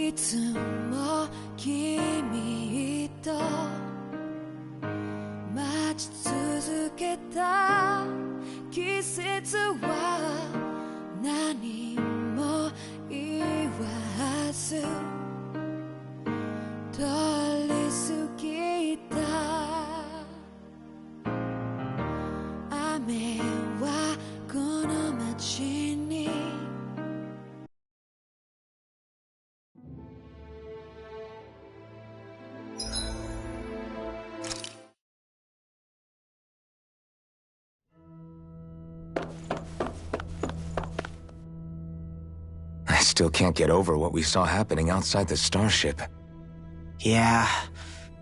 いつも君と待ち続けた季節は何も言わず通り過ぎた雨はこの街にI still can't get over what we saw happening outside the starship. Yeah,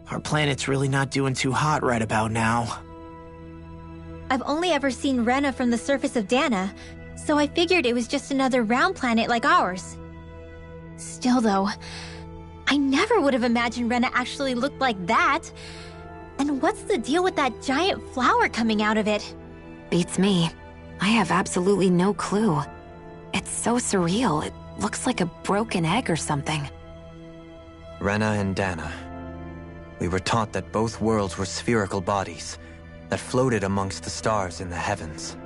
our planet's really not doing too hot right about now. I've only ever seen Rena from the surface of Dana, so I figured it was just another round planet like ours. Still though, I never would have imagined Rena actually looked like that. And what's the deal with that giant flower coming out of it? Beats me. I have absolutely no clue. It's so surreal. It looks like a broken egg or something. Rena and Dana. We were taught that both worlds were spherical bodies that floated amongst the stars in the heavens.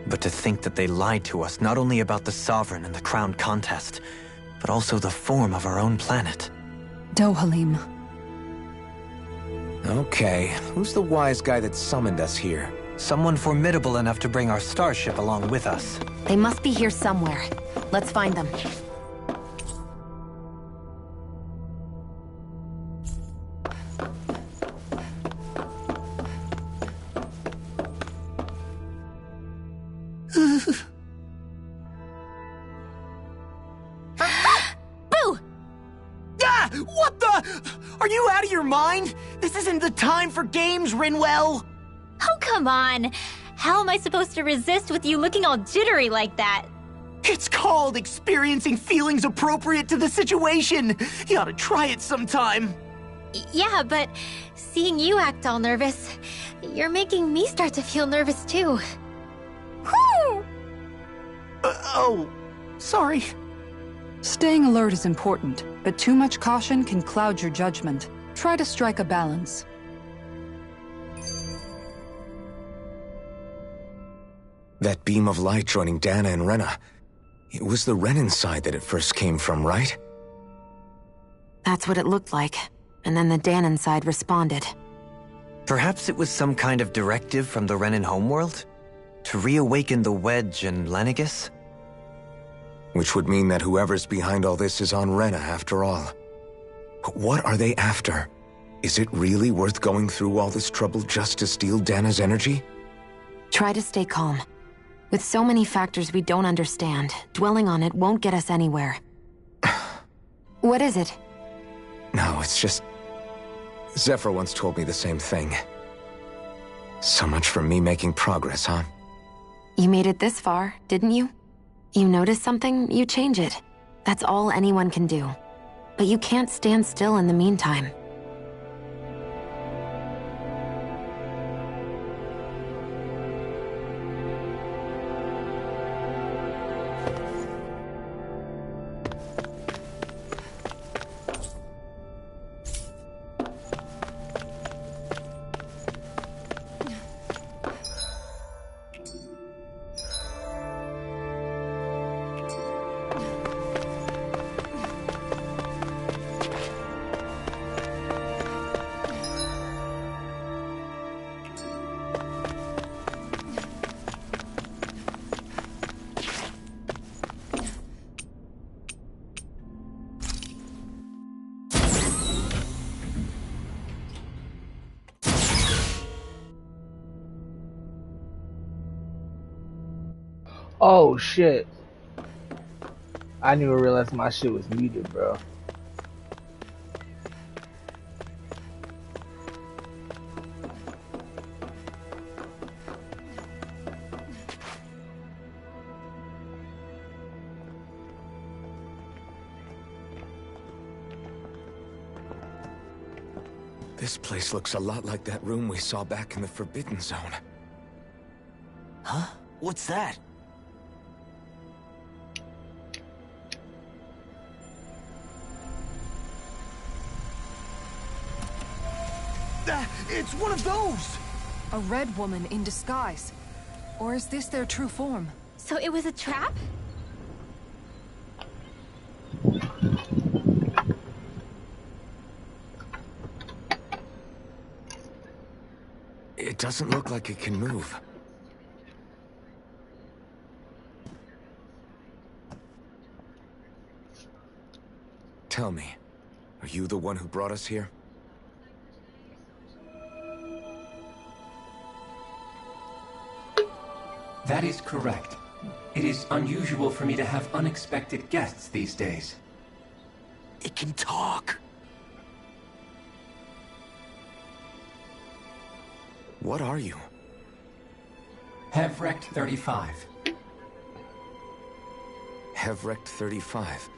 But to think that they lied to us not only about the Sovereign and the Crown contest, but also the form of our own planet. Dohalim. Okay, who's the wise guy that summoned us here? Someone formidable enough to bring our starship along with us. They must be here somewhere. Let's find them. Boo! Ah! What the? Are you out of your mind? This isn't the time for games, Rinwell! Oh, come on. How am I supposed to resist with you looking all jittery like that? It's called experiencing feelings appropriate to the situation. You ought to try it sometime. Yeah, but seeing you act all nervous, you're making me start to feel nervous too. Whew! Oh, sorry. Staying alert is important, but too much caution can cloud your judgment. Try to strike a balance. That beam of light joining Dana and Rena. It was the Renan side that it first came from, right? That's what it looked like. And then the Danon side responded. Perhaps it was some kind of directive from the Renan homeworld? To reawaken the Wedge and Lenegis? Which would mean that whoever's behind all this is on Rena after all. But what are they after? Is it really worth going through all this trouble just to steal Dana's energy? Try to stay calm. With so many factors we don't understand, dwelling on it won't get us anywhere. What is it? No, it's just... Zephyr once told me the same thing. So much for me making progress, huh? You made it this far, didn't you? You notice something, you change it. That's all anyone can do. But you can't stand still in the meantime. Oh shit. I didn't even realize my shit was muted, bro. This place looks a lot like that room we saw back in the Forbidden Zone. Huh? What's that? It's one of those! A red woman in disguise. Or is this their true form? So it was a trap? It doesn't look like it can move. Tell me, are you the one who brought us here? That is correct. It is unusual for me to have unexpected guests these days. It can talk. What are you? Hevrect 35. Hevrect 35.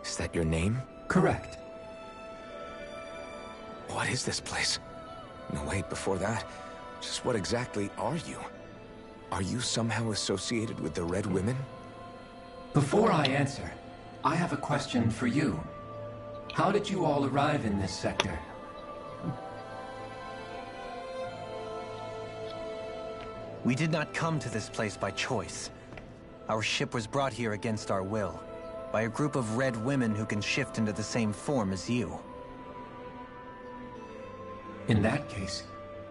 Is that your name? Correct. What is this place? No, wait, before that, just what exactly are you? Are you somehow associated with the Red Women? Before I answer, I have a question for you. How did you all arrive in this sector? We did not come to this place by choice. Our ship was brought here against our will, by a group of red women who can shift into the same form as you. In that case,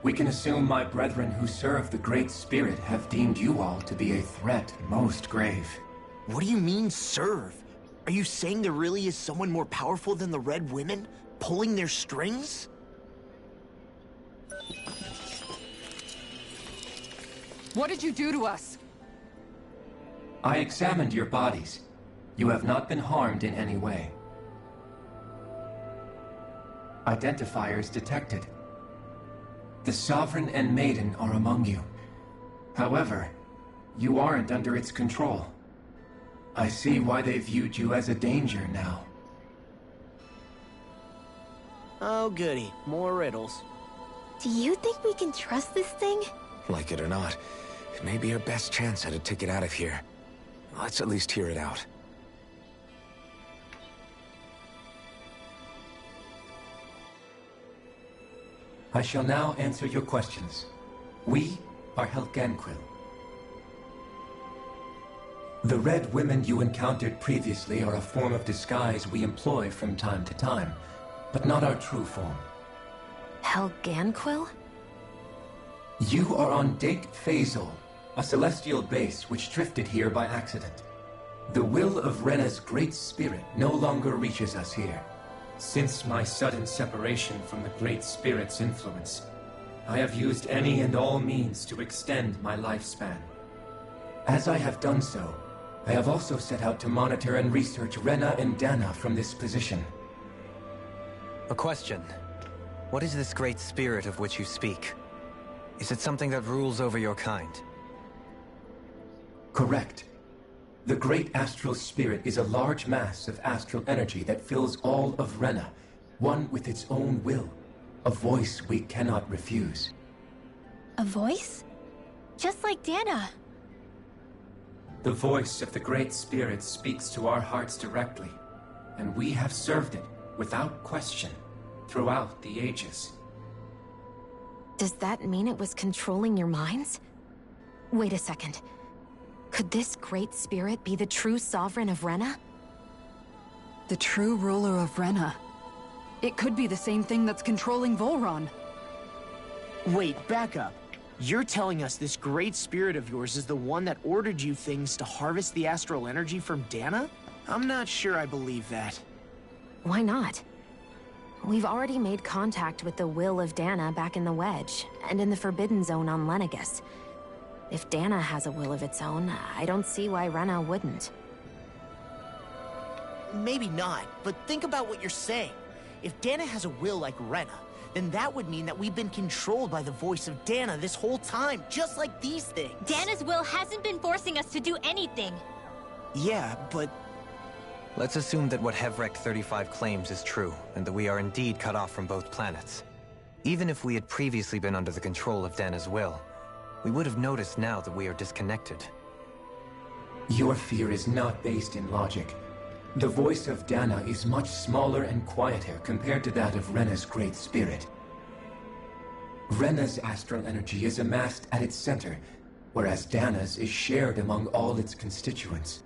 we can assume my brethren who serve the Great Spirit have deemed you all to be a threat most grave. What do you mean, serve? Are you saying there really is someone more powerful than the Red Women, pulling their strings? What did you do to us? I examined your bodies. You have not been harmed in any way. Identifiers detected. The Sovereign and Maiden are among you. However, you aren't under its control. I see why they viewed you as a danger now. Oh goody, more riddles. Do you think we can trust this thing? Like it or not, it may be our best chance at a ticket out of here. Let's at least hear it out. I shall now answer your questions. We are Helganquil. The Red Women you encountered previously are a form of disguise we employ from time to time, but not our true form. Helganquil? You are on Dake Phasol, a celestial base which drifted here by accident. The will of Rena's Great Spirit no longer reaches us here. Since my sudden separation from the Great Spirit's influence, I have used any and all means to extend my lifespan. As I have done so, I have also set out to monitor and research Rena and Dana from this position. A question. What is this Great Spirit of which you speak? Is it something that rules over your kind? Correct. The Great Astral Spirit is a large mass of astral energy that fills all of Rena, one with its own will, a voice we cannot refuse. A voice? Just like Dana. The voice of the Great Spirit speaks to our hearts directly, and we have served it, without question, throughout the ages. Does that mean it was controlling your minds? Wait a second. Could this Great Spirit be the true Sovereign of Rena? The true ruler of Rena. It could be the same thing that's controlling Volron. Wait, back up. You're telling us this Great Spirit of yours is the one that ordered you things to harvest the astral energy from Dana? I'm not sure I believe that. Why not? We've already made contact with the will of Dana back in the Wedge, and in the Forbidden Zone on Lenegus. If Dana has a will of its own, I don't see why Rena wouldn't. Maybe not, but think about what you're saying. If Dana has a will like Rena, then that would mean that we've been controlled by the voice of Dana this whole time, just like these things. Dana's will hasn't been forcing us to do anything. Yeah, but... Let's assume that what Hevrect 35 claims is true, and that we are indeed cut off from both planets. Even if we had previously been under the control of Dana's will, we would have noticed now that we are disconnected. Your fear is not based in logic. The voice of Dana is much smaller and quieter compared to that of Rena's Great Spirit. Rena's astral energy is amassed at its center, whereas Dana's is shared among all its constituents.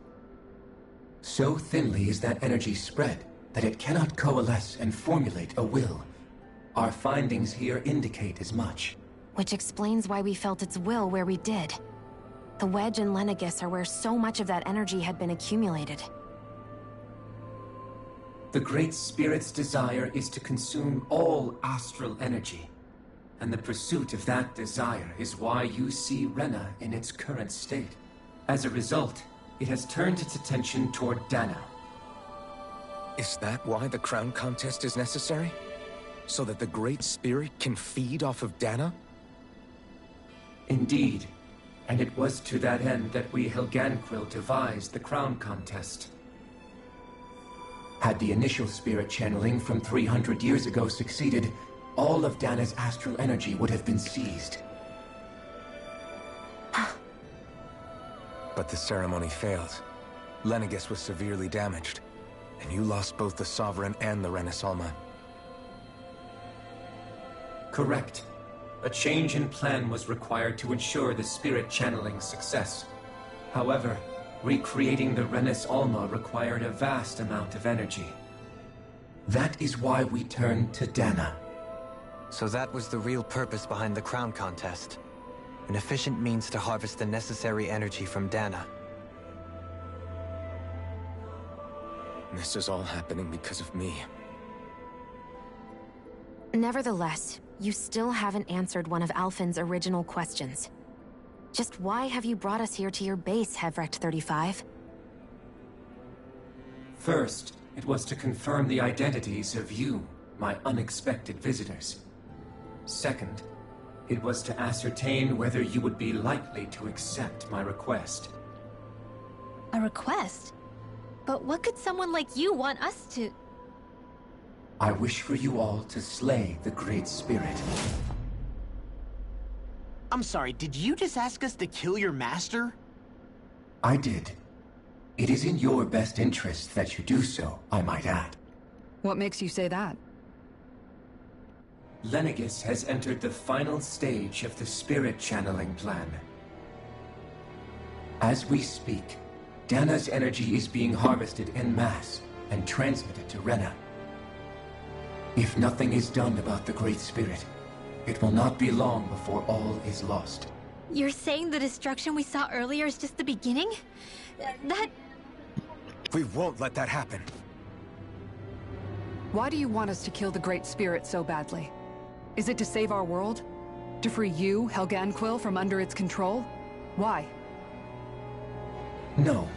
So thinly is that energy spread that it cannot coalesce and formulate a will. Our findings here indicate as much. Which explains why we felt its will where we did. The Wedge and Lenegis are where so much of that energy had been accumulated. The Great Spirit's desire is to consume all astral energy. And the pursuit of that desire is why you see Rena in its current state. As a result, it has turned its attention toward Dana. Is that why the crown contest is necessary? So that the Great Spirit can feed off of Dana? Indeed. And it was to that end that we Helganquil devised the crown contest. Had the initial spirit channeling from 300 years ago succeeded, all of Dana's astral energy would have been seized. But the ceremony failed. Lenegis was severely damaged, and you lost both the Sovereign and the Renasalma. Correct. A change in plan was required to ensure the spirit channeling's success. However, recreating the Renis Alma required a vast amount of energy. That is why we turned to Dana. So that was the real purpose behind the crown contest. An efficient means to harvest the necessary energy from Dana. This is all happening because of me. Nevertheless, you still haven't answered one of Alphen's original questions. Just why have you brought us here to your base, Hevrecht 35? First, it was to confirm the identities of you, my unexpected visitors. Second, it was to ascertain whether you would be likely to accept my request. A request? But what could someone like you want us to... I wish for you all to slay the Great Spirit. I'm sorry, did you just ask us to kill your master? I did. It is in your best interest that you do so, I might add. What makes you say that? Lenegis has entered the final stage of the spirit channeling plan. As we speak, Dana's energy is being harvested en masse and transmitted to Rena. If nothing is done about the Great Spirit, it will not be long before all is lost. You're saying the destruction we saw earlier is just the beginning? That... We won't let that happen. Why do you want us to kill the Great Spirit so badly? Is it to save our world? To free you, Helganquil, from under its control? Why? No.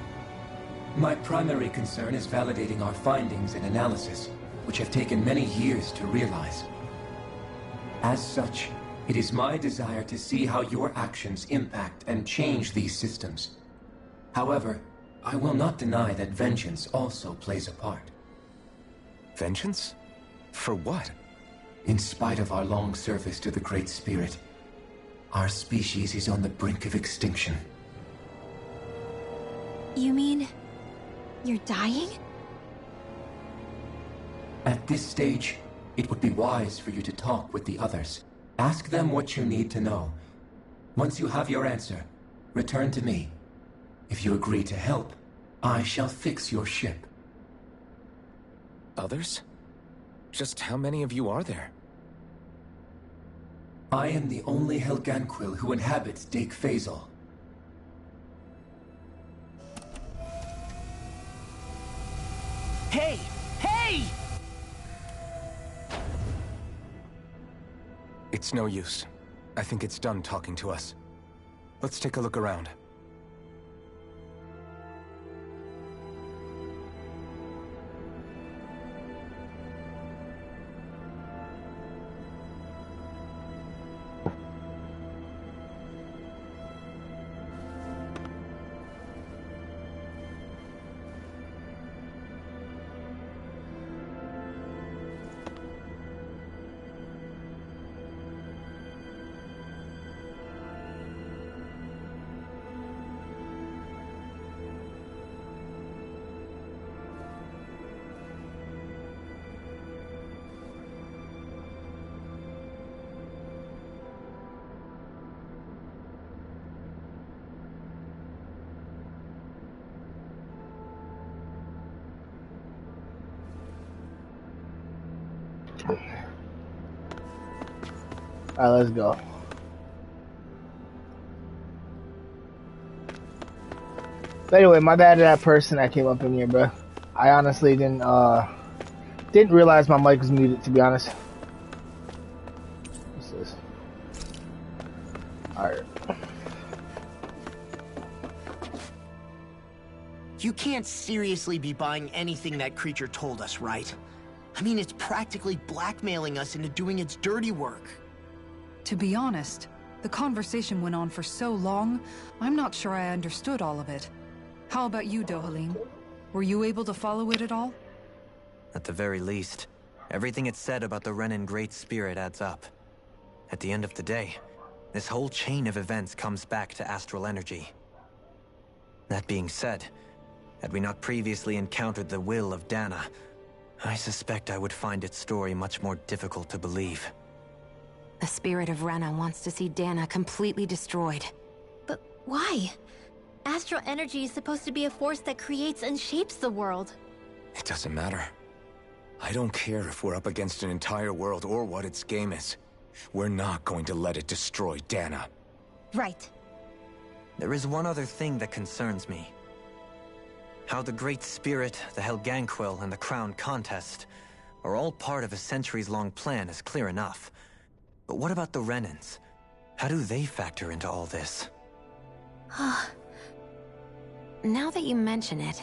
My primary concern is validating our findings and analysis, which have taken many years to realize. As such, it is my desire to see how your actions impact and change these systems. However, I will not deny that vengeance also plays a part. Vengeance? For what? In spite of our long service to the Great Spirit, our species is on the brink of extinction. You mean... you're dying? At this stage, it would be wise for you to talk with the others. Ask them what you need to know. Once you have your answer, return to me. If you agree to help, I shall fix your ship. Others? Just how many of you are there? I am the only Helganquil who inhabits Dake Faisal. Hey! Hey! It's no use. I think it's done talking to us. Let's take a look around. Alright, let's go. But anyway, my bad to that person that came up in here, bro. I honestly didn't realize my mic was muted, to be honest. What's this? Alright. You can't seriously be buying anything that creature told us, right? I mean, it's practically blackmailing us into doing its dirty work. To be honest, the conversation went on for so long, I'm not sure I understood all of it. How about you, Dohalim? Were you able to follow it at all? At the very least, everything it said about the Renan Great Spirit adds up. At the end of the day, this whole chain of events comes back to astral energy. That being said, had we not previously encountered the will of Dana, I suspect I would find its story much more difficult to believe. The spirit of Rena wants to see Dana completely destroyed. But why? Astral energy is supposed to be a force that creates and shapes the world. It doesn't matter. I don't care if we're up against an entire world or what its game is. We're not going to let it destroy Dana. Right. There is one other thing that concerns me. How the Great Spirit, the Helganquil, and the Crown Contest are all part of a centuries-long plan is clear enough. But what about the Renans? How do they factor into all this? Now that you mention it,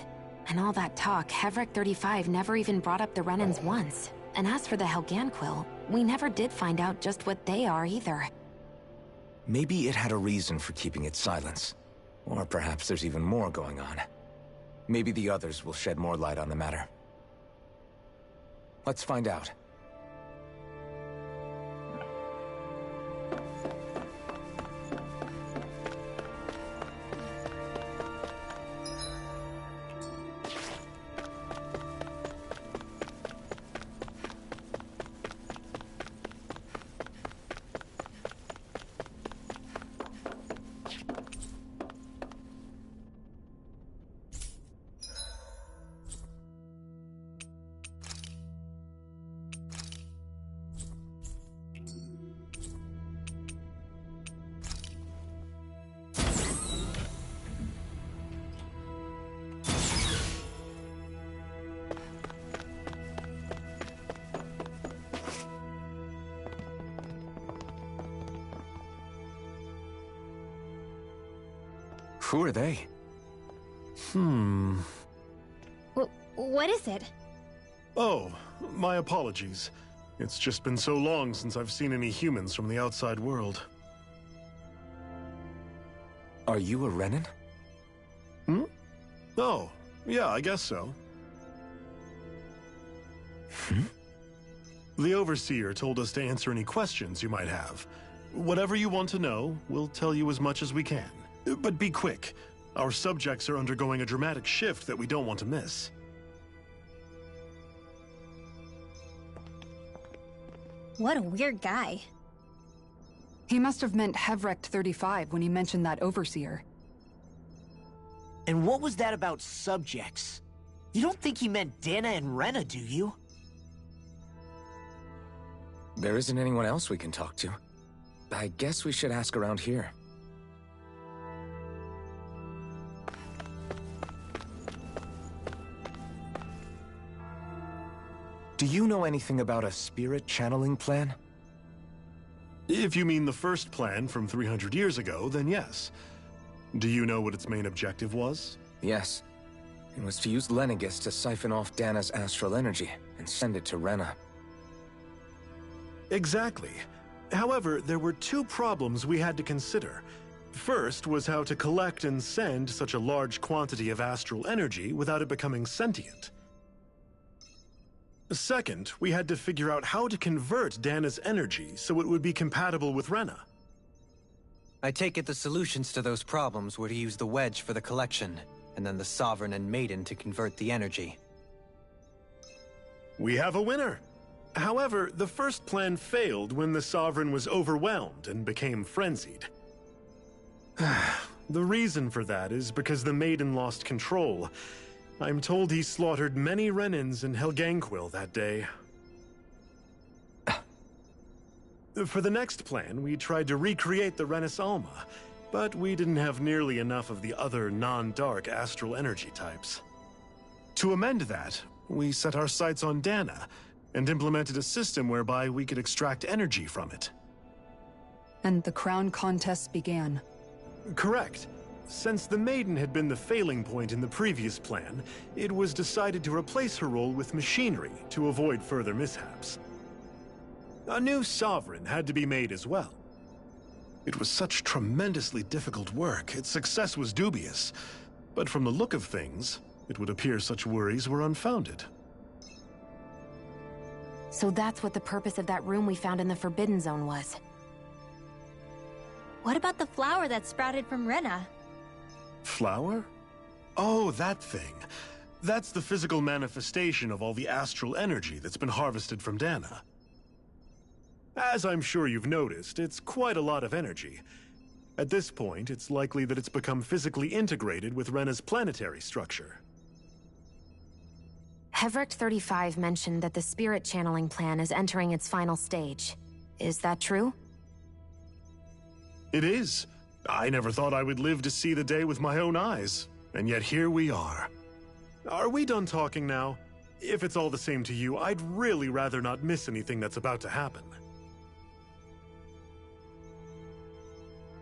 and all that talk, Hevrek 35 never even brought up the Renans once. And as for the Helganquil, we never did find out just what they are either. Maybe it had a reason for keeping its silence. Or perhaps there's even more going on. Maybe the others will shed more light on the matter. Let's find out. Who are they? What is it? Oh, my apologies. It's just been so long since I've seen any humans from the outside world. Are you a Renan? Oh, yeah, I guess so. The Overseer told us to answer any questions you might have. Whatever you want to know, we'll tell you as much as we can. But be quick. Our subjects are undergoing a dramatic shift that we don't want to miss. What a weird guy. He must have meant Hevrek 35 when he mentioned that Overseer. And what was that about subjects? You don't think he meant Dana and Rena, do you? There isn't anyone else we can talk to. I guess we should ask around here. Do you know anything about a spirit channeling plan? If you mean the first plan from 300 years ago, then yes. Do you know what its main objective was? Yes. It was to use Lenegis to siphon off Dana's astral energy and send it to Rena. Exactly. However, there were two problems we had to consider. First was how to collect and send such a large quantity of astral energy without it becoming sentient. Second, we had to figure out how to convert Dana's energy so it would be compatible with Rena. I take it the solutions to those problems were to use the wedge for the collection, and then the Sovereign and Maiden to convert the energy. We have a winner! However, the first plan failed when the Sovereign was overwhelmed and became frenzied. The reason for that is because the Maiden lost control. I'm told he slaughtered many Renans in Helganquil that day. For the next plan, we tried to recreate the Renis Alma, but we didn't have nearly enough of the other non-dark astral energy types. To amend that, we set our sights on Dana, and implemented a system whereby we could extract energy from it. And the crown contests began. Correct. Since the Maiden had been the failing point in the previous plan, it was decided to replace her role with machinery to avoid further mishaps. A new sovereign had to be made as well. It was such tremendously difficult work, its success was dubious. But from the look of things, it would appear such worries were unfounded. So that's what the purpose of that room we found in the Forbidden Zone was. What about the flower that sprouted from Rena? Flower? Oh, that thing. That's the physical manifestation of all the astral energy that's been harvested from Dana. As I'm sure you've noticed, it's quite a lot of energy. At this point, it's likely that it's become physically integrated with Rena's planetary structure. Hevrecht 35 mentioned that the spirit channeling plan is entering its final stage. Is that true? It is. I never thought I would live to see the day with my own eyes, and yet here we are. Are we done talking now? If it's all the same to you, I'd really rather not miss anything that's about to happen.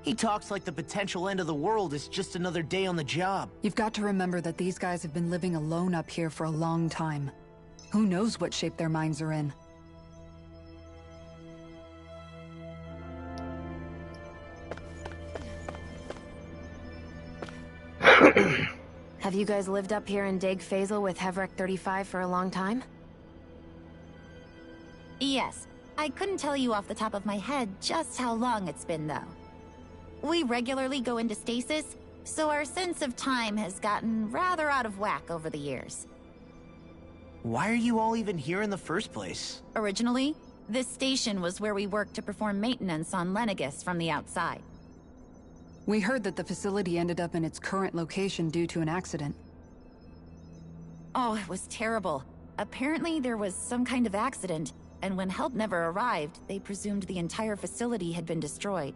He talks like the potential end of the world is just another day on the job. You've got to remember that these guys have been living alone up here for a long time. Who knows what shape their minds are in? Have you guys lived up here in Dig Faisal with Hevrecht 35 for a long time? Yes. I couldn't tell you off the top of my head just how long it's been, though. We regularly go into stasis, so our sense of time has gotten rather out of whack over the years. Why are you all even here in the first place? Originally, this station was where we worked to perform maintenance on Lenegis from the outside. We heard that the facility ended up in its current location due to an accident. Oh, it was terrible. Apparently there was some kind of accident, and when help never arrived, they presumed the entire facility had been destroyed.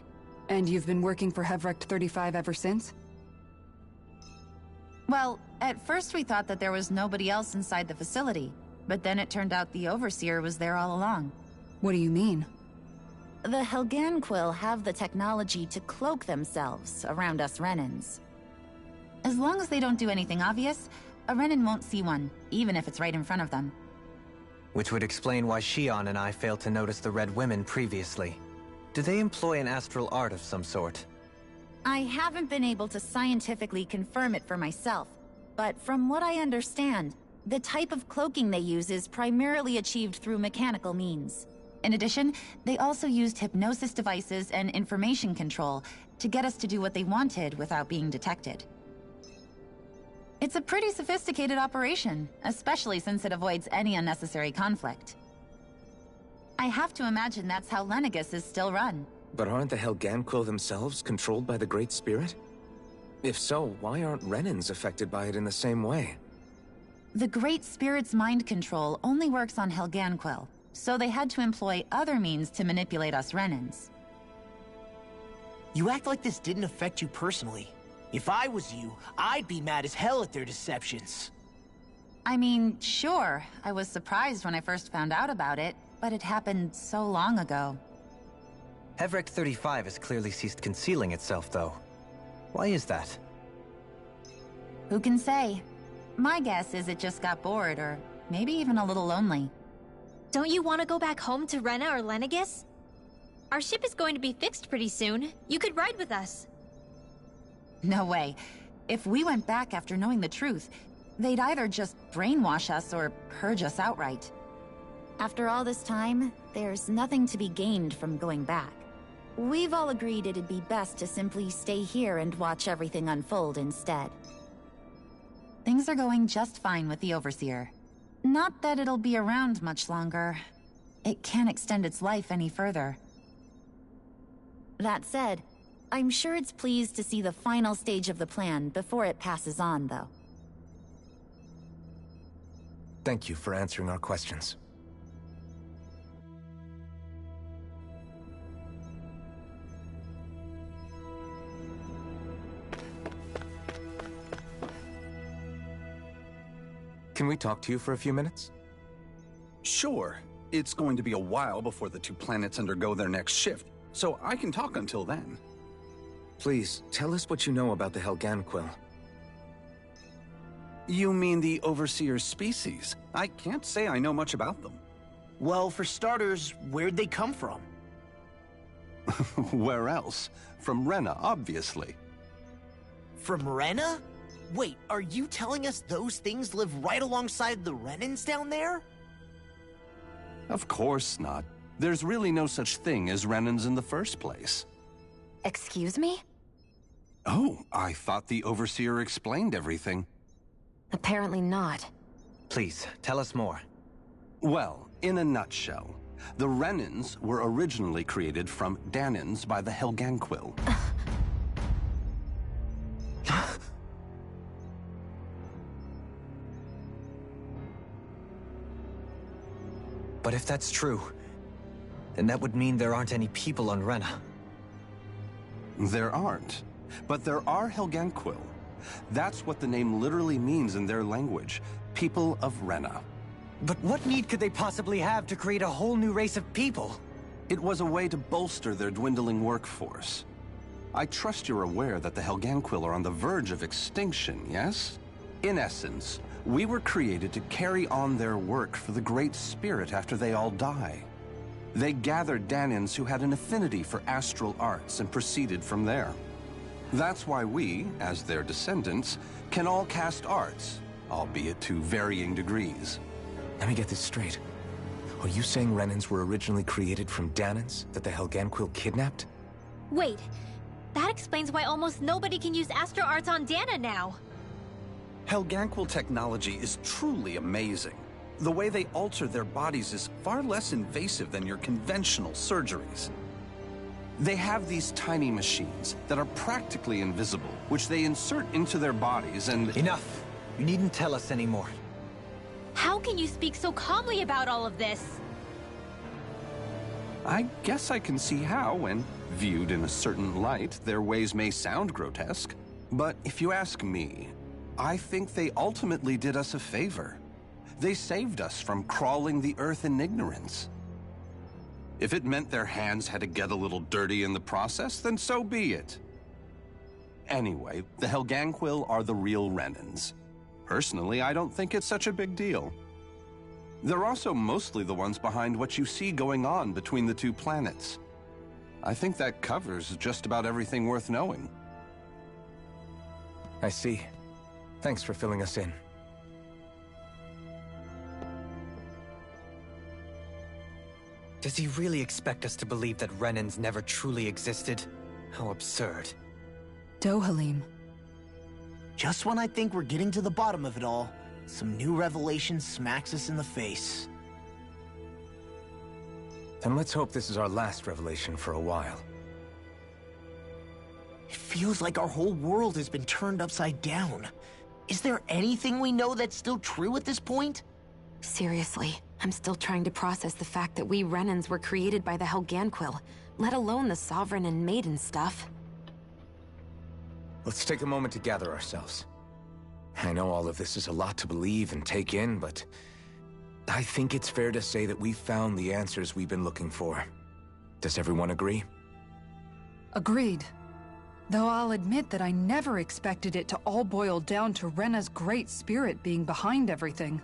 And you've been working for Hevrecht 35 ever since? Well, at first we thought that there was nobody else inside the facility, but then it turned out the Overseer was there all along. What do you mean? The Helganquil have the technology to cloak themselves around us Renans. As long as they don't do anything obvious, a Renan won't see one, even if it's right in front of them. Which would explain why Shion and I failed to notice the Red Women previously. Do they employ an astral art of some sort? I haven't been able to scientifically confirm it for myself, but from what I understand, the type of cloaking they use is primarily achieved through mechanical means. In addition, they also used hypnosis devices and information control to get us to do what they wanted without being detected. It's a pretty sophisticated operation, especially since it avoids any unnecessary conflict. I have to imagine that's how Lenegis is still run. But aren't the Helganquil themselves controlled by the Great Spirit? If so, why aren't Renans affected by it in the same way? The Great Spirit's mind control only works on Helganquil, so they had to employ other means to manipulate us Renans. You act like this didn't affect you personally. If I was you, I'd be mad as hell at their deceptions. I mean, sure, I was surprised when I first found out about it, but it happened so long ago. Hevrecht 35 has clearly ceased concealing itself, though. Why is that? Who can say? My guess is it just got bored, or maybe even a little lonely. Don't you want to go back home to Rena or Lenegis? Our ship is going to be fixed pretty soon. You could ride with us. No way. If we went back after knowing the truth, they'd either just brainwash us or purge us outright. After all this time, there's nothing to be gained from going back. We've all agreed it'd be best to simply stay here and watch everything unfold instead. Things are going just fine with the Overseer. Not that it'll be around much longer. It can't extend its life any further. That said, I'm sure it's pleased to see the final stage of the plan before it passes on, though. Thank you for answering our questions. Can we talk to you for a few minutes? Sure. It's going to be a while before the two planets undergo their next shift, so I can talk until then. Please, tell us what you know about the Helganquil. You mean the Overseer's species? I can't say I know much about them. Well, for starters, where'd they come from? Where else? From Rena, obviously. From Rena? Wait, are you telling us those things live right alongside the Renans down there? Of course not. There's really no such thing as Renans in the first place. Excuse me? Oh, I thought the Overseer explained everything. Apparently not. Please, tell us more. Well, in a nutshell, the Renans were originally created from Danans by the Helganquil. But if that's true, then that would mean there aren't any people on Rena. There aren't. But there are Helganquil. That's what the name literally means in their language. People of Rena. But what need could they possibly have to create a whole new race of people? It was a way to bolster their dwindling workforce. I trust you're aware that the Helganquil are on the verge of extinction, yes? In essence, we were created to carry on their work for the Great Spirit after they all die. They gathered Danans who had an affinity for astral arts and proceeded from there. That's why we, as their descendants, can all cast arts, albeit to varying degrees. Let me get this straight. Are you saying Renans were originally created from Danans that the Helganquil kidnapped? Wait, that explains why almost nobody can use astro arts on Dana now. Helganquil technology is truly amazing. The way they alter their bodies is far less invasive than your conventional surgeries. They have these tiny machines that are practically invisible, which they insert into their bodies and— Enough! You needn't tell us anymore. How can you speak so calmly about all of this? I guess I can see how, when viewed in a certain light, their ways may sound grotesque. But if you ask me, I think they ultimately did us a favor. They saved us from crawling the earth in ignorance. If it meant their hands had to get a little dirty in the process, then so be it. Anyway, the Helganquil are the real Renans. Personally, I don't think it's such a big deal. They're also mostly the ones behind what you see going on between the two planets. I think that covers just about everything worth knowing. I see. Thanks for filling us in. Does he really expect us to believe that Renans never truly existed? How absurd. Dohalim. Just when I think we're getting to the bottom of it all, some new revelation smacks us in the face. Then let's hope this is our last revelation for a while. It feels like our whole world has been turned upside down. Is there anything we know that's still true at this point? Seriously, I'm still trying to process the fact that we Renans were created by the Helganquil, let alone the Sovereign and Maiden stuff. Let's take a moment to gather ourselves. I know all of this is a lot to believe and take in, but I think it's fair to say that we've found the answers we've been looking for. Does everyone agree? Agreed. Though I'll admit that I never expected it to all boil down to Rena's great spirit being behind everything.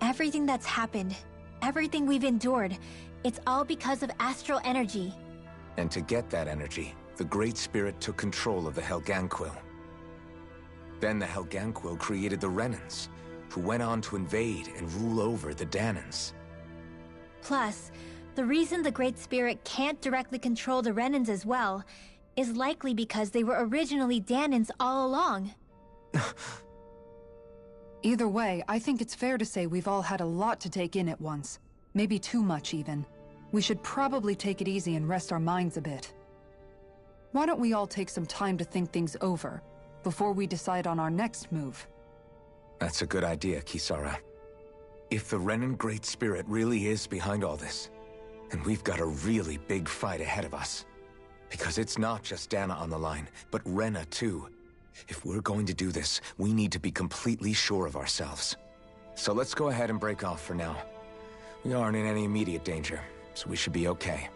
Everything that's happened, everything we've endured, it's all because of astral energy. And to get that energy, the Great Spirit took control of the Helganquil. Then the Helganquil created the Renans, who went on to invade and rule over the Danans. Plus, the reason the Great Spirit can't directly control the Renans as well is likely because they were originally Danans all along. Either way, I think it's fair to say we've all had a lot to take in at once. Maybe too much, even. We should probably take it easy and rest our minds a bit. Why don't we all take some time to think things over, before we decide on our next move? That's a good idea, Kisara. If the Renan Great Spirit really is behind all this, then we've got a really big fight ahead of us. Because it's not just Dana on the line, but Rena too. If we're going to do this, we need to be completely sure of ourselves. So let's go ahead and break off for now. We aren't in any immediate danger, so we should be okay.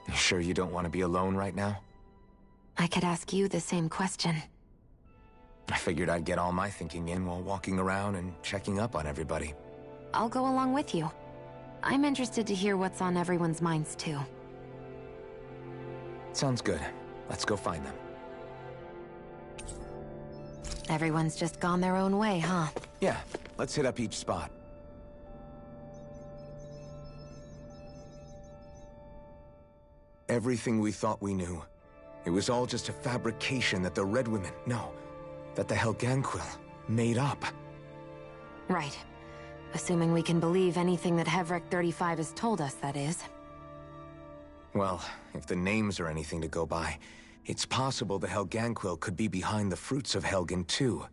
You sure you don't want to be alone right now? I could ask you the same question. I figured I'd get all my thinking in while walking around and checking up on everybody. I'll go along with you. I'm interested to hear what's on everyone's minds, too. Sounds good. Let's go find them. Everyone's just gone their own way, huh? Yeah, let's hit up each spot. Everything we thought we knew. It was all just a fabrication that the Red Women, no, that the Helganquil made up. Right. Assuming we can believe anything that Hevrek 35 has told us, that is. Well, if the names are anything to go by, it's possible the Helganquil could be behind the fruits of Helgen too.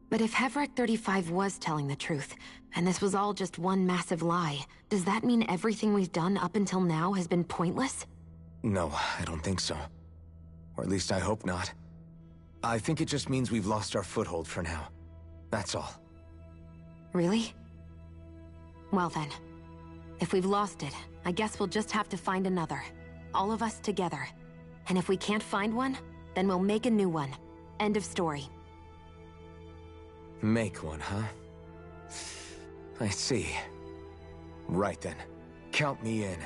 But if Hevrek 35 was telling the truth, and this was all just one massive lie, does that mean everything we've done up until now has been pointless? No, I don't think so. Or at least I hope not. I think it just means we've lost our foothold for now. That's all. Really? Well then, if we've lost it, I guess we'll just have to find another. All of us together. And if we can't find one, then we'll make a new one. End of story. Make one, huh? I see. Right then. Count me in.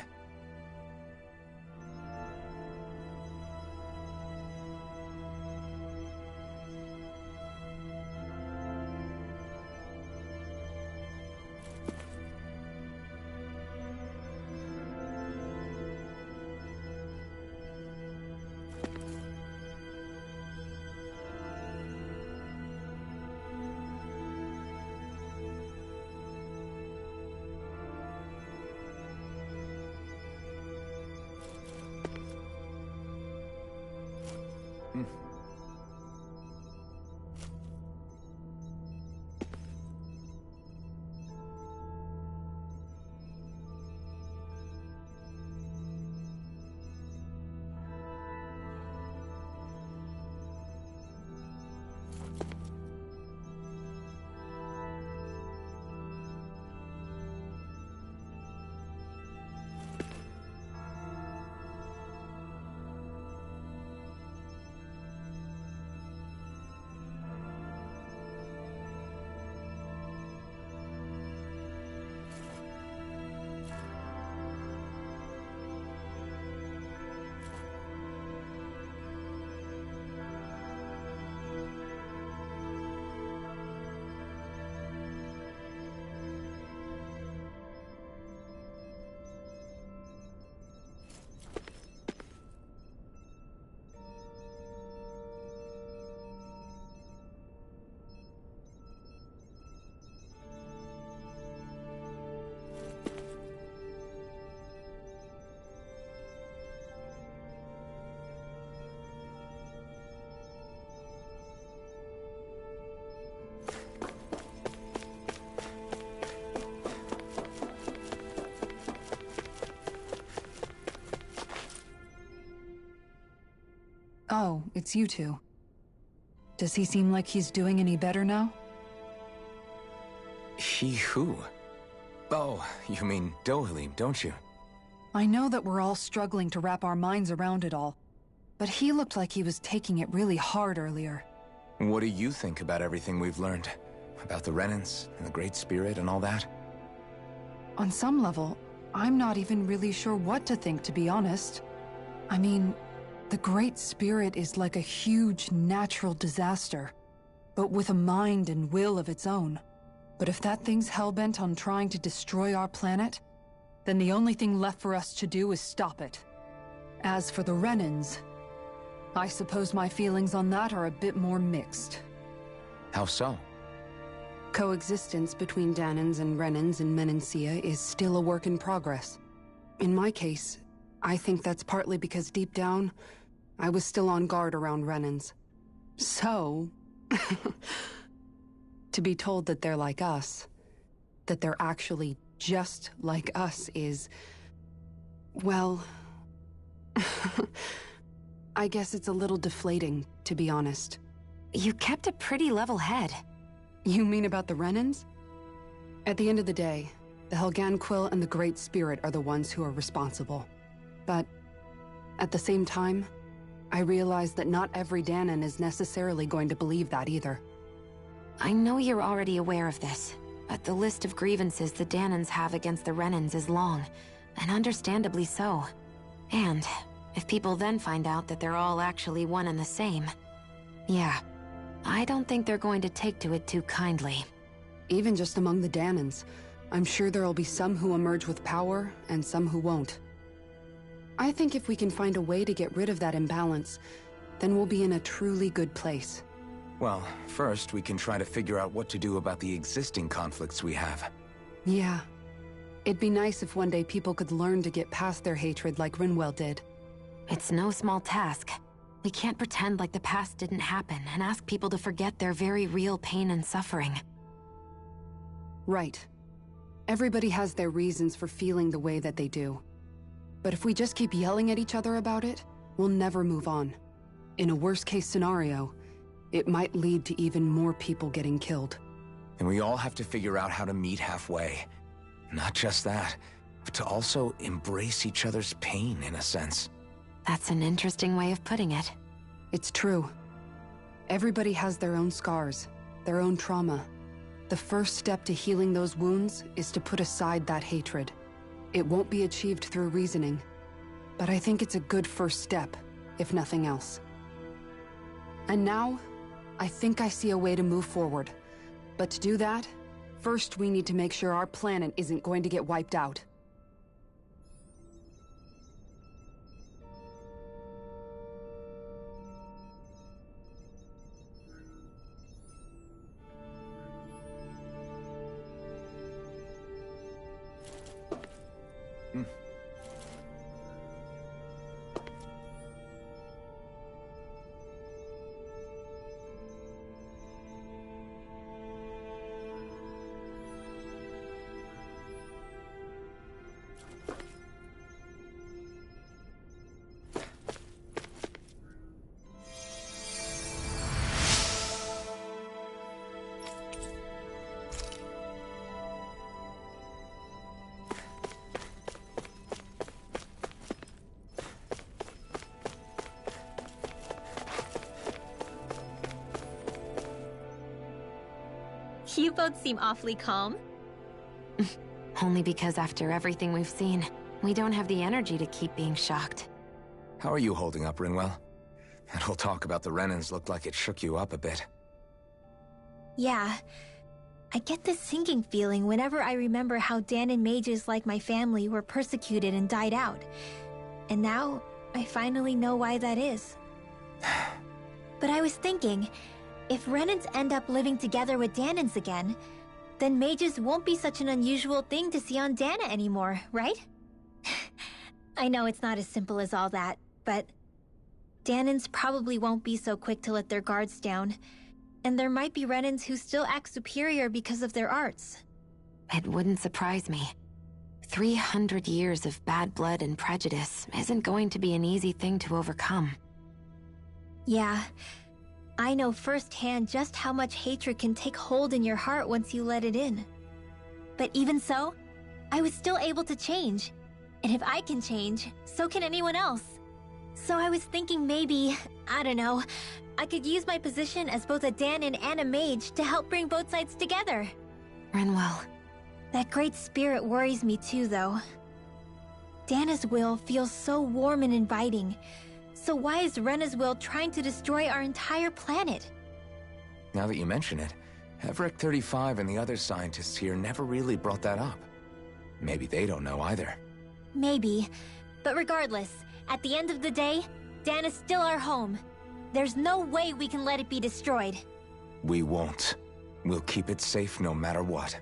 Oh, it's you two. Does he seem like he's doing any better now? He who? Oh, you mean Dohalim, don't you? I know that we're all struggling to wrap our minds around it all, but he looked like he was taking it really hard earlier. What do you think about everything we've learned? About the Renans and the Great Spirit and all that? On some level, I'm not even really sure what to think, to be honest. I mean, the Great Spirit is like a huge natural disaster, but with a mind and will of its own. But if that thing's hellbent on trying to destroy our planet, then the only thing left for us to do is stop it. As for the Renans, I suppose my feelings on that are a bit more mixed. How so? Coexistence between Danans and Renans in Menancia is still a work in progress. In my case, I think that's partly because deep down, I was still on guard around Renans. So, to be told that they're like us, that they're actually just like us is, well, I guess it's a little deflating, to be honest. You kept a pretty level head. You mean about the Renans? At the end of the day, the Helgan Quill and the Great Spirit are the ones who are responsible. But at the same time, I realize that not every Danan is necessarily going to believe that either. I know you're already aware of this, but the list of grievances the Danans have against the Renans is long, and understandably so. And if people then find out that they're all actually one and the same, yeah, I don't think they're going to take to it too kindly. Even just among the Danans, I'm sure there'll be some who emerge with power and some who won't. I think if we can find a way to get rid of that imbalance, then we'll be in a truly good place. Well, first we can try to figure out what to do about the existing conflicts we have. Yeah. It'd be nice if one day people could learn to get past their hatred like Rinwell did. It's no small task. We can't pretend like the past didn't happen and ask people to forget their very real pain and suffering. Right. Everybody has their reasons for feeling the way that they do. But if we just keep yelling at each other about it, we'll never move on. In a worst-case scenario, it might lead to even more people getting killed. And we all have to figure out how to meet halfway. Not just that, but to also embrace each other's pain, in a sense. That's an interesting way of putting it. It's true. Everybody has their own scars, their own trauma. The first step to healing those wounds is to put aside that hatred. It won't be achieved through reasoning, but I think it's a good first step, if nothing else. And now, I think I see a way to move forward. But to do that, first we need to make sure our planet isn't going to get wiped out. You both seem awfully calm. Only because after everything we've seen, we don't have the energy to keep being shocked. How are you holding up, Rinwell? That whole talk about the Renans looked like it shook you up a bit. Yeah. I get this sinking feeling whenever I remember how Danan mages like my family were persecuted and died out. And now, I finally know why that is. But I was thinking, if Renans end up living together with Danans again, then mages won't be such an unusual thing to see on Dana anymore, right? I know it's not as simple as all that, but Danans probably won't be so quick to let their guards down, and there might be Renans who still act superior because of their arts. It wouldn't surprise me. 300 years of bad blood and prejudice isn't going to be an easy thing to overcome. Yeah. I know firsthand just how much hatred can take hold in your heart once you let it in. But even so, I was still able to change. And if I can change, so can anyone else. So I was thinking maybe, I don't know, I could use my position as both a Danan and a mage to help bring both sides together. Rinwell. That great spirit worries me too, though. Dana's will feels so warm and inviting. So why is Rena's will trying to destroy our entire planet? Now that you mention it, Everett 35 and the other scientists here never really brought that up. Maybe they don't know either. Maybe. But regardless, at the end of the day, Dana's still our home. There's no way we can let it be destroyed. We won't. We'll keep it safe no matter what.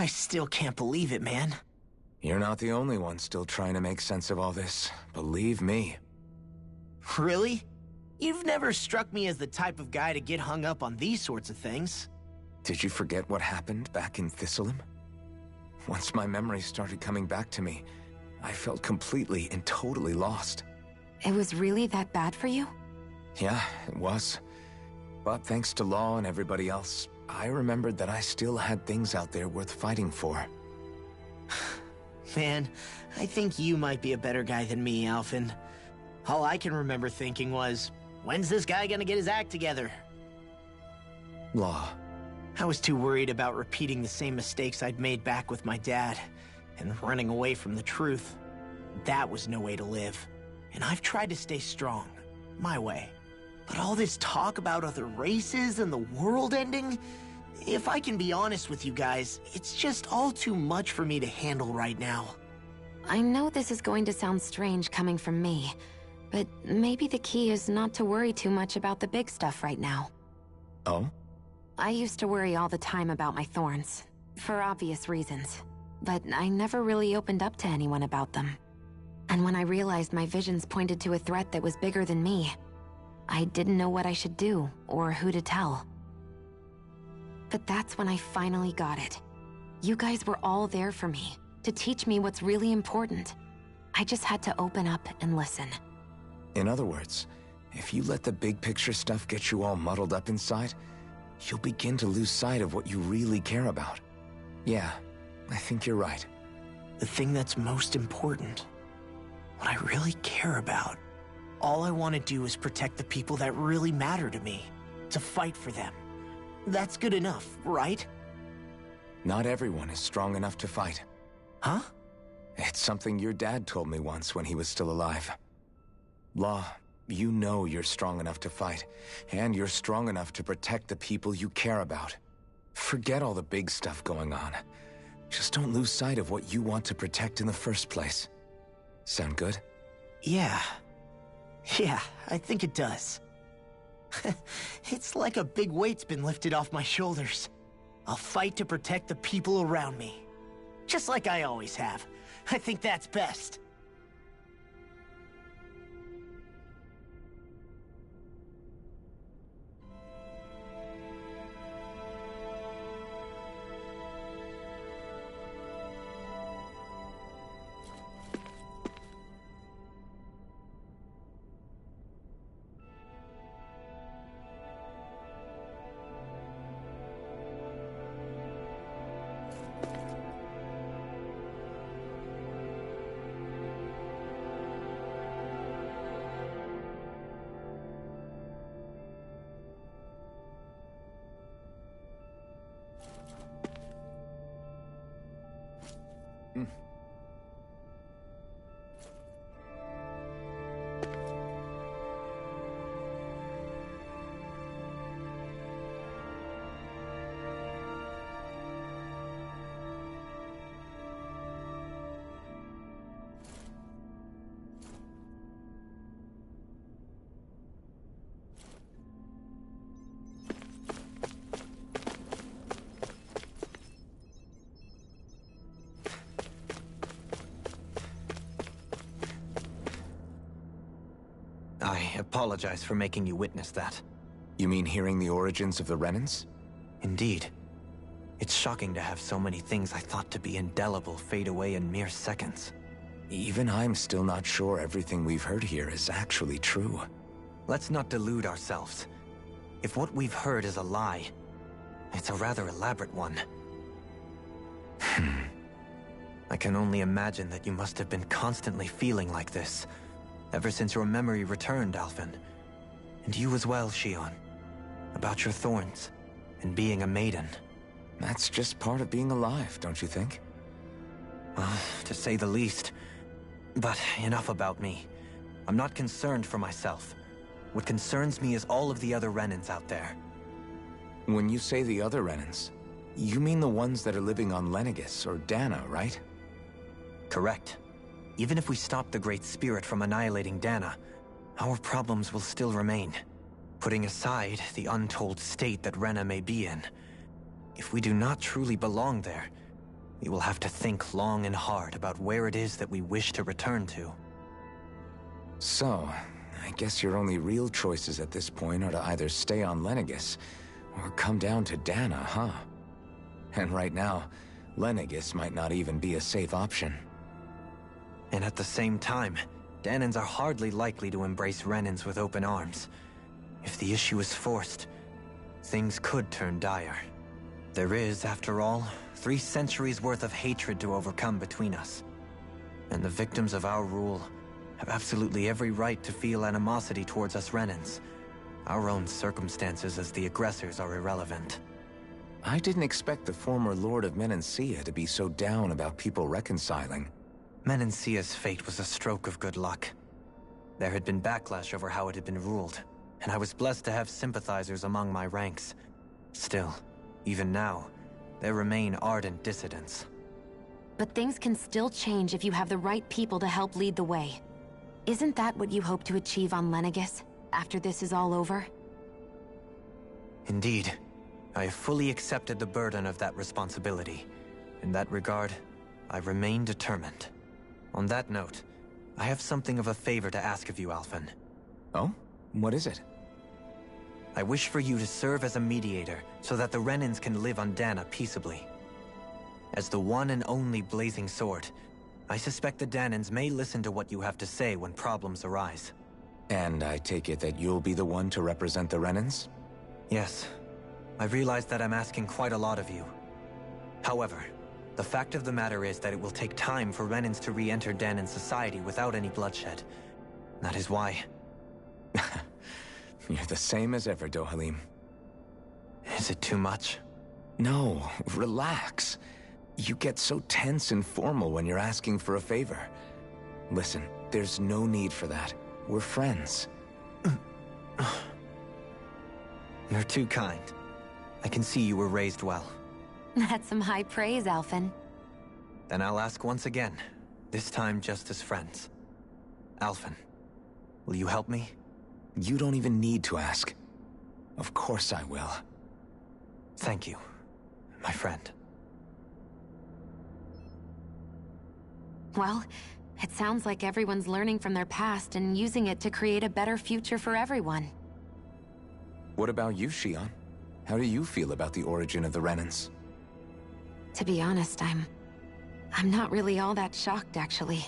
I still can't believe it, man. You're not the only one still trying to make sense of all this. Believe me. Really? You've never struck me as the type of guy to get hung up on these sorts of things. Did you forget what happened back in Thistleum? Once my memories started coming back to me, I felt completely and totally lost. It was really that bad for you? Yeah, it was. But thanks to Law and everybody else, I remembered that I still had things out there worth fighting for. Man, I think you might be a better guy than me, Alphen. All I can remember thinking was, when's this guy gonna get his act together? Law. I was too worried about repeating the same mistakes I'd made back with my dad, and running away from the truth. That was no way to live. And I've tried to stay strong, my way. But all this talk about other races and the world ending, if I can be honest with you guys, it's just all too much for me to handle right now. I know this is going to sound strange coming from me, but maybe the key is not to worry too much about the big stuff right now. Oh? I used to worry all the time about my thorns, for obvious reasons, but I never really opened up to anyone about them. And when I realized my visions pointed to a threat that was bigger than me, I didn't know what I should do or who to tell. But that's when I finally got it. You guys were all there for me, to teach me what's really important. I just had to open up and listen. In other words, if you let the big picture stuff get you all muddled up inside, you'll begin to lose sight of what you really care about. Yeah, I think you're right. The thing that's most important, what I really care about, all I want to do is protect the people that really matter to me, to fight for them. That's good enough, right? Not everyone is strong enough to fight. Huh? It's something your dad told me once when he was still alive. Law, you know you're strong enough to fight, and you're strong enough to protect the people you care about. Forget all the big stuff going on. Just don't lose sight of what you want to protect in the first place. Sound good? Yeah, I think it does. It's like a big weight's been lifted off my shoulders. I'll fight to protect the people around me. Just like I always have. I think that's best. I apologize for making you witness that. You mean hearing the origins of the Renans? Indeed. It's shocking to have so many things I thought to be indelible fade away in mere seconds. Even I'm still not sure everything we've heard here is actually true. Let's not delude ourselves. If what we've heard is a lie, it's a rather elaborate one. I can only imagine that you must have been constantly feeling like this, ever since your memory returned, Alphen. And you as well, Shion. About your thorns, and being a maiden. That's just part of being alive, don't you think? Well, to say the least. But enough about me. I'm not concerned for myself. What concerns me is all of the other Renans out there. When you say the other Renans, you mean the ones that are living on Lenegis or Dana, right? Correct. Even if we stop the Great Spirit from annihilating Dana, our problems will still remain. Putting aside the untold state that Rena may be in. If we do not truly belong there, we will have to think long and hard about where it is that we wish to return to. So, I guess your only real choices at this point are to either stay on Lenegis, or come down to Dana, huh? And right now, Lenegis might not even be a safe option. And at the same time, Danans are hardly likely to embrace Renans with open arms. If the issue is forced, things could turn dire. There is, after all, 3 centuries worth of hatred to overcome between us. And the victims of our rule have absolutely every right to feel animosity towards us Renans. Our own circumstances as the aggressors are irrelevant. I didn't expect the former Lord of Menancia to be so down about people reconciling. Menancia's fate was a stroke of good luck. There had been backlash over how it had been ruled, and I was blessed to have sympathizers among my ranks. Still, even now, there remain ardent dissidents. But things can still change if you have the right people to help lead the way. Isn't that what you hope to achieve on Lenegis, after this is all over? Indeed. I have fully accepted the burden of that responsibility. In that regard, I remain determined. On that note, I have something of a favor to ask of you, Alphen. Oh? What is it? I wish for you to serve as a mediator so that the Renans can live on Dana peaceably. As the one and only Blazing Sword, I suspect the Danans may listen to what you have to say when problems arise. And I take it that you'll be the one to represent the Renans? Yes. I realize that I'm asking quite a lot of you. However, the fact of the matter is that it will take time for Renans to re-enter Danan society without any bloodshed. That is why... You're the same as ever, Dohalim. Is it too much? No, relax. You get so tense and formal when you're asking for a favor. Listen, there's no need for that. We're friends. You're too kind. I can see you were raised well. That's some high praise, Alphen. Then I'll ask once again, this time just as friends. Alphen, will you help me? You don't even need to ask. Of course I will. Thank you, my friend. Well, it sounds like everyone's learning from their past and using it to create a better future for everyone. What about you, Shion? How do you feel about the origin of the Renans? To be honest, I'm not really all that shocked, actually.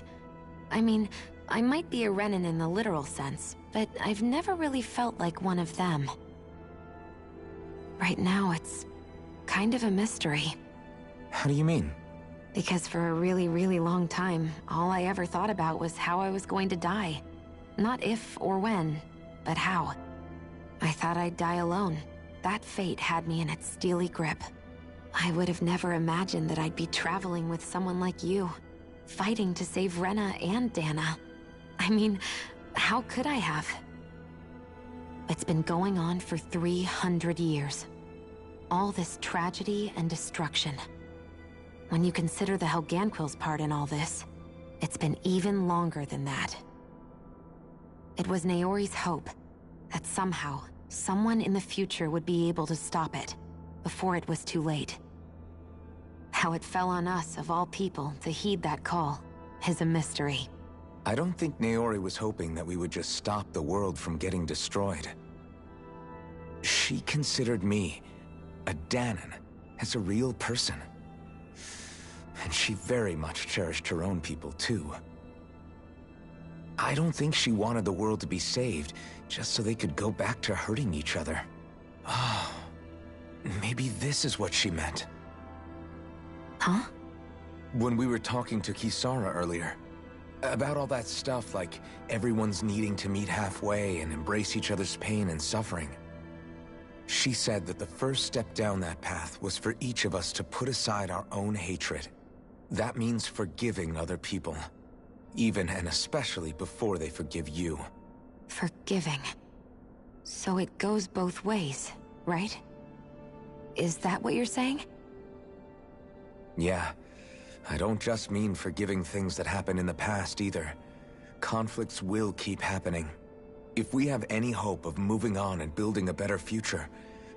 I mean, I might be a Renan in the literal sense, but I've never really felt like one of them. Right now, it's kind of a mystery. How do you mean? Because for a really, really long time, all I ever thought about was how I was going to die. Not if or when, but how. I thought I'd die alone. That fate had me in its steely grip. I would have never imagined that I'd be traveling with someone like you, fighting to save Rena and Dana. I mean, how could I have? It's been going on for 300 years. All this tragedy and destruction. When you consider the Helganquil's part in all this, it's been even longer than that. It was Naori's hope that somehow, someone in the future would be able to stop it, before it was too late. How it fell on us, of all people, to heed that call, is a mystery. I don't think Naori was hoping that we would just stop the world from getting destroyed. She considered me, a Danan, as a real person. And she very much cherished her own people, too. I don't think she wanted the world to be saved, just so they could go back to hurting each other. Oh, maybe this is what she meant. Huh? When we were talking to Kisara earlier, about all that stuff like everyone's needing to meet halfway and embrace each other's pain and suffering. She said that the first step down that path was for each of us to put aside our own hatred. That means forgiving other people, even and especially before they forgive you. Forgiving. So it goes both ways, right? Is that what you're saying? Yeah. I don't just mean forgiving things that happened in the past either. Conflicts will keep happening. If we have any hope of moving on and building a better future,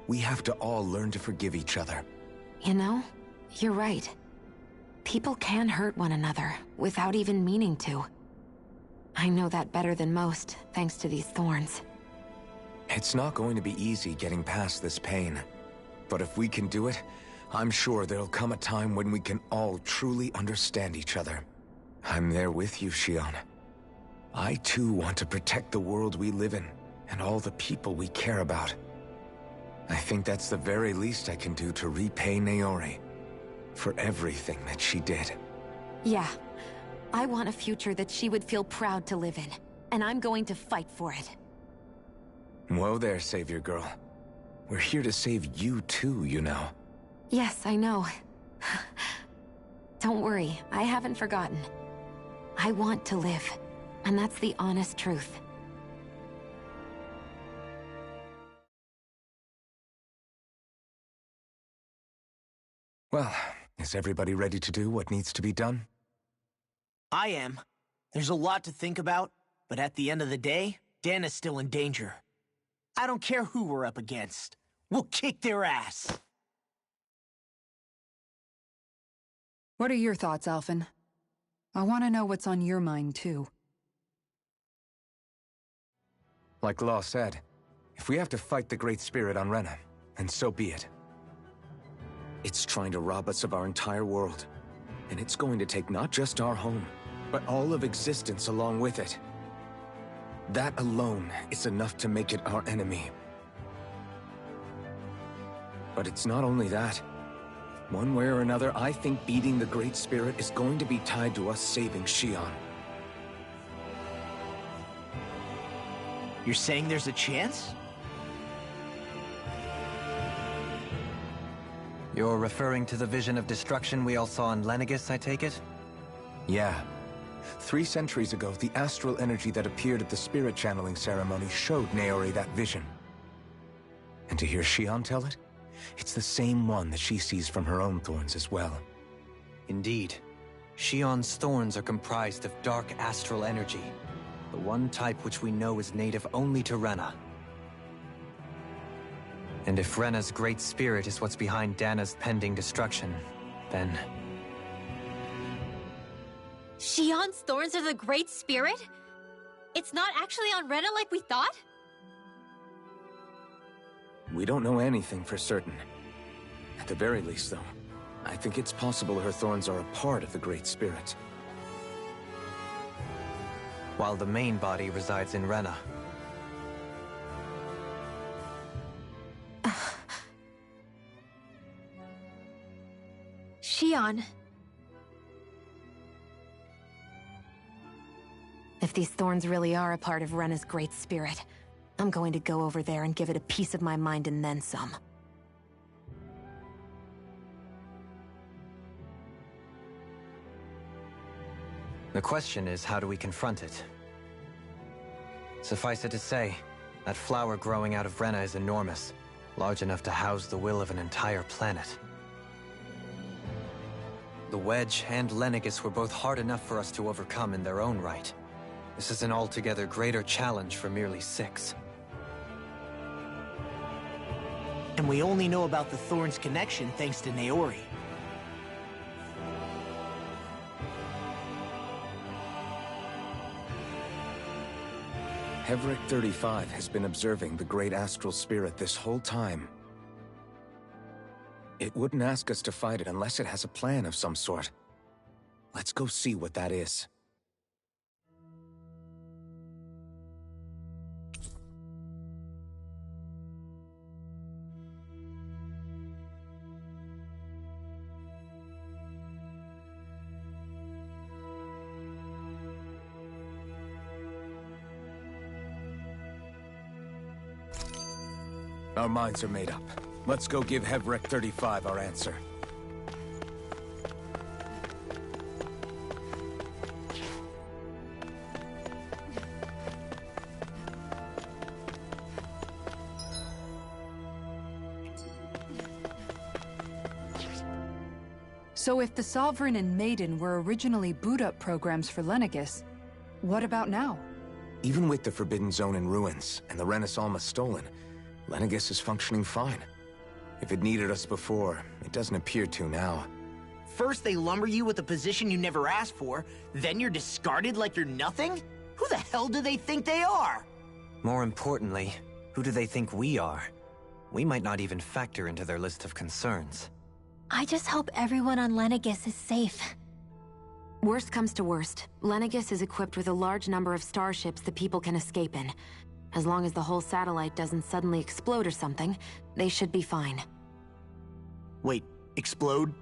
we have to all learn to forgive each other. You know, you're right. People can hurt one another, without even meaning to. I know that better than most, thanks to these thorns. It's not going to be easy getting past this pain. But if we can do it, I'm sure there'll come a time when we can all truly understand each other. I'm there with you, Shion. I too want to protect the world we live in, and all the people we care about. I think that's the very least I can do to repay Naori for everything that she did. Yeah. I want a future that she would feel proud to live in, and I'm going to fight for it. Whoa there, Savior Girl. We're here to save you too, you know. Yes, I know. Don't worry, I haven't forgotten. I want to live, and that's the honest truth. Well, is everybody ready to do what needs to be done? I am. There's a lot to think about, but at the end of the day, Dana's still in danger. I don't care who we're up against. We'll kick their ass. What are your thoughts, Alphen? I want to know what's on your mind, too. Like Law said, if we have to fight the Great Spirit on Rena, then so be it. It's trying to rob us of our entire world. And it's going to take not just our home, but all of existence along with it. That alone is enough to make it our enemy. But it's not only that. One way or another, I think beating the Great Spirit is going to be tied to us saving Shion. You're saying there's a chance? You're referring to the vision of destruction we all saw in Lenegis, I take it? Yeah. 3 centuries ago, the astral energy that appeared at the spirit channeling ceremony showed Naori that vision. And to hear Shion tell it, it's the same one that she sees from her own thorns as well. Indeed. Shion's thorns are comprised of dark astral energy, the one type which we know is native only to Rena. And if Rena's great spirit is what's behind Dana's pending destruction, then... Shion's thorns are the Great Spirit? It's not actually on Rena like we thought? We don't know anything for certain. At the very least, though, I think it's possible her thorns are a part of the Great Spirit. While the main body resides in Rena. Shion. If these thorns really are a part of Rena's great spirit, I'm going to go over there and give it a piece of my mind and then some. The question is, how do we confront it? Suffice it to say, that flower growing out of Rena is enormous, large enough to house the will of an entire planet. The Wedge and Lenegis were both hard enough for us to overcome in their own right. This is an altogether greater challenge for merely 6. And we only know about the Thorns connection thanks to Naori. Hevric 35 has been observing the Great Astral Spirit this whole time. It wouldn't ask us to fight it unless it has a plan of some sort. Let's go see what that is. Our minds are made up. Let's go give Hevric 35 our answer. So if the Sovereign and Maiden were originally boot-up programs for Lenegis, what about now? Even with the Forbidden Zone in ruins and the Renis Alma stolen, Lenegis is functioning fine. If it needed us before, it doesn't appear to now. First they lumber you with a position you never asked for, then you're discarded like you're nothing? Who the hell do they think they are? More importantly, who do they think we are? We might not even factor into their list of concerns. I just hope everyone on Lenegis is safe. Worst comes to worst, Lenegis is equipped with a large number of starships the people can escape in. As long as the whole satellite doesn't suddenly explode or something, they should be fine. Wait, explode?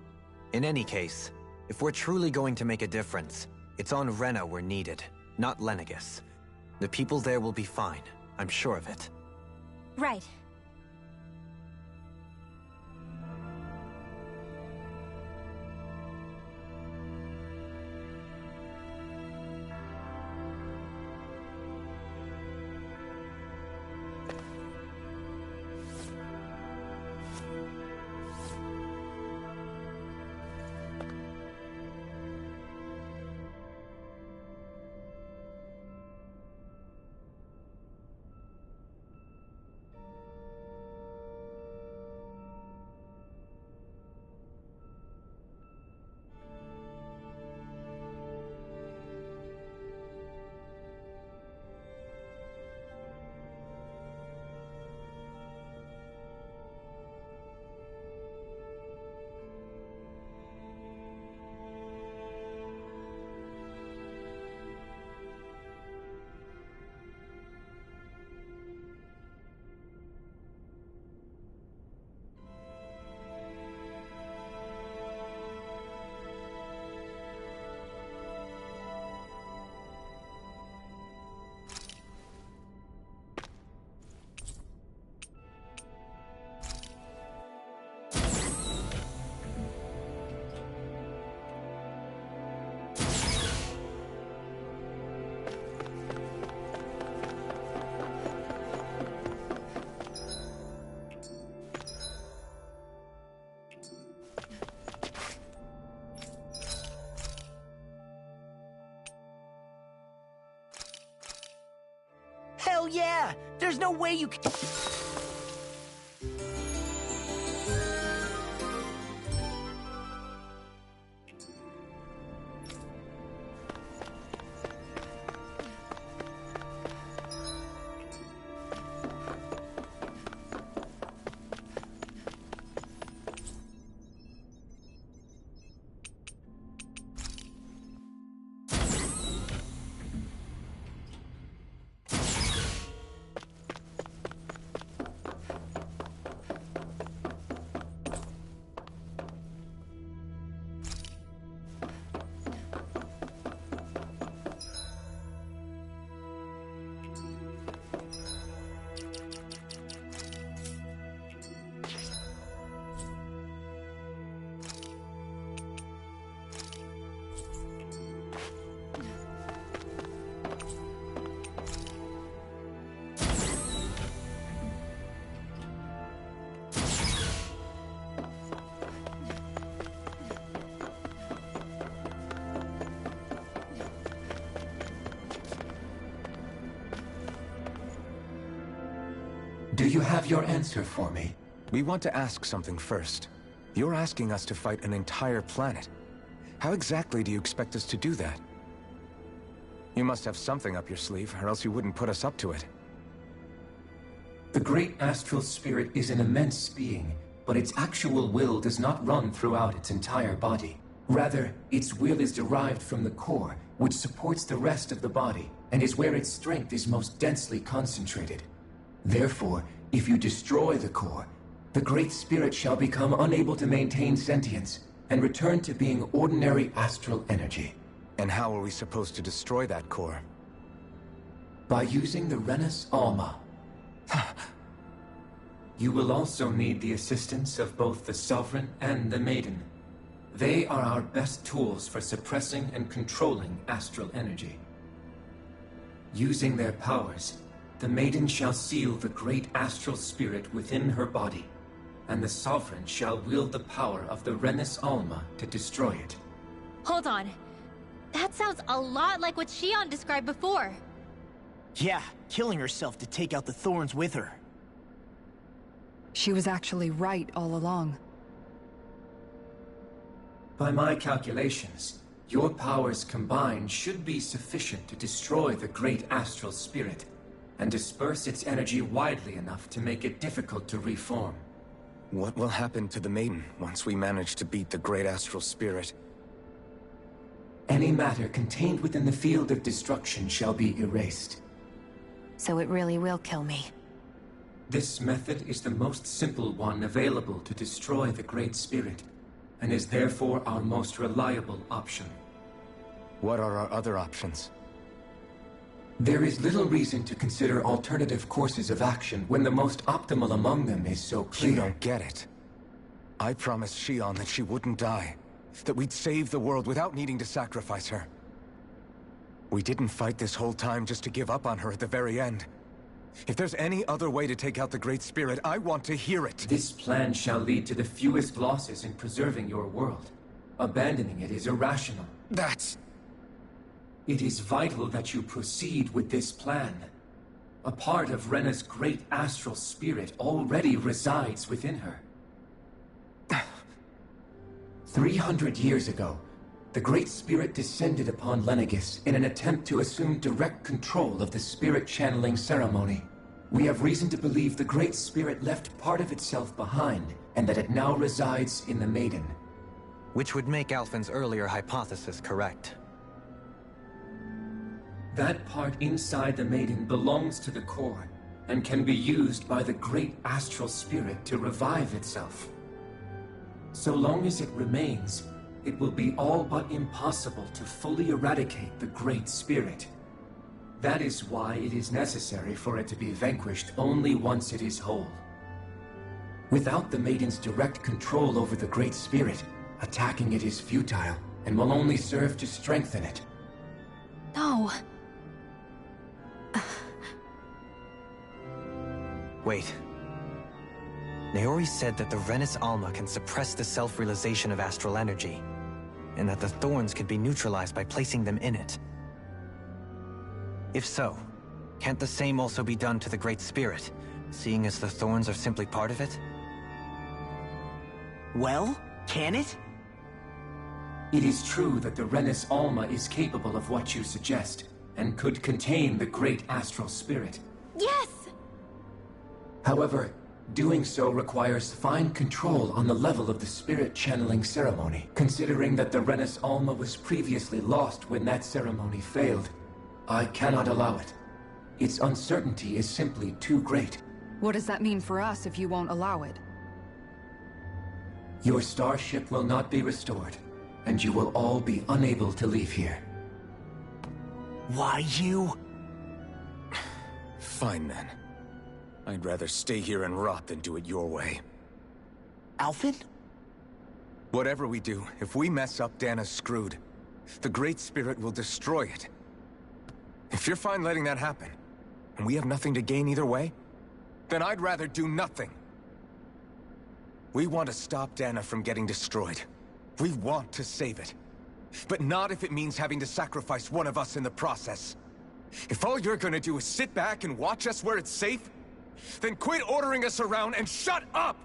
In any case, if we're truly going to make a difference, it's on Rena we're needed, not Lenegis. The people there will be fine, I'm sure of it. Right. Hell yeah! There's no way you can... Do you have your answer for me? We want to ask something first. You're asking us to fight an entire planet. How exactly do you expect us to do that? You must have something up your sleeve, or else you wouldn't put us up to it. The great astral spirit is an immense being, but its actual will does not run throughout its entire body. Rather, its will is derived from the core, which supports the rest of the body, and is where its strength is most densely concentrated. Therefore, if you destroy the core, the Great Spirit shall become unable to maintain sentience, and return to being ordinary astral energy. And how are we supposed to destroy that core? By using the Renus Alma. You will also need the assistance of both the Sovereign and the Maiden. They are our best tools for suppressing and controlling astral energy. Using their powers, the Maiden shall seal the great astral spirit within her body, and the Sovereign shall wield the power of the Renus Alma to destroy it. Hold on. That sounds a lot like what Shion described before. Yeah, killing herself to take out the thorns with her. She was actually right all along. By my calculations, your powers combined should be sufficient to destroy the great astral spirit and disperse its energy widely enough to make it difficult to reform. What will happen to the Maiden once we manage to beat the great astral spirit? Any matter contained within the field of destruction shall be erased. So it really will kill me. This method is the most simple one available to destroy the Great Spirit, and is therefore our most reliable option. What are our other options? There is little reason to consider alternative courses of action when the most optimal among them is so clear. You don't get it. I promised Shion that she wouldn't die, that we'd save the world without needing to sacrifice her. We didn't fight this whole time just to give up on her at the very end. If there's any other way to take out the Great Spirit, I want to hear it. This plan shall lead to the fewest losses in preserving your world. Abandoning it is irrational. It is vital that you proceed with this plan. A part of Rena's great astral spirit already resides within her. 300 years ago, the Great Spirit descended upon Lenegis in an attempt to assume direct control of the spirit channeling ceremony. We have reason to believe the Great Spirit left part of itself behind, and that it now resides in the Maiden. Which would make Alphen's earlier hypothesis correct. That part inside the Maiden belongs to the core, and can be used by the Great Astral Spirit to revive itself. So long as it remains, it will be all but impossible to fully eradicate the Great Spirit. That is why it is necessary for it to be vanquished only once it is whole. Without the Maiden's direct control over the Great Spirit, attacking it is futile, and will only serve to strengthen it. No. Wait. Naori said that the Renis Alma can suppress the self-realization of astral energy, and that the thorns could be neutralized by placing them in it. If so, can't the same also be done to the Great Spirit, seeing as the thorns are simply part of it? Well, can it? It is true that the Renis Alma is capable of what you suggest, and could contain the Great Astral Spirit. Yes! However, doing so requires fine control on the level of the spirit channeling ceremony. Considering that the Renis Alma was previously lost when that ceremony failed, I cannot allow it. Its uncertainty is simply too great. What does that mean for us if you won't allow it? Your starship will not be restored, and you will all be unable to leave here. Why you? Fine then. I'd rather stay here and rot than do it your way. Alphen? Whatever we do, if we mess up, Dana's screwed. The Great Spirit will destroy it. If you're fine letting that happen, and we have nothing to gain either way, then I'd rather do nothing. We want to stop Dana from getting destroyed. We want to save it. But not if it means having to sacrifice one of us in the process. If all you're gonna do is sit back and watch us where it's safe, then quit ordering us around and shut up!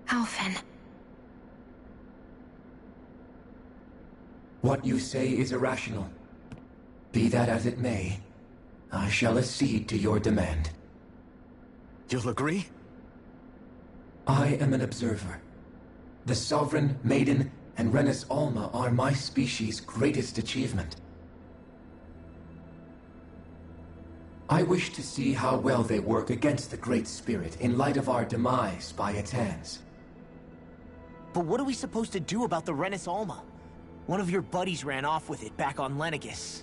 Alphen. What you say is irrational. Be that as it may, I shall accede to your demand. You'll agree? I am an observer. The Sovereign, Maiden, and Renis Alma are my species' greatest achievement. I wish to see how well they work against the Great Spirit in light of our demise by its hands. But what are we supposed to do about the Renis Alma? One of your buddies ran off with it back on Lenegis.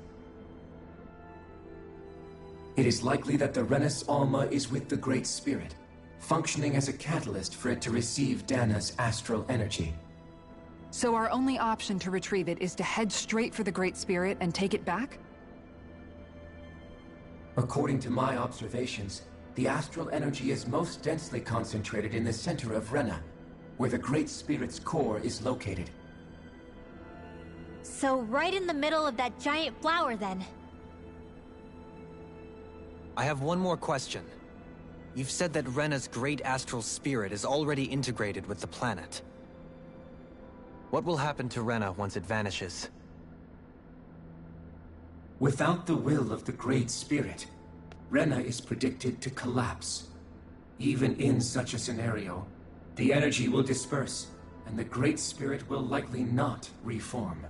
It is likely that the Renis Alma is with the Great Spirit, functioning as a catalyst for it to receive Dana's astral energy. So our only option to retrieve it is to head straight for the Great Spirit and take it back? According to my observations, the astral energy is most densely concentrated in the center of Rena, where the Great Spirit's core is located. So right in the middle of that giant flower, then. I have one more question. You've said that Rena's great astral spirit is already integrated with the planet. What will happen to Rena once it vanishes? Without the will of the Great Spirit, Rena is predicted to collapse. Even in such a scenario, the energy will disperse, and the Great Spirit will likely not reform.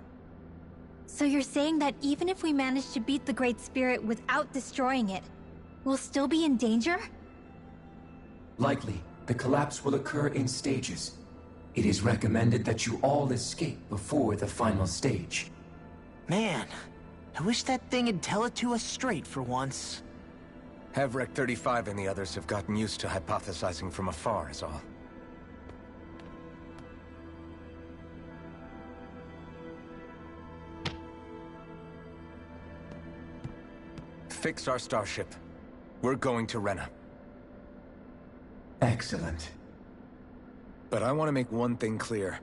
So you're saying that even if we manage to beat the Great Spirit without destroying it, we'll still be in danger? Likely, the collapse will occur in stages. It is recommended that you all escape before the final stage. Man, I wish that thing would tell it to us straight for once. Hevrek 35 and the others have gotten used to hypothesizing from afar is all. Fix our starship. We're going to Rena. Excellent. But I want to make one thing clear.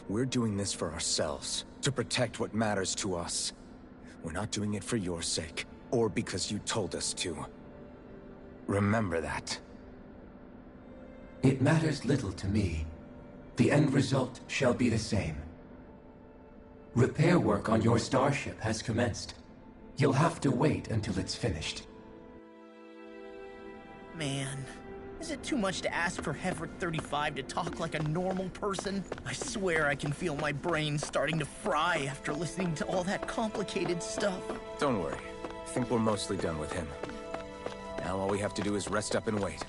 We're doing this for ourselves, to protect what matters to us. We're not doing it for your sake, or because you told us to. Remember that. It matters little to me. The end result shall be the same. Repair work on your starship has commenced. You'll have to wait until it's finished. Man, is it too much to ask for Hevrek 35 to talk like a normal person? I swear I can feel my brain starting to fry after listening to all that complicated stuff. Don't worry. I think we're mostly done with him. Now all we have to do is rest up and wait.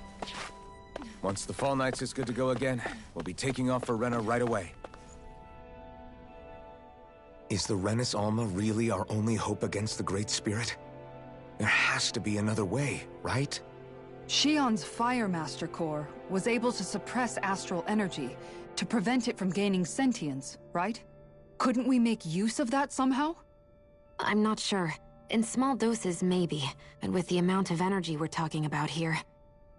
Once the Fall Knights is good to go again, we'll be taking off for Rena right away. Is the Renis Alma really our only hope against the Great Spirit? There has to be another way, right? Shion's Fire Master Core was able to suppress astral energy to prevent it from gaining sentience, right? Couldn't we make use of that somehow? I'm not sure. In small doses, maybe. But with the amount of energy we're talking about here...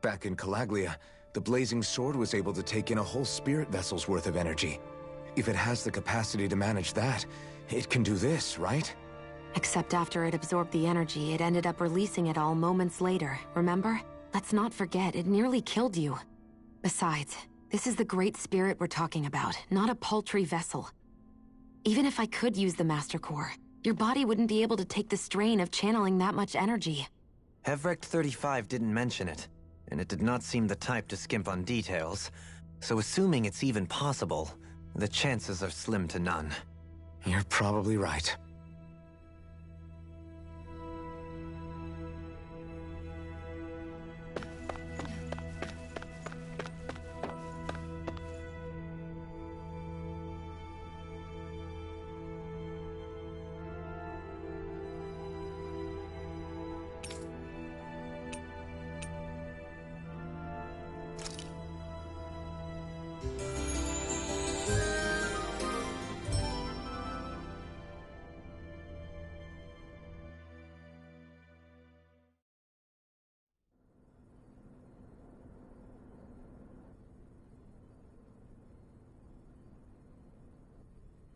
Back in Calaglia, the Blazing Sword was able to take in a whole spirit vessel's worth of energy. If it has the capacity to manage that, it can do this, right? Except after it absorbed the energy, it ended up releasing it all moments later, remember? Let's not forget, it nearly killed you. Besides, this is the Great Spirit we're talking about, not a paltry vessel. Even if I could use the Master Core, your body wouldn't be able to take the strain of channeling that much energy. Hevrek 35 didn't mention it, and it did not seem the type to skimp on details, so assuming it's even possible, the chances are slim to none. You're probably right.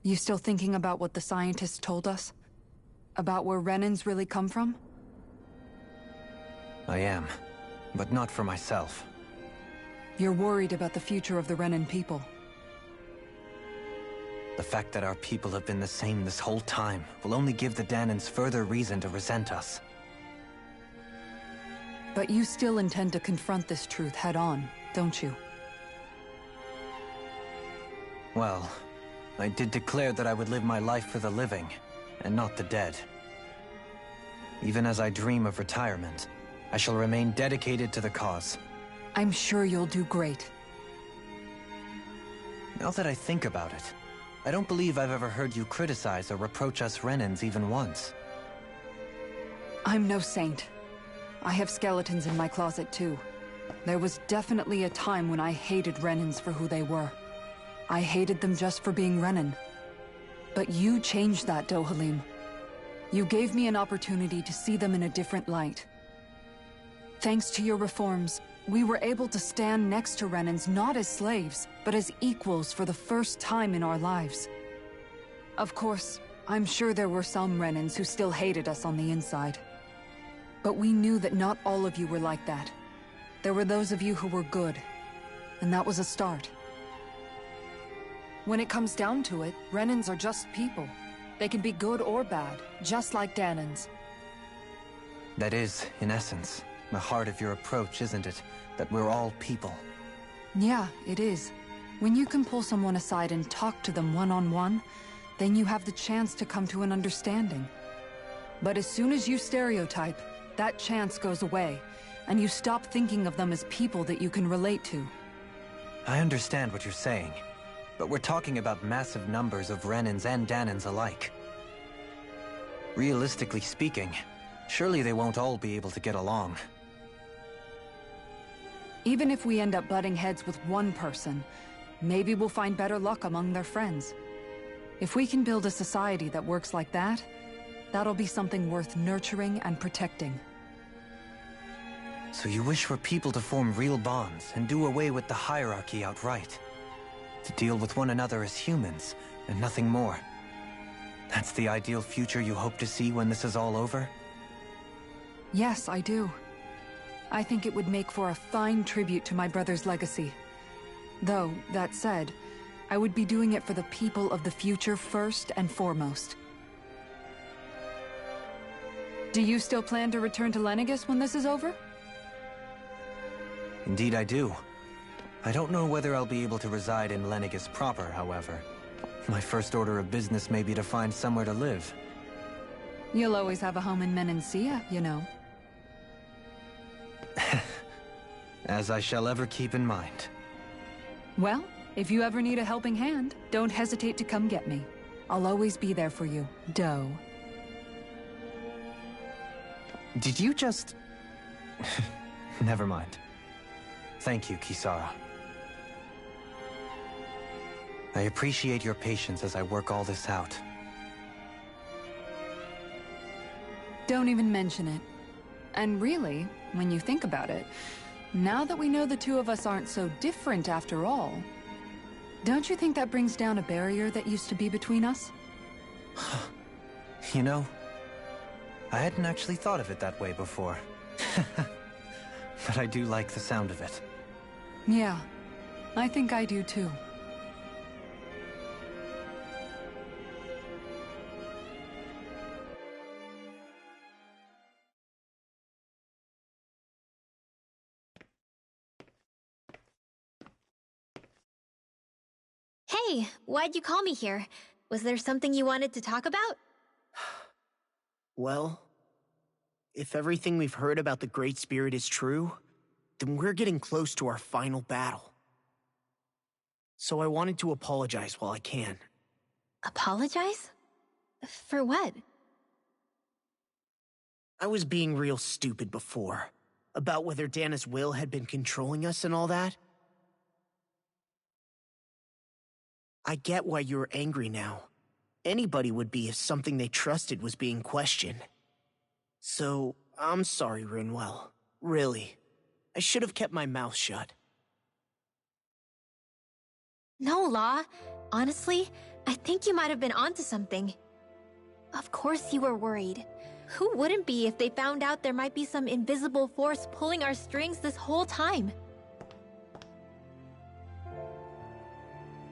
You still thinking about what the scientists told us? About where Renans really come from? I am, but not for myself. You're worried about the future of the Renan people. The fact that our people have been the same this whole time will only give the Danans further reason to resent us. But you still intend to confront this truth head-on, don't you? Well, I did declare that I would live my life for the living, and not the dead. Even as I dream of retirement, I shall remain dedicated to the cause. I'm sure you'll do great. Now that I think about it, I don't believe I've ever heard you criticize or reproach us Renans even once. I'm no saint. I have skeletons in my closet too. There was definitely a time when I hated Renans for who they were. I hated them just for being Renan. But you changed that, Dohalim. You gave me an opportunity to see them in a different light. Thanks to your reforms, we were able to stand next to Renans not as slaves, but as equals for the first time in our lives. Of course, I'm sure there were some Renans who still hated us on the inside. But we knew that not all of you were like that. There were those of you who were good, and that was a start. When it comes down to it, Renans are just people. They can be good or bad, just like Danans. That is, in essence, the heart of your approach, isn't it? That we're all people. Yeah, it is. When you can pull someone aside and talk to them one-on-one, then you have the chance to come to an understanding. But as soon as you stereotype, that chance goes away, and you stop thinking of them as people that you can relate to. I understand what you're saying, but we're talking about massive numbers of Renans and Danans alike. Realistically speaking, surely they won't all be able to get along. Even if we end up butting heads with one person, maybe we'll find better luck among their friends. If we can build a society that works like that, that'll be something worth nurturing and protecting. So you wish for people to form real bonds and do away with the hierarchy outright? To deal with one another as humans, and nothing more? That's the ideal future you hope to see when this is all over? Yes, I do. I think it would make for a fine tribute to my brother's legacy. Though, that said, I would be doing it for the people of the future first and foremost. Do you still plan to return to Lenegis when this is over? Indeed I do. I don't know whether I'll be able to reside in Lenegis proper, however. My first order of business may be to find somewhere to live. You'll always have a home in Menancia, you know. As I shall ever keep in mind. Well, if you ever need a helping hand, don't hesitate to come get me. I'll always be there for you, Doe. Did you just... Never mind. Thank you, Kisara. I appreciate your patience as I work all this out. Don't even mention it. And really, when you think about it, now that we know the two of us aren't so different after all, don't you think that brings down a barrier that used to be between us? You know, I hadn't actually thought of it that way before. But I do like the sound of it. Yeah, I think I do too. Hey, why'd you call me here? Was there something you wanted to talk about? Well, if everything we've heard about the Great Spirit is true, then we're getting close to our final battle. So I wanted to apologize while I can. Apologize? For what? I was being real stupid before, about whether Dana's will had been controlling us and all that. I get why you're angry now. Anybody would be if something they trusted was being questioned. So, I'm sorry, Rinwell. Really. I should have kept my mouth shut. No, Law. Honestly, I think you might have been onto something. Of course you were worried. Who wouldn't be if they found out there might be some invisible force pulling our strings this whole time?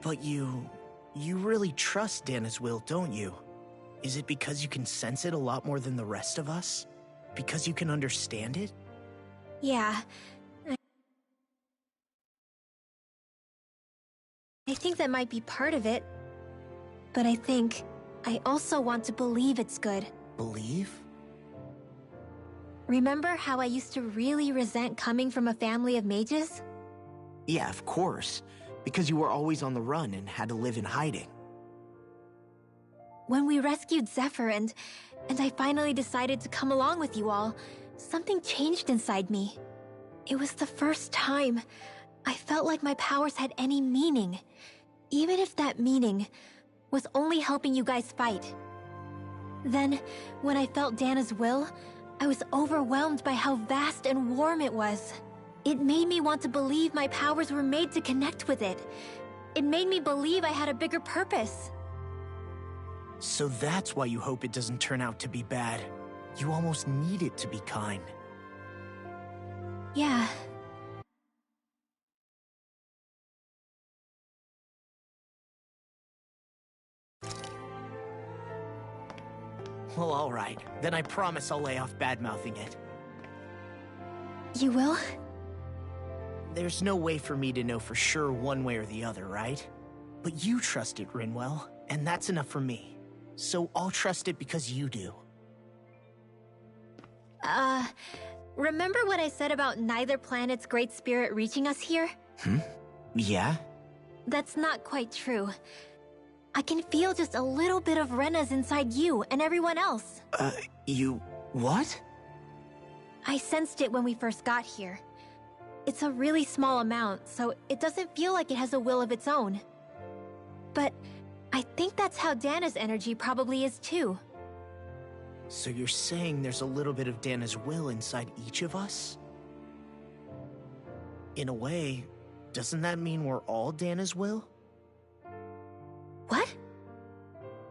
But you really trust Dana's will, don't you? Is it because you can sense it a lot more than the rest of us? Because you can understand it? Yeah. I think that might be part of it. But I also want to believe it's good. Believe? Remember how I used to really resent coming from a family of mages? Yeah, of course. Because you were always on the run and had to live in hiding. When we rescued Zephyr and I finally decided to come along with you all, something changed inside me. It was the first time I felt like my powers had any meaning, even if that meaning was only helping you guys fight. Then, when I felt Dana's will, I was overwhelmed by how vast and warm it was. It made me want to believe my powers were made to connect with it. It made me believe I had a bigger purpose. So that's why you hope it doesn't turn out to be bad. You almost need it to be kind. Yeah. Well, alright. Then I promise I'll lay off bad-mouthing it. You will? There's no way for me to know for sure one way or the other, right? But you trust it, Rinwell, and that's enough for me. So I'll trust it because you do. Remember what I said about neither planet's great spirit reaching us here? Yeah? That's not quite true. I can feel just a little bit of Rena's inside you and everyone else. You... what? I sensed it when we first got here. It's a really small amount, so it doesn't feel like it has a will of its own. But I think that's how Dana's energy probably is too. So you're saying there's a little bit of Dana's will inside each of us? In a way, doesn't that mean we're all Dana's will? What?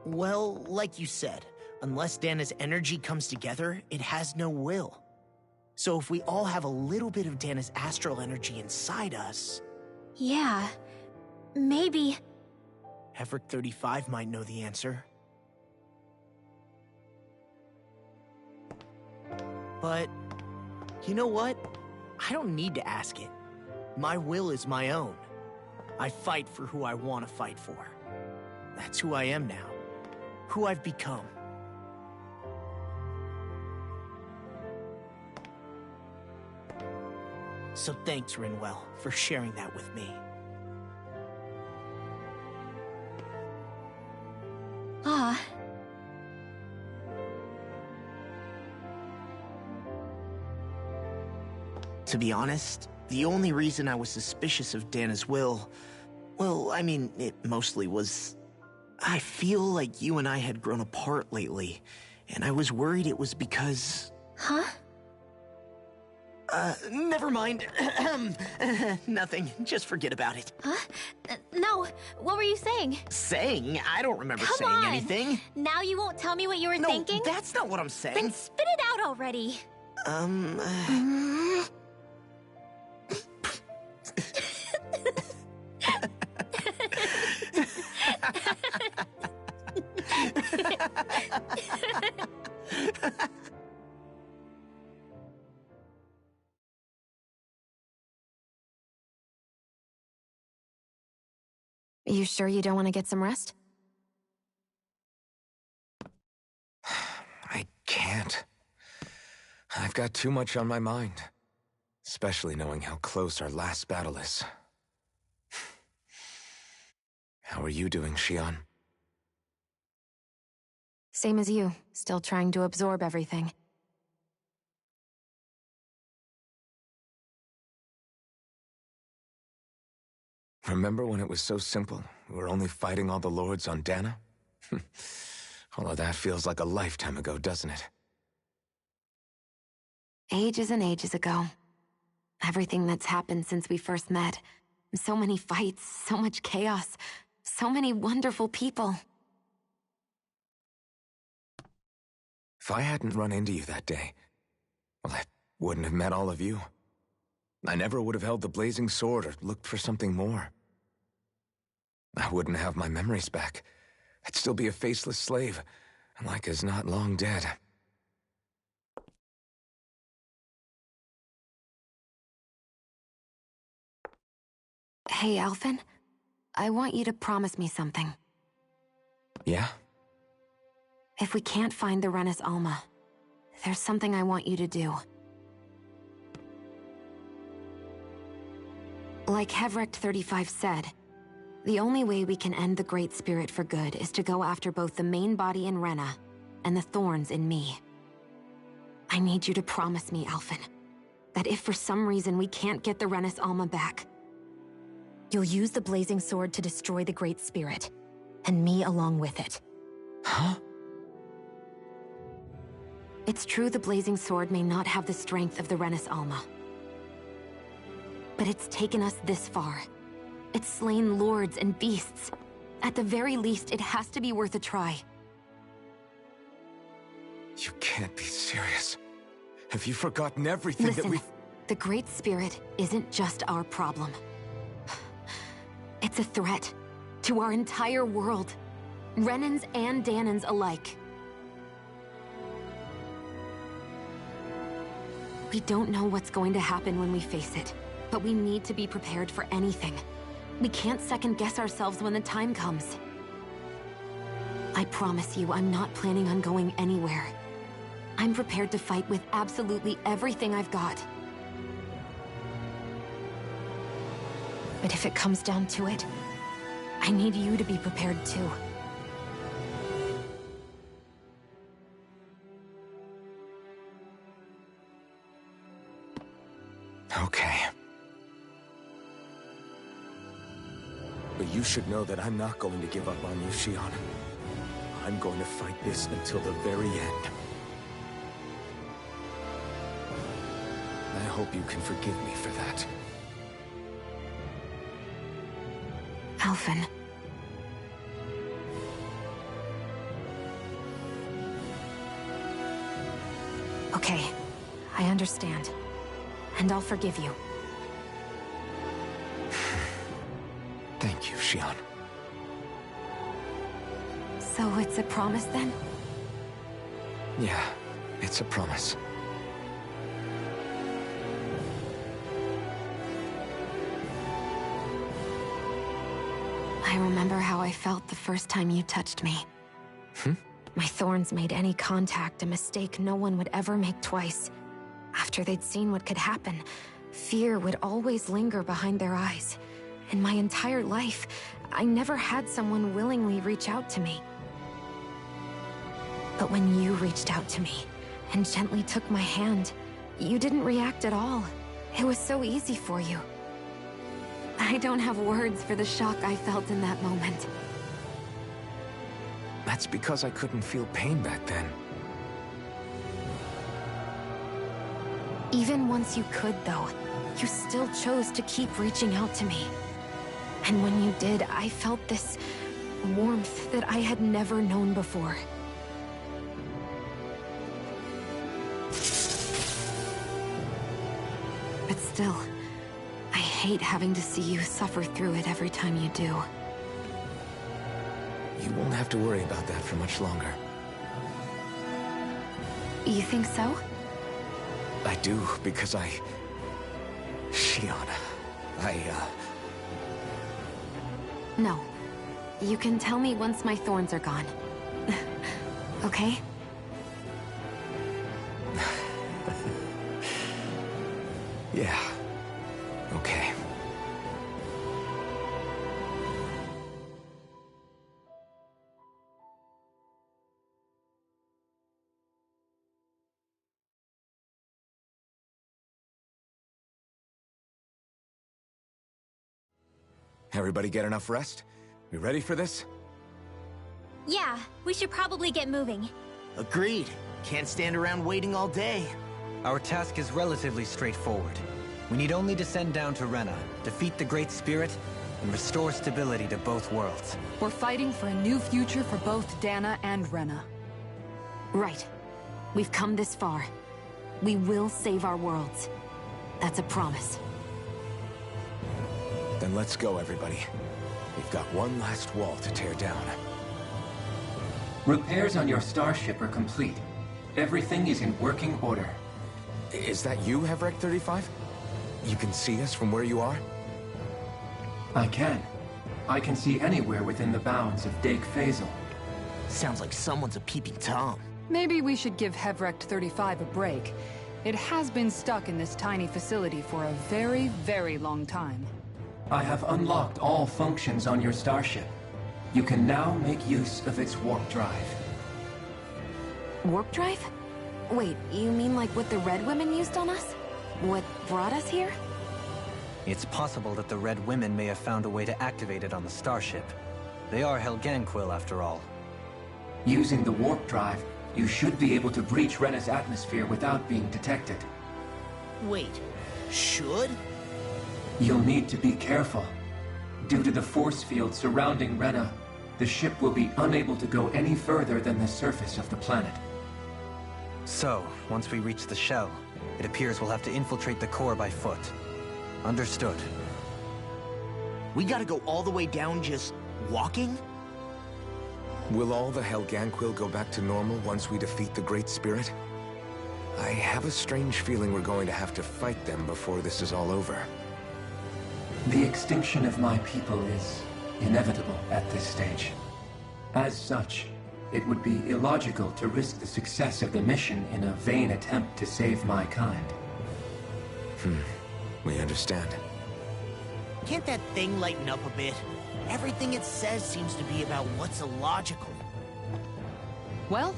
Well, like you said, unless Dana's energy comes together, it has no will. So if we all have a little bit of Dana's astral energy inside us... Yeah, maybe... Heverick 35 might know the answer. But, you know what? I don't need to ask it. My will is my own. I fight for who I want to fight for. That's who I am now. Who I've become. So thanks, Rinwell, for sharing that with me. Ah. To be honest, the only reason I was suspicious of Dana's will... well, I mean, it mostly was... I feel like you and I had grown apart lately, and I was worried it was because... Huh? Never mind. Nothing. Just forget about it. Huh? No, what were you saying? Saying? I don't remember Come saying on. anything. Now you won't tell me what you were thinking? No, that's not what I'm saying. Then spit it out already. You sure you don't want to get some rest? I can't. I've got too much on my mind. Especially knowing how close our last battle is. How are you doing, Shion? Same as you, still trying to absorb everything. Remember when it was so simple? We were only fighting all the lords on Dana? All of that feels like a lifetime ago, doesn't it? Ages and ages ago. Everything that's happened since we first met. So many fights, so much chaos, so many wonderful people. If I hadn't run into you that day, well, I wouldn't have met all of you. I never would have held the blazing sword or looked for something more. I wouldn't have my memories back. I'd still be a faceless slave, like as not long dead. Hey, Alphen. I want you to promise me something. Yeah? If we can't find the Renis Alma, there's something I want you to do. Like Heverick 35 said, the only way we can end the Great Spirit for good is to go after both the main body in Rena and the thorns in me. I need you to promise me, Alphen, that if for some reason we can't get the Renis Alma back, you'll use the blazing sword to destroy the Great Spirit, and me along with it. Huh? It's true the blazing sword may not have the strength of the Renis Alma. But it's taken us this far. It's slain lords and beasts. At the very least, it has to be worth a try. You can't be serious. Have you forgotten everything Listen, that we... the Great Spirit isn't just our problem. It's a threat to our entire world. Renans and Danans alike. We don't know what's going to happen when we face it, but we need to be prepared for anything. We can't second-guess ourselves when the time comes. I promise you, I'm not planning on going anywhere. I'm prepared to fight with absolutely everything I've got. But if it comes down to it, I need you to be prepared too. Okay. But you should know that I'm not going to give up on you, Shion. I'm going to fight this until the very end. I hope you can forgive me for that. Alphen. Okay, I understand. And I'll forgive you. Thank you, Shion. So it's a promise then? Yeah, it's a promise. I remember how I felt the first time you touched me. My thorns made any contact a mistake no one would ever make twice. After they'd seen what could happen, fear would always linger behind their eyes. In my entire life, I never had someone willingly reach out to me. But when you reached out to me and gently took my hand, you didn't react at all. It was so easy for you. I don't have words for the shock I felt in that moment. That's because I couldn't feel pain back then. Even once you could, though, you still chose to keep reaching out to me. And when you did, I felt this warmth that I had never known before. But still, I hate having to see you suffer through it every time you do. You won't have to worry about that for much longer. You think so? I do, because Shion, No. You can tell me once my thorns are gone. Okay? Yeah. Okay. Everybody get enough rest? We ready for this? Yeah, we should probably get moving. Agreed. Can't stand around waiting all day. Our task is relatively straightforward. We need only descend down to Rena, defeat the Great Spirit, and restore stability to both worlds. We're fighting for a new future for both Dana and Rena. Right. We've come this far. We will save our worlds. That's a promise. Then let's go, everybody. We've got one last wall to tear down. Repairs on your starship are complete. Everything is in working order. Is that you, Hevrek 35? You can see us from where you are? I can. I can see anywhere within the bounds of Dake Faisal. Sounds like someone's a peeping Tom. Maybe we should give Hevrek 35 a break. It has been stuck in this tiny facility for a very, very long time. I have unlocked all functions on your starship. You can now make use of its warp drive. Warp drive? Wait, you mean like what the Red Women used on us? What brought us here? It's possible that the Red Women may have found a way to activate it on the starship. They are Helganquil, after all. Using the warp drive, you should be able to breach Rena's atmosphere without being detected. Wait, should? You'll need to be careful. Due to the force field surrounding Rena, the ship will be unable to go any further than the surface of the planet. So, once we reach the shell, it appears we'll have to infiltrate the core by foot. Understood. We gotta go all the way down just walking? Will all the Helganquil go back to normal once we defeat the Great Spirit? I have a strange feeling we're going to have to fight them before this is all over. The extinction of my people is inevitable at this stage. As such, it would be illogical to risk the success of the mission in a vain attempt to save my kind. We understand. Can't that thing lighten up a bit? Everything it says seems to be about what's illogical. Well,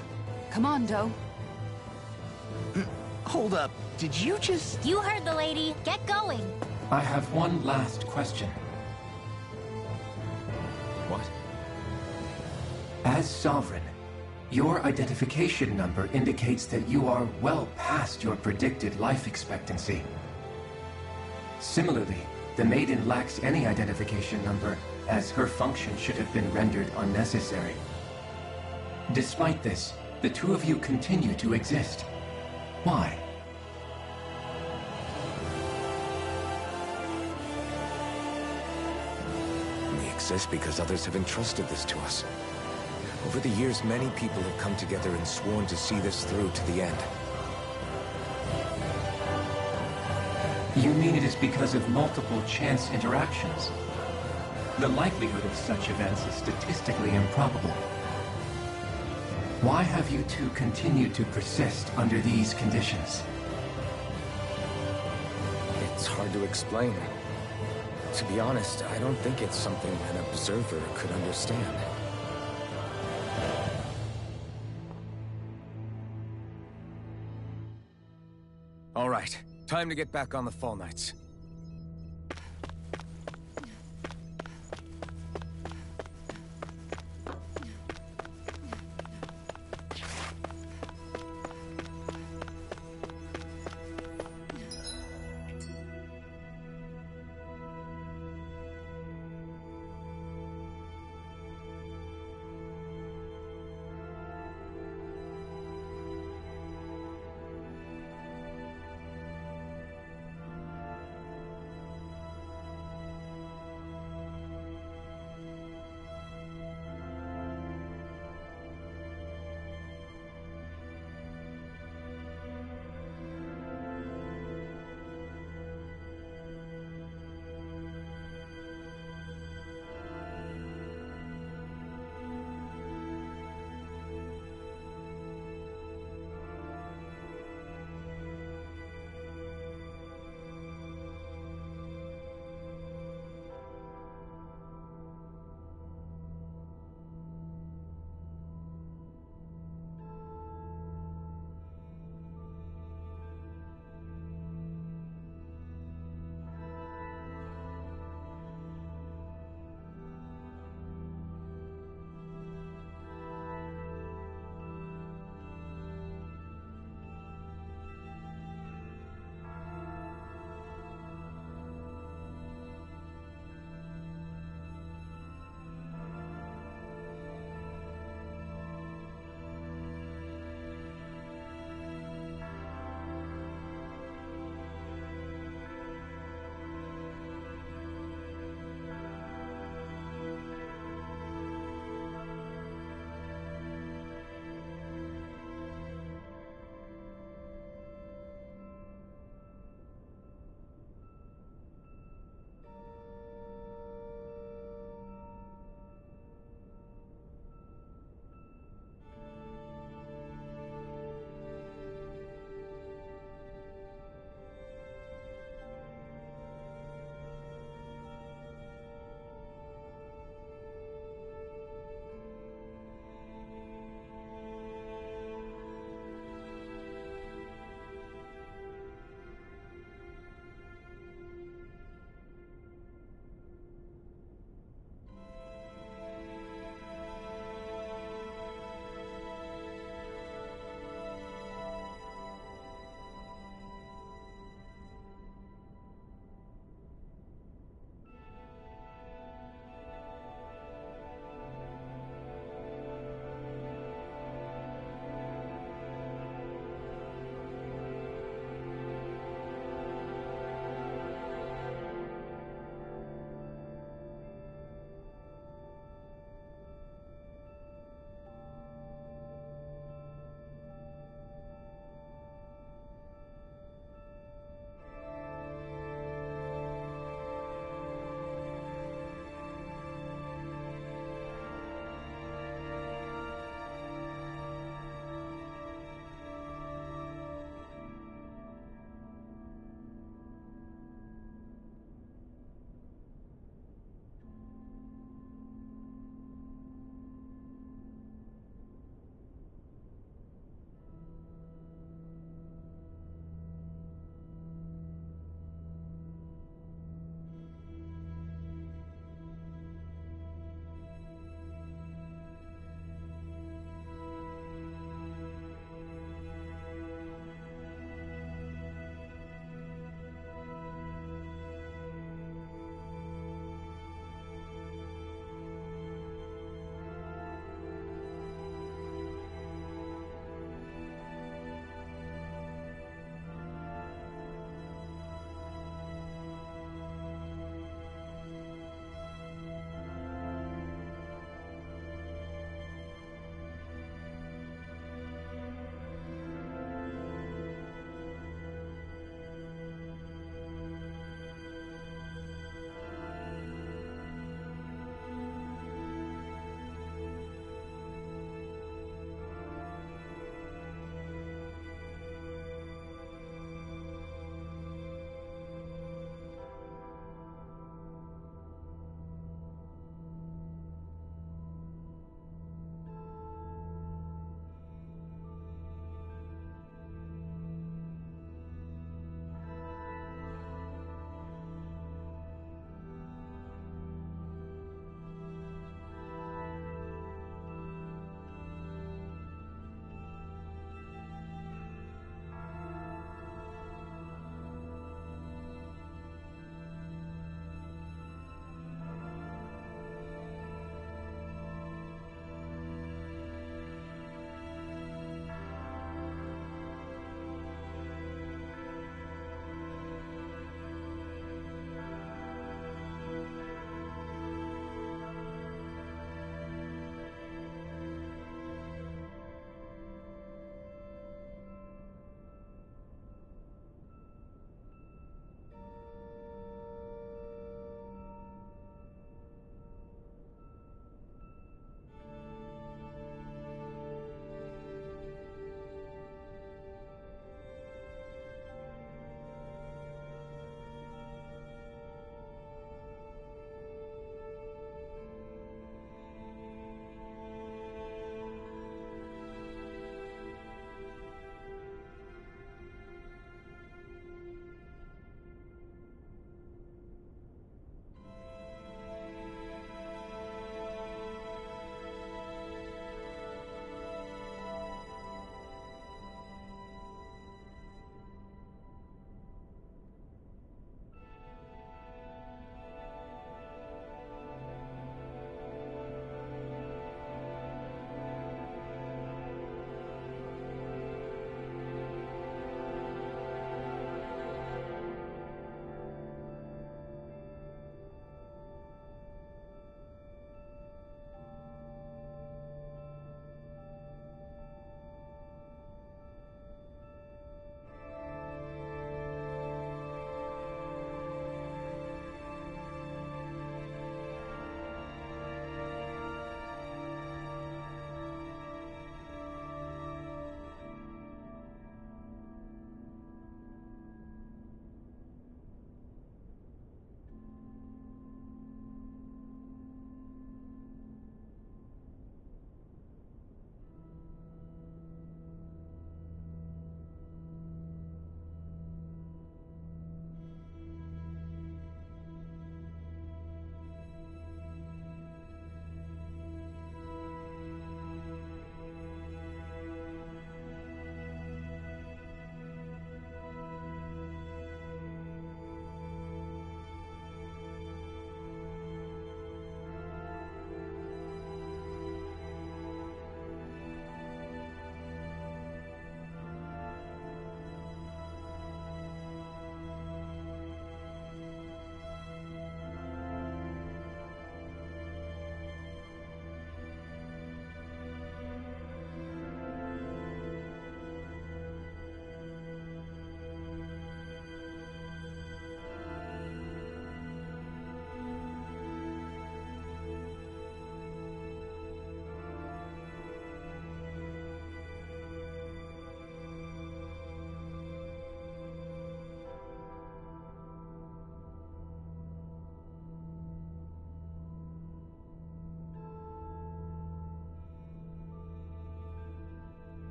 come on, Doe. Hold up, did you just... You heard the lady. Get going. I have one last question. What? As Sovereign, your identification number indicates that you are well past your predicted life expectancy. Similarly, the Maiden lacks any identification number, as her function should have been rendered unnecessary. Despite this, the two of you continue to exist. Why? We exist because others have entrusted this to us. Over the years, many people have come together and sworn to see this through to the end. You mean it is because of multiple chance interactions? The likelihood of such events is statistically improbable. Why have you two continued to persist under these conditions? It's hard to explain. To be honest, I don't think it's something an observer could understand. All right, time to get back on the Fall Knights.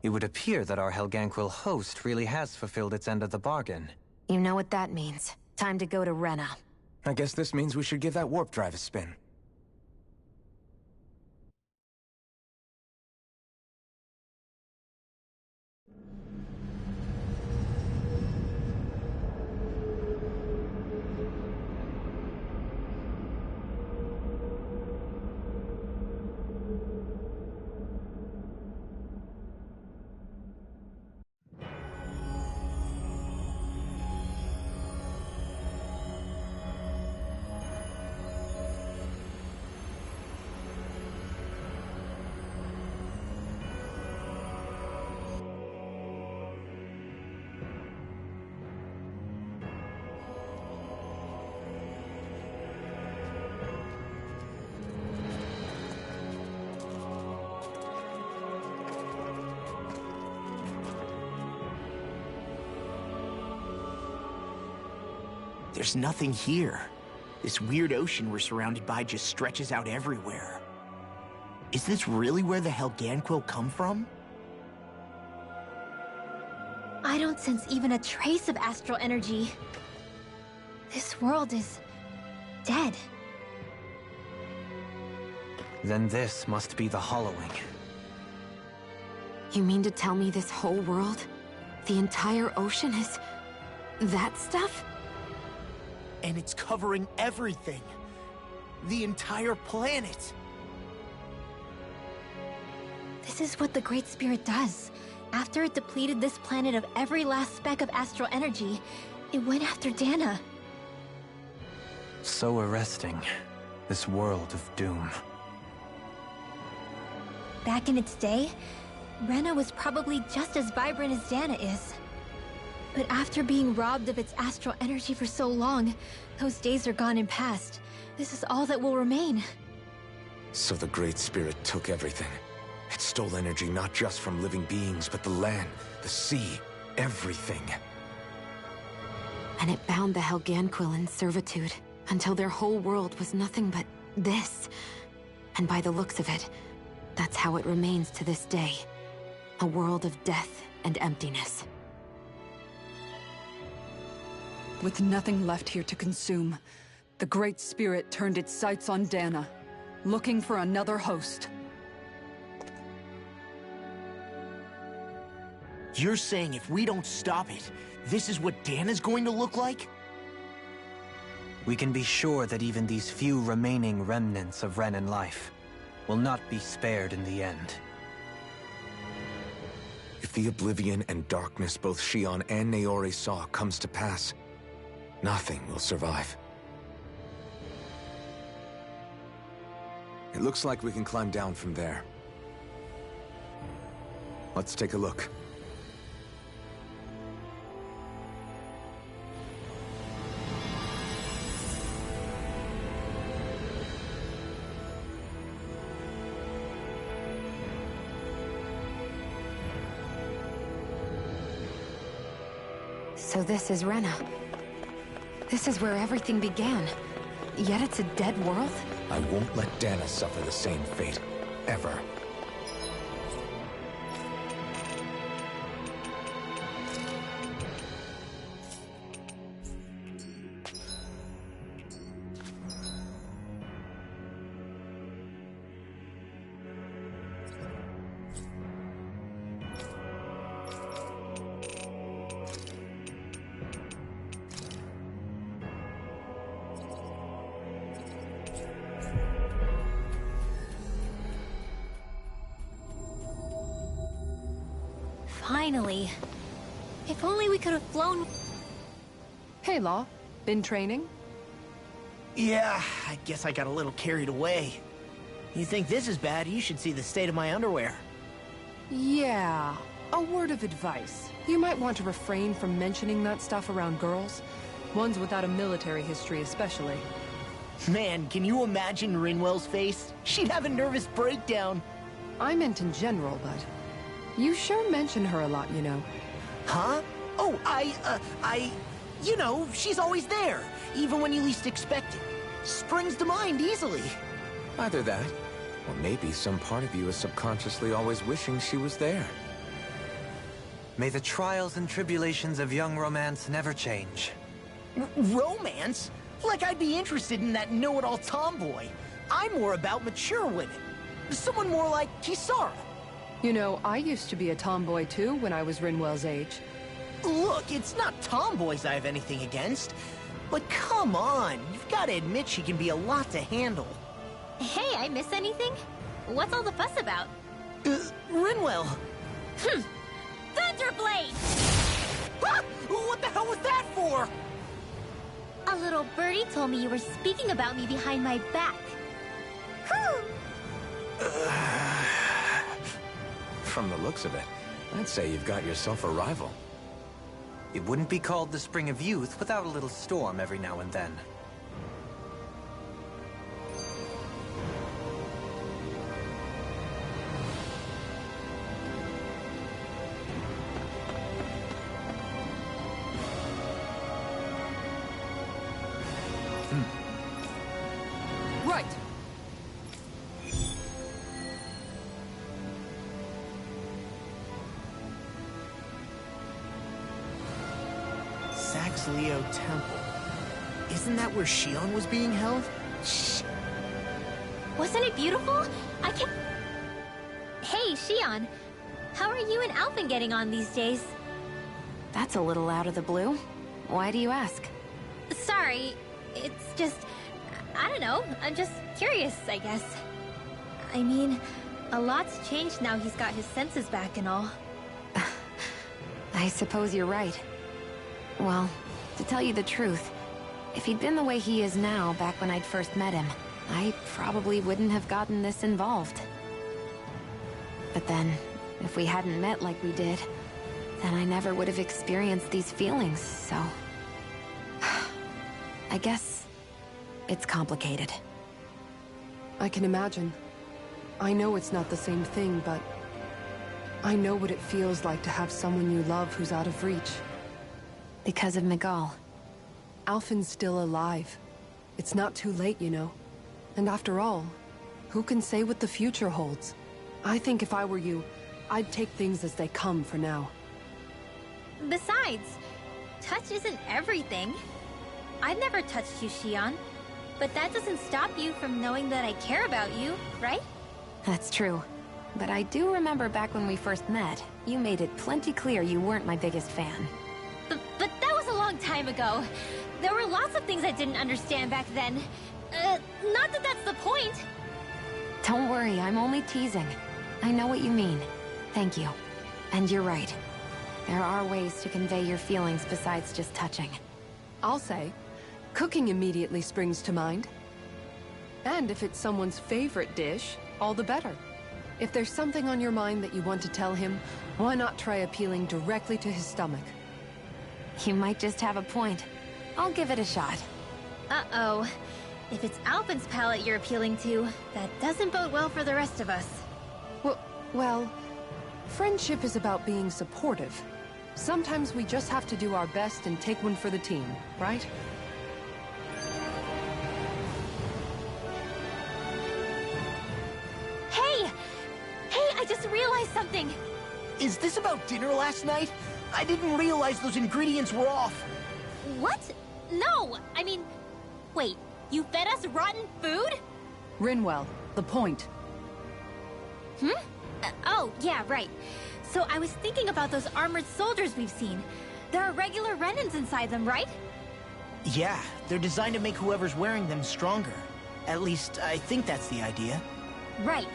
It would appear that our Helganquil host really has fulfilled its end of the bargain. You know what that means. Time to go to Rena. I guess this means we should give that warp drive a spin. There's nothing here. This weird ocean we're surrounded by just stretches out everywhere. Is this really where the Helganquil come from? I don't sense even a trace of astral energy. This world is dead. Then this must be the hollowing. You mean to tell me this whole world, the entire ocean is that stuff? And it's covering everything. The entire planet. This is what the Great Spirit does. After it depleted this planet of every last speck of astral energy, it went after Dana. So arresting. This world of doom. Back in its day, Rena was probably just as vibrant as Dana is. But after being robbed of its astral energy for so long, those days are gone and past. This is all that will remain. So the Great Spirit took everything. It stole energy not just from living beings, but the land, the sea, everything. And it bound the Helganquil in servitude, until their whole world was nothing but this. And by the looks of it, that's how it remains to this day. A world of death and emptiness. With nothing left here to consume, the Great Spirit turned its sights on Dana, looking for another host. You're saying if we don't stop it, this is what Dana's going to look like? We can be sure that even these few remaining remnants of Renan life will not be spared in the end. If the oblivion and darkness both Shion and Naori saw comes to pass, nothing will survive. It looks like we can climb down from there. Let's take a look. So this is Rena. This is where everything began. Yet it's a dead world? I won't let Dana suffer the same fate. Ever. Finally. If only we could have flown... Hey, Law. Been training? Yeah, I guess I got a little carried away. You think this is bad, you should see the state of my underwear. Yeah. A word of advice. You might want to refrain from mentioning that stuff around girls. Ones without a military history especially. Man, can you imagine Rinwell's face? She'd have a nervous breakdown. I meant in general, but... You sure mention her a lot, you know. Huh? Oh, you know, she's always there, even when you least expect it. Springs to mind easily. Either that, or maybe some part of you is subconsciously always wishing she was there. May the trials and tribulations of young romance never change. Romance? Like I'd be interested in that know-it-all tomboy. I'm more about mature women. Someone more like Kisara. You know, I used to be a tomboy too when I was Rinwell's age. Look, it's not tomboys I have anything against. But come on, you've got to admit she can be a lot to handle. Hey, I miss anything? What's all the fuss about? Rinwell. Thunderblade! Ah! What the hell was that for? A little birdie told me you were speaking about me behind my back. From the looks of it, I'd say you've got yourself a rival. It wouldn't be called the Spring of Youth without a little storm every now and then. Right. Leo Temple. Isn't that where Shion was being held? Shh. Wasn't it beautiful? I can't... Hey, Shion. How are you and Alphen getting on these days? That's a little out of the blue. Why do you ask? Sorry. It's just... I don't know. I'm just curious, I guess. I mean, a lot's changed now he's got his senses back and all. I suppose you're right. Well, to tell you the truth, if he'd been the way he is now back when I'd first met him, I probably wouldn't have gotten this involved. But then, if we hadn't met like we did, then I never would have experienced these feelings, so... I guess... it's complicated. I can imagine. I know it's not the same thing, but... I know what it feels like to have someone you love who's out of reach. Because of Miguel. Alphen's still alive. It's not too late, you know. And after all, who can say what the future holds? I think if I were you, I'd take things as they come for now. Besides, touch isn't everything. I've never touched you, Shion. But that doesn't stop you from knowing that I care about you, right? That's true. But I do remember back when we first met, you made it plenty clear you weren't my biggest fan. But that was a long time ago. There were lots of things I didn't understand back then. Not that that's the point. Don't worry, I'm only teasing. I know what you mean. Thank you. And you're right. There are ways to convey your feelings besides just touching. I'll say, cooking immediately springs to mind. And if it's someone's favorite dish, all the better. If there's something on your mind that you want to tell him, why not try appealing directly to his stomach? You might just have a point. I'll give it a shot. Uh-oh. If it's Alphen's palate you're appealing to, that doesn't bode well for the rest of us. Well, friendship is about being supportive. Sometimes we just have to do our best and take one for the team, right? Hey! Hey, I just realized something! Is this about dinner last night? I didn't realize those ingredients were off. What? No! I mean... Wait, you fed us rotten food? Rinwell, the point. Oh, yeah, right. So I was thinking about those armored soldiers we've seen. There are regular Renans inside them, right? Yeah, they're designed to make whoever's wearing them stronger. At least, I think that's the idea. Right.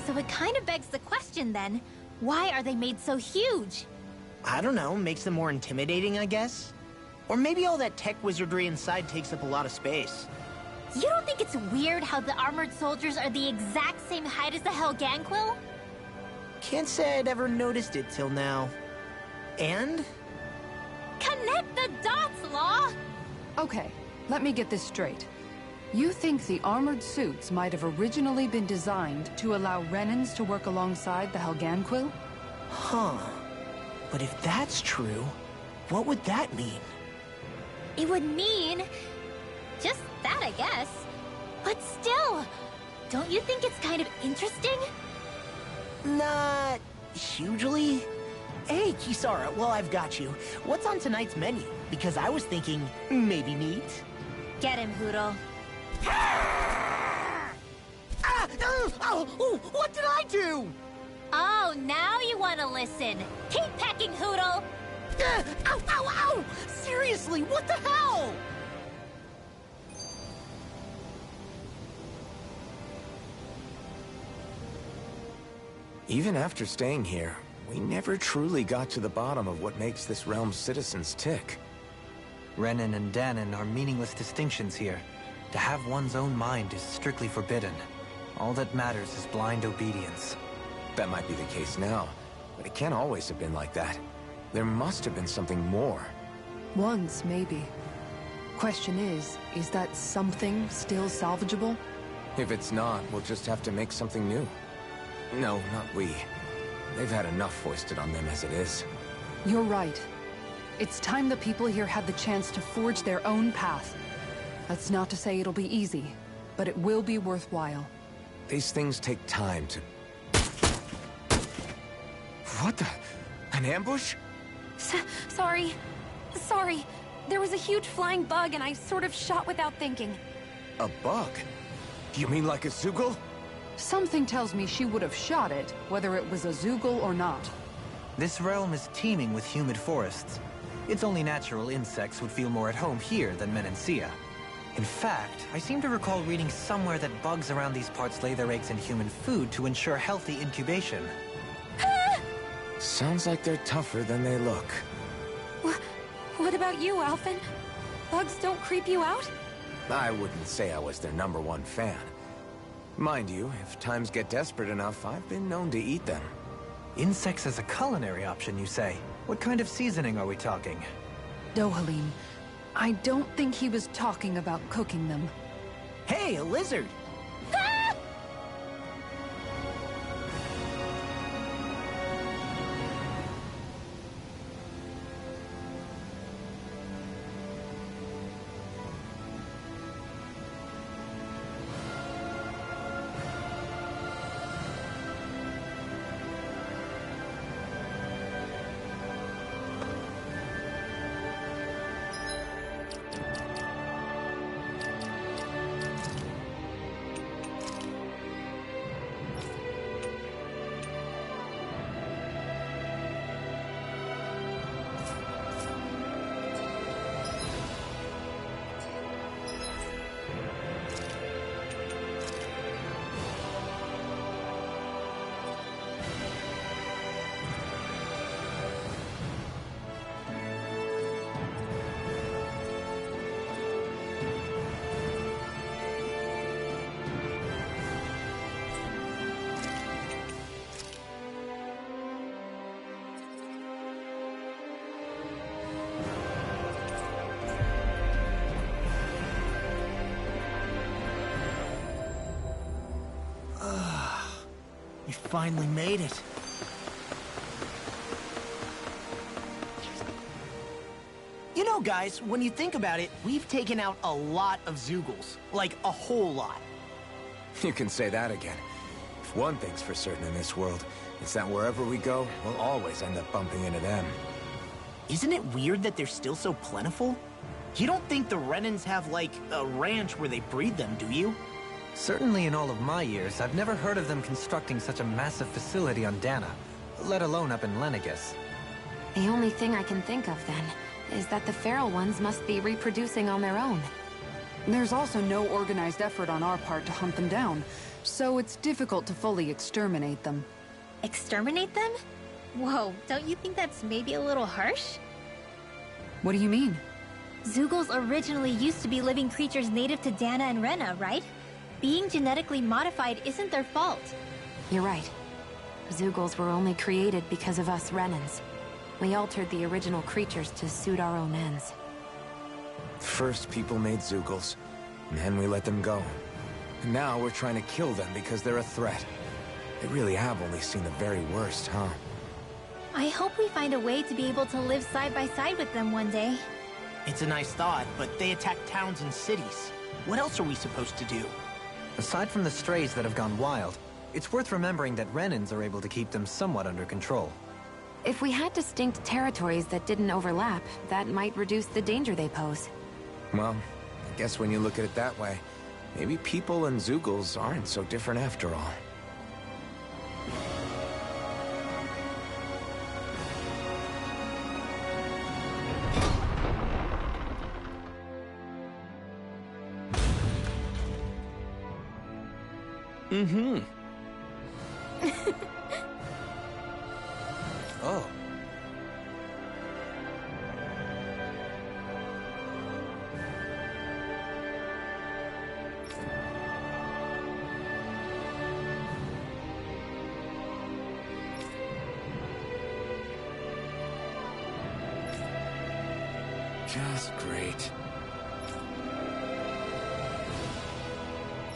So it kind of begs the question then, why are they made so huge? I don't know, makes them more intimidating, I guess? Or maybe all that tech wizardry inside takes up a lot of space. You don't think it's weird how the armored soldiers are the exact same height as the Helganquil? Can't say I'd ever noticed it till now. And? Connect the dots, Law! Okay, let me get this straight. You think the armored suits might have originally been designed to allow Renans to work alongside the Helganquil? Huh. But if that's true, what would that mean? It would mean... just that, I guess. But still, don't you think it's kind of interesting? Not hugely. Hey, Kisara, well, I've got you. What's on tonight's menu? Because I was thinking, maybe meat? Get him, Hoodle. What did I do? Oh, now you want to listen. Keep pecking, Hoodle! Ow, ow, ow! Seriously, what the hell? Even after staying here, we never truly got to the bottom of what makes this realm's citizens tick. Renan and Danon are meaningless distinctions here. To have one's own mind is strictly forbidden. All that matters is blind obedience. That might be the case now, but it can't always have been like that. There must have been something more. Once, maybe. Question is that something still salvageable? If it's not, we'll just have to make something new. No, not we. They've had enough foisted on them as it is. You're right. It's time the people here had the chance to forge their own path. That's not to say it'll be easy, but it will be worthwhile. These things take time to... What the... An ambush? Sorry. There was a huge flying bug and I sort of shot without thinking. A bug? You mean like a Zoogle? Something tells me she would have shot it, whether it was a Zoogle or not. This realm is teeming with humid forests. It's only natural insects would feel more at home here than Menancia. In fact, I seem to recall reading somewhere that bugs around these parts lay their eggs in human food to ensure healthy incubation. Sounds like they're tougher than they look. What about you, Alphen? Bugs don't creep you out? I wouldn't say I was their #1 fan. Mind you, if times get desperate enough, I've been known to eat them. Insects as a culinary option, you say? What kind of seasoning are we talking? Dohalim, I don't think he was talking about cooking them. Hey, a lizard! We finally made it. You know, guys, when you think about it, we've taken out a lot of Zoogles. Like, a whole lot. You can say that again. If one thing's for certain in this world, it's that wherever we go, we'll always end up bumping into them. Isn't it weird that they're still so plentiful? You don't think the Renans have, like, a ranch where they breed them, do you? Certainly in all of my years, I've never heard of them constructing such a massive facility on Dana, let alone up in Lenegus. The only thing I can think of, then, is that the feral ones must be reproducing on their own. There's also no organized effort on our part to hunt them down, so it's difficult to fully exterminate them. Exterminate them? Whoa, don't you think that's maybe a little harsh? What do you mean? Zoogles originally used to be living creatures native to Dana and Rena, right? Being genetically modified isn't their fault. You're right. Zoogles were only created because of us Renans. We altered the original creatures to suit our own ends. First, people made Zoogles, and then we let them go. And now we're trying to kill them because they're a threat. They really have only seen the very worst, huh? I hope we find a way to be able to live side by side with them one day. It's a nice thought, but they attack towns and cities. What else are we supposed to do? Aside from the strays that have gone wild, it's worth remembering that Renans are able to keep them somewhat under control. If we had distinct territories that didn't overlap, that might reduce the danger they pose. Well, I guess when you look at it that way, maybe people and Zeugles aren't so different after all. Mm-hmm. Oh. Just great.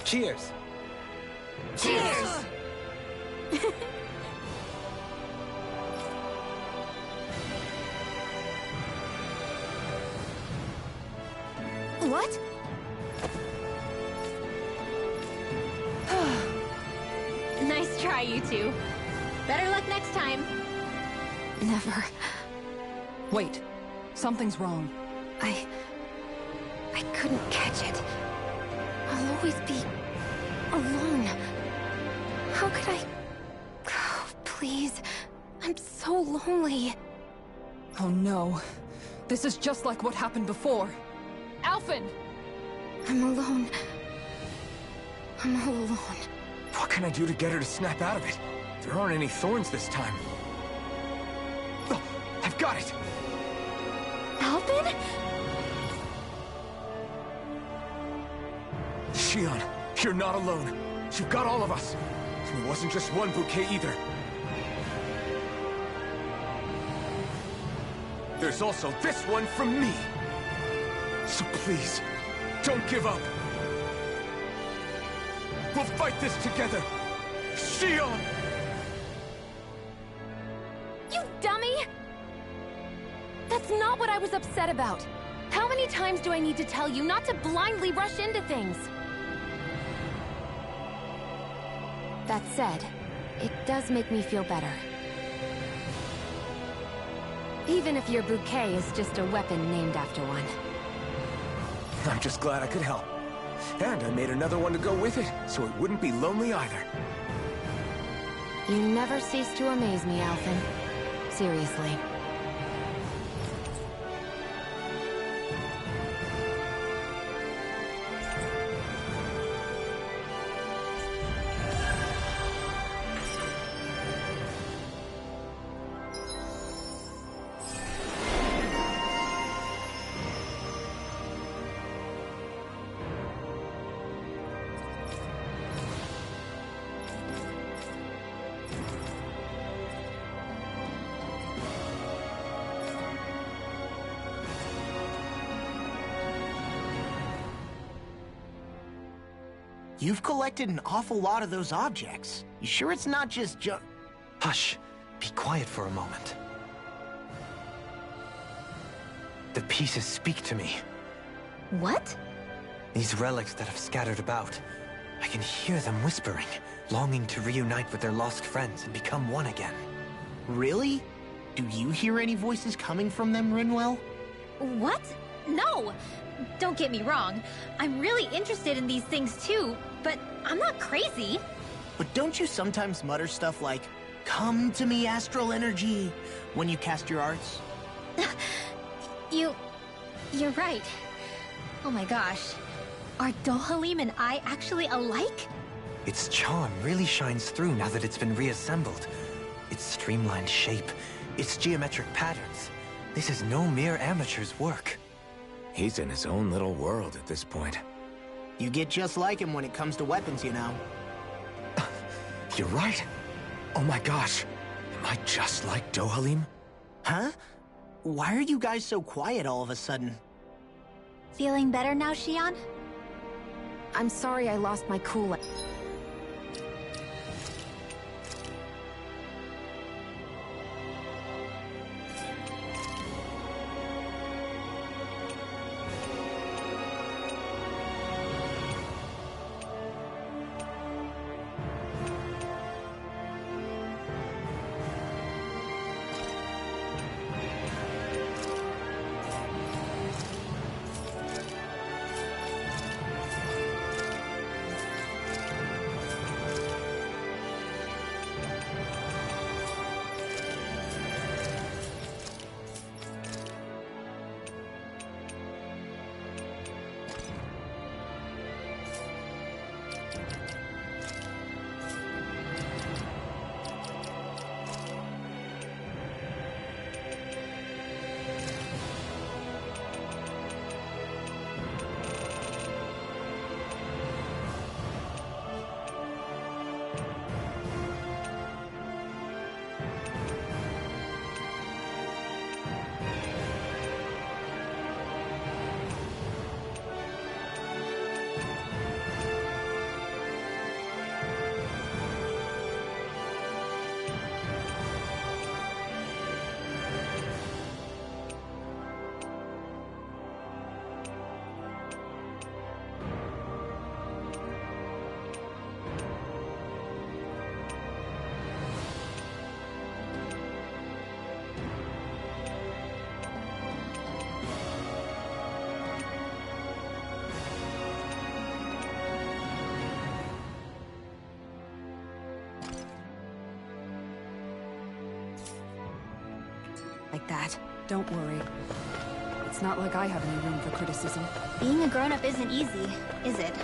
Cheers! Cheers! What? Nice try, you two. Better luck next time. Never. Wait. Something's wrong. I couldn't catch it. I'll always be alone. How could I... Oh, please. I'm so lonely. Oh no. This is just like what happened before. Alphen! I'm alone. I'm all alone. What can I do to get her to snap out of it? There aren't any thorns this time. Oh, I've got it! Alphen? Shion, you're not alone. You've got all of us. And it wasn't just one bouquet either. There's also this one from me. So please, don't give up. We'll fight this together. Shion! You dummy! That's not what I was upset about. How many times do I need to tell you not to blindly rush into things? That said, it does make me feel better. Even if your bouquet is just a weapon named after one. I'm just glad I could help. And I made another one to go with it, so it wouldn't be lonely either. You never cease to amaze me, Alphen. Seriously. You've collected an awful lot of those objects. You sure it's not just junk? Hush. Be quiet for a moment. The pieces speak to me. What? These relics that have scattered about. I can hear them whispering, longing to reunite with their lost friends and become one again. Really? Do you hear any voices coming from them, Rinwell? What? No! Don't get me wrong. I'm really interested in these things too, but I'm not crazy. But don't you sometimes mutter stuff like, "Come to me, astral energy," when you cast your arts? You're right. Oh my gosh. Are Dohalim and I actually alike? Its charm really shines through now that it's been reassembled. Its streamlined shape, its geometric patterns. This is no mere amateur's work. He's in his own little world at this point. You get just like him when it comes to weapons, you know. You're right. Oh my gosh. Am I just like Dohalim? Huh? Why are you guys so quiet all of a sudden? Feeling better now, Shion? I'm sorry I lost my cool. like that. Don't worry. It's not like I have any room for criticism. Being a grown-up isn't easy, is it?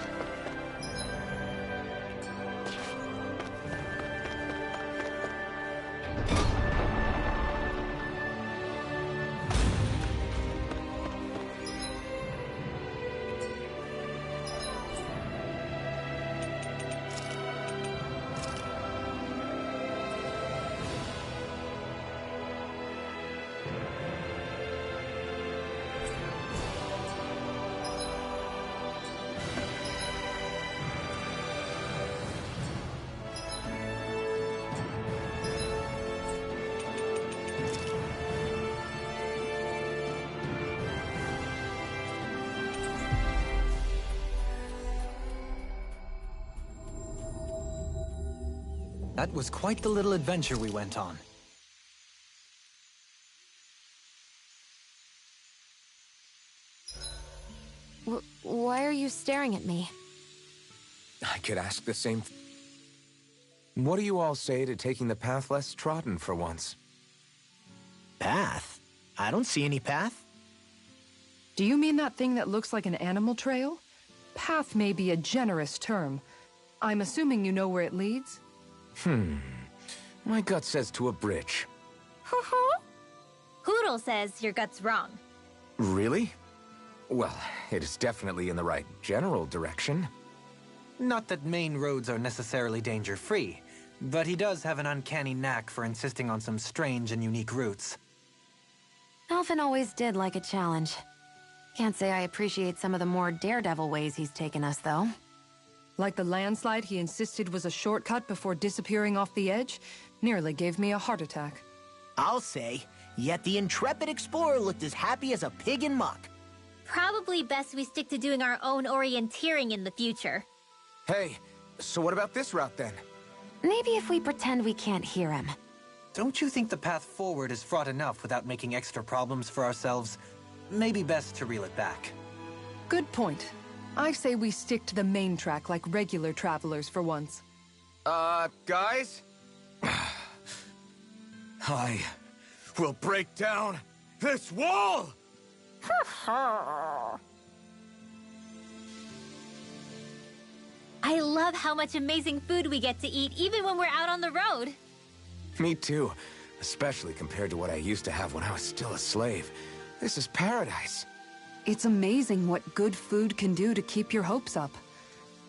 That was quite the little adventure we went on. Why are you staring at me? I could ask the same. What do you all say to taking the path less trodden for once? Path? I don't see any path. Do you mean that thing that looks like an animal trail? Path may be a generous term. I'm assuming you know where it leads? My gut says to a bridge. Hoodle says your gut's wrong. Really? Well, it is definitely in the right general direction. Not that main roads are necessarily danger-free, but he does have an uncanny knack for insisting on some strange and unique routes. Alvin always did like a challenge. Can't say I appreciate some of the more daredevil ways he's taken us, though. Like the landslide he insisted was a shortcut before disappearing off the edge? Nearly gave me a heart attack. I'll say, yet the intrepid explorer looked as happy as a pig in muck. Probably best we stick to doing our own orienteering in the future. Hey, so what about this route then? Maybe if we pretend we can't hear him. Don't you think the path forward is fraught enough without making extra problems for ourselves? Maybe best to reel it back. Good point. I say we stick to the main track like regular travelers for once. Guys? I will break down this wall! I love how much amazing food we get to eat even when we're out on the road. Me too, especially compared to what I used to have when I was still a slave. This is paradise. It's amazing what good food can do to keep your hopes up.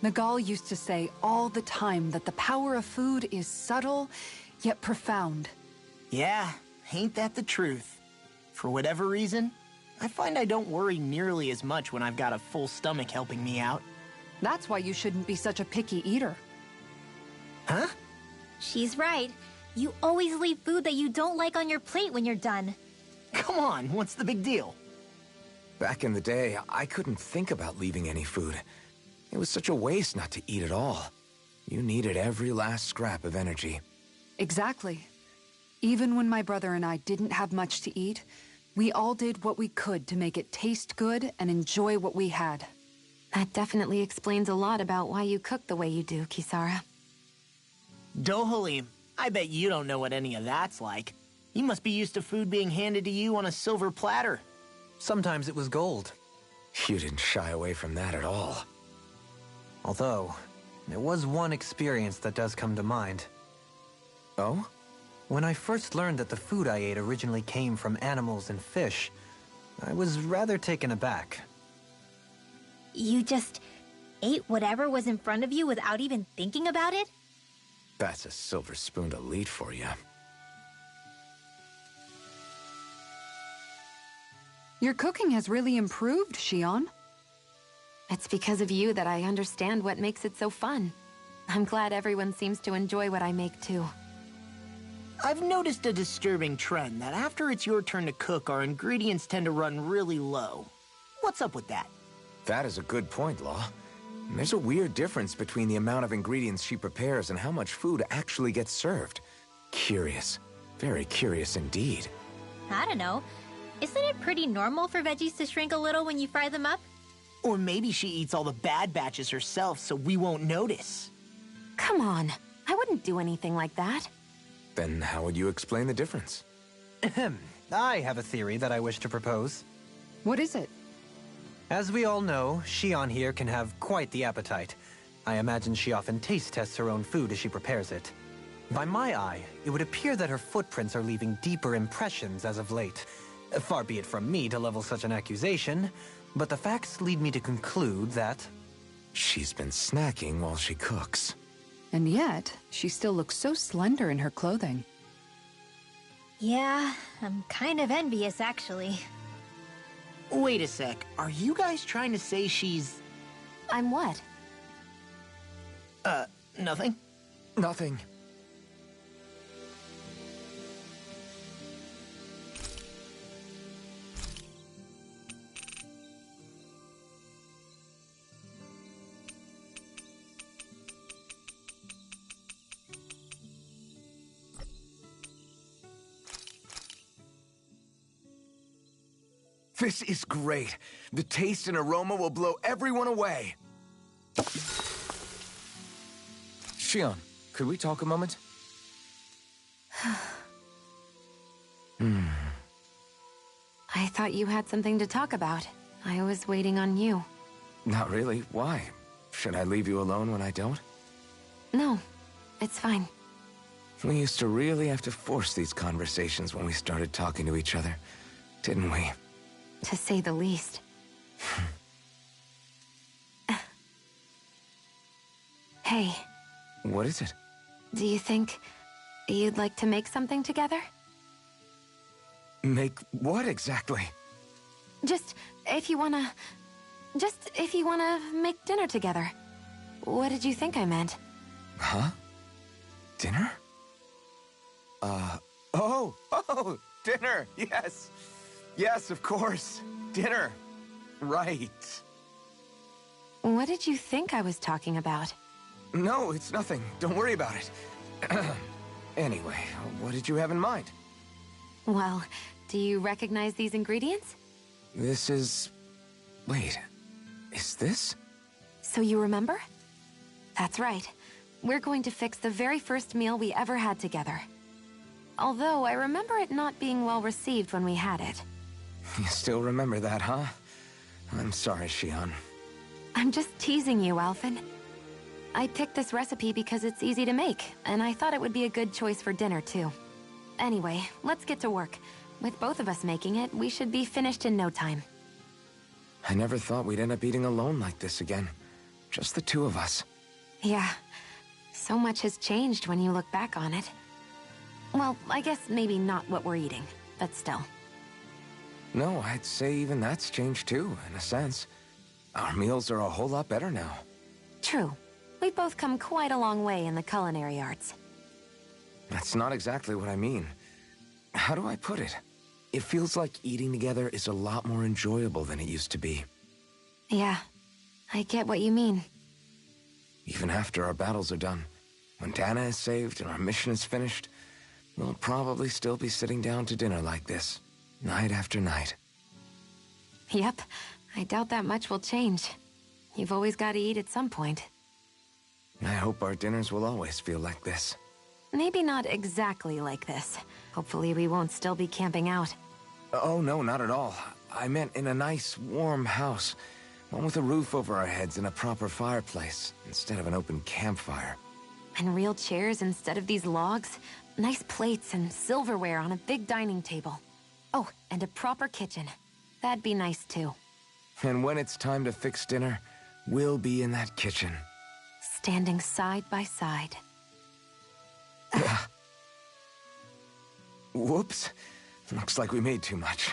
Nagal used to say all the time that the power of food is subtle, yet profound. Yeah, ain't that the truth? For whatever reason, I find I don't worry nearly as much when I've got a full stomach helping me out. That's why you shouldn't be such a picky eater. Huh? She's right. You always leave food that you don't like on your plate when you're done. Come on, what's the big deal? Back in the day, I couldn't think about leaving any food. It was such a waste not to eat at all. You needed every last scrap of energy. Exactly. Even when my brother and I didn't have much to eat, we all did what we could to make it taste good and enjoy what we had. That definitely explains a lot about why you cook the way you do, Kisara. Dohalim, I bet you don't know what any of that's like. You must be used to food being handed to you on a silver platter. Sometimes it was gold. You didn't shy away from that at all. Although, there was one experience that does come to mind. Oh? When I first learned that the food I ate originally came from animals and fish, I was rather taken aback. You just ate whatever was in front of you without even thinking about it? That's a silver-spooned elite for you. Your cooking has really improved, Shion. It's because of you that I understand what makes it so fun. I'm glad everyone seems to enjoy what I make too. I've noticed a disturbing trend that after it's your turn to cook, our ingredients tend to run really low. What's up with that? That is a good point, Law. There's a weird difference between the amount of ingredients she prepares and how much food actually gets served. Curious. Very curious indeed. I don't know. Isn't it pretty normal for veggies to shrink a little when you fry them up? Or maybe she eats all the bad batches herself so we won't notice. Come on, I wouldn't do anything like that. Then how would you explain the difference? I have a theory that I wish to propose. What is it? As we all know, Shion here can have quite the appetite. I imagine she often taste tests her own food as she prepares it. By my eye, it would appear that her footprints are leaving deeper impressions as of late. Far be it from me to level such an accusation, but the facts lead me to conclude that... She's been snacking while she cooks. And yet, she still looks so slender in her clothing. Yeah, I'm kind of envious, actually. Wait a sec, are you guys trying to say she's... I'm what? Nothing? Nothing. This is great. The taste and aroma will blow everyone away. Shion, could we talk a moment? I thought you had something to talk about. I was waiting on you. Not really. Why? Should I leave you alone when I don't? No, it's fine. We used to really have to force these conversations when we started talking to each other, didn't we? To say the least. Hey. What is it? Do you think you'd like to make something together? Make what exactly? Just if you wanna make dinner together. What did you think I meant? Huh? Dinner? Oh, dinner, yes. Yes, of course. Dinner. Right. What did you think I was talking about? No, it's nothing. Don't worry about it. Anyway, what did you have in mind? Well, do you recognize these ingredients? This is... Wait, is this? So you remember? That's right. We're going to fix the very first meal we ever had together. Although I remember it not being well received when we had it. You still remember that, huh? I'm sorry, Shion. I'm just teasing you, Alphen. I picked this recipe because it's easy to make, and I thought it would be a good choice for dinner, too. Anyway, let's get to work. With both of us making it, we should be finished in no time. I never thought we'd end up eating alone like this again. Just the two of us. Yeah. So much has changed when you look back on it. Well, I guess maybe not what we're eating, but still. No, I'd say even that's changed too, in a sense. Our meals are a whole lot better now. True. We've both come quite a long way in the culinary arts. That's not exactly what I mean. How do I put it? It feels like eating together is a lot more enjoyable than it used to be. Yeah, I get what you mean. Even after our battles are done, when Dana is saved and our mission is finished, we'll probably still be sitting down to dinner like this, night after night. Yep, I doubt that much will change. You've always got to eat at some point. I hope our dinners will always feel like this. Maybe not exactly like this. Hopefully we won't still be camping out. Oh, no, not at all. I meant in a nice, warm house. One with a roof over our heads and a proper fireplace, instead of an open campfire. And real chairs instead of these logs. Nice plates and silverware on a big dining table. Oh, and a proper kitchen. That'd be nice too. And when it's time to fix dinner, we'll be in that kitchen. Standing side by side. Whoops. Looks like we made too much.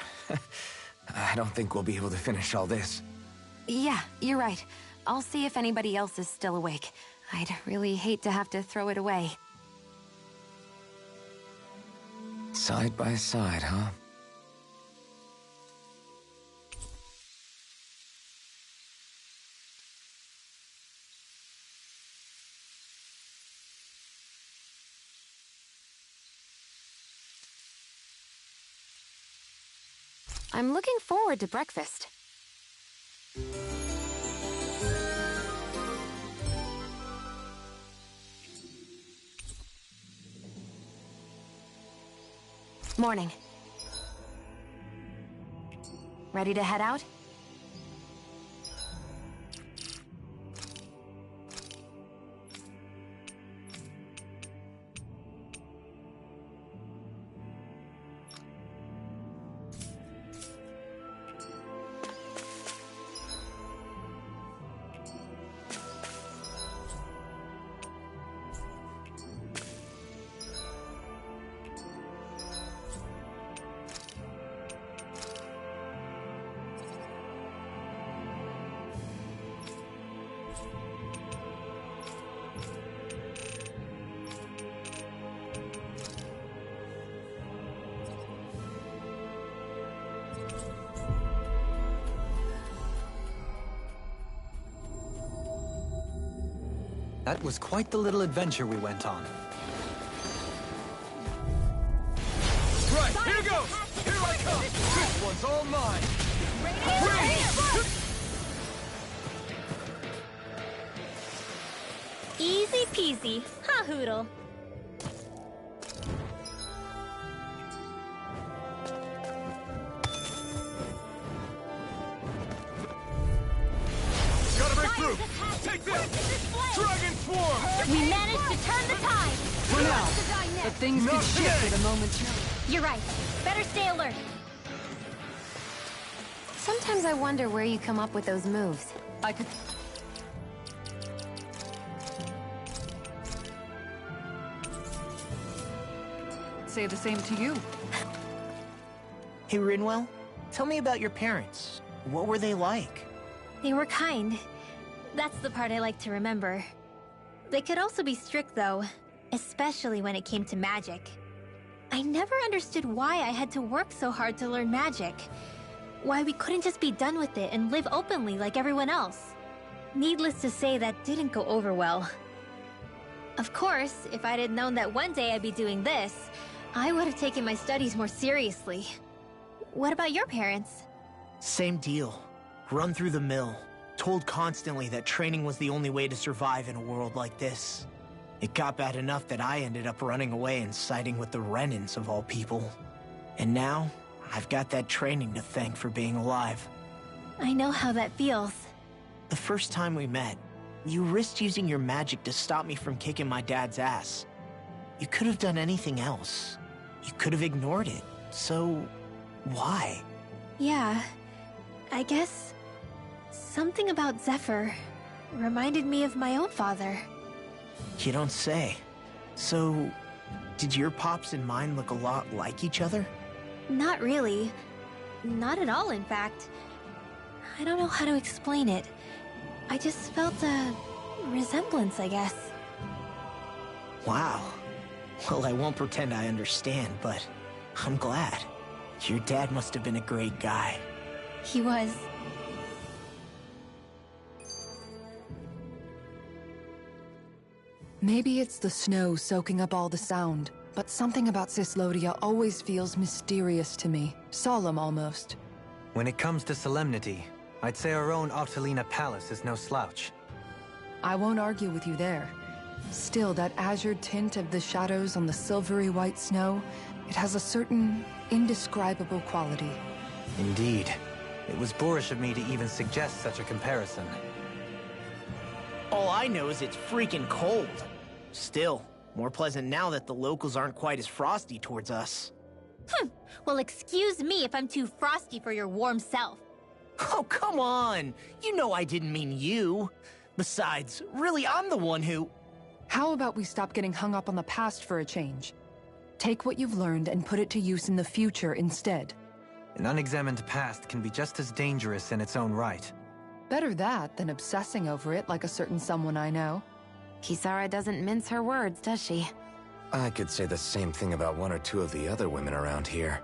I don't think we'll be able to finish all this. Yeah, you're right. I'll see if anybody else is still awake. I'd really hate to have to throw it away. Side by side, huh? I'm looking forward to breakfast. Morning. Ready to head out? That was quite the little adventure we went on. Right, here goes! Here I come! This one's all mine! Easy peasy, huh, Hootle? Gotta break through! Take this! Dragon Swarm! We managed to turn the tide! For now, but things could shift at a moment's notice. You're right. Better stay alert. Sometimes I wonder where you come up with those moves. I could... say the same to you. Hey, Rinwell, tell me about your parents. What were they like? They were kind. That's the part I like to remember. They could also be strict, though, especially when it came to magic. I never understood why I had to work so hard to learn magic. Why we couldn't just be done with it and live openly like everyone else. Needless to say, that didn't go over well. Of course, if I'd had known that one day I'd be doing this, I would have taken my studies more seriously. What about your parents? Same deal. Run through the mill. Told constantly that training was the only way to survive in a world like this. It got bad enough that I ended up running away and siding with the Renans of all people. And now, I've got that training to thank for being alive. I know how that feels. The first time we met, you risked using your magic to stop me from kicking my dad's ass. You could have done anything else. You could have ignored it. So, why? Yeah, I guess something about Zephyr reminded me of my own father. You don't say. So, did your pops and mine look a lot like each other? Not really. Not at all, in fact. I don't know how to explain it. I just felt a resemblance, I guess. Wow. Well, I won't pretend I understand, but I'm glad. Your dad must have been a great guy. He was. Maybe it's the snow soaking up all the sound, but something about Cyslodia always feels mysterious to me. Solemn, almost. When it comes to solemnity, I'd say our own Octalina Palace is no slouch. I won't argue with you there. Still, that azure tint of the shadows on the silvery white snow, it has a certain indescribable quality. Indeed. It was boorish of me to even suggest such a comparison. All I know is it's freaking cold. Still, more pleasant now that the locals aren't quite as frosty towards us. Well, excuse me if I'm too frosty for your warm self. Oh, come on! You know I didn't mean you. Besides, really, I'm the one who... How about we stop getting hung up on the past for a change? Take what you've learned and put it to use in the future instead. An unexamined past can be just as dangerous in its own right. Better that than obsessing over it like a certain someone I know. Kisara doesn't mince her words, does she? I could say the same thing about one or two of the other women around here.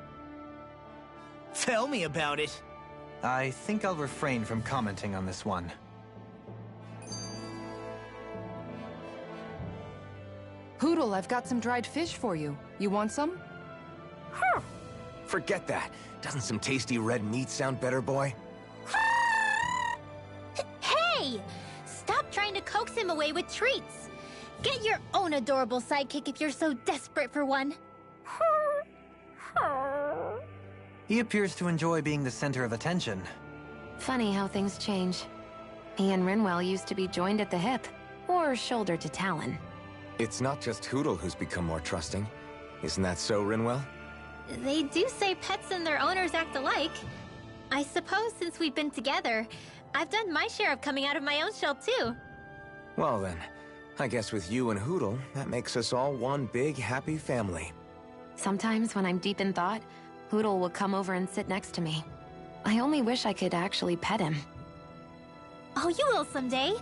Tell me about it. I think I'll refrain from commenting on this one. Hootle, I've got some dried fish for you. You want some? Forget that. Doesn't some tasty red meat sound better, boy? Hey! Stop trying to coax him away with treats. Get your own adorable sidekick if you're so desperate for one. He appears to enjoy being the center of attention. Funny how things change. He and Rinwell used to be joined at the hip, or shoulder to talon. It's not just Hootle who's become more trusting. Isn't that so, Rinwell? They do say pets and their owners act alike. I suppose since we've been together, I've done my share of coming out of my own shell too. Well then, I guess with you and Hootle, that makes us all one big happy family. Sometimes when I'm deep in thought, Hootle will come over and sit next to me. I only wish I could actually pet him. Oh, you will someday.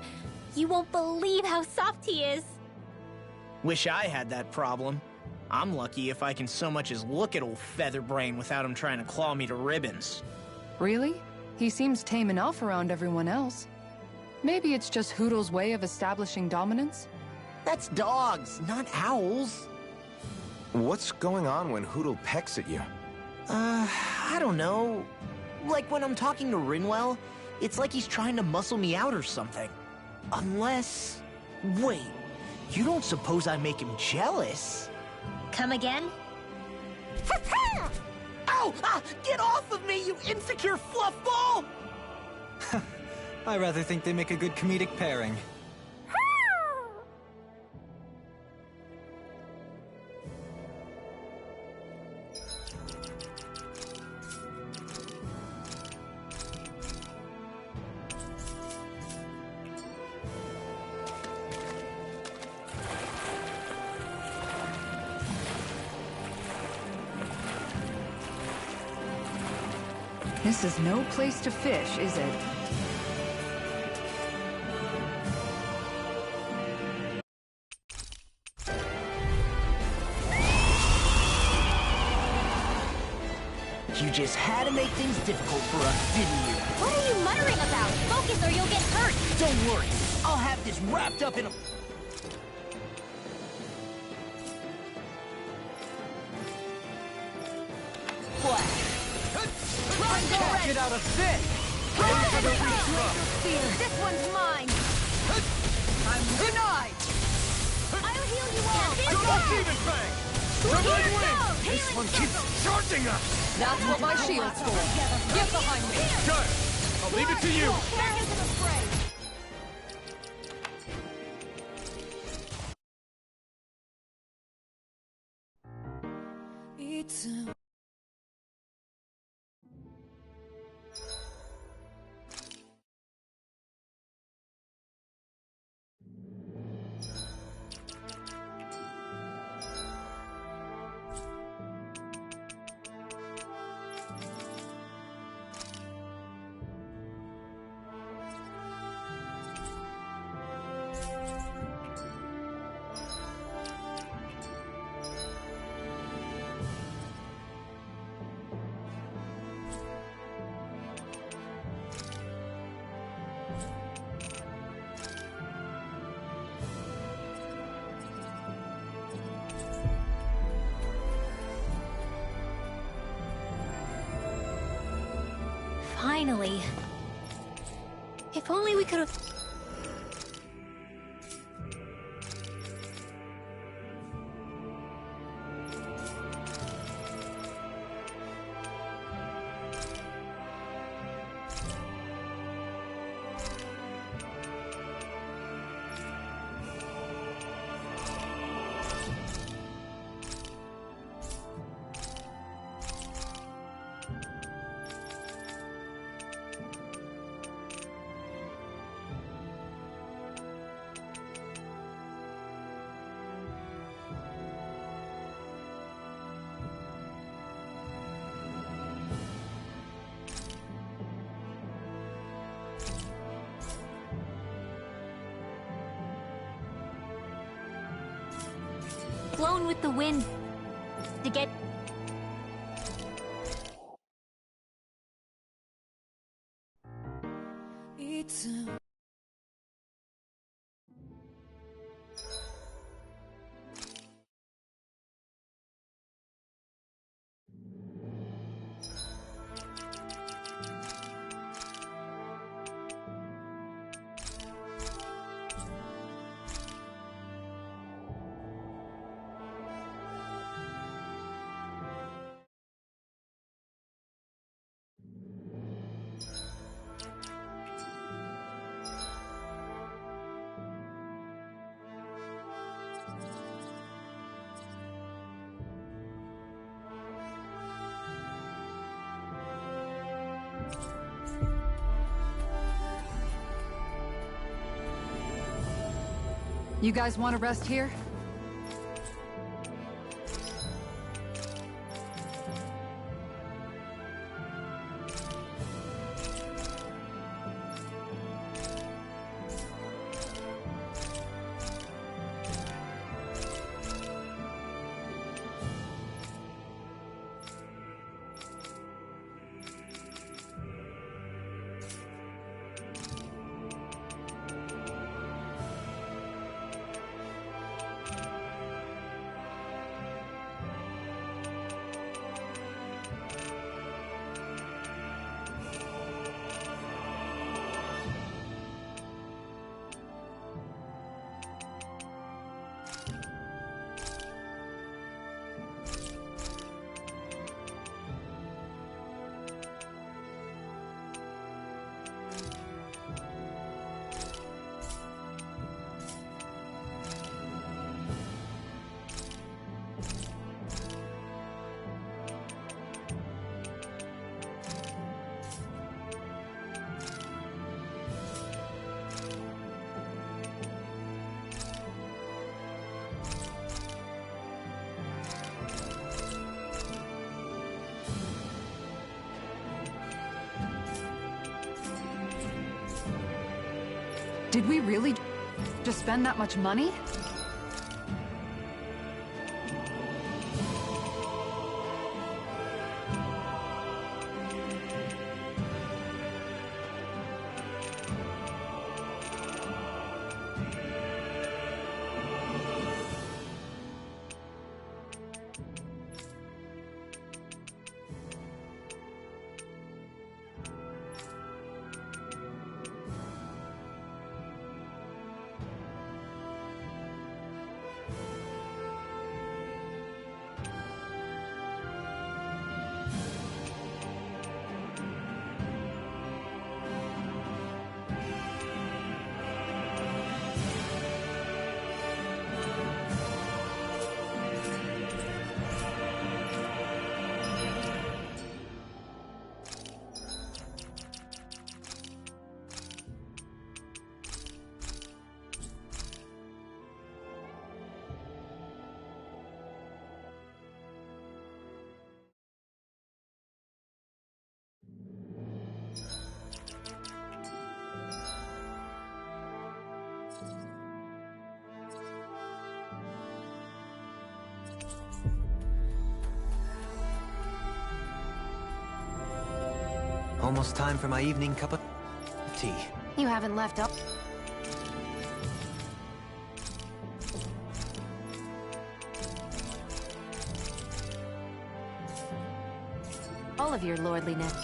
You won't believe how soft he is. Wish I had that problem. I'm lucky if I can so much as look at old Featherbrain without him trying to claw me to ribbons. Really? He seems tame enough around everyone else. Maybe it's just Hootle's way of establishing dominance? That's dogs, not owls. What's going on when Hootle pecks at you? I don't know. Like when I'm talking to Rinwell, it's like he's trying to muscle me out or something. Unless... Wait, you don't suppose I make him jealous? Come again? Ow! Ah, get off of me, you insecure fluffball! I rather think they make a good comedic pairing. This is no place to fish, is it? You just had to make things difficult for us, didn't you? What are you muttering about? Focus or you'll get hurt. Don't worry, I'll have this wrapped up in a... Can't get out of this! This one's mine. I'm denied! I'll heal you all. Double Demon Fang! Divine Wing! This one keeps charging us! That's what my shield's for. Get behind me. Good! I'll leave it to you! Back into the fray. Finally. If only we could have... Blown with the wind to get... You guys want to rest here? Did we really just spend that much money? Almost time for my evening cup of tea. You haven't left up. All of your lordliness.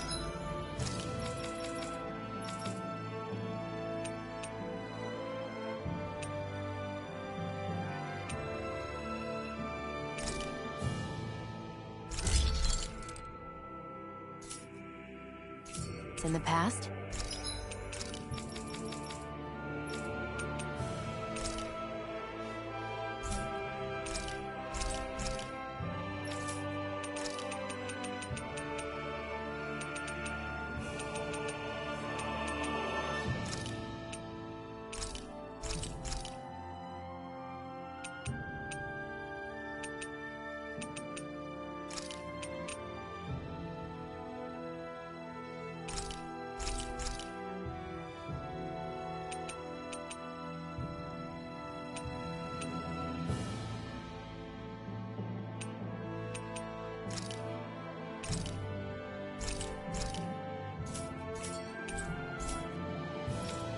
In the past?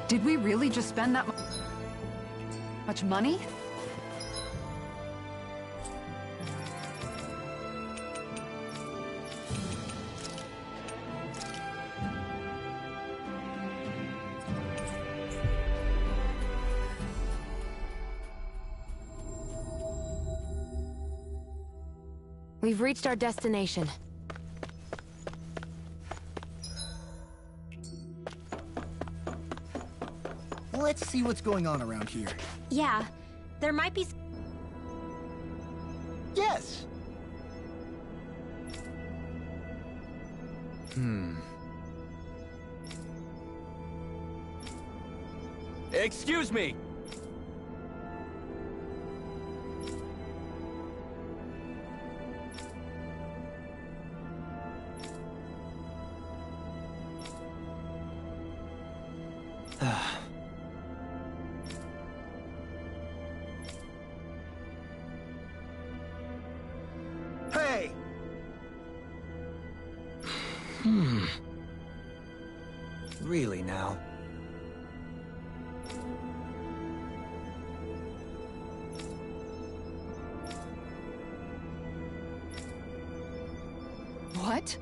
Did we really just spend that much money? We've reached our destination. Let's see what's going on around here. Yeah, there might be... Yes! Excuse me! Really now? What?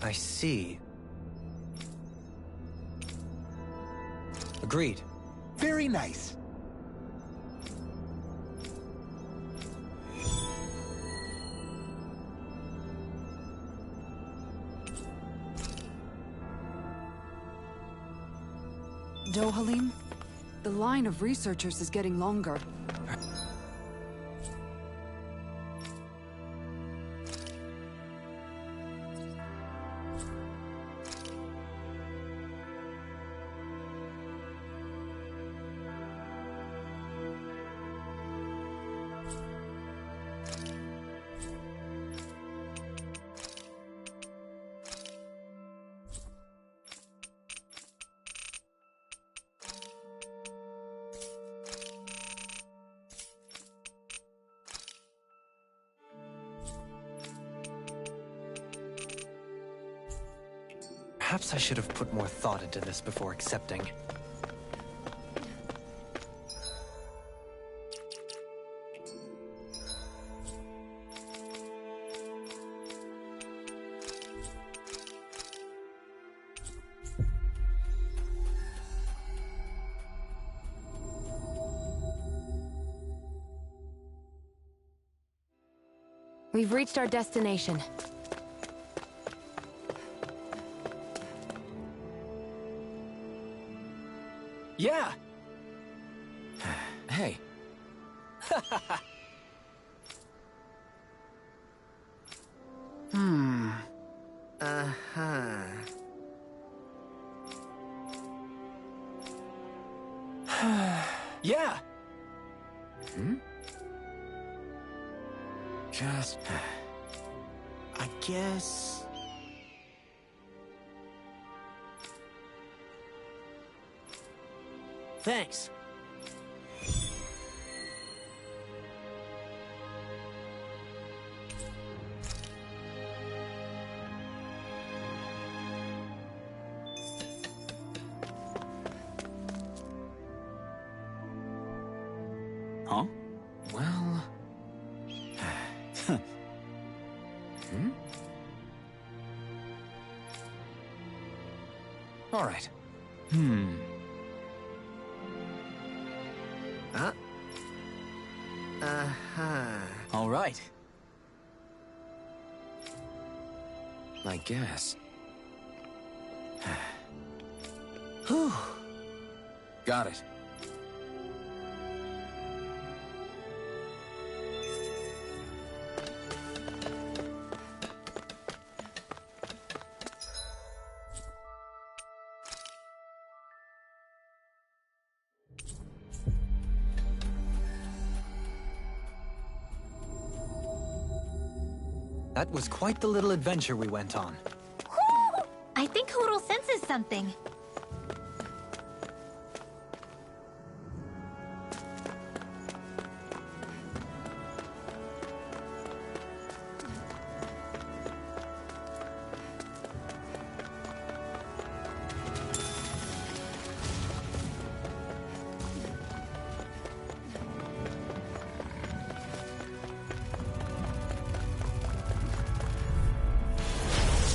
I see. Agreed. Very nice. Dohalim, the line of researchers is getting longer. Perhaps I should have put more thought into this before accepting. We've reached our destination. Yeah! Hey. Uh-huh. Yeah! Just... I guess... Thanks. Huh? Well... All right. Uh-huh. All right. I guess. Whew. Got it. That was quite the little adventure we went on. Whew! I think Hoodle senses something.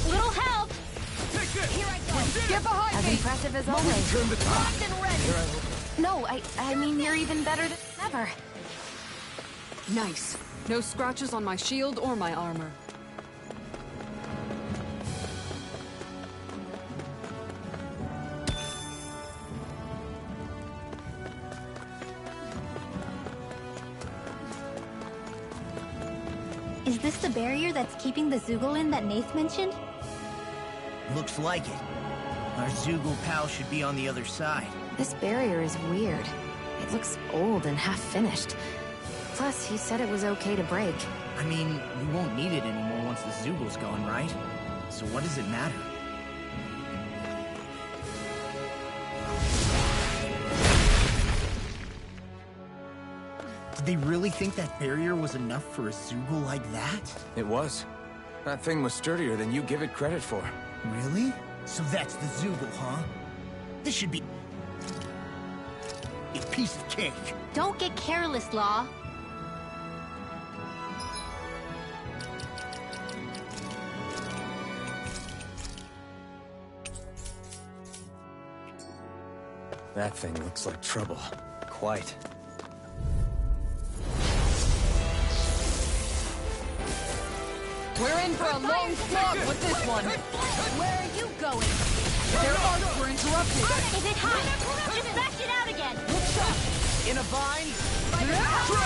Little help! Here I go! Get behind As me! impressive as always. Turn the tide. Locked and ready! No, I mean you're even better than ever. Nice. No scratches on my shield or my armor. Is this the barrier that's keeping the Zoogle in that Nath mentioned? Looks like it. Our Zoogle pal should be on the other side. This barrier is weird. It looks old and half-finished. Plus, he said it was okay to break. I mean, we won't need it anymore once the Zoogle's gone, right? So what does it matter? Did they really think that barrier was enough for a Zoogle like that? It was. That thing was sturdier than you give it credit for. Really? So that's the Zoogle, huh? This should be a piece of cake. Don't get careless, Law. That thing looks like trouble. Quite. We're in for a long slog with this one. Where are you going? Their arcs were interrupted. Is it hot? Just bash it out again. In a bind?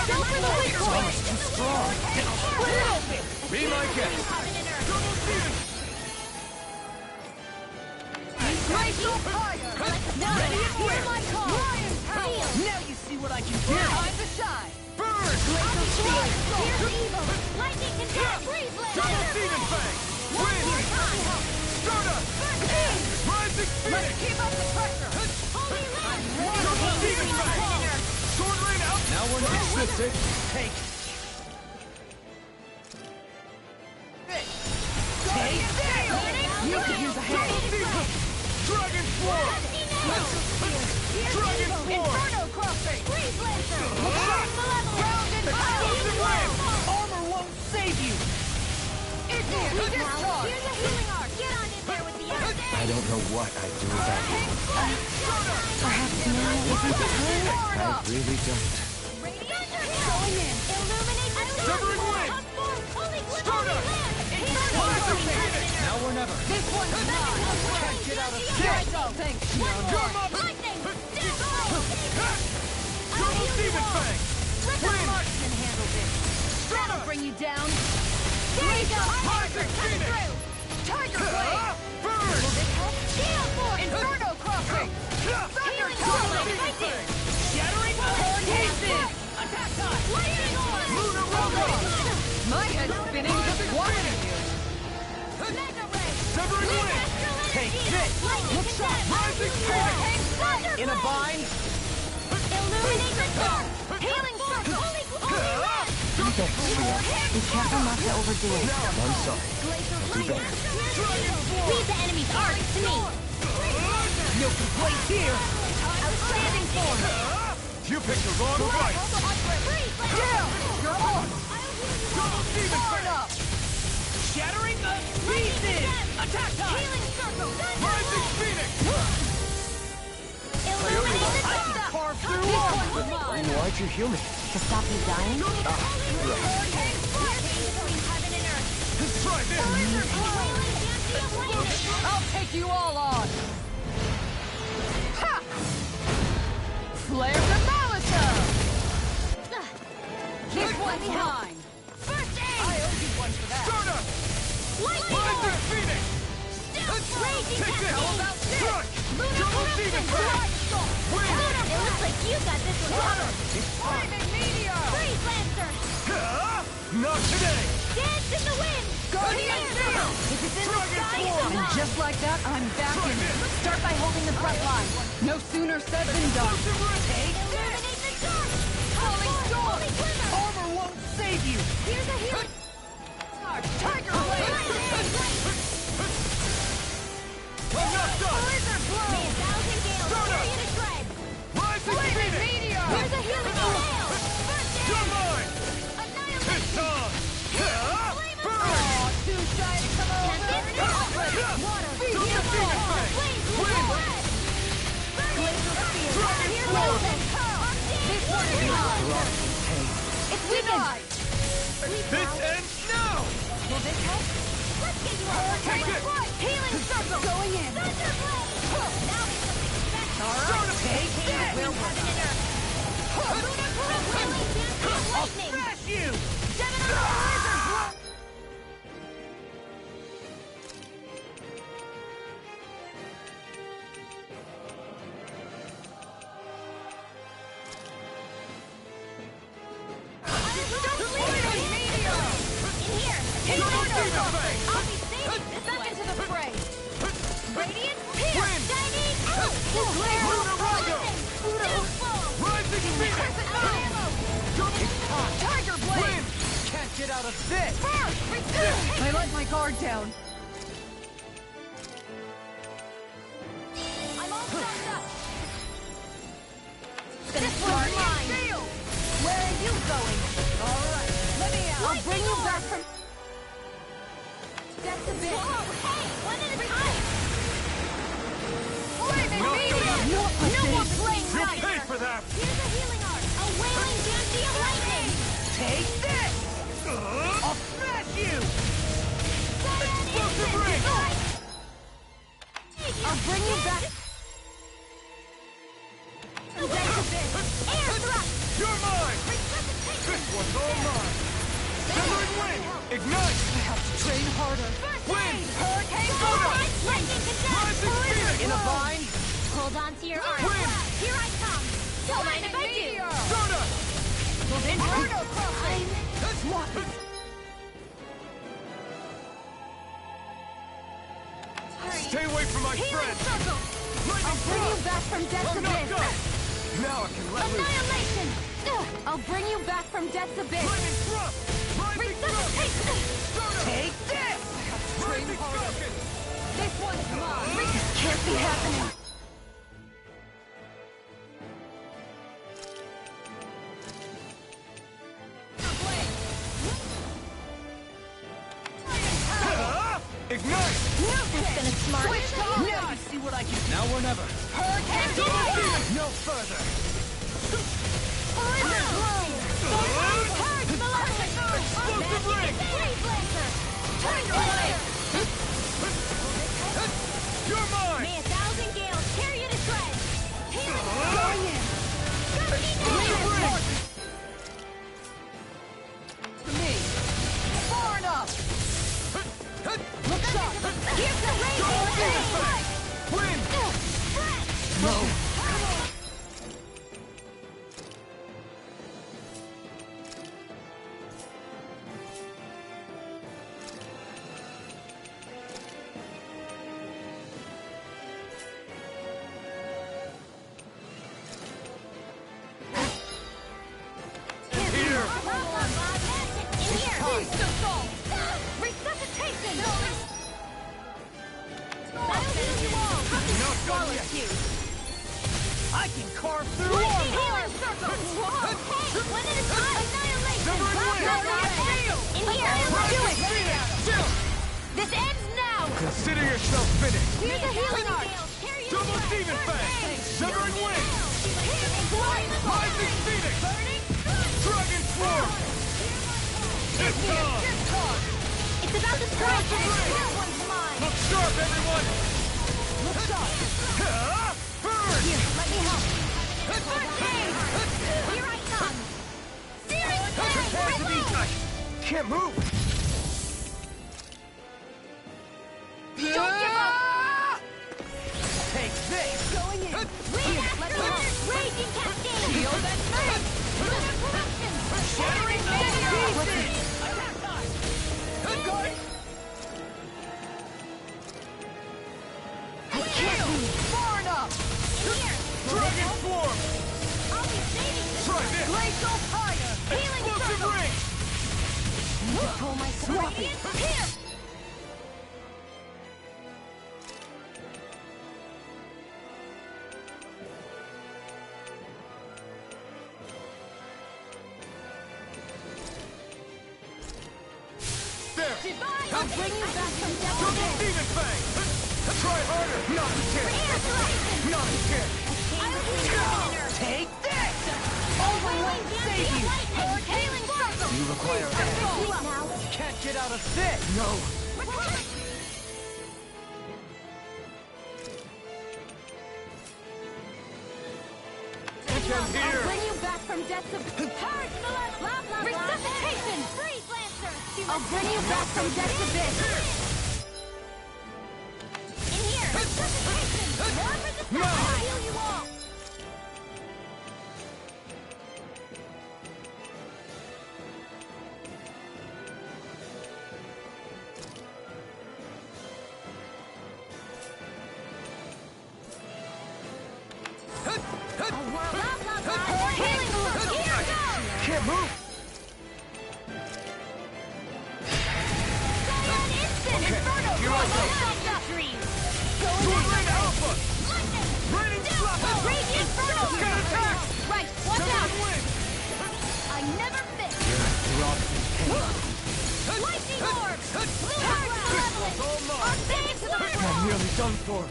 Go for the weak one. Too strong. Split it open. Be my guest. Double Steven! Raise up higher. Ready to hear my call. Lion power. Now you see what I can do. Time to shine. Burn! Here's evil. Lightning control. Freeze Double Steven Fang! Win! Stardust! Rising Let's Phoenix! keep up the pressure. Holy land. Double Steven Fang! Sword Rain out! Now we're next with it. Take. You could use a hand. Dragon Swarm! Dragon Swarm! Inferno crossing. Freeze Lancer. Grounded power. Armor won't save you. Here's a healing arc. Get on in there with the axe. I don't know what I'd do without you. Perhaps now isn't the time. I really don't. Going in. Illuminate the dark. Severing Wind! Holy Stardust! Now or never. This one's mine. Can't get out of Here I go. Thanks. Come up! Lightning. Double Steven Fang! Triple Marksman handled it. That'll bring you down. There you go. Rising Phoenix! Tiger blade. Burn! Shield force. Inferno crossing. Healing Double sword. Steven Fang! Shattering Hasten. attack time. Lightning orb. Lunar Robo! My head's spinning just watching you. Mega ray. Severing Wind! Astral Take energy. this. Lightning condemn. Rising Phoenix! Thunder In a blade. bind? Illuminate the dark. Healing force. Holy land. Be careful not to overdo it. I'm sorry. Glacial Do light. better. Leave the enemy's arcs to me. No complaints here. Outstanding form. You picked the wrong fight! You're on. Double Steven Fang! Shattering the pieces. Attack time. Healing circle. Rising Phoenix! Illuminate the I dark. can carve through This armor. one's mine. Why'd you heal me? To stop you dying? Try this! I'll take you all on. Ha! Flare the Malisa. This one's mine. First aid. I owe you one for that. Stardust! Lightning Rising orb. Phoenix! Raging Take this! How about this? Crush! Lunar Double corruption. Steven Fang! Win! It looks like you got this one covered. Flaming meteor. Freeze Lancer. Not today! Dance in the wind. Guardian Shield. If it's in the Dragon sky, Swarm. it's And alive. just like that, I'm back in it. Start by holding the front line. No sooner said than done. Illuminate the dark. Falling storm. Holy glimmer. Armor won't save you. Here's a healing. Tiger blade. I'm not done! Blizzard blow. May a thousand gales tear you to shreds. Rising Flaming Phoenix! meteor. Here's a healing gale. First aid. You're mine! Annihilate. It's time! Burn! Oh, too shy to come over. Water. Double Heal Steven all. Fang! Flames will Win! spread. Glacial spear. Dragon Here's Swarm. This one's mine. It's denied. This ends now! Will this help? Let's get you all. Take it! Healing circle. Going in. Thunder blade. Now there's something special. All right. Take this. Heaven and earth. Lunar corruption. Lightning. Smash you. Gemini blizzard blow. get out of this! I let my guard down. I'm all stocked up. This one's mine. Where are you going? All right, let me out. I'll bring you back from... That's a bit. Whoa, hey, one at a time. Flaming No, meteor! no, No more playing You'll nicer. pay for that! Here's a healing art. A wailing dancy of lightning. Take this! I'll smash you! Explosive ring! I'll bring you back. That's a bit. Air thrust. You're mine! This one's all mine! Severing wind! Ignite! I have to train harder. Wind! Hurricane Soda! lightning condensed. Rising Phoenix! In a vine. Hold on to your arm. Wind! Here I come. Don't mind if I do. Soda! Inferno crossing. Stay away from my friend! Circle. I'll bring you back from death's I'm not abyss. done! Now I can let loose! Annihilation. I'll bring you back from death's abyss. Flaming thrust! Rising Resuscitation. Soda! Take this. Rising Falcon! This one's mine. This can't be happening. Ignite! Nothing's gonna smart. Now you see what I can. Now or never. Hurricane No further. Explosive ring. You're mine! May 1,000 gales tear you to shreds. Going in. To me. Far enough. Look sharp. Here's the rain. Wind! No. Here! Resuscitation! Not done yet! I can carve through armor! Healing circle! Whoa! Hey! One at a time! Annihilation! In here! Do it! Still! This ends now! Consider yourself finished! Here's a healing art! Double Demon Fang! Severing Wind! Rising Phoenix! Dragon Swarm! It's on! It's about to strike! That one's mine! Look sharp, everyone! Look sharp! Burn! Here, let me help! Here I come! Searing Prepare to be touched! Can't move! Don't give up! Take this! Going in! Wind after raging cascade! Feel that thing! Corruption! Shattering meteor! Attack time! Guard! I can't move far enough. Here! Dragon Swarm! I'll be saving this! Try this! Glacial fire. Healing Explosive circle! ring! Control myself! Here! There! I'll bring you back from death Double abyss! Demon Fang! Try harder! Not again! Not again! Take this! Overwhelm save you! Healing circle! You require now. You can't get out of this! No! I'll here! bring you back from death to... Purge the left! Blah, blah, resuscitation! Freeze, Lancer! I'll bring you back from death to this! In here! Resuscitation! More for the No! I'll heal you all! Healing circle! Here goes! Can't move! done for.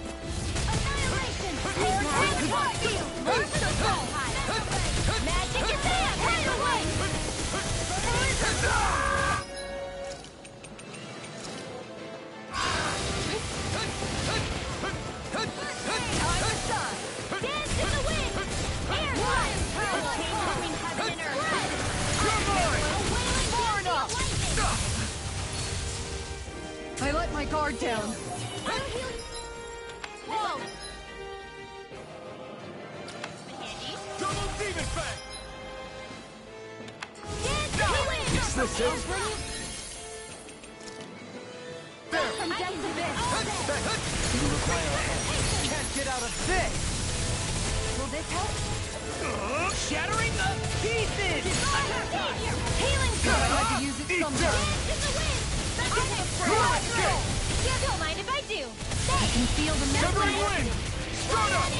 Annihilation! Magic is there! Right away! Time to shine! Dance in the wind! Air fire! Chain between heaven and earth! Far enough! I let my guard down. Whoa! Double demon fang! Dance in the wind! Is this it? There! From depths of this! You require a hand. Can't get out of this! Will this help? Shattering the pieces! Healing I had to use it sometime. Dance in the wind! I'm afraid! Don't mind if I do! I can feel the Severing wind! Strut up!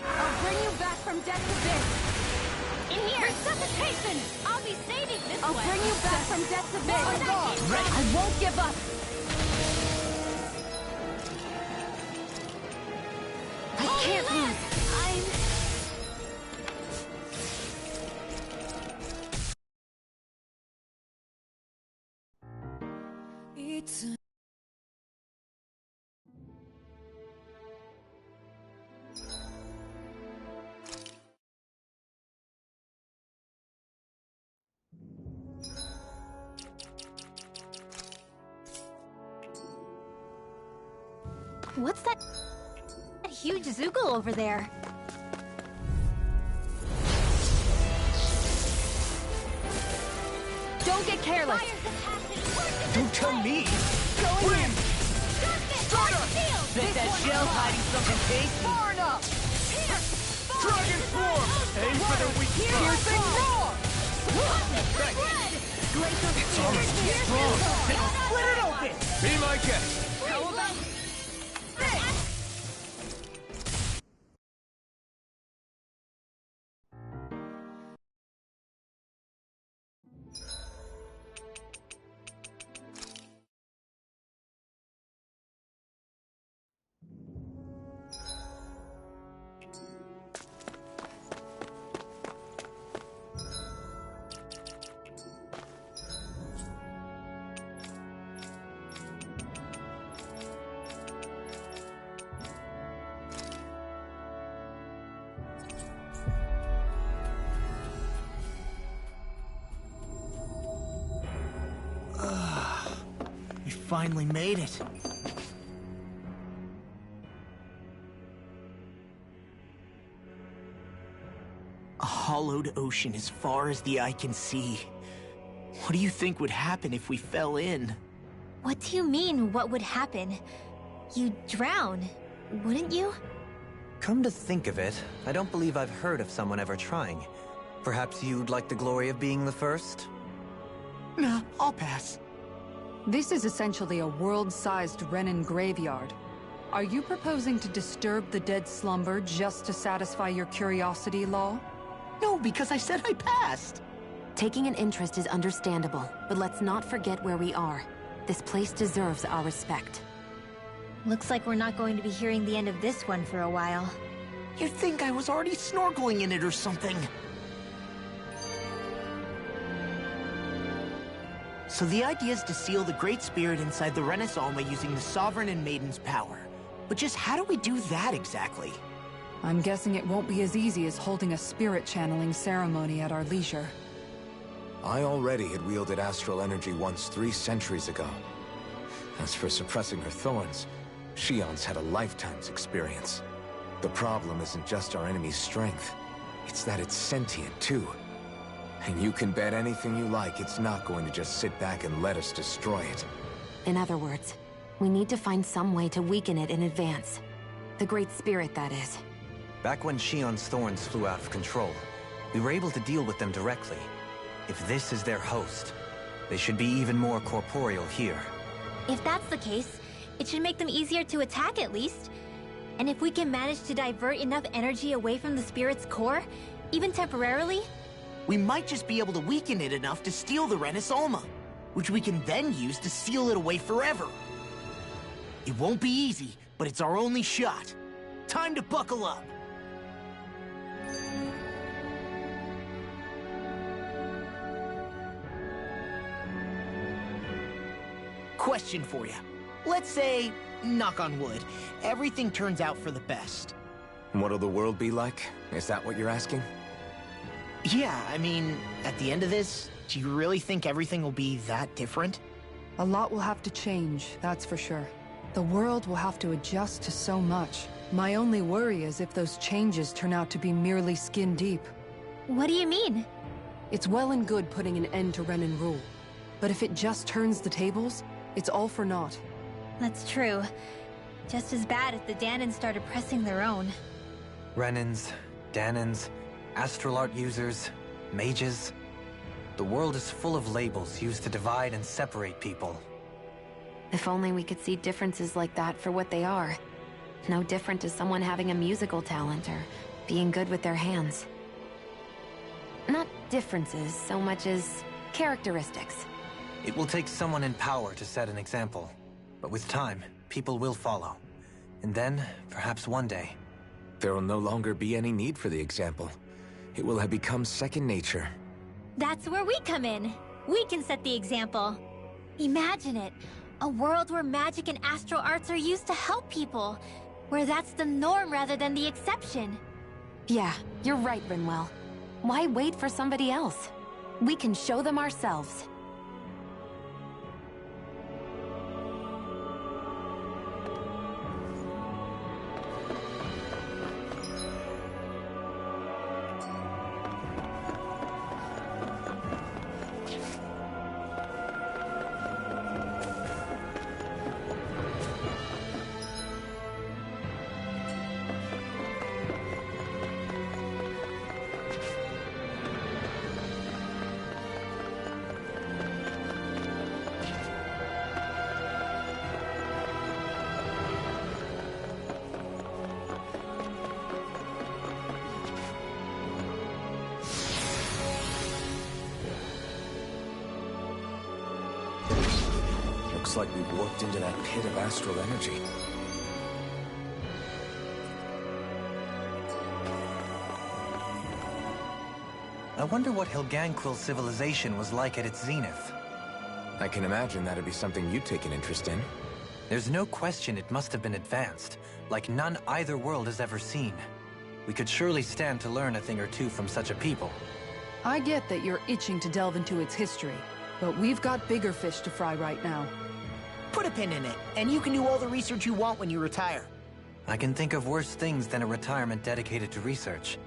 I'll bring you back from depths of this! In here! Resuscitation! I'll be saving this I'll way! bring you back from depths of this! I won't give up. I can't lose. What's that huge Zoogle over there? Don't get careless. Don't tell me! Go in. Bet that shell's hiding something tasty! Far enough. Dragon form! Aim for the weak spot! Piercing roar. It's almost too strong! Then split it open! Be my guest! How about We finally made it. A hollowed ocean as far as the eye can see. What do you think would happen if we fell in? What do you mean, what would happen? You'd drown, wouldn't you? Come to think of it, I don't believe I've heard of someone ever trying. Perhaps you'd like the glory of being the first? Nah, I'll pass. This is essentially a world-sized Renan graveyard. Are you proposing to disturb the dead slumber just to satisfy your curiosity, Law? No, because I said I passed. Taking an interest is understandable, but let's not forget where we are. This place deserves our respect. Looks like we're not going to be hearing the end of this one for a while. You'd think I was already snorkeling in it or something. So the idea is to seal the Great Spirit inside the Renas Alma using the Sovereign and Maiden's power. But just how do we do that exactly? I'm guessing it won't be as easy as holding a spirit channeling ceremony at our leisure. I already had wielded astral energy once 3 centuries ago. As for suppressing her thorns, Shion's had a lifetime's experience. The problem isn't just our enemy's strength. It's that it's sentient, too. And you can bet anything you like it's not going to just sit back and let us destroy it. In other words, we need to find some way to weaken it in advance. The Great Spirit, that is. Back when Shion's thorns flew out of control, we were able to deal with them directly. If this is their host, they should be even more corporeal here. If that's the case, it should make them easier to attack at least. And if we can manage to divert enough energy away from the spirit's core, even temporarily, we might just be able to weaken it enough to steal the Renus Alma, which we can then use to seal it away forever. It won't be easy, but it's our only shot. Time to buckle up. Question for you. Let's say, knock on wood, everything turns out for the best. What'll the world be like? Is that what you're asking? Yeah, I mean, at the end of this, do you really think everything will be that different? A lot will have to change, that's for sure. The world will have to adjust to so much. My only worry is if those changes turn out to be merely skin deep. What do you mean? It's well and good putting an end to Renan rule. But if it just turns the tables, it's all for naught. That's true. Just as bad if the Danans started pressing their own. Renans, Danans, astral art users, mages. The world is full of labels used to divide and separate people. If only we could see differences like that for what they are. No different to someone having a musical talent or being good with their hands. Not differences so much as characteristics. It will take someone in power to set an example. But with time, people will follow. And then, perhaps one day... there will no longer be any need for the example. It will have become second nature. That's where we come in. We can set the example. Imagine it. A world where magic and astral arts are used to help people. Where that's the norm rather than the exception. Yeah, you're right, Rinwell. Why wait for somebody else? We can show them ourselves. Looks like we've warped into that pit of astral energy. I wonder what Hilganquil's civilization was like at its zenith. I can imagine that'd be something you'd take an interest in. There's no question it must have been advanced, like none either world has ever seen. We could surely stand to learn a thing or two from such a people. I get that you're itching to delve into its history, but we've got bigger fish to fry right now. Put a pin in it, and you can do all the research you want when you retire. I can think of worse things than a retirement dedicated to research.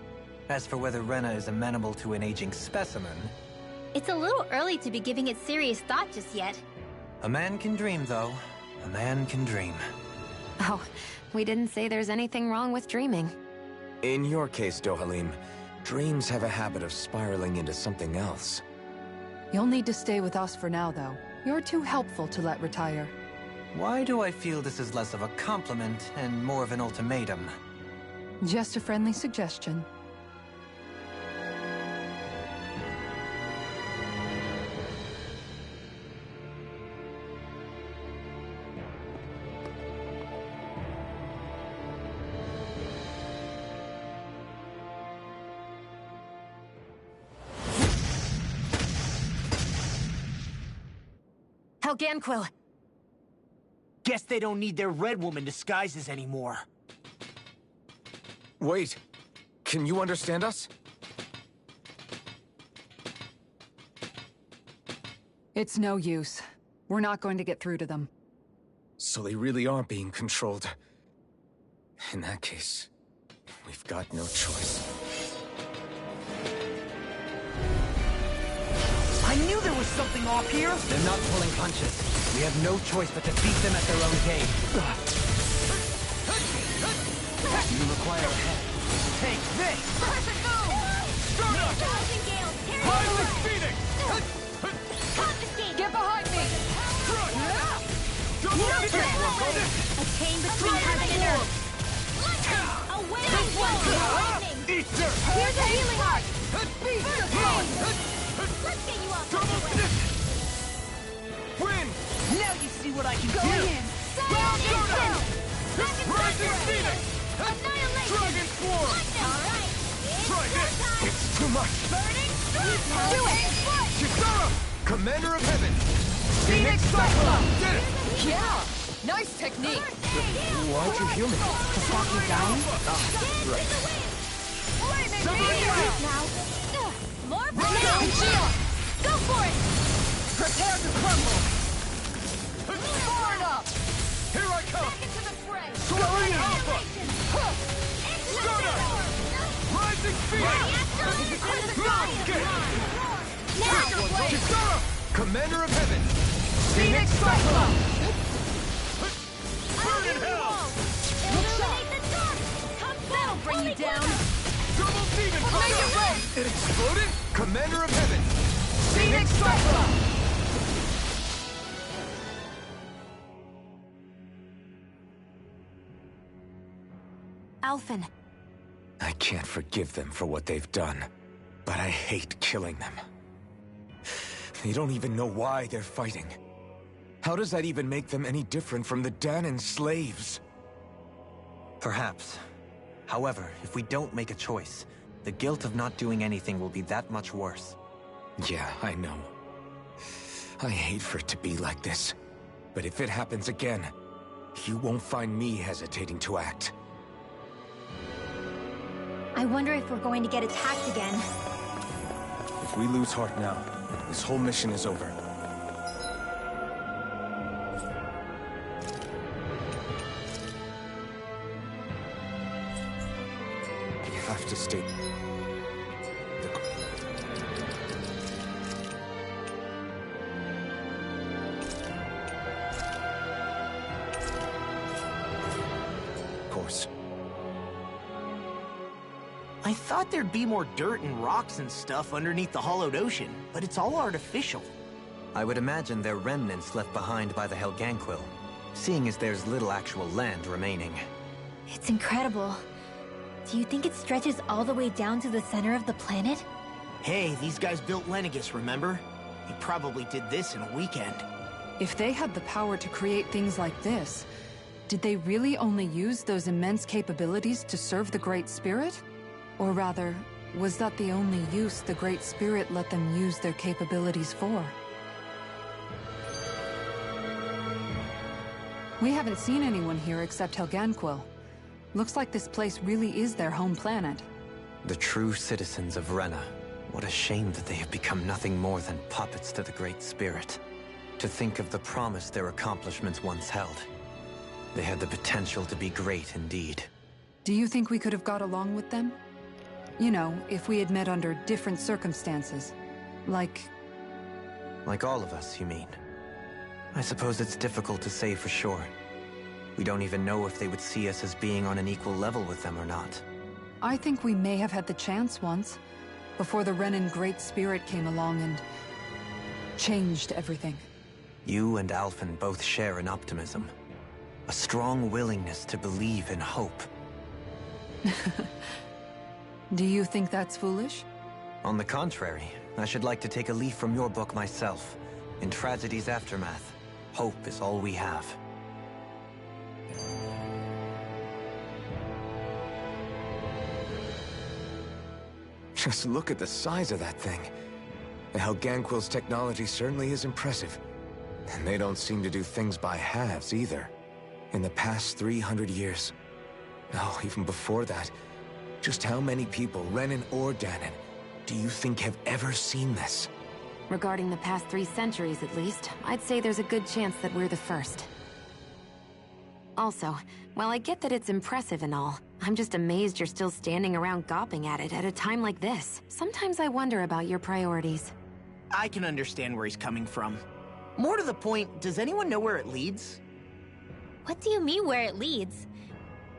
As for whether Rena is amenable to an aging specimen... It's a little early to be giving it serious thought just yet. A man can dream, though. A man can dream. Oh, we didn't say there's anything wrong with dreaming. In your case, Dohalim, dreams have a habit of spiraling into something else. You'll need to stay with us for now, though. You're too helpful to let retire. Why do I feel this is less of a compliment and more of an ultimatum? Just a friendly suggestion. Hilganquil! Guess they don't need their Red Woman disguises anymore. Wait, can you understand us? It's no use. We're not going to get through to them. So they really are being controlled. In that case, we've got no choice. I knew there was something off here! They're not pulling punches. We have no choice but to beat them at their own game. You require a hand. Take this! Perfect move! Stardust! Thousand Gales! Carry Pilot on! Phoenix! Confiscate! Get behind me! A chain between heaven and earth. Away I go! Lightning! Easter! Here's a healing arc! Let's get you off the way. Win! Now you see what I can do. in. Rising Phoenix! Annihilation! Dragon Swarm! Alright. Try this! It's too much. Burning storm! Do it! Kisara! Commander of Heaven! Phoenix Cyclone! Did it! Yeah! Nice technique! Why'd you heal me? To stop you dying? Right. Now. More now! Go for it! Prepare to crumble! Forward up! Here I come! Back into the fray! Soaring Alpha! Stunner! Rising Phoenix! Get! Now! Kisara! Commander of Heaven! Phoenix Cyclone! Burn in hell! Illuminate the dark! That'll bring you down! Double Demon Punch! It exploded? Commander of Heaven! Phoenix Cyclone! Alphen. I can't forgive them for what they've done, but I hate killing them. They don't even know why they're fighting. How does that even make them any different from the Danan slaves? Perhaps. However, if we don't make a choice, the guilt of not doing anything will be that much worse. Yeah, I know. I hate for it to be like this. But if it happens again, you won't find me hesitating to act. I wonder if we're going to get attacked again. If we lose heart now, this whole mission is over. We have to stay... course. I thought there'd be more dirt and rocks and stuff underneath the hollowed ocean, but it's all artificial. I would imagine they're remnants left behind by the Helganquil, seeing as there's little actual land remaining. It's incredible. Do you think it stretches all the way down to the center of the planet? Hey, these guys built Lenegis, remember? He probably did this in a weekend. If they had the power to create things like this, did they really only use those immense capabilities to serve the Great Spirit? Or rather, was that the only use the Great Spirit let them use their capabilities for? We haven't seen anyone here except Helganquil. Looks like this place really is their home planet. The true citizens of Rena. What a shame that they have become nothing more than puppets to the Great Spirit. To think of the promise their accomplishments once held. They had the potential to be great indeed. Do you think we could have got along with them? You know, if we had met under different circumstances. Like all of us, you mean? I suppose it's difficult to say for sure. We don't even know if they would see us as being on an equal level with them or not. I think we may have had the chance once, before the Renan Great Spirit came along and changed everything. You and Alphen both share an optimism. A strong willingness to believe in hope. Do you think that's foolish? On the contrary, I should like to take a leaf from your book myself. In tragedy's aftermath, hope is all we have. Just look at the size of that thing. The Helganquil's technology certainly is impressive. And they don't seem to do things by halves either. In the past 300 years. Oh, even before that. Just how many people, Renan or Danan, do you think have ever seen this? Regarding the past 3 centuries at least, I'd say there's a good chance that we're the first. Also, while I get that it's impressive and all, I'm just amazed you're still standing around gawping at it at a time like this. Sometimes I wonder about your priorities. I can understand where he's coming from. More to the point, does anyone know where it leads? What do you mean where it leads?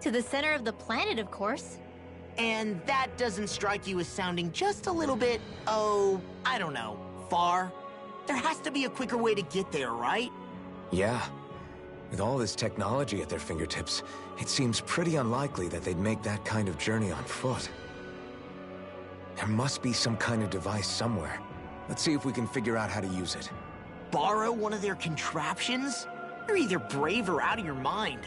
To the center of the planet, of course. And that doesn't strike you as sounding just a little bit, oh, I don't know, far? There has to be a quicker way to get there, right? Yeah. With all this technology at their fingertips, it seems pretty unlikely that they'd make that kind of journey on foot. There must be some kind of device somewhere. Let's see if we can figure out how to use it. Borrow one of their contraptions? You're either brave or out of your mind.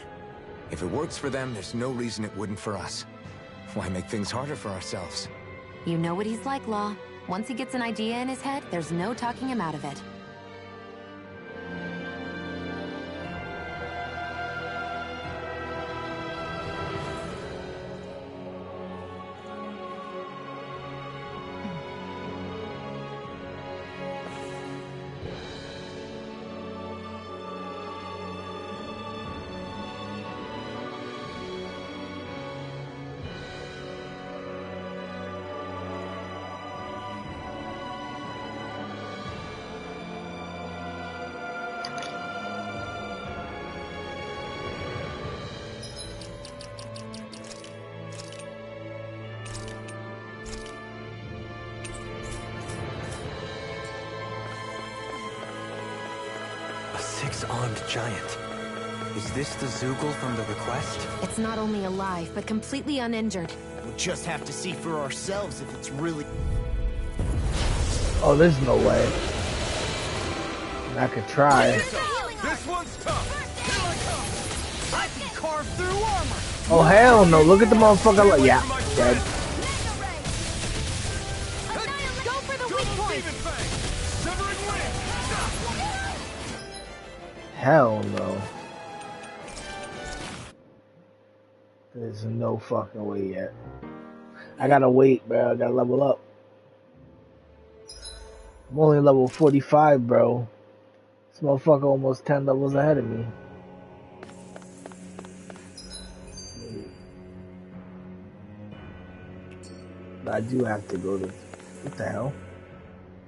If it works for them, there's no reason it wouldn't for us. Why make things harder for ourselves? You know what he's like, Law. Once he gets an idea in his head, there's no talking him out of it. Six-armed giant. Is this the Zoogle from the request? It's not only alive, but completely uninjured. We'll just have to see for ourselves if it's really... Oh, there's no way. I could try. This one's tough. Here I come. I can carve through armor. Oh, hell no. Look at the motherfucker. Yeah, dead. Go for the weak point. Hell no. There's no fucking way yet. I gotta wait, bro. I gotta level up. I'm only level 45, bro. This motherfucker almost 10 levels ahead of me. But I do have to go to... What the hell?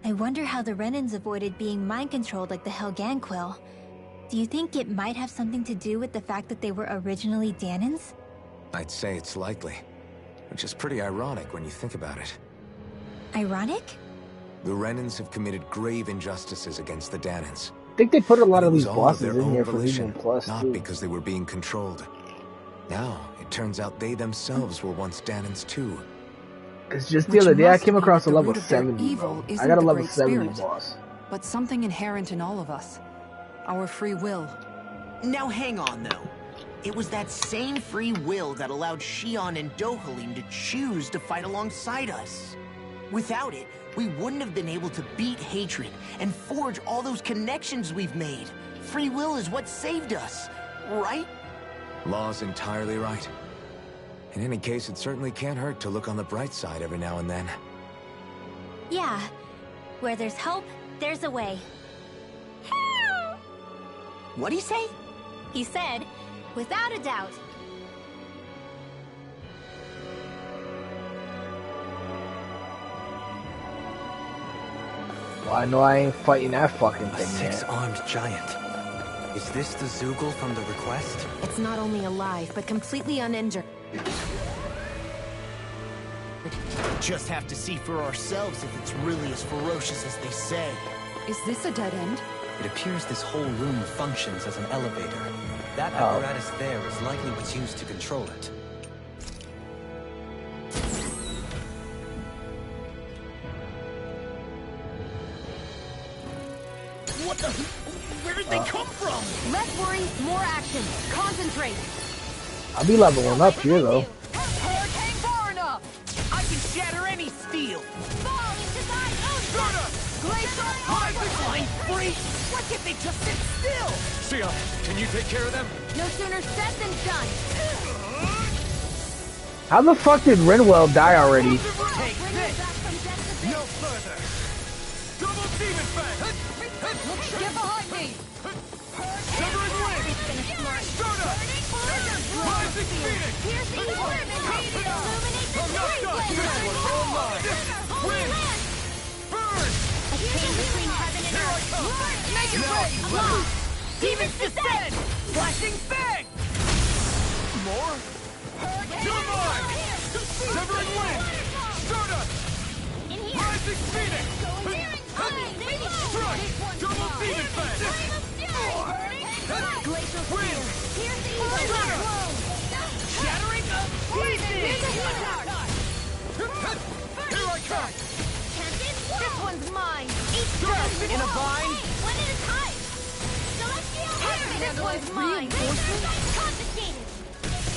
I wonder how the Renans avoided being mind-controlled like the Helganquil. Do you think it might have something to do with the fact that they were originally Danans? I'd say it's likely. Which is pretty ironic when you think about it. Ironic? The Renans have committed grave injustices against the Danans. I think they put a lot of It was these all of bosses their in own here for volition, Legion Plus, not too. because they were being controlled. Now, it turns out they themselves were once Danans too. Because just the other day I came across a level 70, evil bro. isn't I got a the level Great 70 Spirit, boss. but something inherent in all of us. Our free will. Now hang on, though. It was that same free will that allowed Xion and Dohalim to choose to fight alongside us. Without it, we wouldn't have been able to beat hatred and forge all those connections we've made. Free will is what saved us, right? Law's entirely right. In any case, it certainly can't hurt to look on the bright side every now and then. Yeah. Where there's hope, there's a way. What'd he say? He said, without a doubt. Well, I know I ain't fighting that fucking A thing yet. six-armed giant. Is this the Zoogle from the request? It's not only alive, but completely uninjured. Just have to see for ourselves if it's really as ferocious as they say. Is this a dead end? It appears this whole room functions as an elevator. That apparatus there is likely what's used to control it. What the? Where did they come from? Less worry, more action. Concentrate. I'll be leveling up here, though. Hurricane far enough. I can shatter any steel. Fall into thine own glacial Fine, freak! Why can't they just sit still? Sia, can you take care of them? No sooner said than done. How the fuck did Rinwell die already? Take this! No further! Double demon fang! Get behind me. Severing wind! Stardust! Rising phoenix! Piercing torment. Illuminate the I'm not done! This one's all mine! Wind! Burn! A chain between heaven and earth. Make it break. Demons descend! Flashing fang! More? Divine! Severing wind! Stardust! Rising phoenix! Strike! Double demon fang! Glacial Wind! Shattering of pieces! Here I turn! This one's mine! Eat dirt! In a bind? One at a time! Celestial! This one's mine! Confiscated!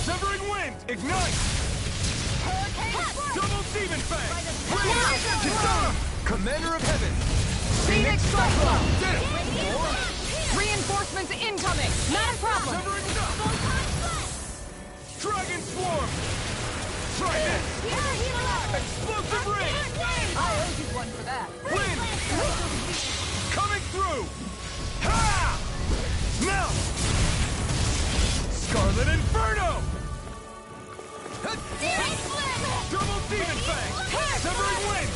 Severing wind! Ignite! Double demon fang! Kisara! Commander of heaven! Phoenix Cyclone! Did it! Reinforcements incoming! Not a problem! Severing Dragon swarm! Try this! Explosive ring! I owe you one for that. Wind! Coming through! Ha! Now! Scarlet Inferno! Double demon fang! Severing wind!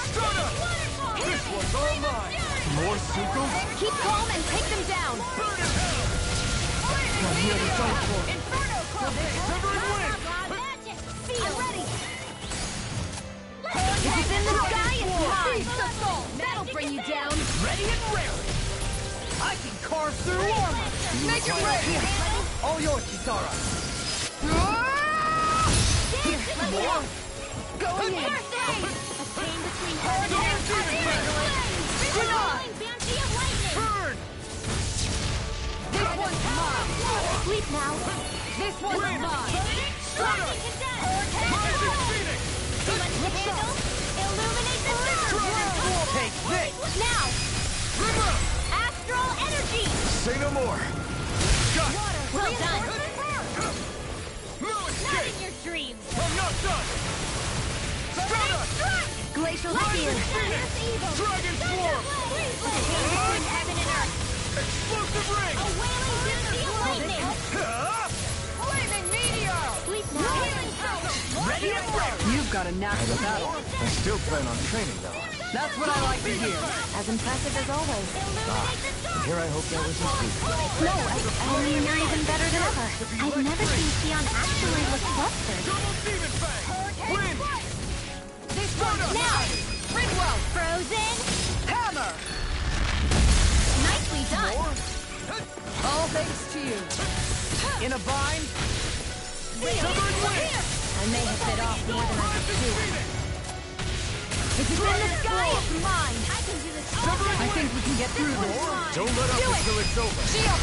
Stunner! This one's all mine! More Suko? Keep calm and take them down! Burn in hell! Inferno club! Severing wind! I'm ready! If it's in the sky, it's mine! That'll bring you down! Ready and raring! I can carve through armor! Make it ready! All yours, Kisara! More? Going in! A chain between heaven and earth! Burn! This one's mine! Sleep now! This one's mine! Rising Phoenix! Illuminate the center! Take this! Now! River! Astral energy! Say no more! Got it! Well done! No Not escape! in your dreams! I'm not done! Stunner! Glacial Rising spear! Phoenix! Dragon swarm! Between heaven and earth! Explosive ring! A wailing dynasty of lightning! Ah! Flaming meteor! Sleep now! Healing power! Ready and ready! You've got a knack for that. I still plan on training, though. That's what I like to hear. As impressive as always. Here I hope that was included. No, I mean, you're even better than ever. I've never seen Xion actually look flustered. Double demon fang! Wind! This one's now! Ridwell! Frozen! Hammer! Nicely done! All thanks to you. In a bind? Severing wind! I may have bit off more than I could chew. If it's in the sky, it's mine! I can do this all day! I think we can get through this. Don't let up until it's over. Shield!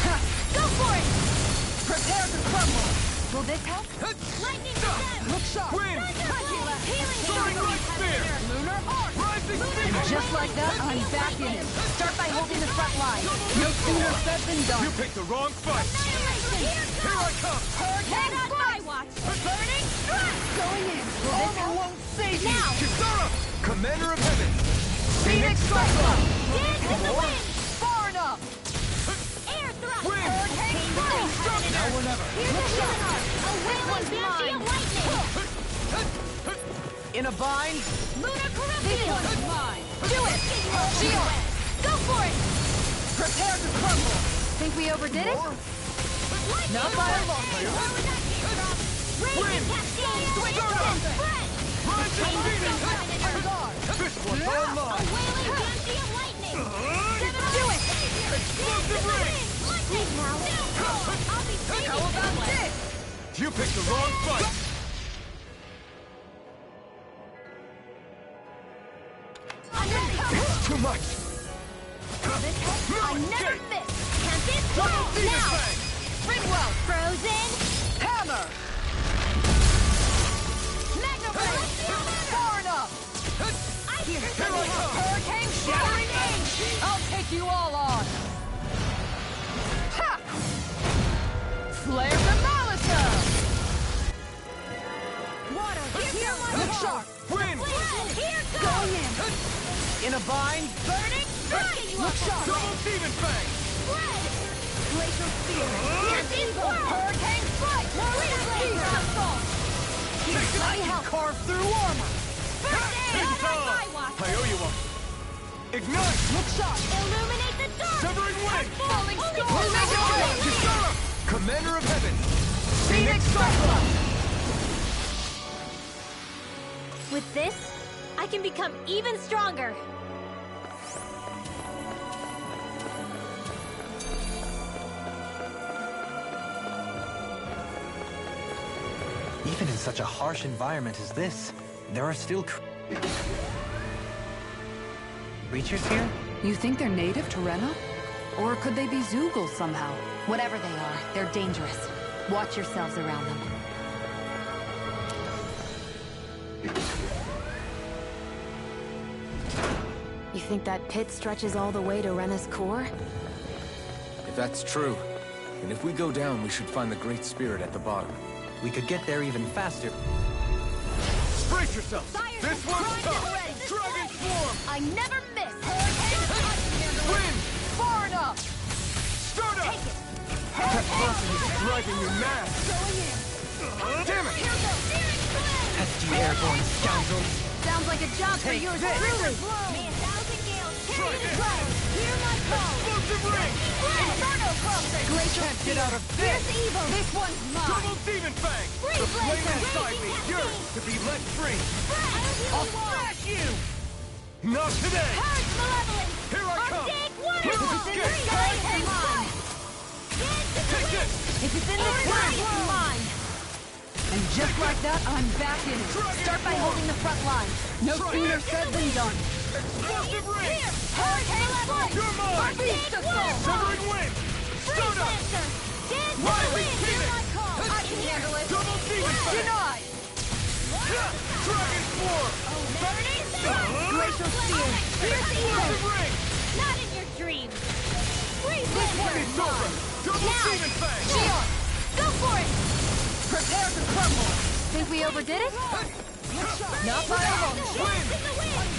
Go for it! Prepare to crumble! Will this help? Lightning stem! Look sharp! Wind! Healing Soaring light spear! Lunar arc! Rising And Phoenix! just like that, I'm back in it. Start by holding the front line. No sooner said than done. You picked the wrong fight! Annihilation! Here I come! Hurricane on my watch! Burning strike! Going in. Will this help? won't save you! Now! Kisara! Commander of heaven! Phoenix Cyclone! Dance in the wind! Far enough! Air thrust! Wind! Hurricane strike! Now or never! Here's the healing arc! A wailing bounty of lightning! In a bind? Lunar corruption! This one's mine! Do it! Shield! Go for it! Prepare to crumble! Think we overdid it? Not by a long way. Raising cascade! Spread! Rising Phoenix! This one's all A mine! wailing bounty of lightning! Do it! Explosive ring! Sleep now! I'll be saving How about you! this? You picked the wrong fight! It's too much! I never miss! Can't this Double demon now! fang! Ridwell! Frozen! Hammer! Magnify! Far enough! Here I come! Hurricane shattering age! I'll take you all on! Ha! Flare the Malisa! Water! Here Look sharp! Wind! Here goes! Going in! In a bind? Burning strike! Look sharp! Double demon fang! Spread! Glacial spear! Can't this world! Hurricane strike! Peace assault! I can carve through armor! First aid! On my watch! I owe you one! Ignite! Look sharp! Illuminate the dark! Severing wind! Falling storm! Kisara! Commander of heaven! Phoenix Cyclone! With this, I can become even stronger. Even in such a harsh environment as this, there are still Creatures here? You think they're native to Rena? Or could they be Zoogles somehow? Whatever they are, they're dangerous. Watch yourselves around them. You think that pit stretches all the way to Rena's core? If that's true, then if we go down, we should find the Great Spirit at the bottom. We could get there even faster. Brace yourself! This one's tough! Dragon Swarm! I never miss! Win! Far enough! Stardust! That person is driving you mad! Damn it! Pesky airborne scoundrels! Sounds like a job for Take yours this. truly! May a thousand gales carry the cloud! Hear my call! Explosive ring! Inferno crosser! Glacier can't get out of this! Here's evil! This one's mine! Double Demon Fang! Free The flame blazer, inside me, raging yours to be let free! I'll smash you! Not today! Purge malevolence! Here I come! Take one! Here we It's in go. the sky and mine! Take this! If it's in the sky, it's mine! And just like that, I'm back in it. Start by holding the front line. No sooner said than done. Explosive ring! Here! Purge malevolence! You're mine! Take one! Severing wind! Free Stardust! blaster! Dance to the Rising wind! Hear Phoenix! my call! I can handle it! Double Demon Fang! Denied! Dragon Swarm! Burning sun! Glacial Spear! Here's the Explosive ring! Not in your dreams! Free This one blaster! is over! Double Demon Fang! Shion! Go for it! Prepare to crumble! Think we overdid it? Not by a long shot! Dance in the wind!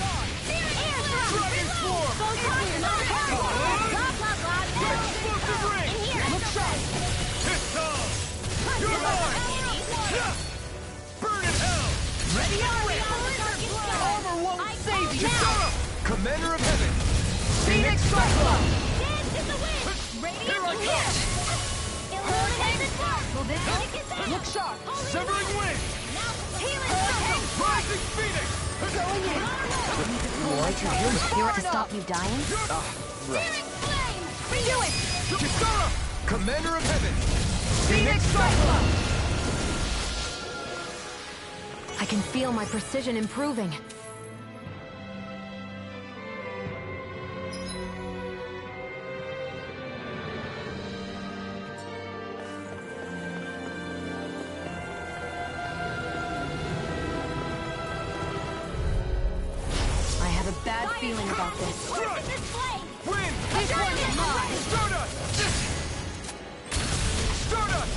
Air thrust! Dragon Swarm! Photon! Blah, blah, blah! Explosive ring! In here! Look sharp! It's on! You're mine! Burn in hell! Ready up! Armor won't save you! Now! Commander of Heaven! Phoenix Cyclone! Dance in the wind! Radiant Here I from come! Illuminated dark! Look sharp! Severing wind! Healing circle! Rising Phoenix! Going in! You want to stop me dying? Searing flame! Do it! Kisara! Commander of Heaven! Phoenix Cyclone! I can feel my precision improving. I have a bad feeling about this. Strike! Wind! This one is mine! Stardust! Stardust!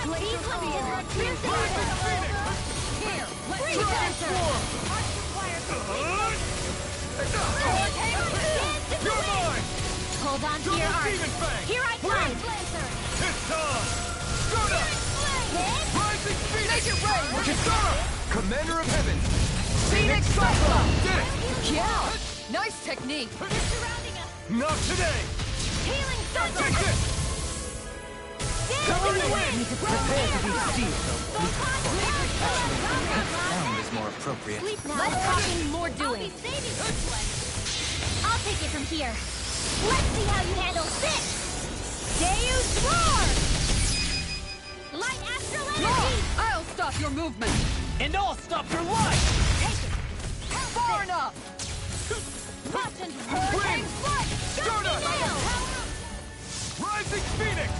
Glacial Spear! Rising Phoenix! Here! Dragon Freezer! Swarm! You're mine! Hold on to Double your arm! Demon Fang! Here I come! It's on! Stardust! Rising Phoenix! Make it rain! Kisara! Commander of Heaven! Phoenix Cyclone! Did it! Yeah! Nice technique! They're surrounding us! Not today! Healing circle! Take this! Cover the wind! Prepare to be sealed. Sound is more appropriate. Let's talking more doing. I'll take it from here. Let's see how you handle this! Deus Roar! Light astral energy! I'll stop your movement! And I'll stop your life! Take it! Far enough! Rust and hurricane flood! Stardust! Nail! Rising Phoenix!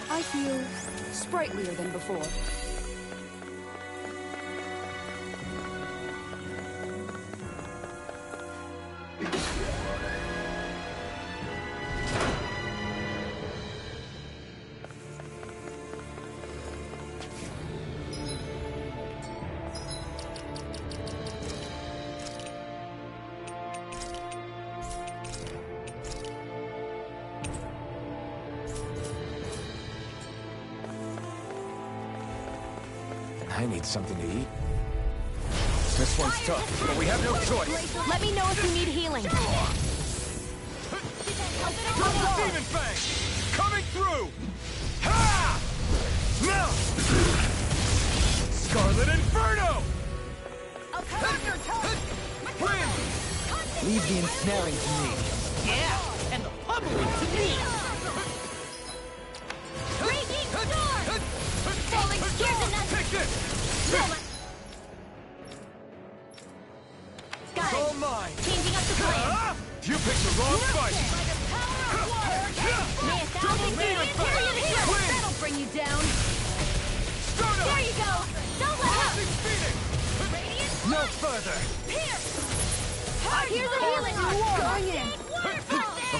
I feel sprightlier than before. I need something to eat. This one's tough, but we have no choice. Let me know if you need healing. Double Demon Fang! Coming through! Ha! Now! Scarlet Inferno! I'll cut off your tongue! Wind! Leave the ensnaring to me. Yeah! And the pummeling to me! Raging storm! Falling spears and nuts! Take this! No, picked the wrong fight. That'll bring you down. There you go. Don't let up. No further. Here. Here's a healing heart. Going in.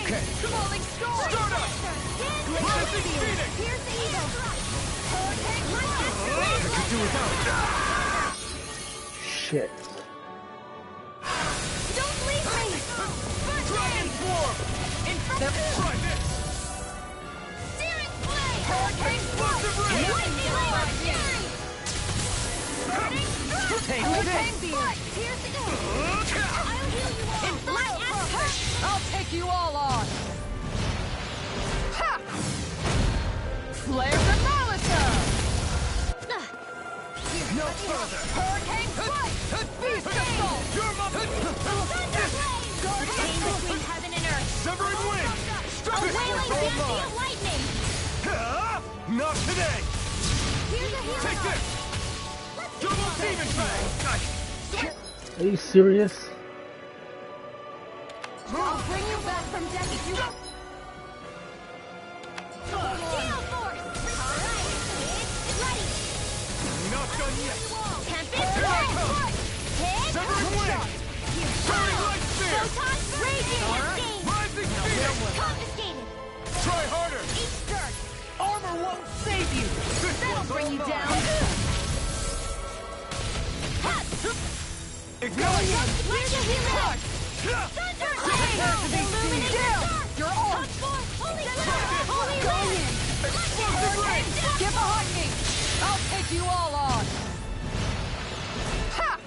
Okay. Falling storm. Start up. Rising Phoenix. Here's the eagle. I could do without it. Shit. Don't leave me. Dragon form. Try this. Searing flame. Hurricane Explosive ray. Lightning laser. Fury. Take Hurricane this. beam. Here's the I'll heal you all. Light aspect. I'll take you all on! Ha! Flare the Molotov! No further. Hurricane Strike! Beast Assault! Chain between heaven and earth. Severing wind. A wailing fancy of lightning. Not today. Here's a healing Take this. Double demon fang. Are you serious? I'll bring you back from death if you... Gale force! Alright, it's ready! Not done yet. Tempest Blade! Hit! Severing wind. Turning light spear. Photon Raging Cascade! Rising phoenix. Confiscated! Try harder. Each start! Armor won't save you. That'll bring you down! Ignite. Here's a healing heart! Thunder Blade! Illuminate the dark! You're on! Holy flare! Holy ray! Explosive ray. Get behind me! I'll take you all on! Ha!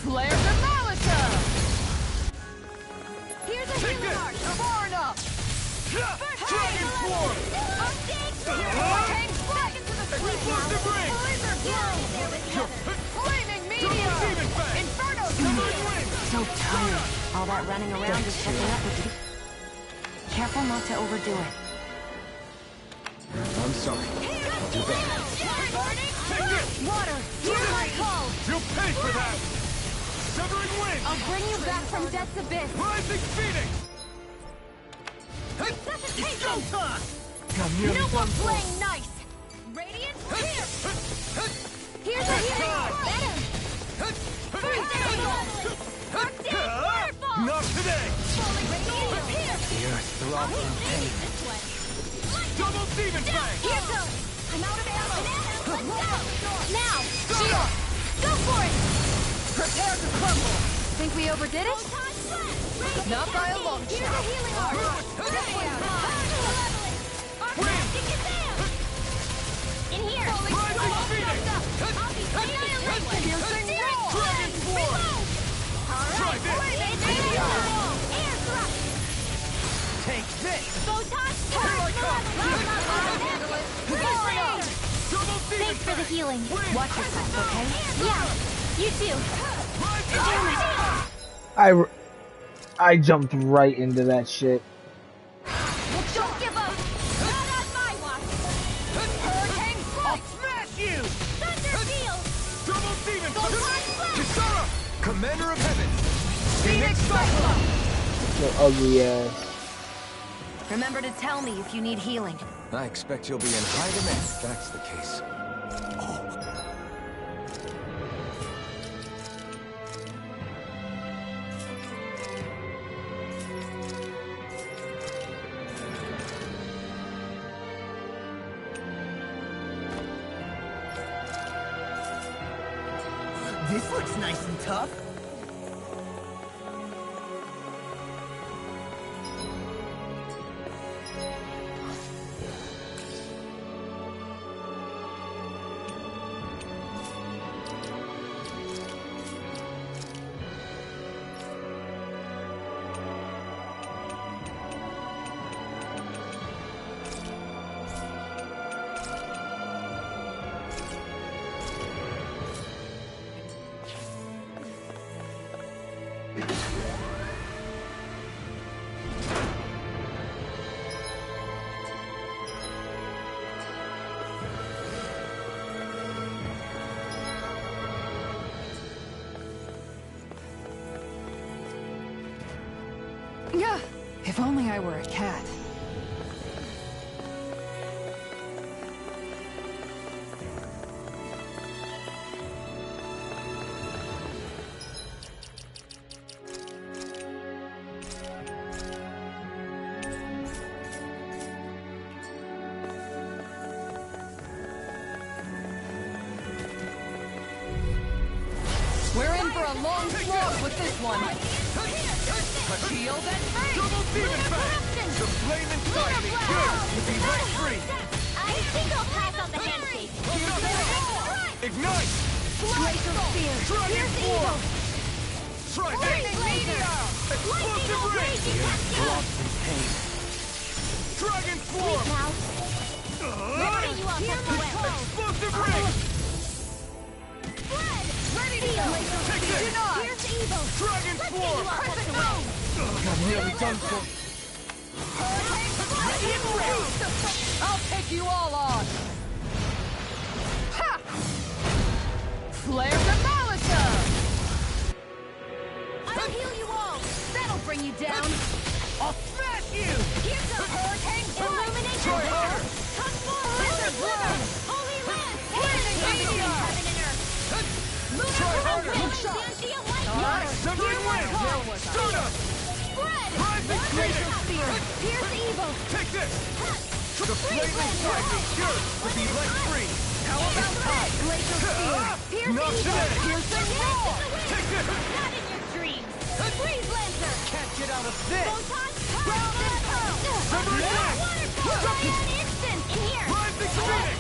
Flare the Molotov! Here's a healing heart! Far enough! Dragon form. Hurricane Strike! Explosive ring. Flaming Meteor! Demon fang. Inferno! Severing wind. So tired. All that running around just checking up with you. Careful not to overdo it. I'm sorry. I'll do better. Take this. Water! Hear my call! You'll pay for that. Severing wind. I'll bring you back from death's abyss! Rising phoenix. Resuscitation! I'm nearly No more done for. playing nice! Radiant here! Here's a healing heart! Venom! First aid! First aid! Waterfall! Not today. Falling radiant here! The earth throbs in pain. This way! Double demon fang. Here goes! I'm out of ammo! Let's go! Now! Shield! Go for it! Prepare to crumble! Think we overdid it? Not by a long Here's a shot! healing heart! This one's mine! Arctic Kazam! In here! Rising phoenix. I'll be annihilation! Piercing roar! Dragon form. Try this. Air thrust! Take this. Photon Double demon Thanks for the fang. healing. Watch yourself, okay? Yeah, you too. I jumped right into that shit. Don't give up! Not on my watch! Hurricane I'll smash you. Thunder Field! Double demon Photon fang. Blast! Kisara. Commander of heaven. Phoenix Cyclone! Your ugly ass. Remember to tell me if you need healing. I expect you'll be in high demand if that's the case. This looks nice and tough. Yeah, if only I were a cat. We're in for a long slog with this one. Shield and free! Double demon fang! The flame inside me yearns to be let free! I think I'll pass on the handshake. Ignite! Glacial spear! Dragon Here's form! evil! Lightning meteor! Explosive ring! Dragon form! Lifting you up as well! Explosive ring! Ready to go! Take this! Here's evil! Dragon form! I'm nearly done for. I'll take you all on! Ha! Flare Demolitor! I'll heal you all! That'll bring you down! I'll smash you! Here's a hurricane! Illumination! Try harder! Come forward! Blizzard! Holy Lance! Heaven and earth! Try harder! Severing wind! Stone up! Rising Glacial phoenix! spear! Here's evil! Take this! The flame inside me yearns to be let free! How about that? Glacial spear! Here's Not evil! today! Here's the roar! Take this! Not in your dreams! Freeze Lancer! Can't get out of this! Photon Ground and Pearl! Severing wind! Giant Instant! In here! Rising phoenix!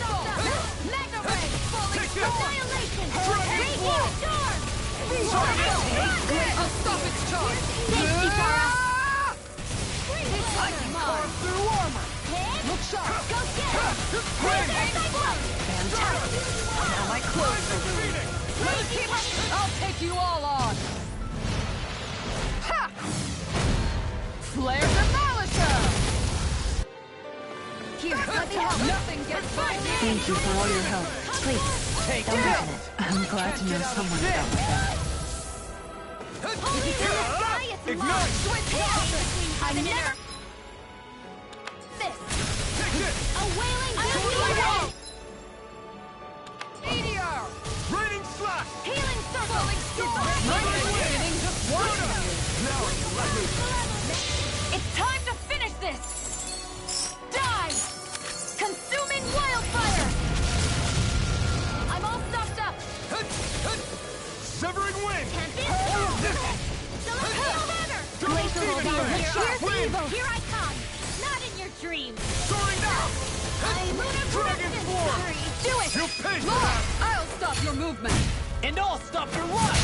Mega Ray! Falling Take this! Annihilation! Dragon Radiant form! Storm! I'll stop its charge! Thanks, Kitara! I can carve through armor! Look sharp! Go get it! Fantastic! Now my clothes are ruined. I'll take you all on! Ha! Flare Demolisher! Here, let me help! Nothing gets by me! Thank you for all your help. Please, Take don't it! mention it. I'm glad to know someone felt like that. Ignite! I never... This! Take this! A wailing meteor! Meteor! Raining slash! Healing circle! Storm! Lightning wind! Now I can let loose! It's time to finish this! Die! Consuming wildfire! I'm all stuffed up! Severing wind! Can't be Glacial Demon spear! fang! Here's Wind! evil! Here I come! Not in your dreams! Soaring down! Dragon form! Do it! You pay for Look! that! I'll stop your movement! And I'll stop your luck!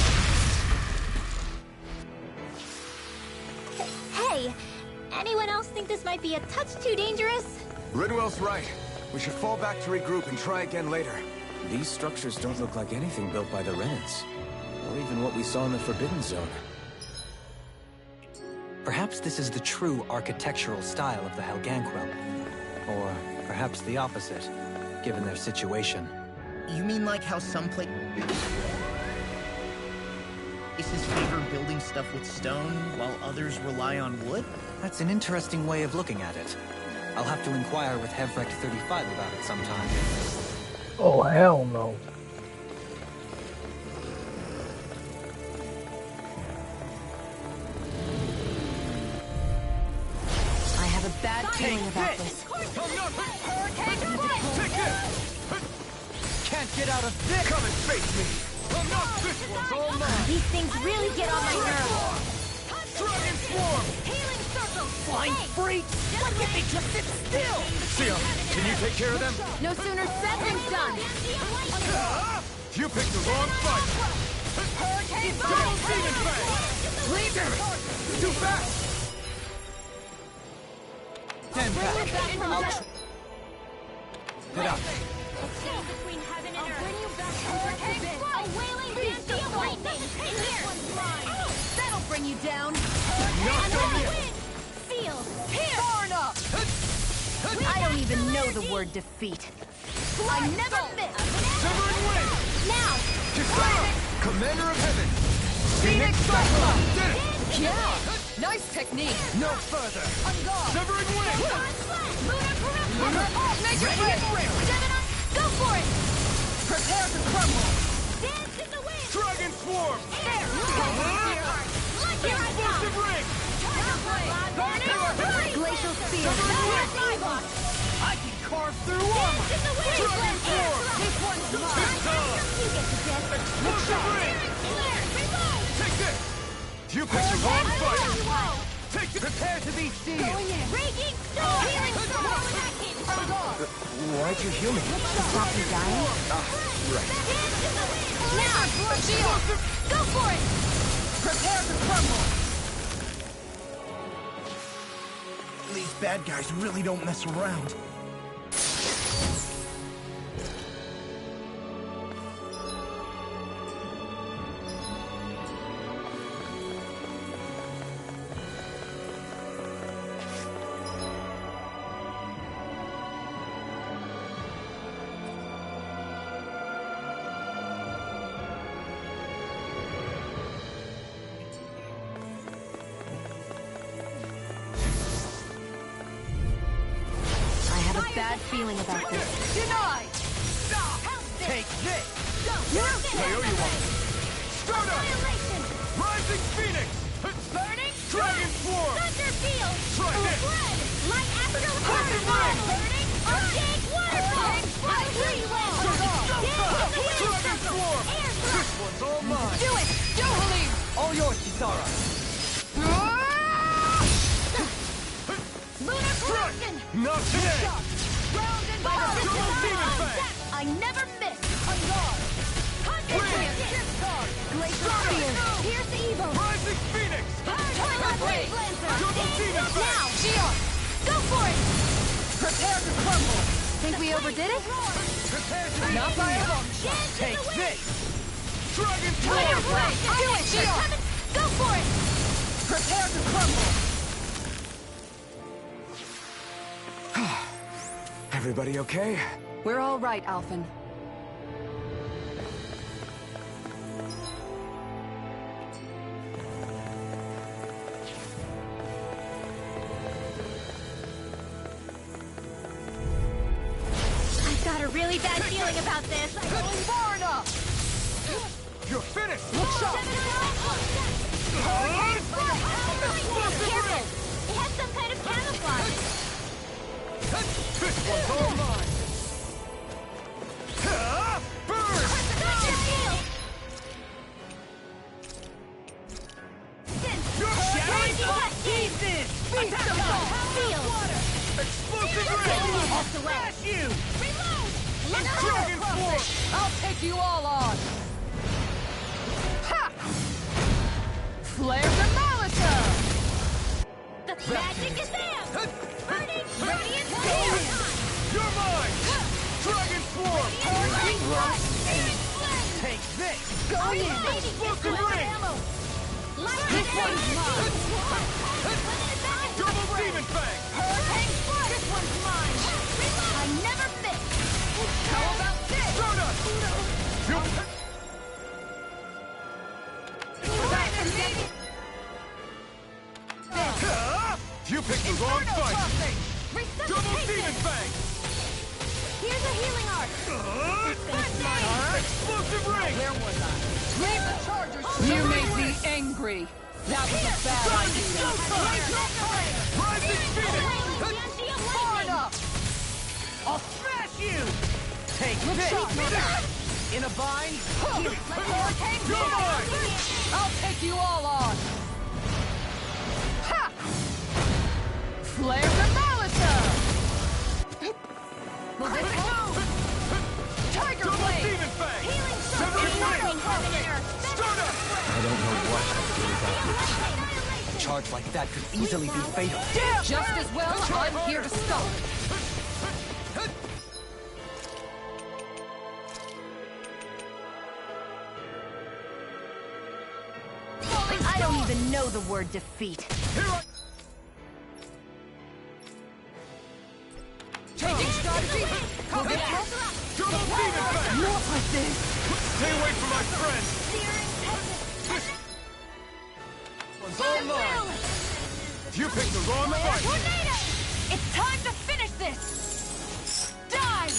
Hey, anyone else think this might be a touch too dangerous? Ridwell's right. We should fall back to regroup and try again later. These structures don't look like anything built by the Renans. Or even what we saw in the Forbidden Zone. Perhaps this is the true architectural style of the Helganquel. Or perhaps the opposite, given their situation. You mean like how some places favor building stuff with stone, while others rely on wood? That's an interesting way of looking at it. I'll have to inquire with Hevrek 35 about it sometime. Oh, hell no. I have a bad feeling about this. Can't get out of this! Come and face me! This one's all mine! These things really get on my nerves. Dragon swarm! Healing circle! Flying freaks! Why can't they just sit still? Sia, can you take care of them? No sooner said than done! You picked the wrong fight! Hurricane Double demon fang! Leader! Too fast! Stand back! Get up! Between heaven and earth. I'll bring you back hurricane flight! A wailing beast of lightning! In here! That'll bring you down! Not done yet! Seal! Here! Far enough! I don't even know the word defeat. I never miss! Severing wind! Now! Kisara! Commander of heaven! Phoenix Cyclone! Did it! Yeah! Nice technique! No further! On guard! Severing wind! Lunar peripheral! Make it Ready? quick! Gemini, go for it! Prepare to crumble! Dance in the wind! Dragon swarm! There! Like your Explosive ring! Glacial spear! I can carve through armor! Dragon swarm! This one's mine! You get to dance for Explosive ring! Take this! You picked the wrong fight! Take this! Prepare to be sealed! Raging storm! Healing storm! Why'd you heal me? Stop you dying? Right. Now! Shield! Go for it! Prepare to crumble! These bad guys really don't mess around. Bad feeling about this. Denied! Take this! Go! I owe you one! Stardust! Annihilation! Rising Phoenix! Burning! Dragon Swarm! Thunder Field! Try this! Red! Light Astral Burning Waterfall! Ring! Burning! Arctic Waterfall! Fly free will! Dragon Swarm! This one's all mine! Do it! Dohalim! All yours, Kisara! Lunar Corruption! Not today! Grounded by the Double Demon Fang! I never miss! On guard! Concentrate! Glacial Spear! Pierce Evil! Rising Phoenix! Twilight Wave Lancer! Double Demon Fang! Now! Shield! Go for it! Prepare to crumble! Think we overdid it? Prepare to be Not by a long shot! Take this! Dragon Fire Swarm! Blade! Do it! Shield! Go for it! Prepare to crumble! Everybody okay? We're all right, Alphen. I've got a really bad feeling about this. Going far enough! You're finished! Look sharp! Careful! It has some kind of camouflage. This one's all mine! Burn! Explosive ring! Smash you! Reload! Dragon Swarm! I'll take you all on! Ha! Flare the Molotov! The magic is there! Burning Radiant Spear! You're mine! Dragon Swarm! Take this! Go in! Explosive ring! This one's mine! Double Demon Fang! Hurricane Flood! This one's mine! I never miss! How about this? Stardust! You picked the wrong fight! Double Demon Fang! Here's a healing arc! Explosive ring! Where was I? Leave the chargers! You made me angry! That was a bad idea! Rising Phoenix! Far enough! I'll smash you! Take Look this! sharp! In a bind? Hurricane You're mine! I'll take you all on! Ha! Flare the Molotov! Tiger Double Blade! Demon Fang! Severing Wing! Stardust! I don't know what I'd do without you. A charge like that could easily be fatal. Just as well, I'm here to stop. I don't even know the word defeat. Changing strategy! Double Demon Fang! Not like this! Stay away from my friend! This one's all mine! You picked the wrong fight! Tornado! It's time to finish this! Die!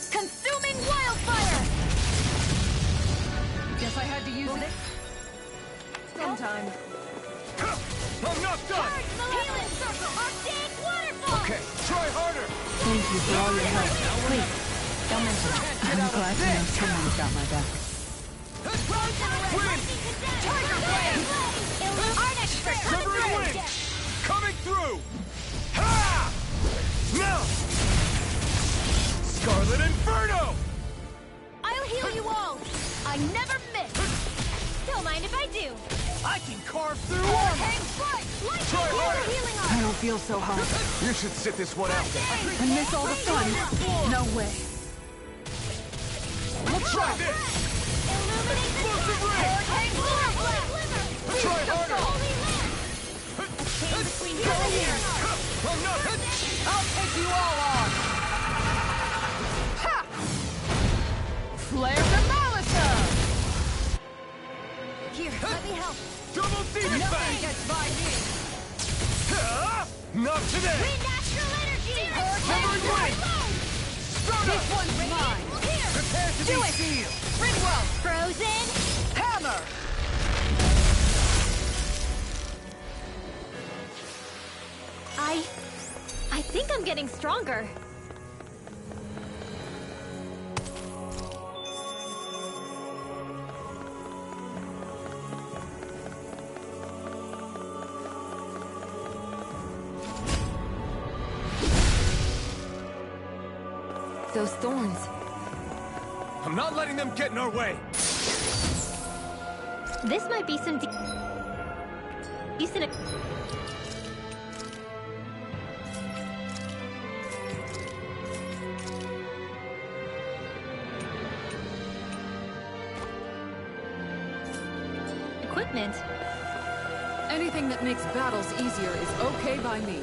Consuming wildfire! Guess I had to use it. Sometime. I'm not done! Healing circle! Arctic waterfall! Okay, try harder! Thank you for all your help. Wait, don't mention it. I'm glad to know someone's got my back. Wind! Tiger blade! Arctic Shivering wind! Coming through! Ha! Now! Scarlet Inferno! I'll heal you all! I never miss! Don't mind if I do! I can carve through Hang strike! Try harder! Healing I don't feel so hot. You should sit this one out. And miss all the fun. No way. Let's try this! Explosive ray! Try harder! Go here! I'm not... I'll take you all on! Ha! Flare the Malisa! Here, let me help! Double demon Nothing fang! gets by me! Not today! Green natural energy! Covering wind! This one's mine! Here! Prepare to Do be it! sealed! Ridwell! Frozen! Hammer! I think I'm getting stronger. Those thorns. I'm not letting them get in our way! This might be some decent. Equipment. Anything that makes battles easier is okay by me.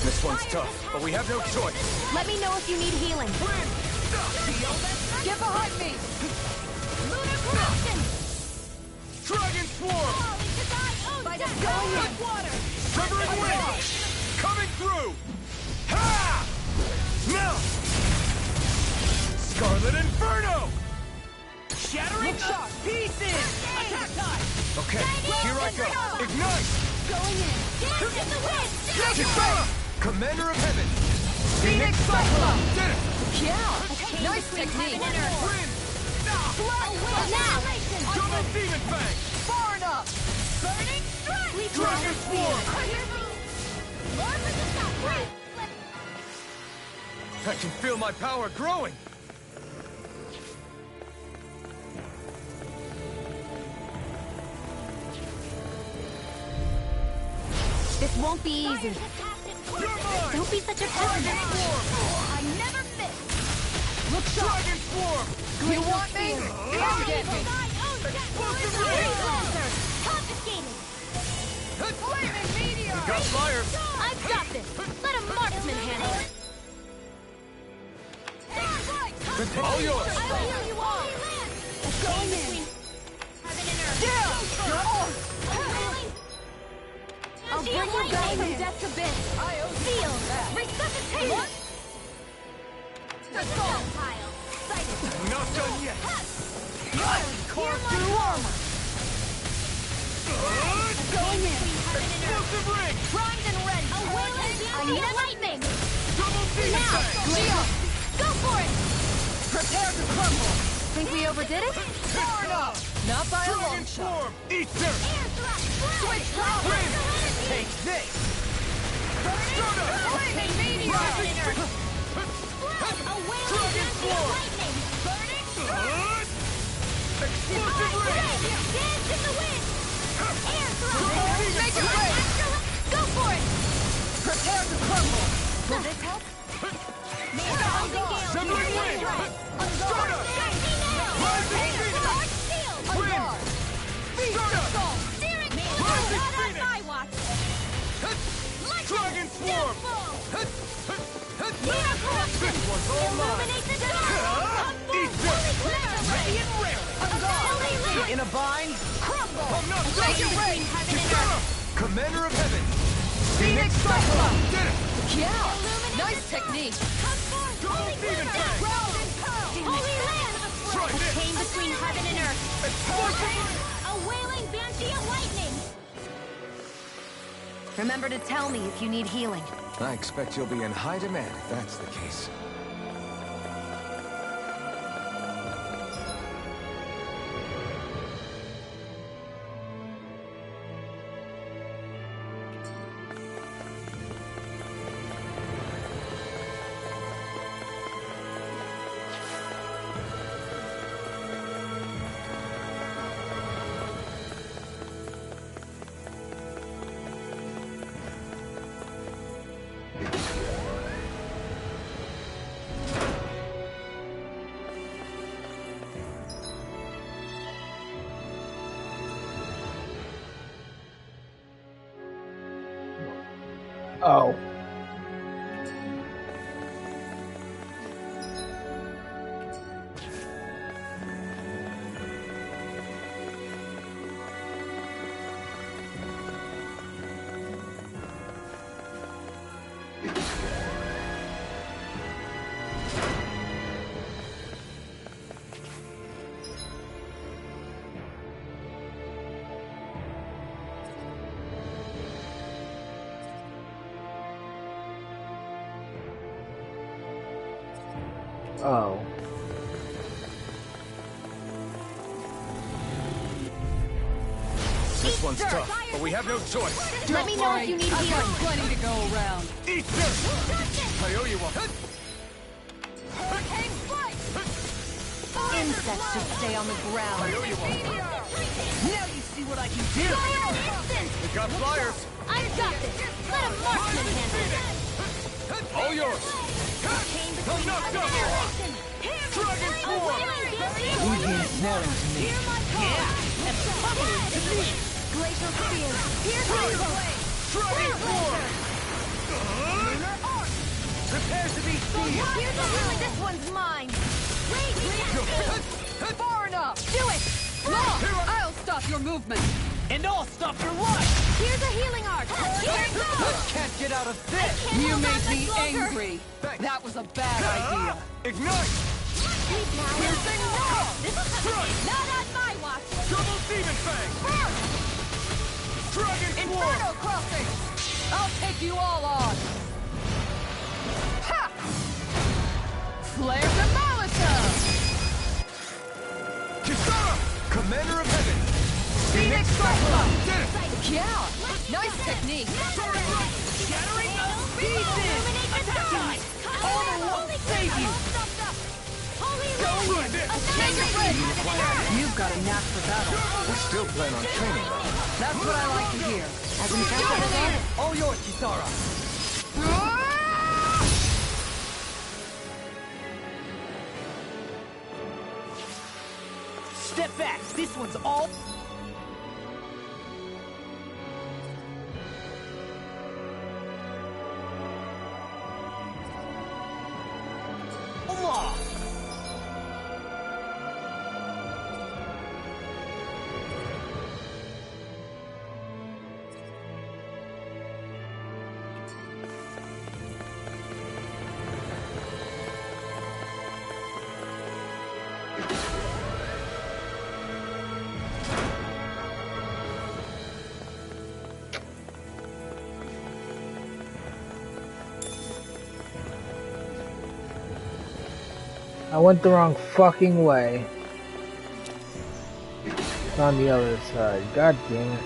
This one's tough, but we have no choice. Let me know if you need healing. Get behind me! Lunar corruption! Dragon Swarm! By the going in! Water! Shivering wind! Coming through! Ha! Now! Scarlet Inferno! Shattering shot! pieces! Attack time! Okay, here I go. Ignite! Going in! Dance in the wind! Kitana! Commander of Heaven! Phoenix Cyclone! Did it! Yeah! Nice technique! Wind! Now! Double Demon Fang! Far enough! Burning strike! Dragon Swarm! I can feel my power growing! This won't be easy. Don't be such a pessimist. I never miss. Look, Dragon Swarm! You want me? Come get me! Explosive ray! Confiscated. Flaming meteor! Got fire! I've got this. Let a marksman handle it. All yours! I will heal you all. Going in. Heaven and earth. I'll bring you back from death's abyss. Seal. Resuscitate. Assault pile. Sighted. Not done yet! Carve through armor. Going in. Explosive ring! Primed and ready. A wailing I need a lightning. Double demon Now. fang! Leo. Go for it. Prepare to crumble! Think we overdid it? Far enough! Not by a Dragon long shot. Swarm! Eat dirt! Switch Wind! Take this! Flaming meteor! A wailing Dragon Swarm! lightning! Burning Explosive Explosive ring! Dance in the wind! Air throw! Make it rain! Go for it! Prepare to crumble! Will this help? Sibling win! Start up! Rising Phoenix! Win! Start up! Steering me! Rising Not on Phoenix! my watch! Dragon Swarm! This one's all mine! Illuminate the dark! Eat this! Radiant rarely! In a bind? Crumble! I'm not Make it done! rain, heaven and Start earth! up! Commander of Heaven! Phoenix Cyclone! Did it! Yeah! Nice technique! Come forth! Holy Demon Wisdom! Fang! Round and pearl! Holy Land! Try A this! chain between heaven and earth! Explosive! A wailing banshee of lightning! Remember to tell me if you need healing. I expect you'll be in high demand if that's the case. Oh. Oh. This one's tough, but we have no choice. Let me know if you need healing. Plenty to go around. Eat this! I owe you one. Hurricane flight! Insects should stay on the I ground. owe you one. Now you see what I can do! Fire instant! We got flyers. I've got this! Let a marksman handle it! All yours. Chain between I'm not heaven done. and earth! Dragon A Swarm! wailing banshee of Who's lightning! gonna snare to me? Hear my call! Yeah. To me! Glacial spear! Here's my blade! Dragon Swarm! Lunar arc! Prepare to be seen. Here's a healing! This one's mine! Wait! Far enough! Do it! Look! I'll stop your movement! And I'll stop your run! Here's a healing arc! Here it goes! Can't get out of this. You hold on made me much longer. angry! That was a bad idea! Ignite! Sleep now! Piercing roar! Strike! Not on my watch! Double Demon Fang! Burn! Dragon Swarm! Inferno crossing! I'll take you all on! Ha! Flare Demolition! Kisara! Commander of Heaven! Phoenix Cyclone! Did it! Yeah! Nice technique! Shattering Illuminate the dark! Armor won't save you! Holy Go Land! right there! Make it ready! You've got a knack for battle. We still plan on training, though. That's what I like to hear. As impressive as ever. All yours, Kisara! Step back! This one's all... Allah! I went the wrong fucking way. It's on the other side. God damn it.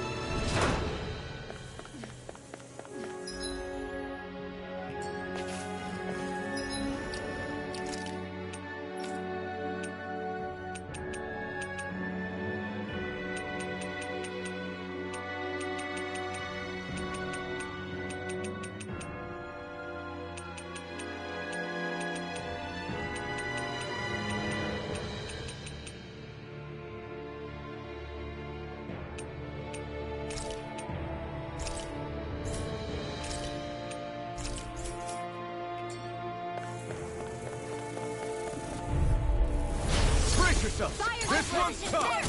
versa! This one's tough!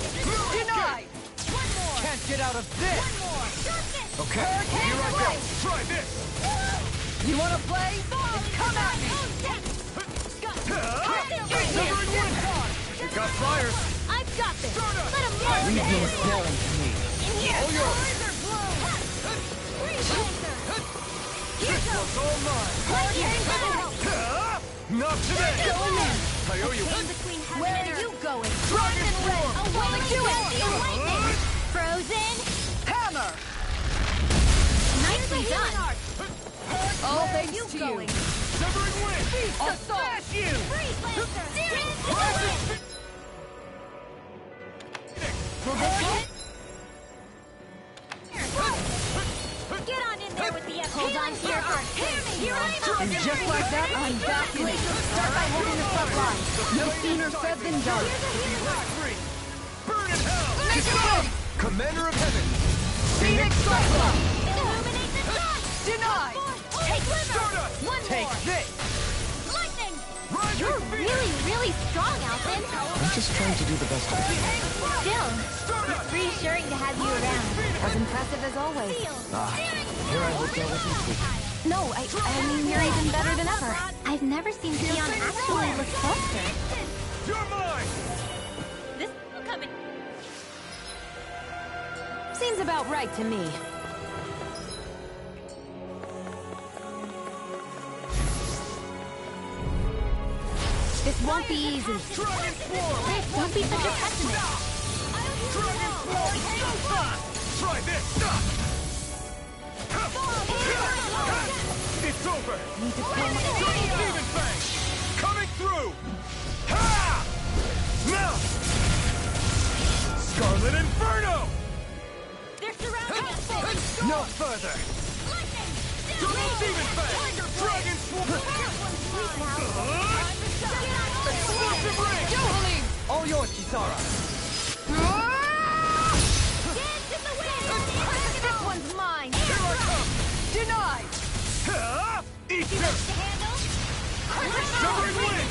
Denied! One more! Can't get out of this! One more! Okay, here I go! Try this! You wanna play? Then come at me! You got fires! I've got this! Let him know! Leave your snelling to me! All yours! This one's all mine! Not today! I owe you one! Where are you going? Dragon form! Away to it! Frozen! Hammer! Nicely done! All thanks you to going? you. Severing wind! I'll smash you! Freeze Lancer! Will this hit? Get on in there with the hold on to your heart. And just like that, I'm back in it. Start by holding the front line. No sooner said than done. Burn in hell! Make it ready! Commander of Heaven! Phoenix Cyclone! Illuminate the sun! Denied! Take Sliver! One Take more! this! Lightning! Rise You're your feet! really strong, Alvin. I'm just trying to do the best I can. Still, it's reassuring to have you around. As impressive as always. Here I looked at what you speak. No, I mean, you're even better than ever. I've never seen Sion actually look closer. You're mine! This will come in. Seems about right to me. This won't be easy. Dragon form! Don't be such a pessimist. Dragon form! So fast! Try this! It's over! Double Demon Fang! Coming through! Ha! Now! Scarlet Inferno! They're surrounding us! No further! Double Demon Fang! Dragon Swarm! Explosive Ring! All yours, Kisara! Dance in the wind! This one's mine! Here I come! Denied! Eat this! Severing Wind!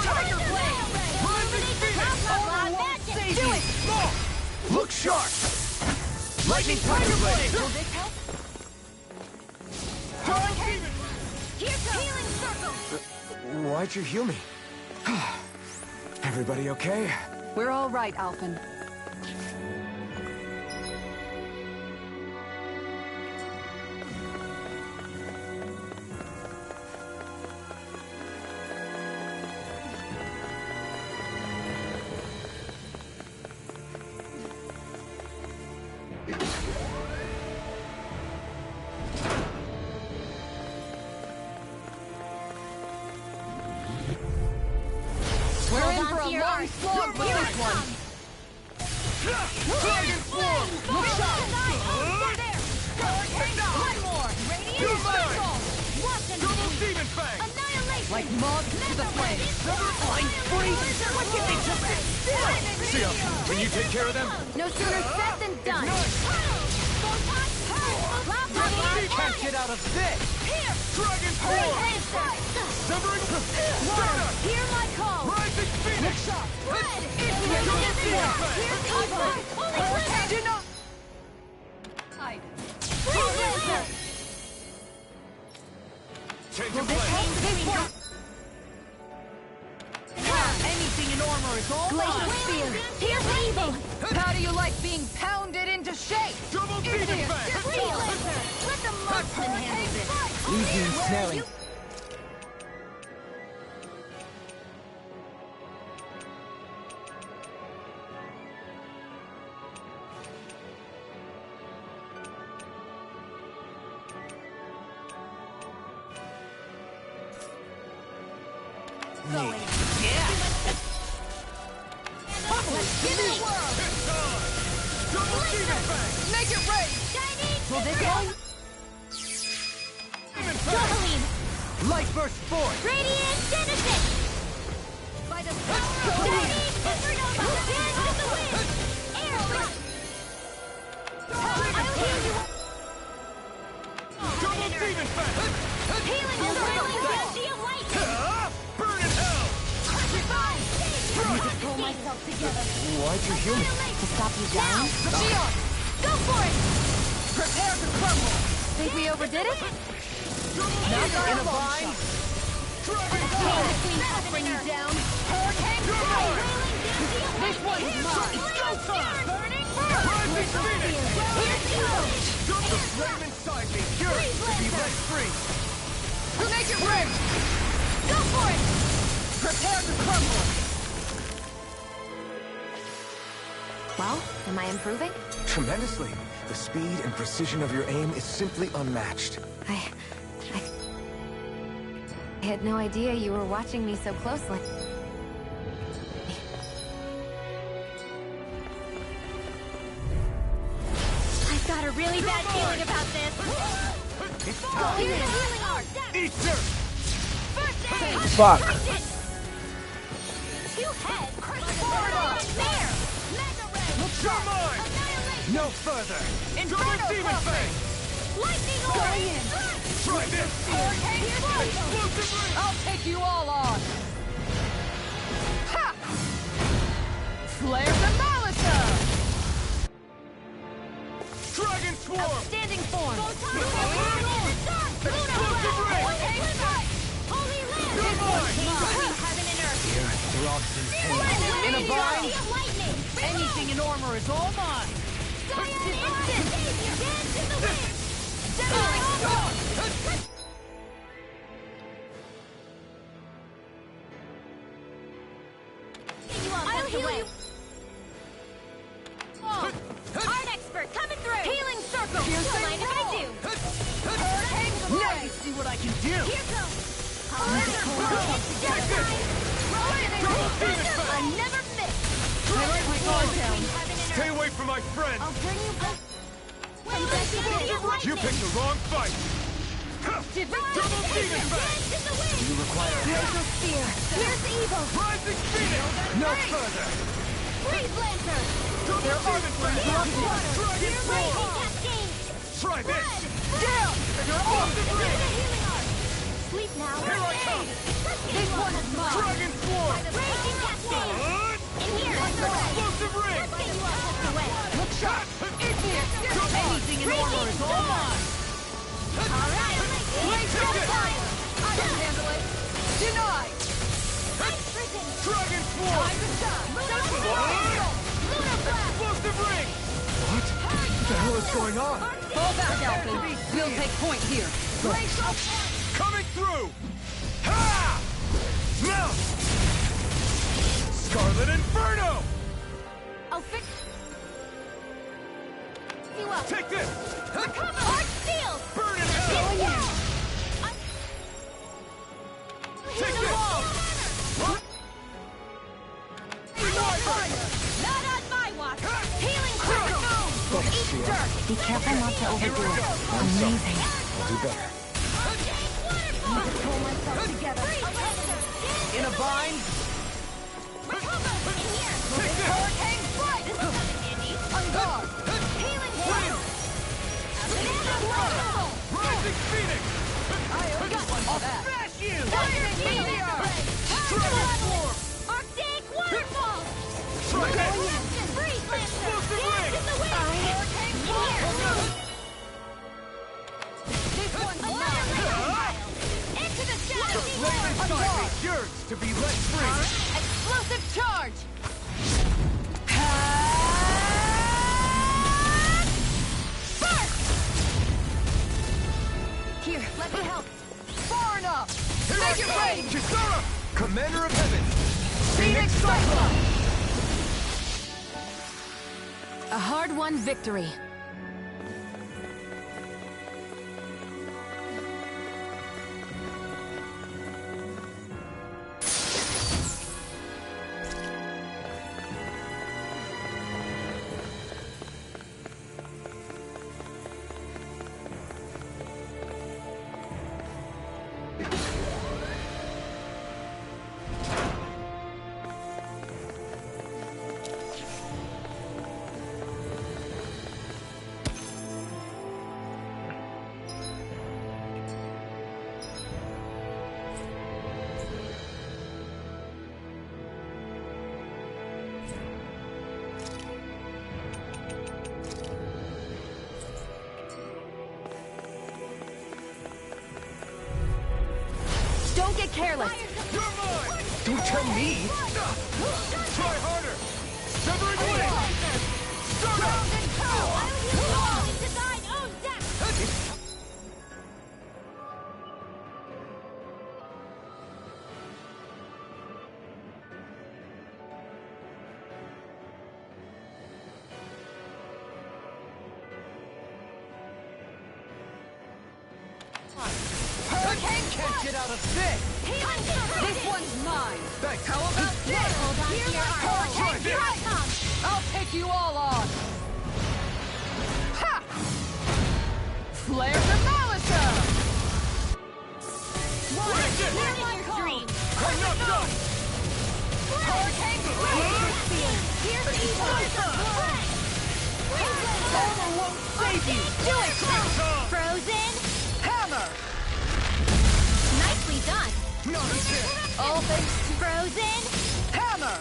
Tiger Blade! Rising Phoenix! Do it! Look sharp! Lightning Tiger Blade! Will this help? Double Demon! Here comes Healing Circle! Why'd you heal me? Everybody okay? We're all right, Alphen. We're in for a long slog with this one. Dragon Form! Look sharp! One more! Radiant Circle! Watch and Double Demon Fang! Annihilation! Like moths to the flames. Line freeze! What can they just sit still? Sia, can you take care of them? No sooner said than done! Can't get out of this! Dragon Form! Severing Stardust! Hear my call! Rising Phoenix! Red! Double Demon Fang! Here's evil! Do not... Change of plan! Anything in armor is all Glacial Spear! Here's evil! How do you like being pounded into shape? Double Demon Fang! Let the marksman handle this! Easy and snelling. Going. Yeah! Let's give it a whirl! It's on! Double Demon Fang! Make it rain! Chinese! Will this help? Demon Fang! Doubling! Light Burst Force! Radiant Genesis! By the power of Chinese Supernova! Dance in the wind! Air Thrust! I'll heal you! Double Demon Fang! Healing the whirling Genji of Light! Burn in hell! Revive! Thrust! Escape! Why'd you heal me? To stop you dying? Shion! Go for it! Prepare to crumble! Think we overdid it? Not in a vine! Between us bring you down! Hurricane Strike! This one's mine! Go time! Burning Rising Phoenix! Here's you! The flame inside me yearns to be let free! Make it ring! Go for it! Prepare to crumble! Well, am I improving? Tremendously. The speed and precision of your aim is simply unmatched. I had no idea you were watching me so closely. I've got a really bad feeling about this! It's Here's time! the healing art! Easter! First aid! Fuck. Two heads! There! Mega ray! You're mine! Annihilation! No further! Inferno Demon puppet! Fang! Lightning orb! Try this! Hurricane Strike! Explosive ring! I'll take you all on! Ha! Flare the Malisa! Dragon Swarm! Outstanding form! Explosive ring! Holy Land! You're mine! Heaven and earth! In a vine? Lightning! Anything in armor is all mine! Instant! Dance in the wind! I'll heal you! Art expert coming through! Healing circle! Don't mind if I do! Hurricane Now you see what I can do! Here goes! I never miss! I Stay away from my friend! I'll bring you both! You picked the wrong fight! Double Demon Fang! You require Laser spear! Here's the evil! Rising Phoenix! No further! Freeze Lancer! Double Demon Fang! Dragon Swarm! Cascade! Try this! Down! Explosive ring! Healing art! Sleep now! Here I come! This one is mine! Dragon Swarm! Raging Cascade! In here! Explosive ring! Let's get you all tucked away! Look shot! Anything in armor is all mine! Alright! Laser fire! I can handle it! Denied! Ice prison! Dragon Swarm! Time to shine! Lunar blast! Explosive ring! What the hell is going on? Fall back, Alpha. We'll take point here. Coming through! Ha! Now! Scarlet Inferno! I'll fix you up! Take this! Recover! Heart sealed! Burn in hell! Take the this! wall! What? Not on my watch! Healing crystal! Eat dirt! Be careful not to overdo it. Amazing. I'll do better. Pull myself together! In a vine? Recover! In here! Hurricane strike! On guard! Healing wind! Rising Phoenix! I'll smash you! Dragon Swarm! Arctic waterfall! Try this! Freeze Lancer! Explosive Dance ring! in the wind! Hurricane fire! This one's mine! Into the shadow! Flame inside me yearns to be let free! Explosive charge! Here, let me help. Far enough! Make it rain! Kisara! Commander of Heaven! Phoenix Cyclone! A hard-won victory. get careless. You're mine! Don't tell me! Try harder! Severing wing! Start up! Into thine own death! Hurricane can't get out of this! This one's mine! Thanks. How about this? Hold on to your arm. Try Here I this! come! I'll take you all on! Ha! Flare the Malisa! Wicked! Here's my dream! I'm not done! Hurricane Blade! Here's the evil! Armor won't save you! Do it! Come! Frozen! Hammer! Nicely done! Not again! All thanks to Frozen! Hammer!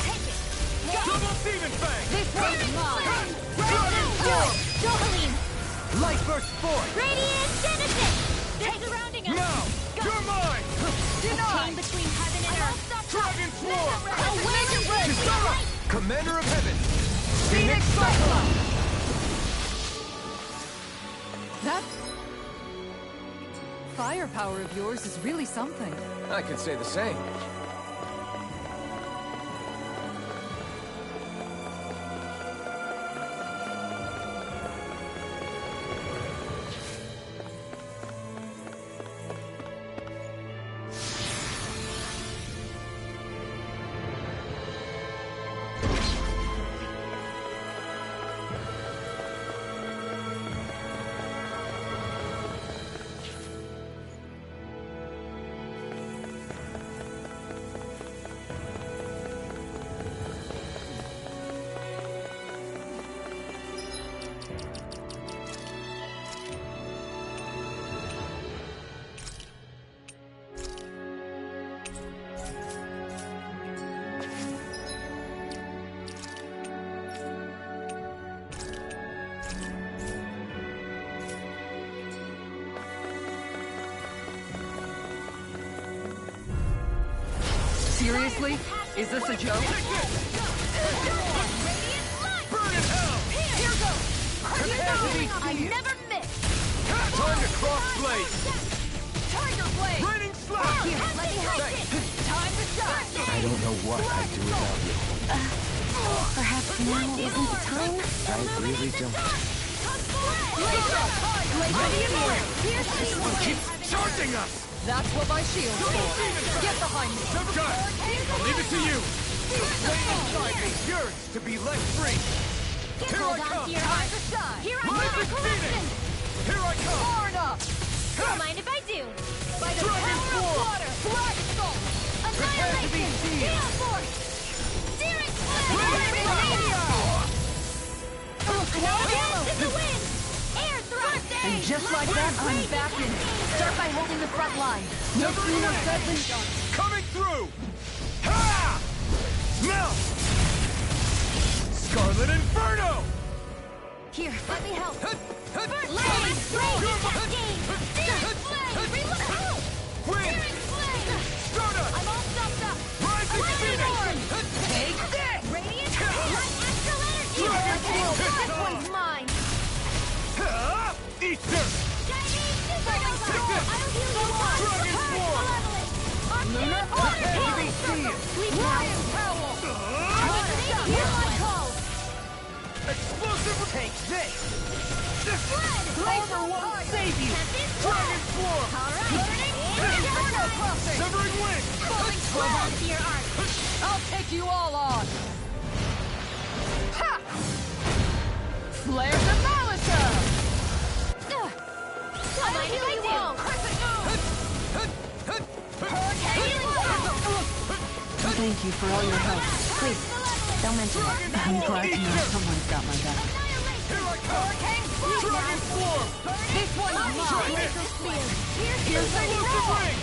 Take it! Double Demon Fang! This one's mine! Frozen! Do it! Johaleen! Light Burst Force! Radiant Genesis! They're surrounding us! Now! You're mine! Chain between heaven and earth! Dragon Swarm! Away! Commander of Heaven! Phoenix Cyclone! That firepower of yours is really something. I can say the same. Seriously? Is this a joke? Burn in hell! Here goes! I never miss! Time to cross blades! Tiger Blade! Raining Slash! Here, let me help you! Time to shine! I don't know what I'd do without you. Perhaps now isn't the time? I really don't. This one keeps charging us! That's what my shield's for. Get behind me. Got it! I'll leave it to you! Stay inside me! Yours to be let free! Here I Hold on come! to your arm. Here I Rising come! Phoenix! Here I come! Far enough! Don't mind if I do! By the Dragon power Swarm! of water! Black Salt! Prepare to be Annihilation! seized! Gale Force! Searing Flame! Raging Mania! To the wind! Air thrust! And just like that, I'm back in it. Start by holding the front line. No sooner said than done. Coming through! Ha! Now! Scarlet Inferno! Here, let me help! Blade! Blade! Cascade! Searing Flame! Reload! Wind! Searing Flame! Stardust! I'm all stuffed up! Rising Phoenix! Take this! Radiant! Light Astral Energy! Dragon Swarm! This one's mine! Ha! Easter! Chinese Super Control! Take this! I'll heal you all! Dragon Swarm! Lunar Prepare to be seized! Sleep now! Hear my call! Explosive! Take this! Fled! Armor won't save you! Dragon Swarm! Alright! Inferno Crossing! Severing Wing! Falling hold on to your arm! I'll take you all on. Ha! Flare the Malisa! Don't mind if I do! Thank you for all your help. Please, don't mention it. I'm glad to know someone's got my back. Here I come! Dragon Swarm! This one's mine! Here's the elusive ring!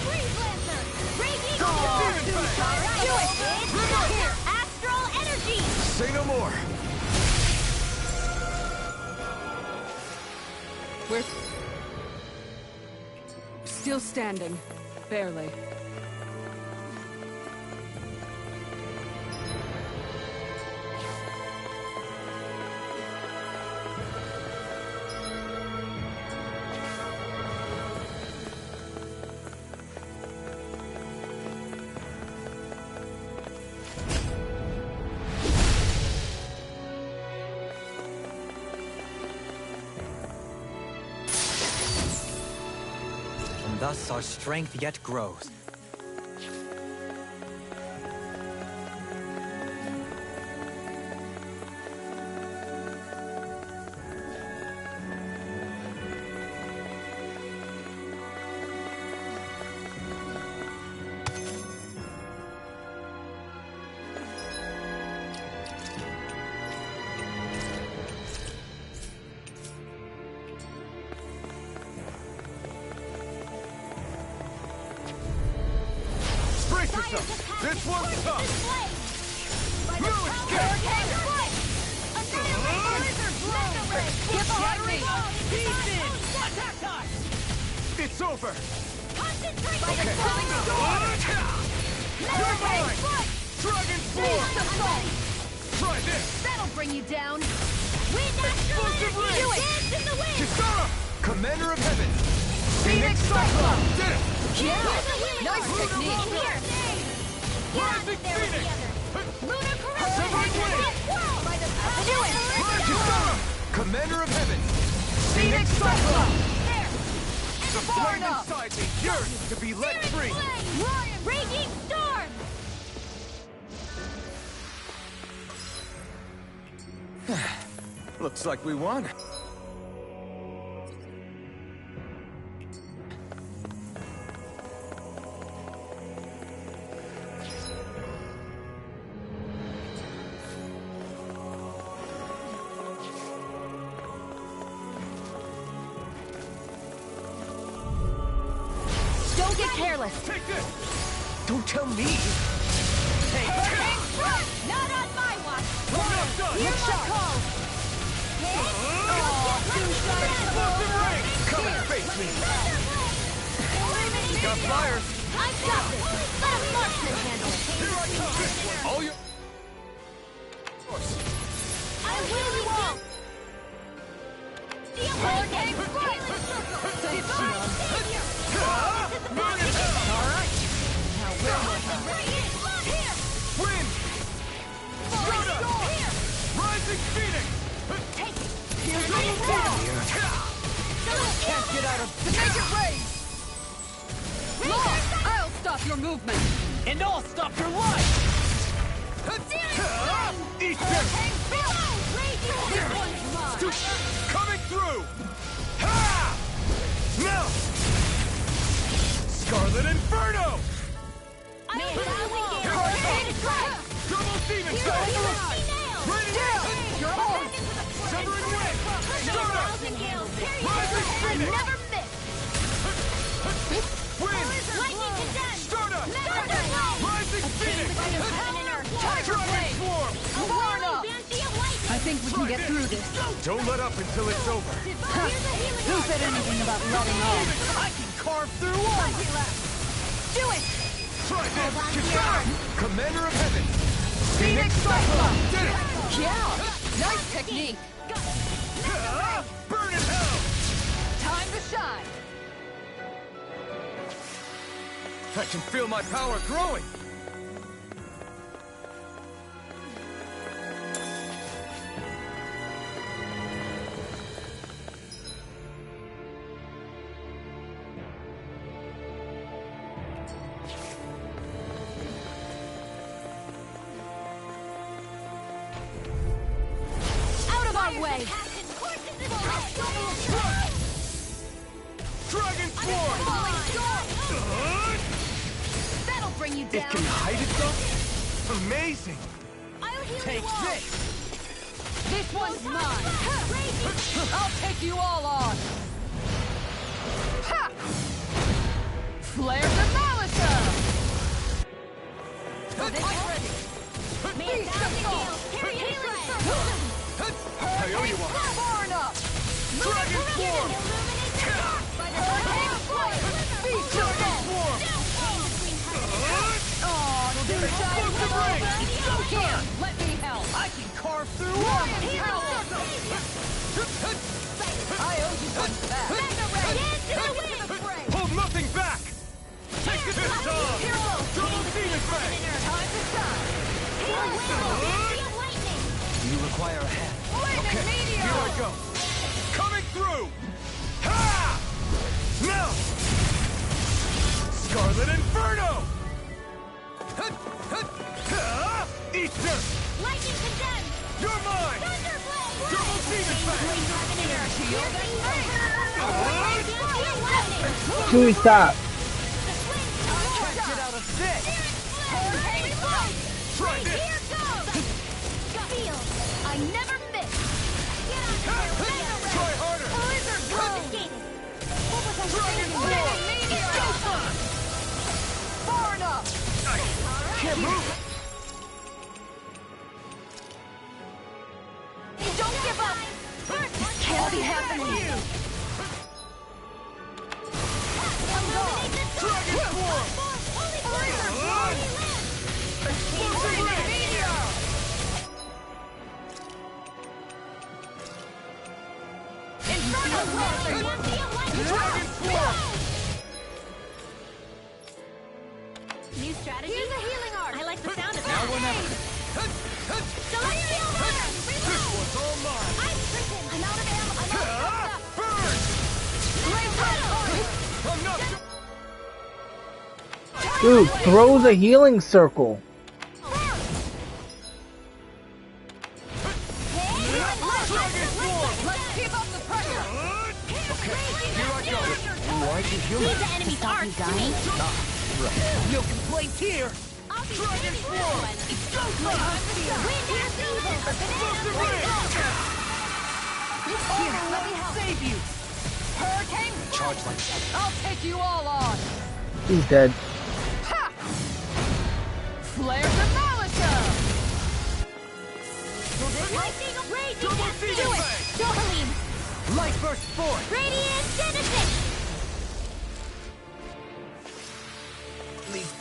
Freeze Lancer! Raging Double Storm! Demon Fang! Alright, do it! It's here! Astral Energy! Say no more. Still standing. Barely. Thus our strength yet grows. This one's tough! No escape! Get behind me! Attack time! It's over! Concentrate! Okay. You're mine! Dragon Form! Try this! That'll bring you down! Wind Explosive ring! Do it! Dance in the wind! Kisara! Commander of Heaven! Phoenix Cyclone! Did it! Yeah! Nice technique! Here! Rising Phoenix! Lunar Severing Wind! By the do it! Kisara! Commander of Heaven! Phoenix Cyclone! There! The flame inside me yearns to be let free! Raging storm! Looks like we won. Don't get careless! Take this! Don't tell me! Not on my watch! I'm not done! Here's my call! Explosive ring! Come and face me! Got fires! I've got this! Let a marksman handle it! Here I come! This one! All your... I will you all! The hurricane strike! Divine savior! Burn it hell! Alright! Now we're here! Wind! Soda! Here! Rising Phoenix! Take it! Here's Let it fall! Can't get out of... Make it raise! Law, I'll stop your movement! And I'll stop your life! Eat this! This one's mine! Coming through! Ha! Now! Scarlet Inferno! Double Demon Strike! Radiant! You're on! Severing Wind! Stardust! Rising Phoenix! Never miss! Wind! Lightning condemned! Stardust! Thunderblade! Rising Phoenix! Tiger Dragon Swarm! I think we can get through this. Don't let up until it's over. Who said anything about letting up? I can carve through walls! Do it! Try this! Kisara! Commander of Heaven! Phoenix Cyclone! Did it! Yeah! Nice technique! Burn in hell! Time to shine! I can feel my power growing! Out of our way! Dragon Swarm! That'll bring you It down! can hide itself? Amazing! I'll heal Take you all! this! This one's mine! I'll take you all on! Ha! Flare the Malisa! May a thousand gales carry you I owe you one! Far enough! Dragon Swarm! by the hurricane fire! Explosive ring! Here, let me help. I can carve through armor. I owe you one back. Mega ray! Take it to the fray! Hold nothing back! Take this time! Double demon fang! Time to shine! You require a hand. Lightning meteor! Here I go! Coming through! Ha! Now! Scarlet Inferno! Eat dirt! Lightning condemned! You're mine! Thunderblade! Double demon fang! Chewie, stop. Can't get out of this! Try this! Here goes! Feel! I never miss! Get out of here! Try harder! Blizzard blow! What was I Dragon saying? Ball! Far enough! Can't move! Don't give up! This can't be happening! Dragon Form! Explosive ring! Dragon Form! New strategy? Here's a healing art! I like the sound of Now that! or never! Celestial Worm! This one's all mine! I'm freaking! I'm out of ammo! I'm out of stuff! Burn! I'm not... Dude, throws a healing circle. Let's keep up the pressure! Okay, here I go. Why'd you heal me? He's the enemy's art, dummy! No complaints here! I'll be Dragon Form! Explosive! Wind has evil! Explosive ring! Here, let me help! Save you! Hurricane! Charge like that. I'll take you all on! He's dead. Ha! Flare the Malika! Lightning raging! Do it! Johalim! Light burst forth! Radiant Genesis! These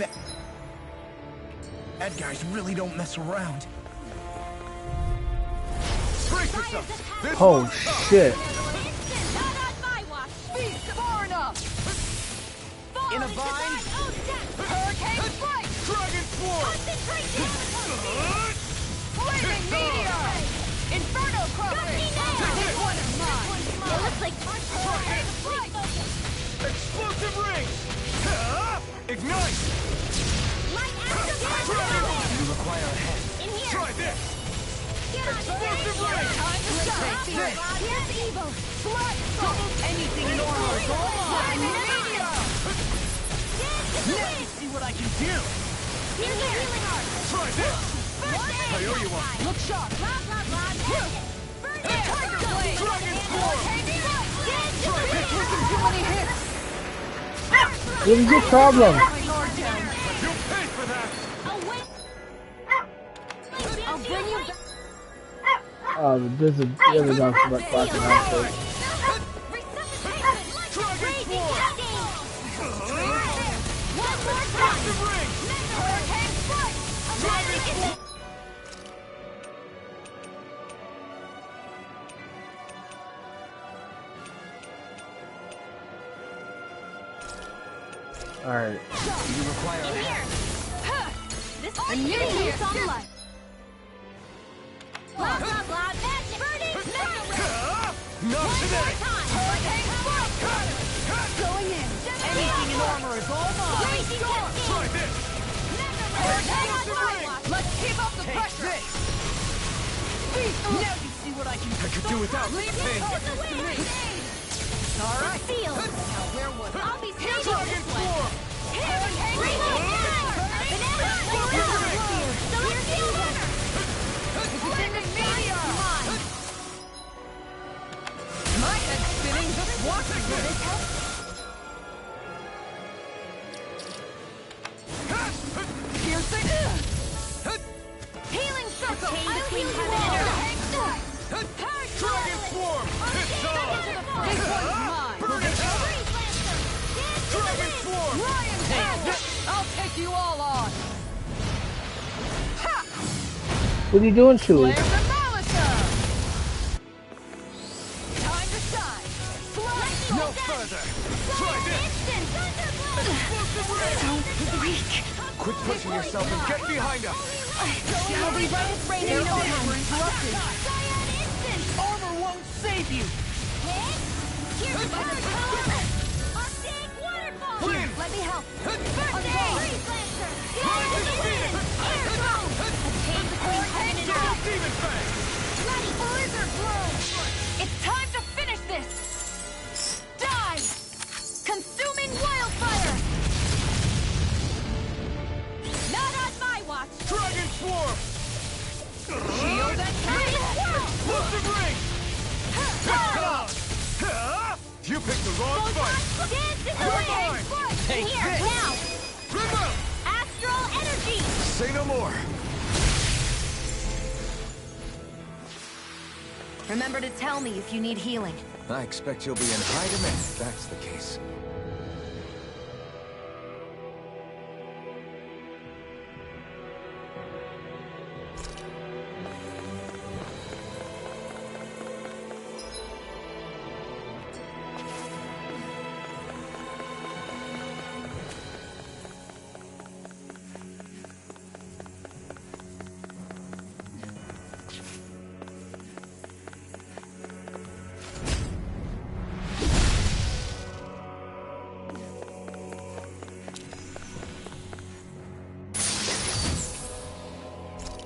bad guys really don't mess around. Brace yourself! This Oh one's tough. shit. Not on my watch! Beast far enough! In a vine? Hurricane strike! Dragon Form! Concentration! Flaming meteor! Inferno crushing! This one is mine! It looks like Hurricane strike! Explosive ring! Ignite! Light after You require a hand. In here! Try this! Explosive ring! Time to shine! Here's evil! Blood! Anything normal is all mine! Meteor! Now you see what I can do! Here's the healing art! Try this! I owe you one. Look sharp! Blah, blah, blah! Burn it! Tiger blade! Dragon Form! This doesn't do any hits! What is your problem? You'll pay for that! I'll bring you back! There's a other dog barking out. Dragon Form! One more time! Hurricane strike! Dragon Alright. You require a hand. This a new here! Sunlight! Blah, blah, blah! Magic! Burn it! Not today! Hurricane strike! Going in! Anything in armor is all mine! Raging cascade! Try this! Hurricane strike! Let's keep up the Take pressure! this! Now you see what I can do! I could do without Leave this pain. your torches to me! Alright! Seal! Now where was I? I'll be safe on Dragon this one! Form! Hurricane strike! Banana sphere! Celestial runner! Flaming meteor! My head's spinning just watching this! Piercing! Healing circle! Chain between heaven and earth! Dragon Form! It's on! This one's mine! Burn it out! Dragon Form! Ryan, I'll take you all on! What are you doing, Chewie? No further! Try this! So weak. Quit pushing yourself and get behind us! Shall we run? Their armor interrupted. Armor won't save you! Here's a waterfall! I'll take waterfall! Here, let me help. First aid! Freeze Lancer! Air drone! Obtain between heaven and earth! Demon Fang! Bloody blizzard blow! It's time to finish this! Die! Consuming wildfire! Not on my watch! Dragon Swarm! Shield and swirl! Explosive Ring! You picked the wrong fight! Dance in the wind! Take Here, this! now! Remove! Astral energy! Say no more! Remember to tell me if you need healing. I expect you'll be in high demand if that's the case.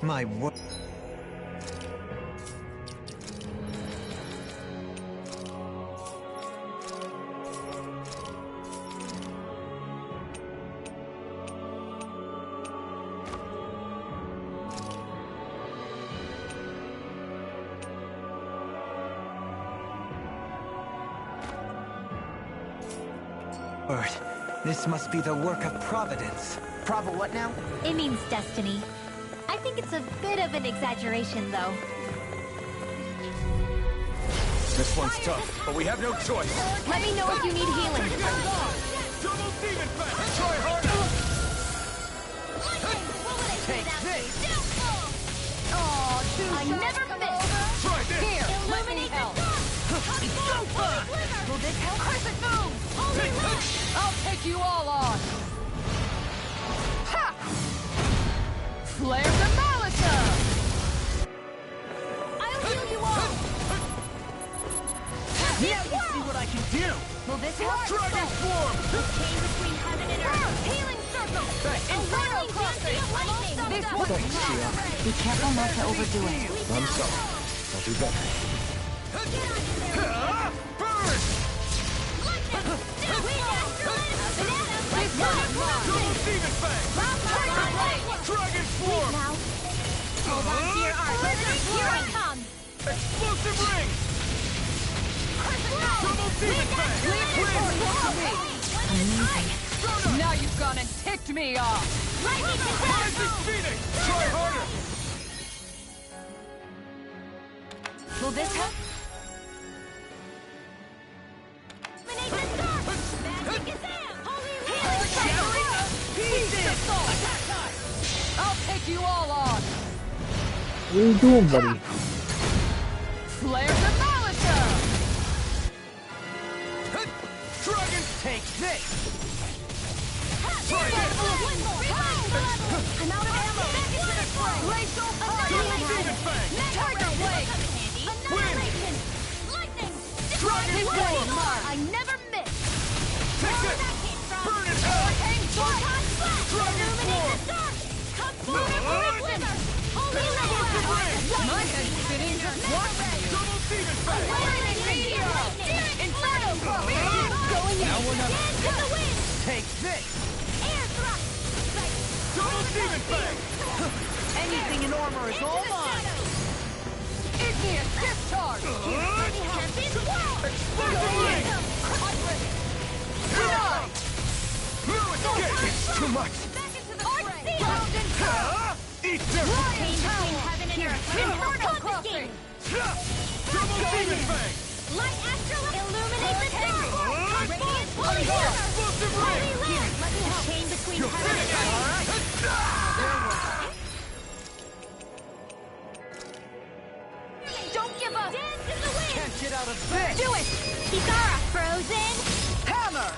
My word. This must be the work of Providence. Prova what now? It means destiny. I think it's a bit of an exaggeration, though. This one's tough, but we have no choice. Let me know if you need healing. Double Demon Fang! Try harder! Take this! I never miss! Try this! Here, illuminate the dark! Will this help? Crescent moon! Holy light! I'll take you all on! Ha! Flare the Malisa! I'll heal you all! Now you see what I can do! Will this help? Dragon Swarm! Chain between heaven and earth! Healing circle! Inferno crossing! This one! Be careful not to overdo it. I'm sorry. I'll do better. Burn! Double Demon Fang! Dragon Swarm! Hold on to your arm! Here I come! Explosive Ring! Double Demon Fang! Amazing. Now you've gone and ticked me off! Rising Phoenix! Try harder! Will this help? I'll take you all on! What are you doing, buddy? Flare the Malisa! Dragon, take this! Try this! I'm out of ammo! Glacial Demon Fang! Tiger Blade! Annihilation! Lightning! Dragon Form! I never miss! Take this! Burn in hell! Hurricane Sword! Dragon Form! Come forward, Blizzard! Holy Light! My head's spinning just watching you! Double Demon Fang! Lightning Meteor! Inferno Crossing! Going in! Now we're not- Dance in the wind! Take this! Air thrust! Double Demon Fang! Anything in armor is all mine! Igneous discharge! Explosive Ring! Deny! No escape! It's too much! Eat this! Heaven and earth! Inferno crossing! Double Demon Fang! Light astral illuminate the dark! Radiant holy water! Explosive Ring! Here, let me help. Chain between You're heaven and finished! earth! out of this! Do it! Kisara! Frozen! Hammer!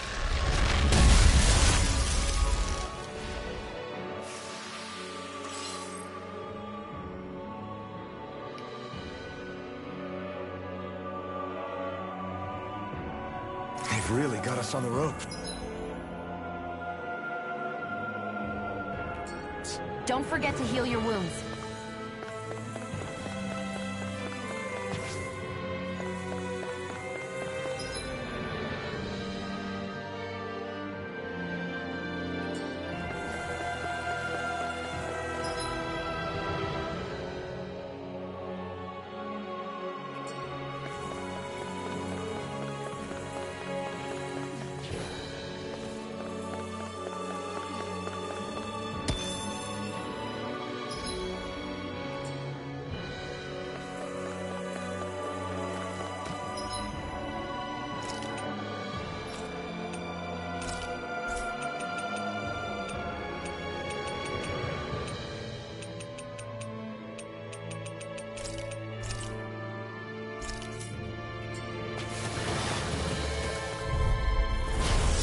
They've really got us on the rope. Don't forget to heal your wounds.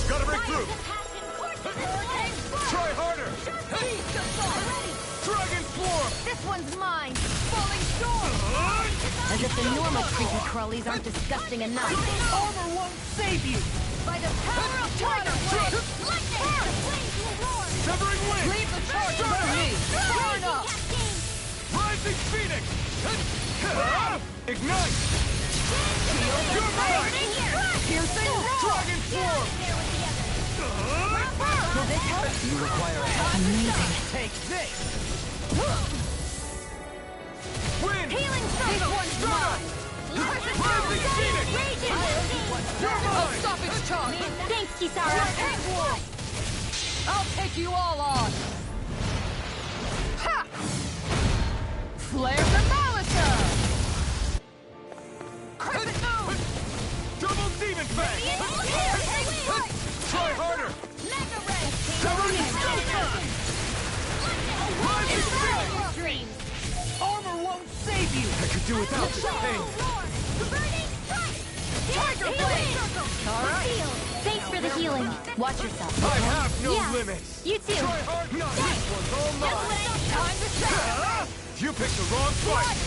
Gotta break through! Try harder! Dragon Swarm! This one's mine! Falling storm! As if the normal creepy crawlies aren't disgusting enough. Armor won't save you! By the power of Tiger Blade! Lightning! The flames will roar! Severing wind! Leave the charge for me! Burn up! Rising Phoenix! Ignite! You're mine! Piercing Dragon Swarm! Will this help? You require a help. Amazing. Take this! Wind! Healing circle! This one's mine! Rising Phoenix! You're I'll mine! stop its charge! Thanks, Kisara! I'll take you all on! Ha! Flare the Malisa! Crescent Moon! Double Demon Fang! Try harder! Mega Ray! Severing Skelter! Rising Phoenix! Dreams! Armor won't save you! I could do without this pain! Tiger Blade! Alright! Thanks for the healing. Watch yourself. I have no Yeah. limits! You too. Try hard! No, this one's all mine! Time to shine! You picked the wrong fight!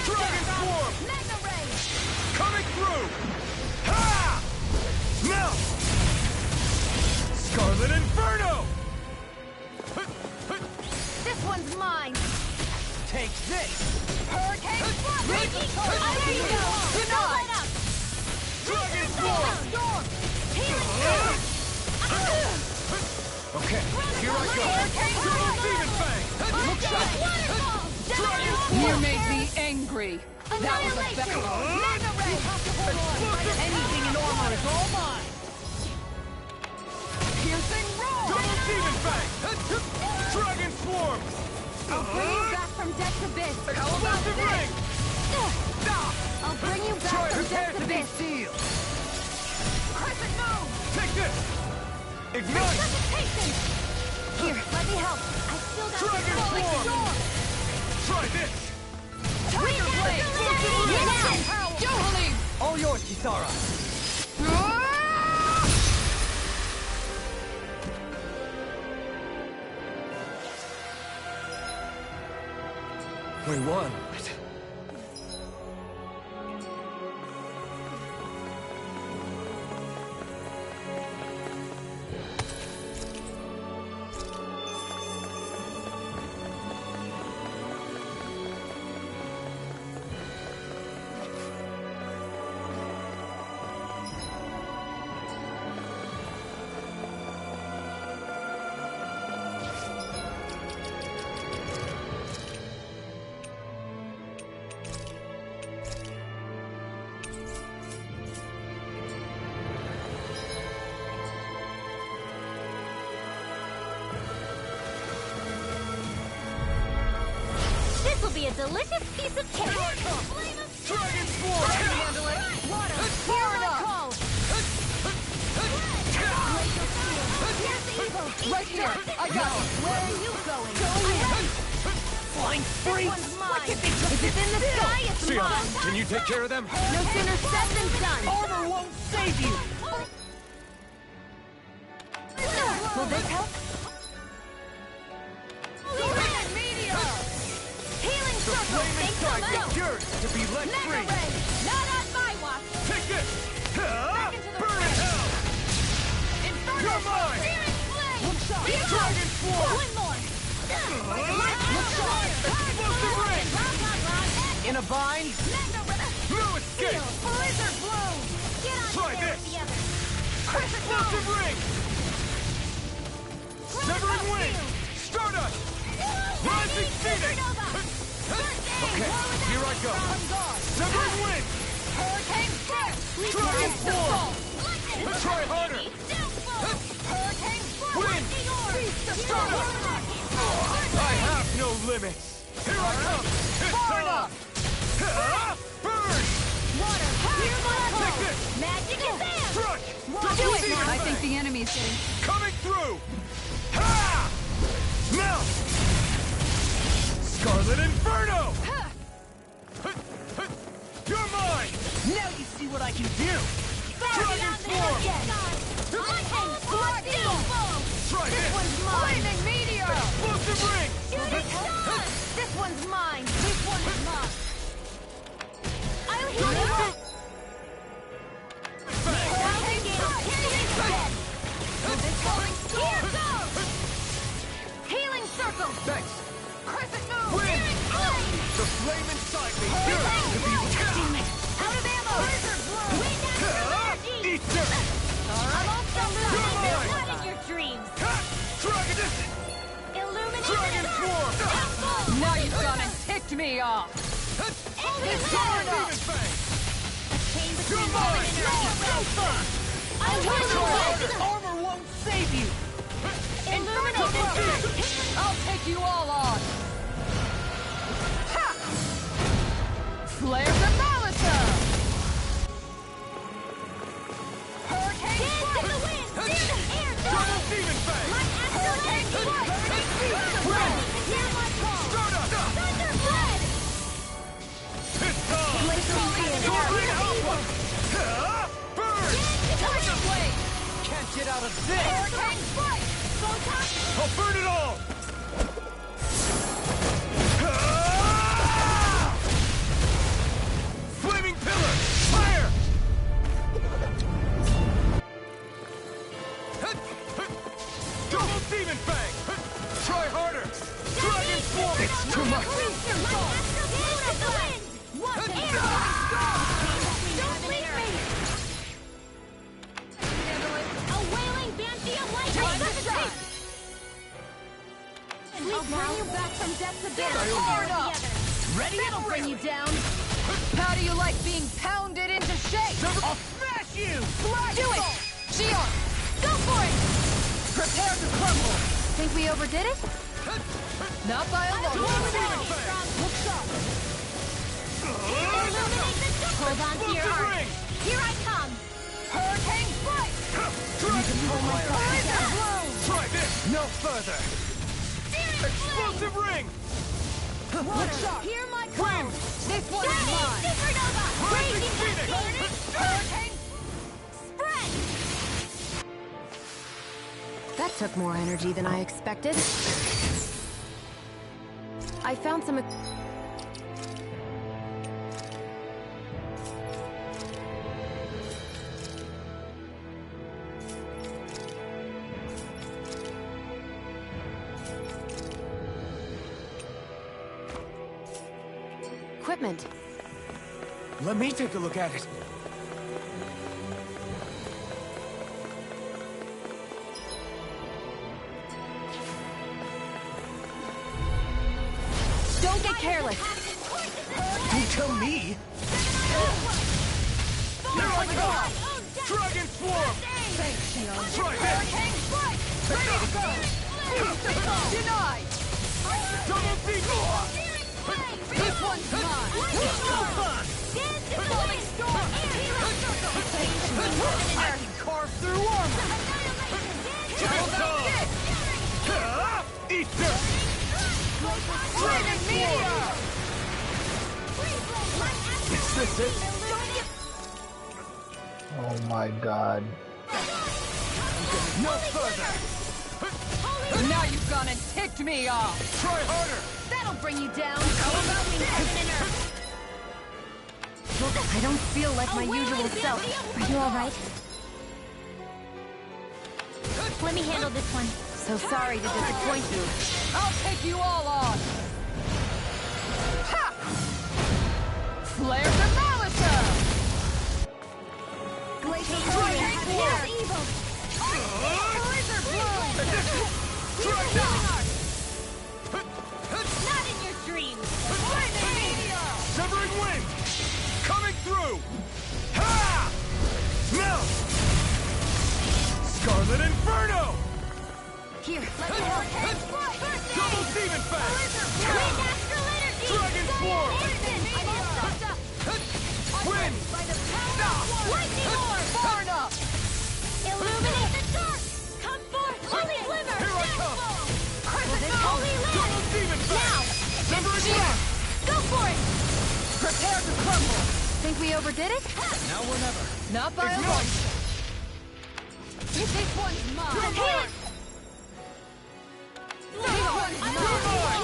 Dragon Swarm! Mega Ray! Coming through! Ha! Now! Scarlet Inferno! This one's mine! Take this! Hurricane Swarm! Raging Tornado! There you go! Don't let up! Dragon Swarm! Storm! Healing Storm! Okay, here I go! Double Demon Fang! Look shot! Waterfall! Dragon You Swarm! made me angry! That was a better one! Mega Ray! Anything in armor is all mine! Piercing roar! Double Demon Fang! Dragon Swarm! I'll bring you back from death's abyss! How about the ring? I'll bring you back from death's abyss! Steel! Crescent Moon! Take this! Ignite! Resuscitation! Here, let me help! I still got Dragon falling Swarm! storm! Try this! Tiger Blade! Yes! Johali! All yours, Kisara! We won. This will be a delicious piece of cake. Dragon Swarm! Handle it! Water! Tear it up! Right here! I got it! Where are you going? Go ahead! Flying spree! This one's mine! If it's in the sky, it's See how Can you take care of them? No sooner said than done. Armor won't save you! Will this help? Healing The circle! flame Take inside them out! gets yours to be let Mega free! ray! Not on my watch! Take this! Back into the Burn in hell! Inferno! You're mine! Spirit flame! Look shot! Dragon swarm! One more! Look shot! Explosive ring! In a bind? Mega ray! No escape! Blizzard bloom! Get on Try there this. with the others! Explosive ring! Severing wind! Stardust! Rising phoenix! Okay, here I go! Severing wind! Hurricane strike! Dragon swarm! Try harder! Hurricane strike! Wind! Stardust! I have no limits! Here I come! It's time! Burn! Water! Here's my Take this! Magic advance! Crush! Do it, Mark! I think the enemy's getting... Coming through! Ha! Melt! Scarlet Inferno! You're mine! Now you see what I can do! Dragon Swarm! Try This this! one's mine! Flaming meteor! Explosive ring! This one's mine! This one is mine! I'll heal you up! Here goes! Healing circle! Thanks! Crescent moon! Wind! Flame! The flame inside me yearns to be lit! Out of ammo! Blizzard blow! Wind astral energy! Eat this! I'm also losing mine! not in your dreams! Dragon this! Illuminate Dragon Swarm! Now you've gone and ticked me off! It's Demon Fang! Chain You're between mine! moment and energy! I will Armor won't save you! illuminate this! I'll take you all on! Ha! Flare the Malisa! Hurricane strike! The wind! Steer the air! Double Demon Fang! My hurricane strike! Hear my call! Thunder blood! It's time! Soaring Alpha! Burn! Tiger blade! Can't get out of this! Hurricane strike! Photon! I'll burn it all! Flaming Pillar! Fire! Double Demon Fang! Try harder! Dragon Swarm! It's too much! Don't leave me! A wailing banshee of lightning! I'll bring you back from death to death! Ready? That'll bring you down! How do you like being pounded into shape? I'll smash you! Do it! Shion! Go for it! Prepare to crumble! Think we overdid it? Not by a long shot! Hold on to your heart. Here I come! Hurricane strike! Dragon Blizzard blow! Try this! No further! Explosive ring! Water, hear my call! This one is mine! Supernova! Rising Raging Phoenix! Hurricane! Spread! That took more energy than I expected. I found some... equipment. Let me take a look at it. Don't get careless. Don't tell me! Here I come! Dragon Swarm! Thanks, Shion. Try this! Denied! Double Demon! This one's mine! I can carve through armor! Eat this! Flaming meteor! Oh my god. No further! Now you've gone and ticked me off! Try harder! That'll bring you down. How about we heaven and earth? I don't feel like my usual self. Are you alright? Let me handle this one. So sorry to disappoint you. I'll take you all on! Ha! Flare the Malisa! Glacial Strike Fury, forward! evil. Laser blow! Strike down! Not in your dreams. Severing wind! Coming through! Ha! Now! Scarlet Inferno! Here, let me help. Double Demon Fang! Wind astral energy. Dragon Swarm! I'm all soaked up. Wind! By the power of one. Lightning orb. Far enough! Illuminate the dark. Come forth, holy glimmer. Here I come! Crystal holy Double land. Demon Fang! Now. Severing wind! Go for it. Prepare to crumble! Think we overdid it? Now or never! Not by a Ignite! lot! This one's mine! Here. This one's mine!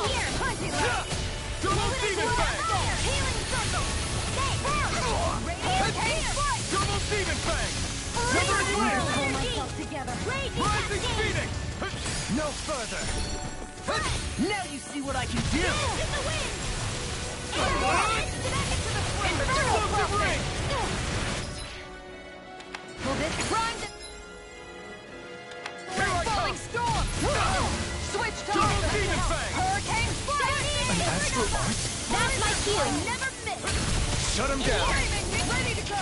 Here. Plenty left. Double Demon Fang! Healing circle. Double Demon Fang! Severing wind! Pull myself together. Rising Phoenix! No further! Now you see what I can do! In the wind. Explosive ring! Will this grind falling storm! Switch to Double Demon Fang! Hurricane flight! An astral art? That's my cue. Never miss. Shut him down! Ready to go!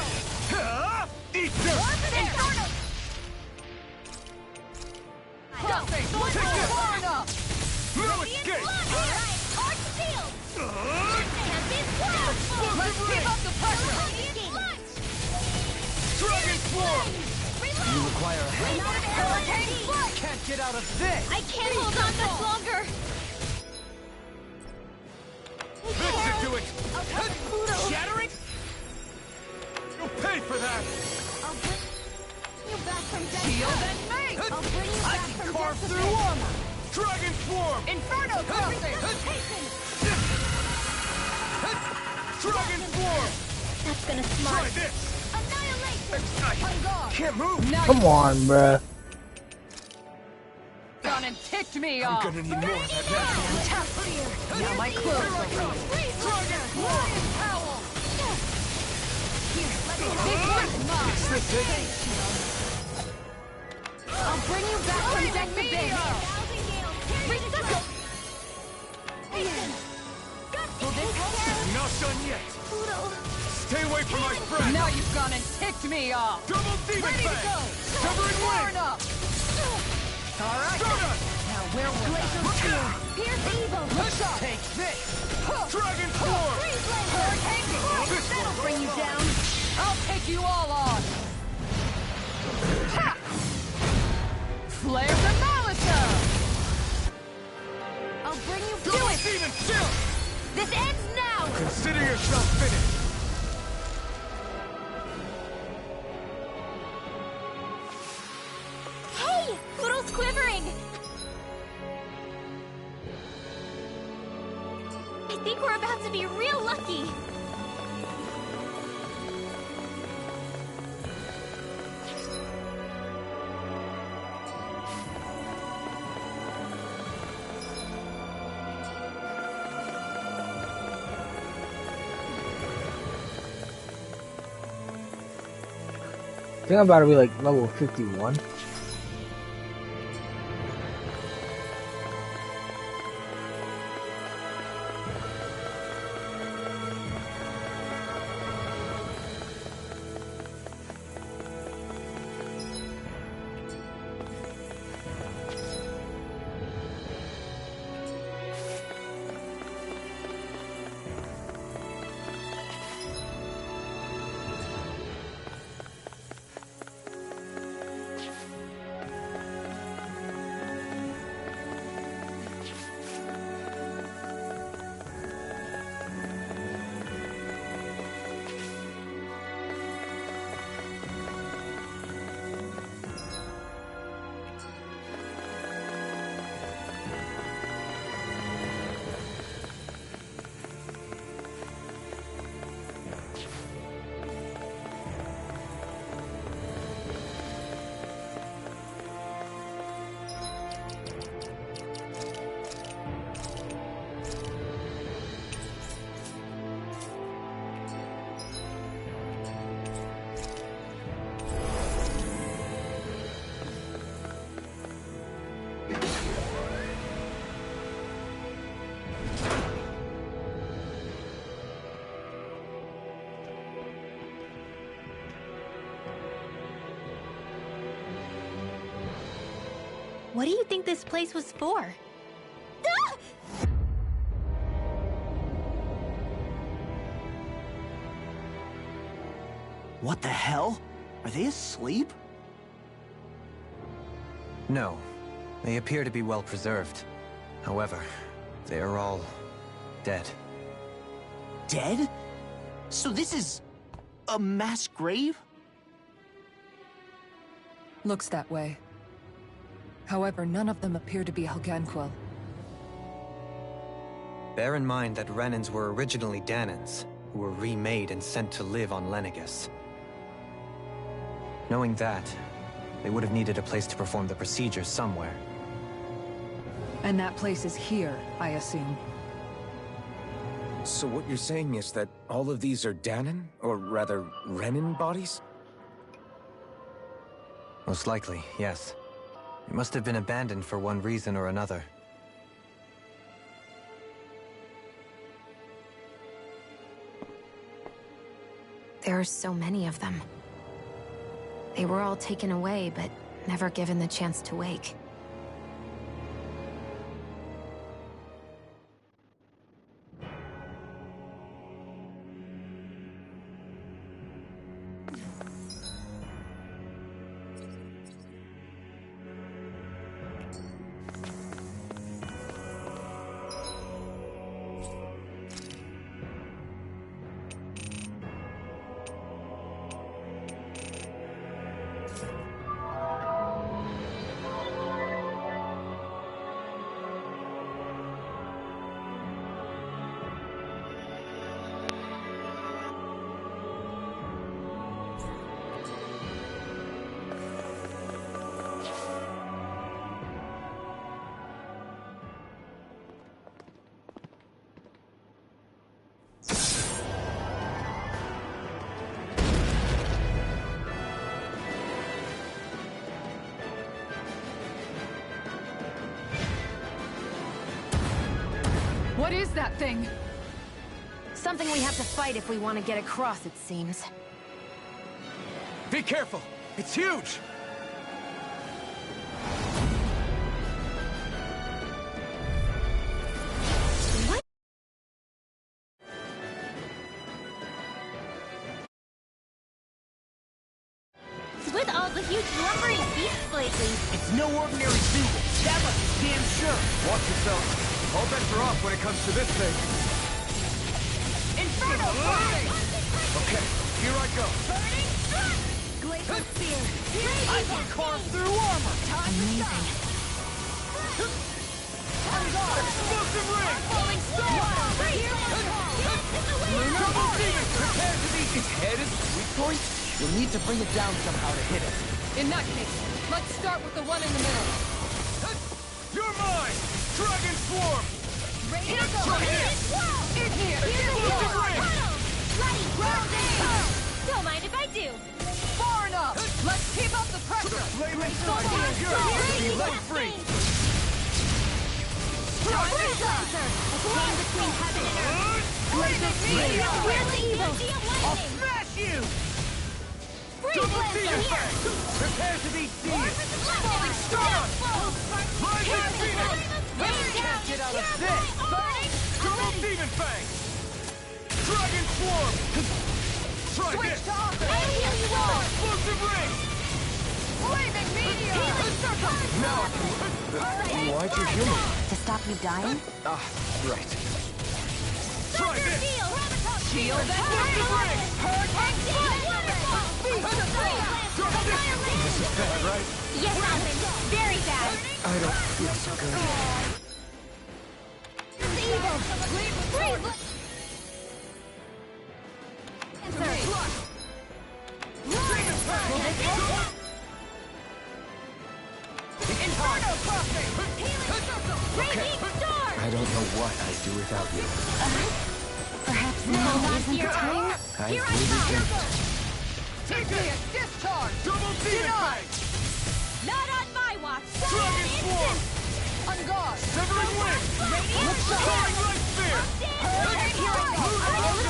Ha! Eat dirt! Inferno! Nothing! Take this! Far enough! No escape! Arch shield. Let's keep up the pressure! Dragon Swarm! You require a hand? Hurricane flight! Can't get out of this! I can't hold on much longer. This should do it! Shattering? You'll pay for that! I'll bring you back from death. Shield and mace! I'll bring you I back can from carve death. through armor! Dragon Swarm! Inferno crossing! Dragon Swarm! That's gonna Try smart. this! Annihilation. Can't move! Now Come on, bruh. gone and ticked me I'm off! gonna need more of that magic. Tap fear! Now my clothes are ready! Dragon Swarm! Howl! This one's mine! Is this it? I'll bring you back from death to bed. Recycle. Not done yet! Stay away from my friend! Now you've gone and ticked me off! Double Demon Ready to Fang! go! Severing Far wind! enough! Alright! Stardust! Now where will Pierce evil. Take this! Dragon Swarm! Hurricane flight! This That'll one's bring you over. down! I'll take you all on! Ha! Flare the Malisa! I'll bring you Double back. Demon Chill! This ends now. Consider yourself finished! Hey! Poodle's quivering! I think we're about to be real lucky. I think I'm about to be like level 51. What do you think this place was for? Ah! What the hell? Are they asleep? No. They appear to be well preserved. However, they are all dead. Dead? So this is a mass grave? Looks that way. However, none of them appear to be Helganquil. Bear in mind that Renans were originally Danans, who were remade and sent to live on Lenegis. Knowing that, they would have needed a place to perform the procedures somewhere. And that place is here, I assume. So what you're saying is that all of these are Danan, or rather, Renan bodies? Most likely, yes. It must have been abandoned for one reason or another. There are so many of them. They were all taken away, but never given the chance to wake. What is that thing? Something we have to fight if we want to get across, it seems. Be careful! It's huge! What? With all the huge lumbering beasts lately. It's no ordinary Zoogle. That much is damn sure. Watch yourself. All bets are off when it comes to this thing. Inferno fire! Okay, here I go. Burning strike! Glacial spear! I can carve through armor! Amazing. Explosive ring! Falling star! Double demon! Prepare to be... Its head is the weak point? You'll need to bring it down somehow to hit it. In that case, let's start with the one in the middle. You're mine! Dragon Swarm! Ready to go! In here! Explosive ring! Bloody grounding! Don't mind if I do. Far enough! Let's keep up the pressure! Flame inside is good! Be let free! Time to center! Flame between heaven and earth! Laser Meteor! Really evil! I'll smash you! Double demon fang! Prepare to be seized! Falling star! Rising Phoenix! Can't get out of this! Double demon fang! Dragon Swarm! Try Switch this! to offense! I'll heal you all! Explosive ring! Flaming meteor! Healing circle! Now! Why'd you heal me? To stop you dying? Ah, right. Try this! Shield that ring! This is bad, right? Yes, Alvin. Very bad. I don't feel so good. Inferno crossing! Raging star! I don't know what I'd do without you. Perhaps Hold now on isn't to the your time? armor. I Here I really come. do. Take this! Discharge! Double demon fang! Not on my watch. Dragon Swarm! On guard! Severing wind! Radiant Soaring light spear! It looks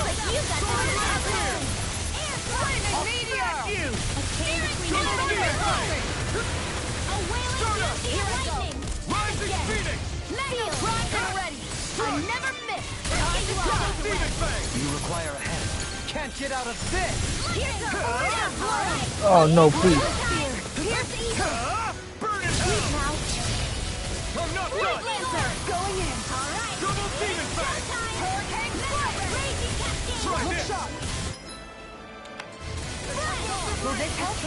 like you got the Flaming meteor! You! A chain between Double heaven and demon earth. fang! A wailing Here lightning! Rising Phoenix! Mega primed and ready! I never miss! Time to Double Demon Fang! You require a hand. Can't get out of this! Oh no, please. Here's evil! Burn in hell! Now, I'm not Blade done! Lancer! Going in! Alright! Double Demon Fang! Hurricane Strike! Raging Cascade! Try Hook this. shot! Will this help?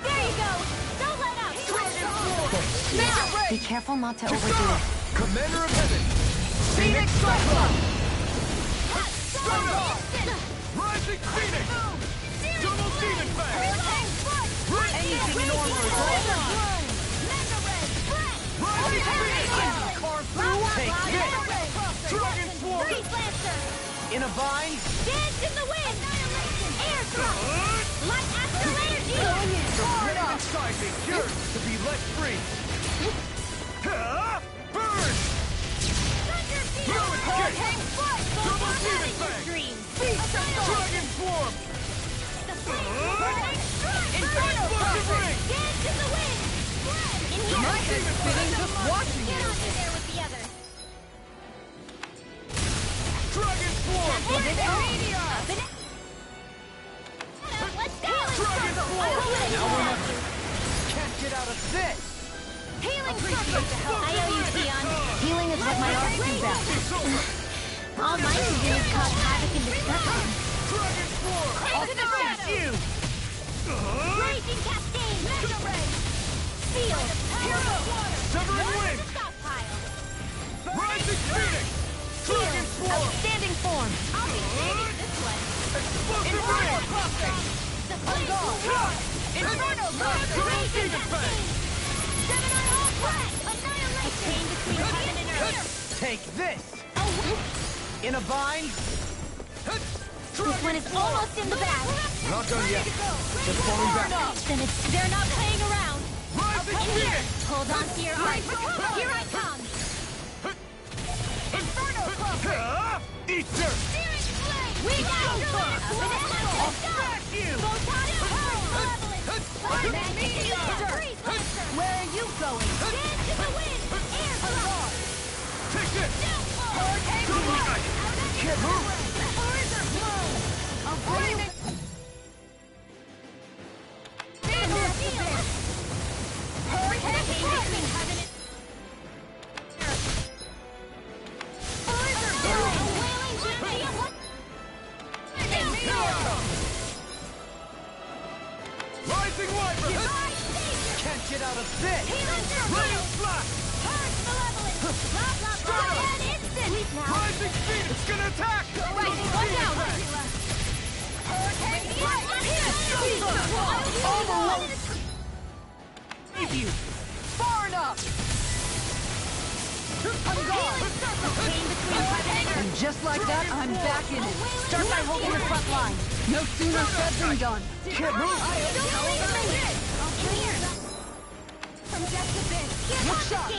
There you go! Don't let up! Now! Be careful not to overdo it. Commander of Heaven! Phoenix Cyclone! Rising Phoenix! Double Demon Fang! Anything in armor is all Rising Phoenix! Carve through! Take this! Dragon Swarm! Breeze Lancer! In a vine? Dance in the wind! Air thrust! Light astral energy! Going in! Radiant sizing yours to be let free! Burn! Throw it, Hurricane Strike! Double Demon Your Fang! dreams! Dragon Swarm! Inferno Explosive Prophet! Ring! Dance in the wind! In here! My head's spinning just watching Get you! under there with the others! Dragon Swarm! Let's go! Dragon Swarm! Now we're not... Can't get out of this! Healing circle! I owe you, Tion. Healing is what my arts do best. All mine can do is cause havoc and destruction. Dragon Swarm! Into the shadow! Raging Cascade! Mega Ray! Seal! Hero! Severing Wind! Stockpile! Rising Phoenix! Dragon Swarm! Outstanding form! I'll be standing this way! Explosive Inferno Ring! Crossing! The flames will roar! Inferno Crossing! Double Raging Demon Fang! Cascade! Gemini All Flat! Annihilation! A chain between heaven and earth! Take this! In a vine? This one is almost in the bag. We're not done yet. Just falling back. Then they're not playing around. Rising In here, Phoenix! hold on to your arms. Here I come. Inferno Crossing! Eat dirt! We got I'll smash you! Where are you going? Dance in the wind! Air thrust! Take this! Hurricane Strike! Can't move! Further blow! I'll bring it! Hurricane Strike! Further blow! A wailing Rising Wyvern! Can't get out of this! Radiant Blast! Rising Phoenix! It's gonna attack! Save you! Far enough! I'm gone! And just like that, I'm back in it. Start by holding the front line. No sooner said than done. Can't move! From death to this, Look sharp.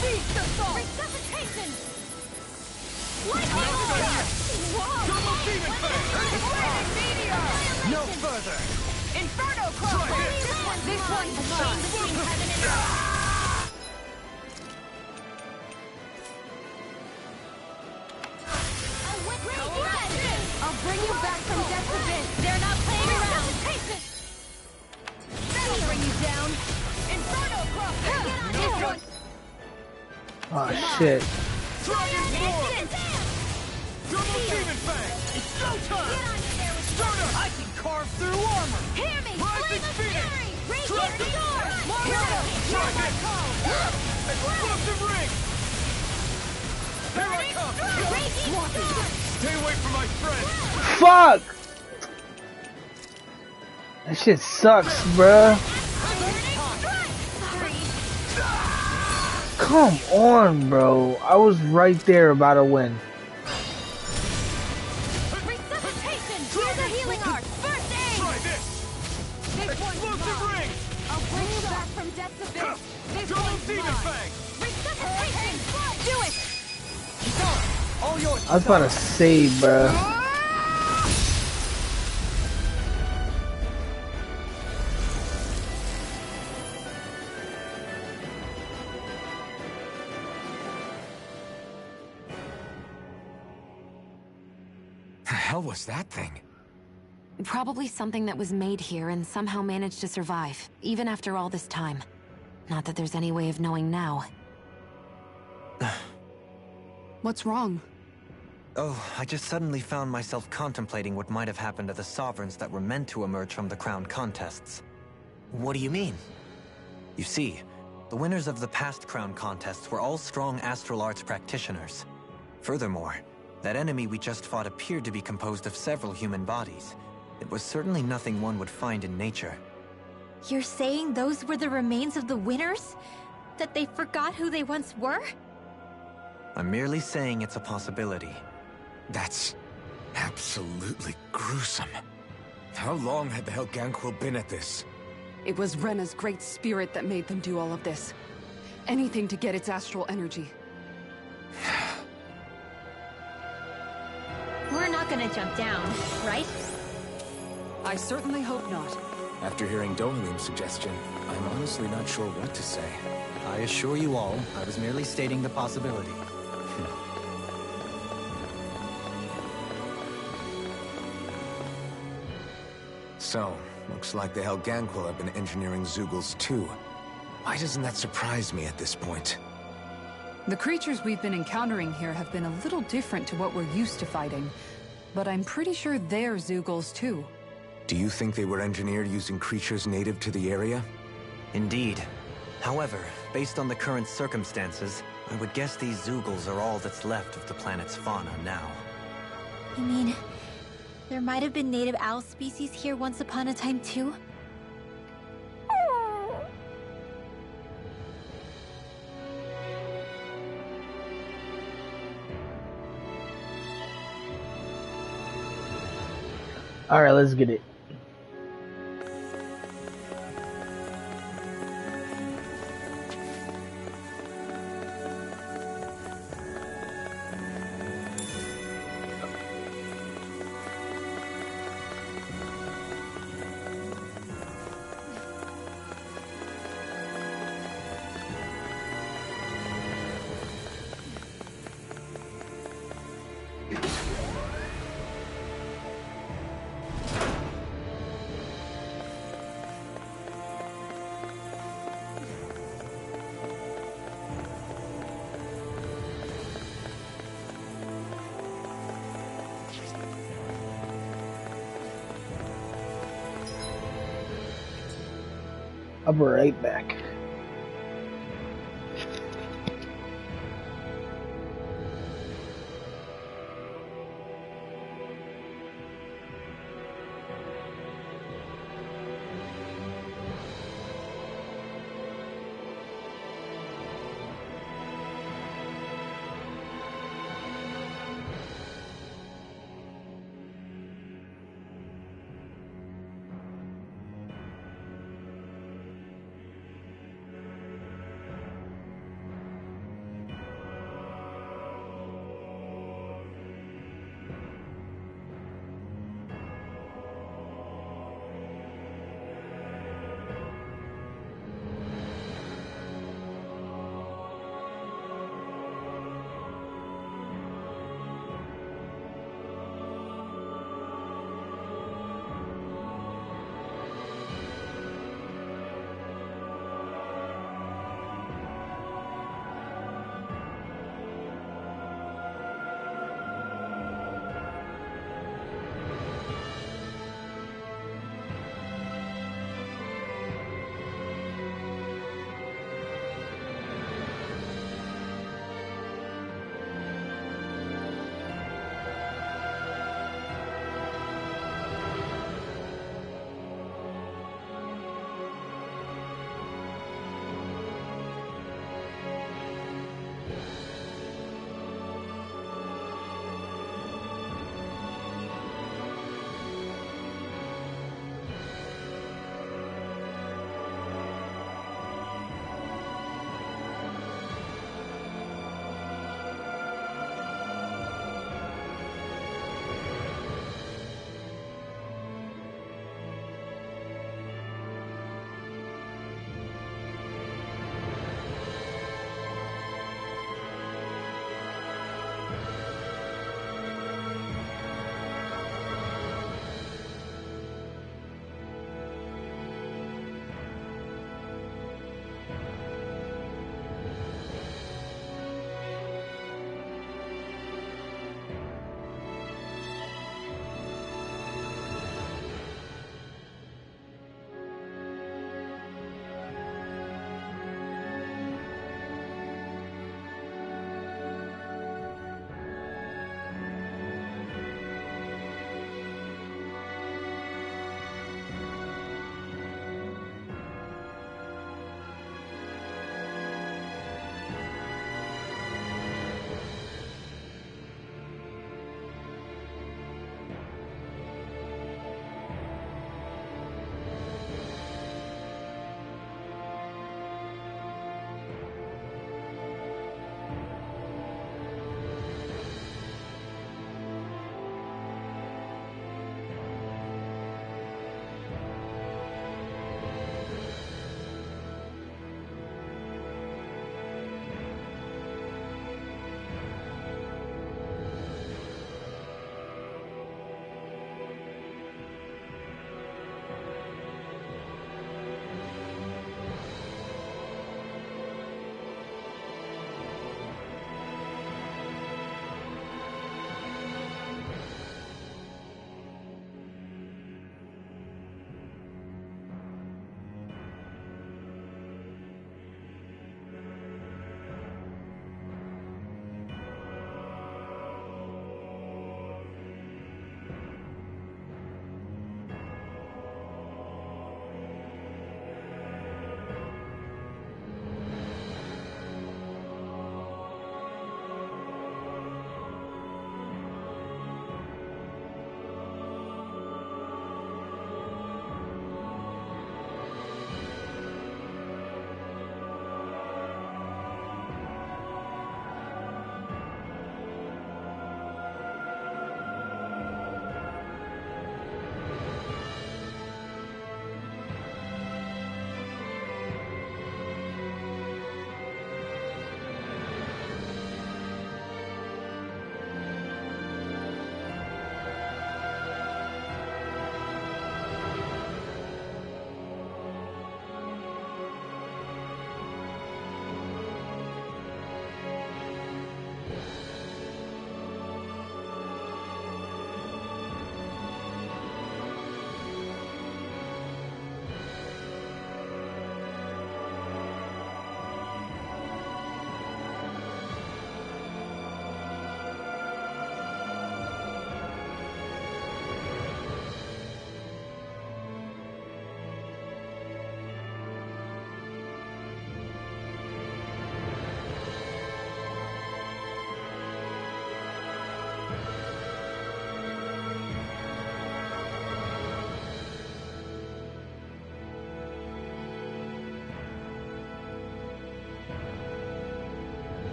Feast assault! Resuscitation! Lightning order! Double Demon Fang! Meteor! No further! Inferno Crossing! This one's mine! I'll bring you back from death to this! They're not playing around! That'll bring you down! Inferno Crossing! This one! Oh shit. Dragon Swarm! Double Demon Fang! It's showtime! I can carve through armor! Hear me! Rising Flame of Phoenix! Fury! Raging Dragon! Storm! Hero! Hear my Dragon! call! Explosive Ring! Here I come! Raging Storm! Stay away from my friend! Fuck! That shit sucks, bruh. Come on, bro. I was right there about to win. Resuscitation! Here's a healing art! First aid! Try this! This one's Explosive mine! Ring! I'll bring you back from death to this! This Double one's Demon mine! Fang! Resuscitation! Do it! All yours! I was about to say, bruh. hell was that thing? Probably something that was made here and somehow managed to survive, even after all this time. Not that there's any way of knowing now. What's wrong? Oh, I just suddenly found myself contemplating what might have happened to the sovereigns that were meant to emerge from the crown contests. What do you mean? You see, the winners of the past crown contests were all strong astral arts practitioners. Furthermore, that enemy we just fought appeared to be composed of several human bodies. It was certainly nothing one would find in nature. You're saying those were the remains of the winners? That they forgot who they once were? I'm merely saying it's a possibility. That's absolutely gruesome. How long had the Helganquil been at this? It was Rena's great spirit that made them do all of this. Anything to get its astral energy. We're not gonna jump down, right? I certainly hope not. After hearing Dohalim's suggestion, I'm honestly not sure what to say. I assure you all, I was merely stating the possibility. So, looks like the Helganquil have been engineering Zeugles too. Why doesn't that surprise me at this point? The creatures we've been encountering here have been a little different to what we're used to fighting, but I'm pretty sure they're Zeugles too. Do you think they were engineered using creatures native to the area? Indeed. However, based on the current circumstances, I would guess these Zeugles are all that's left of the planet's fauna now. You mean, there might have been native owl species here once upon a time too? Alright, let's get it. I'll be right back.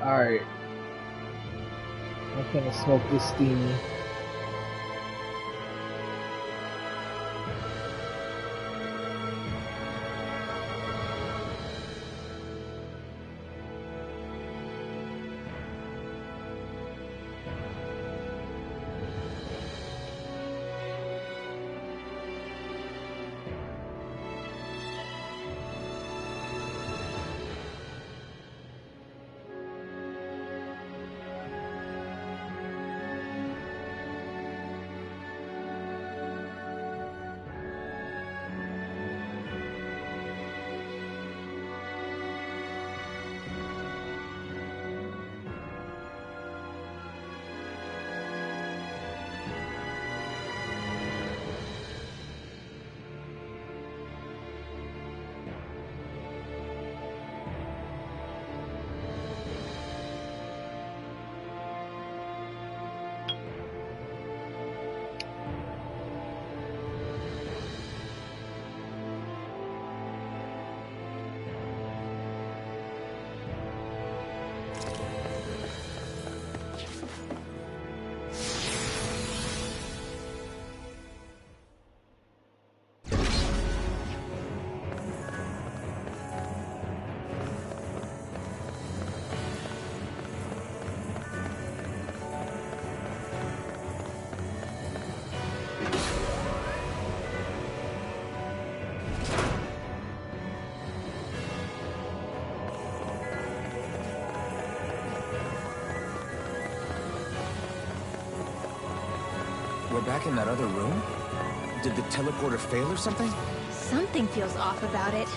Alright. I'm gonna smoke this steamy. We're back in that other room? Did the teleporter fail or something? Something feels off about it.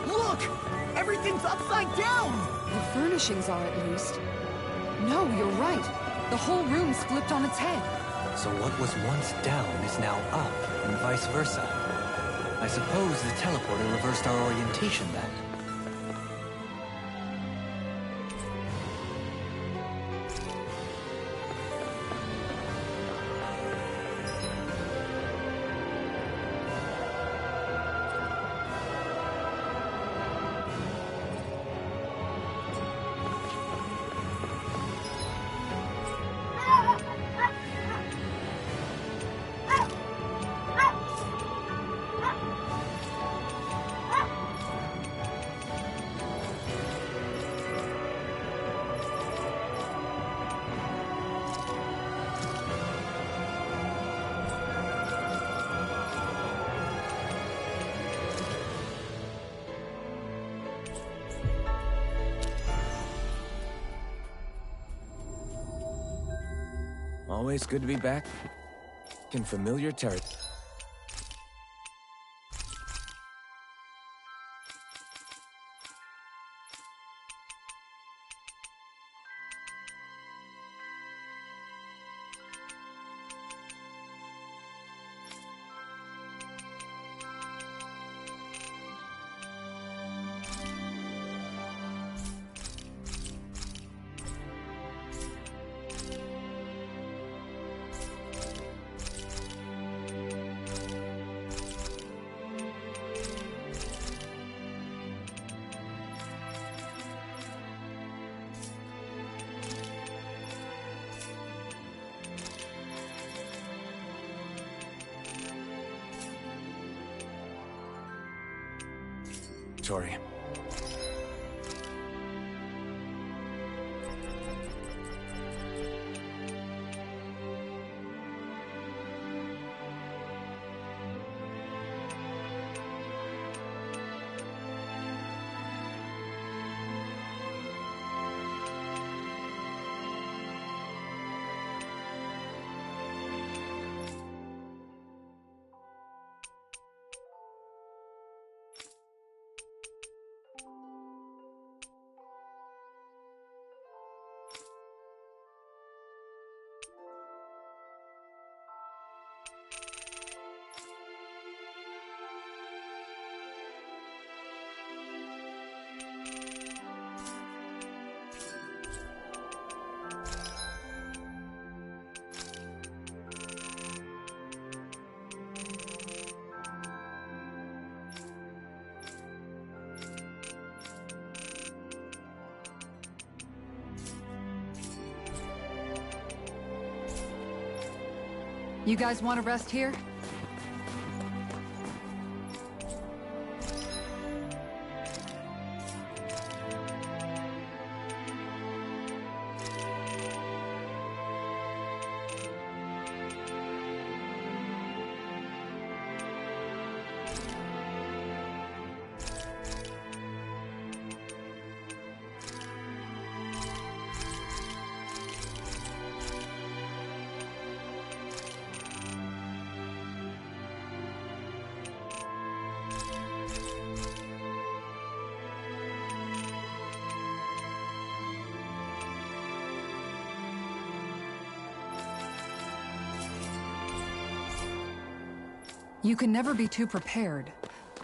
Look! Everything's upside down! The furnishings are, at least. No, you're right. The whole room's flipped on its head. So what was once down is now up, and vice versa. I suppose the teleporter reversed our orientation then. Always good to be back in familiar territory. Tori. You guys want to rest here? You can never be too prepared,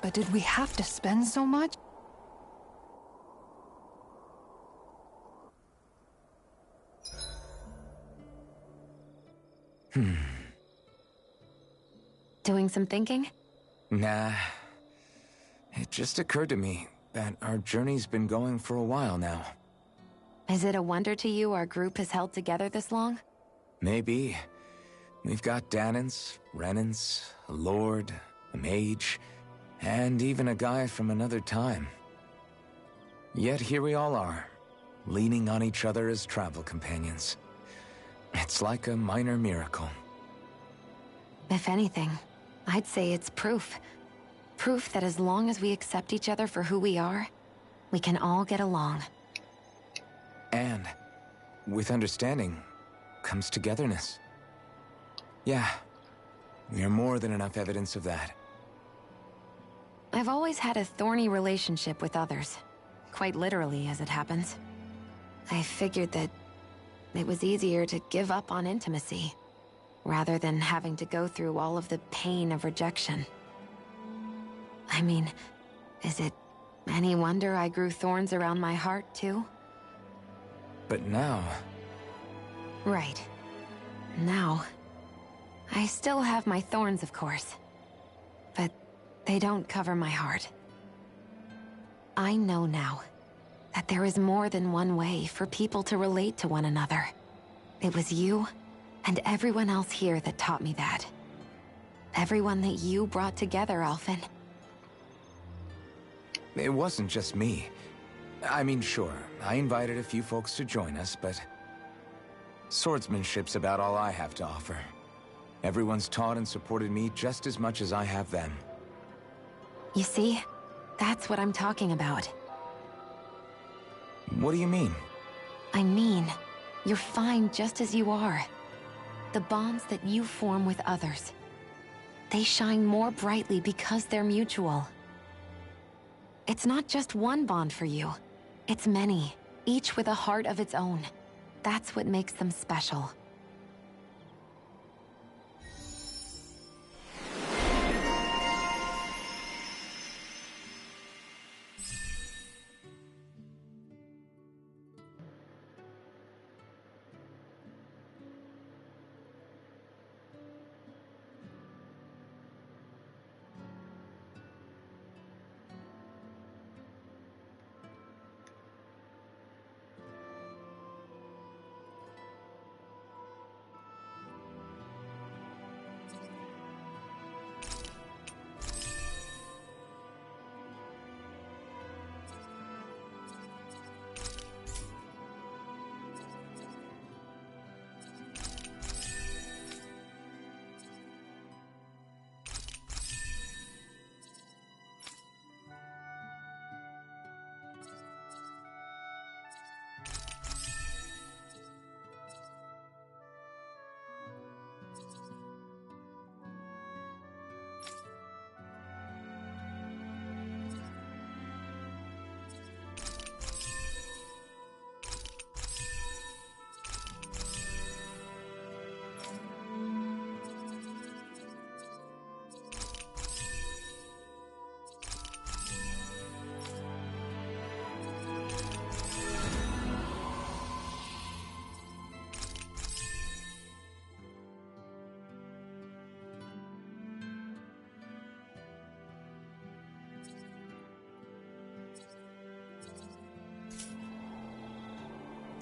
but did we have to spend so much? Doing some thinking? Nah. It just occurred to me that our journey's been going for a while now. Is it a wonder to you our group has held together this long? Maybe. We've got Danans, Renans, a lord, a mage, and even a guy from another time. Yet here we all are, leaning on each other as travel companions. It's like a minor miracle. If anything, I'd say it's proof. Proof that as long as we accept each other for who we are, we can all get along. And with understanding comes togetherness. Yeah, we are more than enough evidence of that. I've always had a thorny relationship with others. Quite literally, as it happens. I figured that it was easier to give up on intimacy, rather than having to go through all of the pain of rejection. I mean, is it any wonder I grew thorns around my heart, too? But now... Right. Now... I still have my thorns, of course. But they don't cover my heart. I know now that there is more than one way for people to relate to one another. It was you and everyone else here that taught me that. Everyone that you brought together, Alphen. It wasn't just me. I mean, sure, I invited a few folks to join us, but... swordsmanship's about all I have to offer. Everyone's taught and supported me just as much as I have them. You see? That's what I'm talking about. What do you mean? I mean, you're fine just as you are. The bonds that you form with others, they shine more brightly because they're mutual. It's not just one bond for you. It's many, each with a heart of its own. That's what makes them special.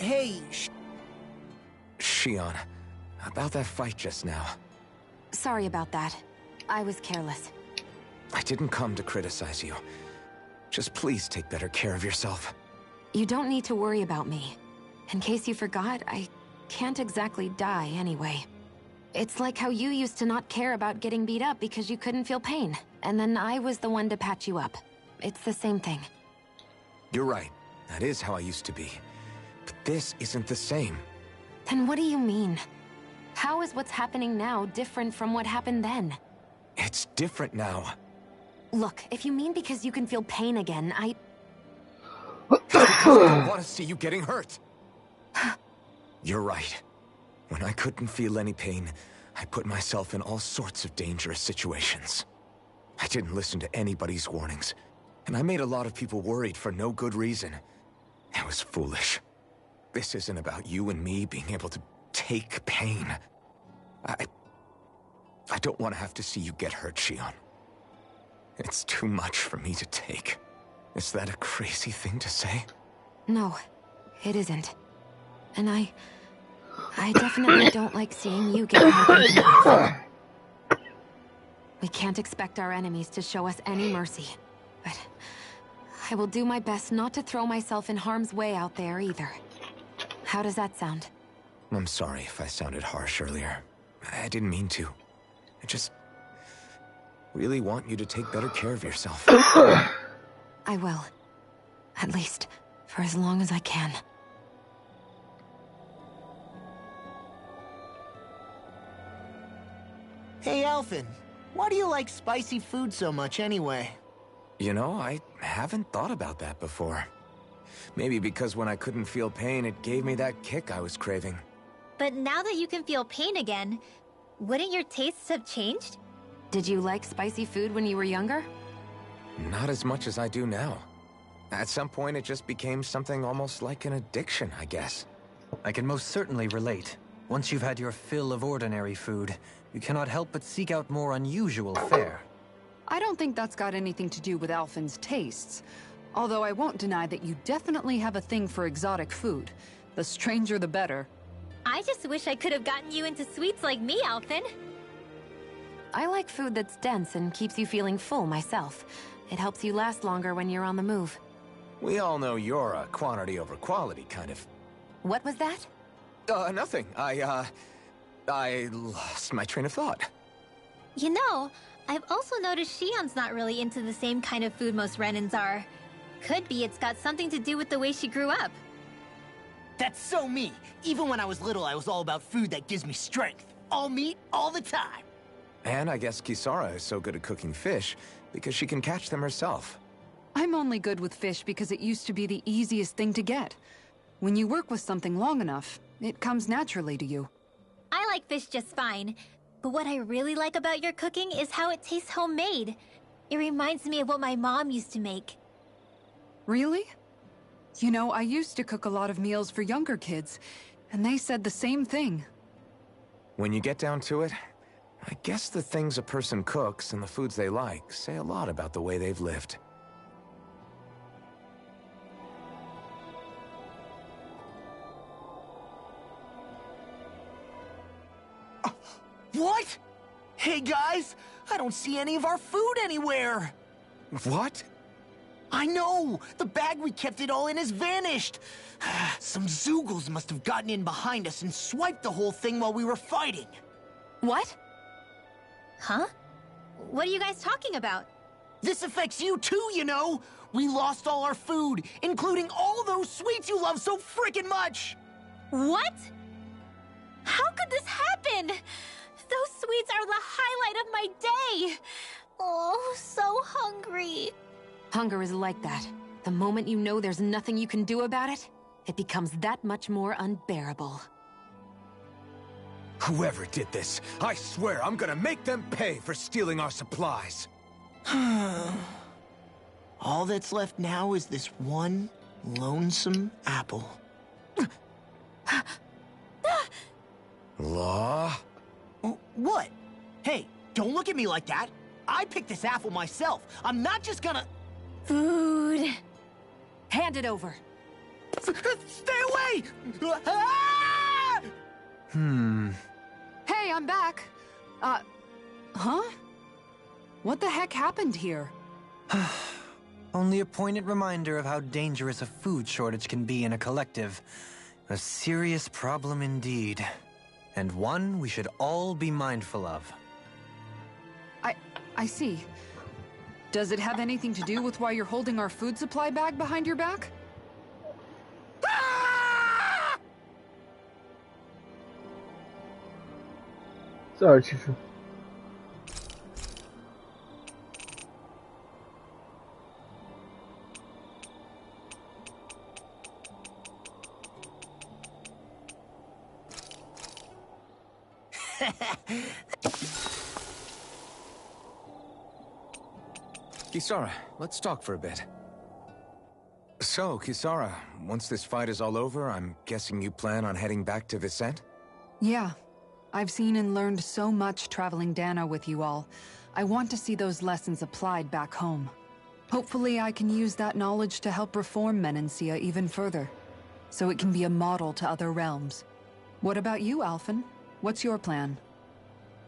Hey, Shion, about that fight just now. Sorry about that. I was careless. I didn't come to criticize you. Just please take better care of yourself. You don't need to worry about me. In case you forgot, I can't exactly die anyway. It's like how you used to not care about getting beat up because you couldn't feel pain, and then I was the one to patch you up. It's the same thing. You're right. That is how I used to be. But this isn't the same. Then what do you mean? How is what's happening now different from what happened then? It's different now. Look, if you mean because you can feel pain again, I don't want to see you getting hurt. You're right. When I couldn't feel any pain, I put myself in all sorts of dangerous situations. I didn't listen to anybody's warnings, and I made a lot of people worried for no good reason. It was foolish. This isn't about you and me being able to take pain. I don't want to have to see you get hurt, Shion. It's too much for me to take. Is that a crazy thing to say? No, it isn't. And I definitely don't like seeing you get hurt. We can't expect our enemies to show us any mercy. But I will do my best not to throw myself in harm's way out there either. How does that sound? I'm sorry if I sounded harsh earlier. I didn't mean to. I just really want you to take better care of yourself. I will. At least, for as long as I can. Hey, Alphen. Why do you like spicy food so much anyway? You know, I haven't thought about that before. Maybe because when I couldn't feel pain, it gave me that kick I was craving. But now that you can feel pain again, wouldn't your tastes have changed? Did you like spicy food when you were younger? Not as much as I do now. At some point, it just became something almost like an addiction, I guess. I can most certainly relate. Once you've had your fill of ordinary food, you cannot help but seek out more unusual fare. I don't think that's got anything to do with Alphen's tastes. Although I won't deny that you definitely have a thing for exotic food. The stranger, the better. I just wish I could have gotten you into sweets like me, Alphen. I like food that's dense and keeps you feeling full myself. It helps you last longer when you're on the move. We all know you're a quantity over quality kind of... What was that? Nothing. I lost my train of thought. You know, I've also noticed Shion's not really into the same kind of food most Renans are. Could be it's got something to do with the way she grew up. That's so me. Even when I was little, I was all about food that gives me strength. All meat, all the time. And I guess Kisara is so good at cooking fish because she can catch them herself. I'm only good with fish because it used to be the easiest thing to get. When you work with something long enough, it comes naturally to you. I like fish just fine, but what I really like about your cooking is how it tastes homemade. It reminds me of what my mom used to make. Really? You know, I used to cook a lot of meals for younger kids, and they said the same thing. When you get down to it, I guess the things a person cooks and the foods they like say a lot about the way they've lived. What? Hey guys, I don't see any of our food anywhere. What? I know! The bag we kept it all in has vanished! Some Zoogles must have gotten in behind us and swiped the whole thing while we were fighting. What? Huh? What are you guys talking about? This affects you too, you know! We lost all our food, including all those sweets you love so frickin' much! What? How could this happen? Those sweets are the highlight of my day! Oh, so hungry. Hunger is like that. The moment you know there's nothing you can do about it, it becomes that much more unbearable. Whoever did this, I swear I'm gonna make them pay for stealing our supplies. All that's left now is this one lonesome apple. Law? What? Hey, don't look at me like that. I picked this apple myself. I'm not just gonna... Food. Hand it over. Stay away! Hey, I'm back. Huh? What the heck happened here? Only a poignant reminder of how dangerous a food shortage can be in a collective. A serious problem indeed. And one we should all be mindful of. I see. Does it have anything to do with why you're holding our food supply bag behind your back? Sorry, Chifu. Kisara, let's talk for a bit. So, Kisara, once this fight is all over, I'm guessing you plan on heading back to Vicente? Yeah. I've seen and learned so much traveling Dana with you all. I want to see those lessons applied back home. Hopefully I can use that knowledge to help reform Menancia even further, so it can be a model to other realms. What about you, Alphen? What's your plan?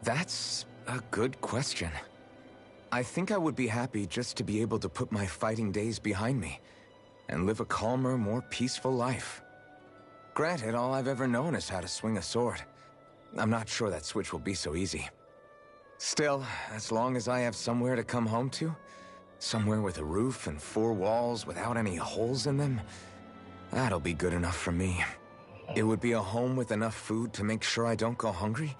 That's a good question. I think I would be happy just to be able to put my fighting days behind me and live a calmer, more peaceful life. Granted, all I've ever known is how to swing a sword. I'm not sure that switch will be so easy. Still, as long as I have somewhere to come home to, somewhere with a roof and 4 walls without any holes in them, that'll be good enough for me. It would be a home with enough food to make sure I don't go hungry,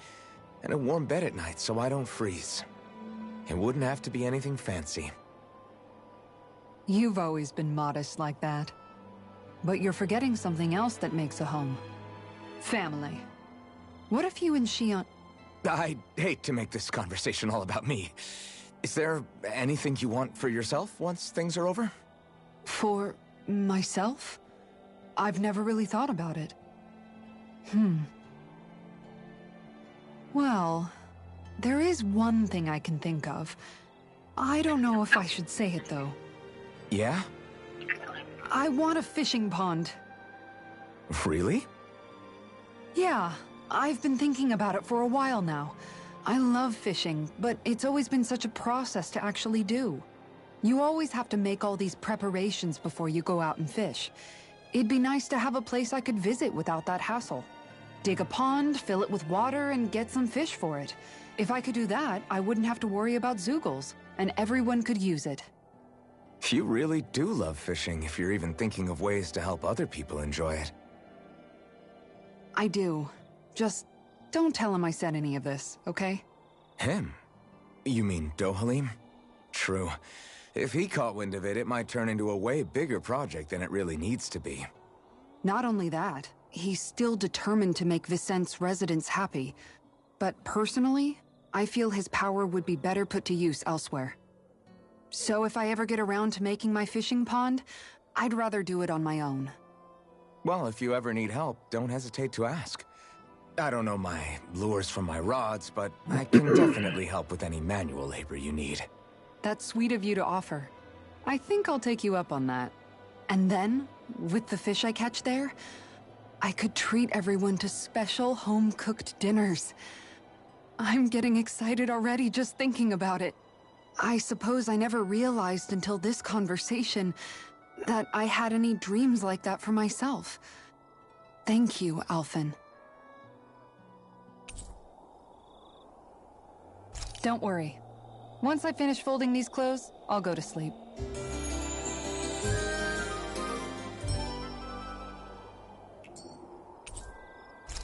and a warm bed at night so I don't freeze. It wouldn't have to be anything fancy. You've always been modest like that. But you're forgetting something else that makes a home. Family. What if you and Shion... I'd hate to make this conversation all about me. Is there anything you want for yourself once things are over? For myself? I've never really thought about it. Well, there is one thing I can think of. I don't know if I should say it, though. Yeah? I want a fishing pond. Really? Yeah, I've been thinking about it for a while now. I love fishing, but it's always been such a process to actually do. You always have to make all these preparations before you go out and fish. It'd be nice to have a place I could visit without that hassle. Dig a pond, fill it with water, and get some fish for it. If I could do that, I wouldn't have to worry about Zeugles, and everyone could use it. You really do love fishing if you're even thinking of ways to help other people enjoy it. I do. Just don't tell him I said any of this, okay? Him? You mean Dohalim? True. If he caught wind of it, it might turn into a way bigger project than it really needs to be. Not only that, he's still determined to make Vicente's residents happy. But personally, I feel his power would be better put to use elsewhere. So if I ever get around to making my fishing pond, I'd rather do it on my own. Well, if you ever need help, don't hesitate to ask. I don't know my lures from my rods, but I can definitely help with any manual labor you need. That's sweet of you to offer. I think I'll take you up on that. And then, with the fish I catch there, I could treat everyone to special home-cooked dinners. I'm getting excited already just thinking about it. I suppose I never realized until this conversation that I had any dreams like that for myself. Thank you, Alphen. Don't worry. Once I finish folding these clothes, I'll go to sleep.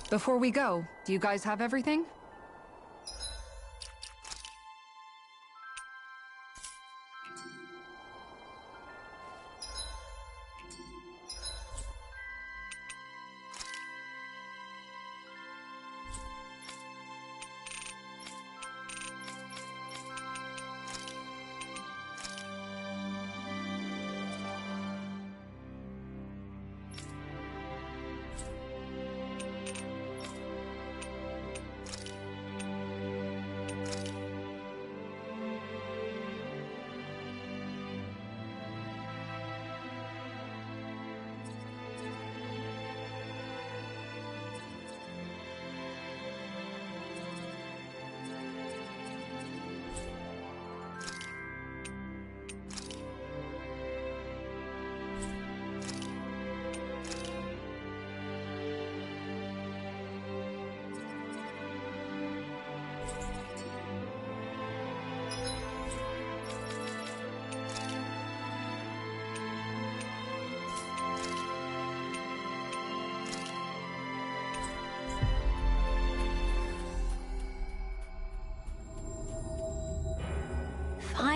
Before we go, do you guys have everything?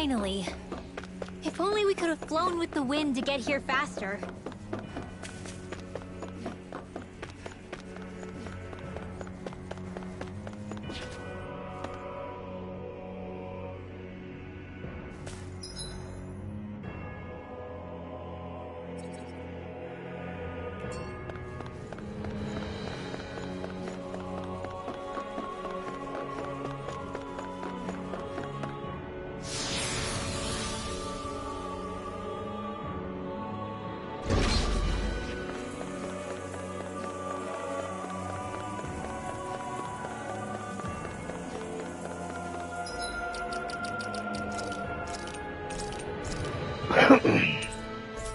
Finally. If only we could have flown with the wind to get here faster.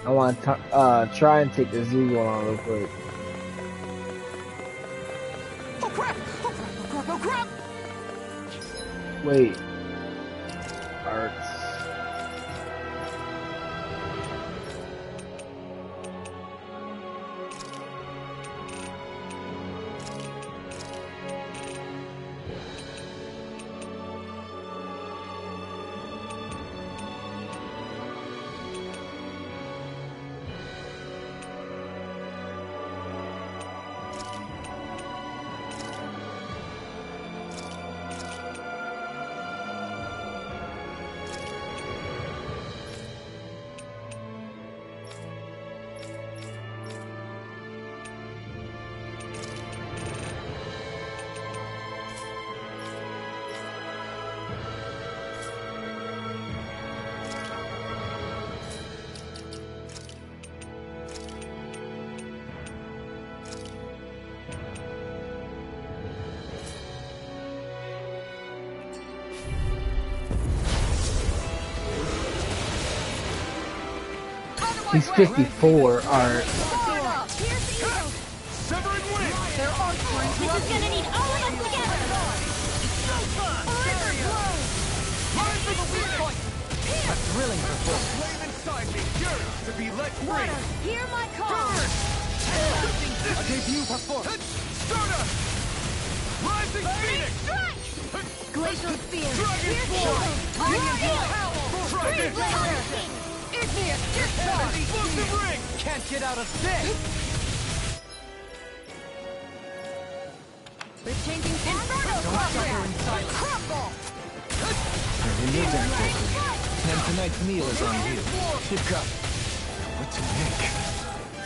I want to try and take the Zoogle on real quick. Oh crap! Oh crap! Oh crap! Oh crap! Wait. Arts. He's 54, Art. Severing wind! This is gonna need all of us together! Rise to the weak point! A thrilling performance. Flame inside me yearns to be let free! Hear my call! A debut performance! Stardust! Rising Phoenix! Glacial Spear! Dragon Form! Try this! Igneous Discharge! Explosive ring! Can't get out of this! We're changing Inferno Program! Crumble! And tonight's meal is on you. Pick up. What to make?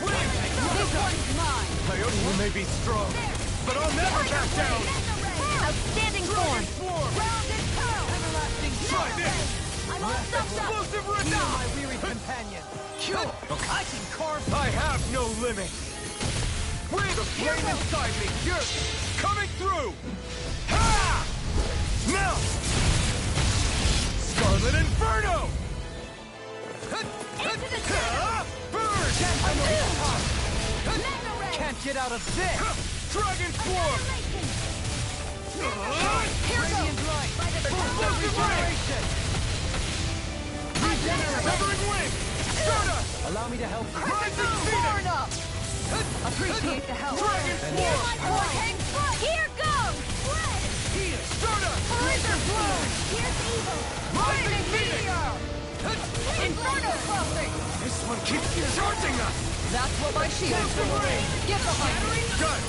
This one's mine! You may be strong, but I'll never back down! Outstanding form! Rounded power! Everlasting try this! I'm all stuffed up! Explosive ring! Heal my weary companion. I can carve. I have no limit. With the flame inside me, you're coming through. Ha! Now, Scarlet Inferno. Into the shadow! Burn! Can't get out of this. Dragon Form. Radiant light. Explosive ring. Severing wing. Stardust. Allow me to help you. Rising Phoenix. Appreciate the help! Dragon Form. Here goes! Here, Stardust. Blizzard Bloom! Here's evil! Rising Phoenix. Inferno Crossing! This one keeps charging us. That's what my shield's for! Get behind me! Done.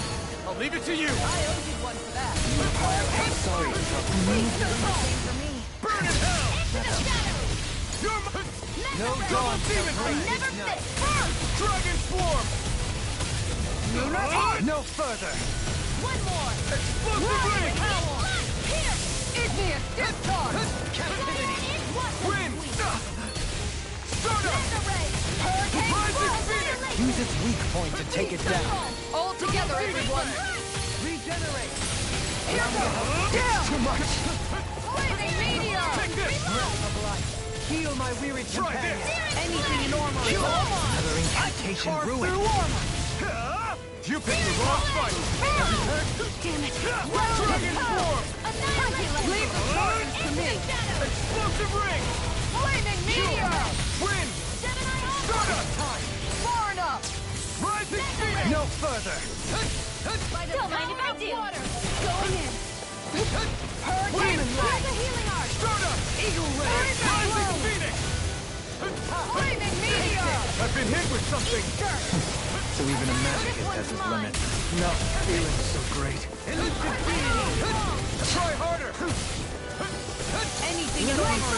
I'll leave it to you. I owe you one for that! Sorry. Please don't do the same for me! Burn in hell. Into the shadows! You're No dawn. demon Never fit! Burn! Dragon Swarm. No further. One more! Explosive ring. Here! Igneous Discharge! Captivity. Wind. Stardust. Hurricane Rising Phoenix. Use its weak point to take it down. All together, everyone! Regenerate. It's too much. Blazing Meteor! Take this. Breath of life. Heal my weary Try companion. this. Anything in armor is Another incantation ruined. You picked the wrong fight. Damn it! Dragon Form. Leave the charge to me! Explosive ring. Flaming Meteor! Wind. Stardust. Far enough! Rising Phoenix. No further. Don't mind if I do! Going in! Hurricane! Here's a healing art! Start up! Eagle Ray! Rising Phoenix! Flaming meteor! I've been hit with something! So even a magicist has his limits. Not feeling so great. Elusive deity! Try harder! Anything in armor!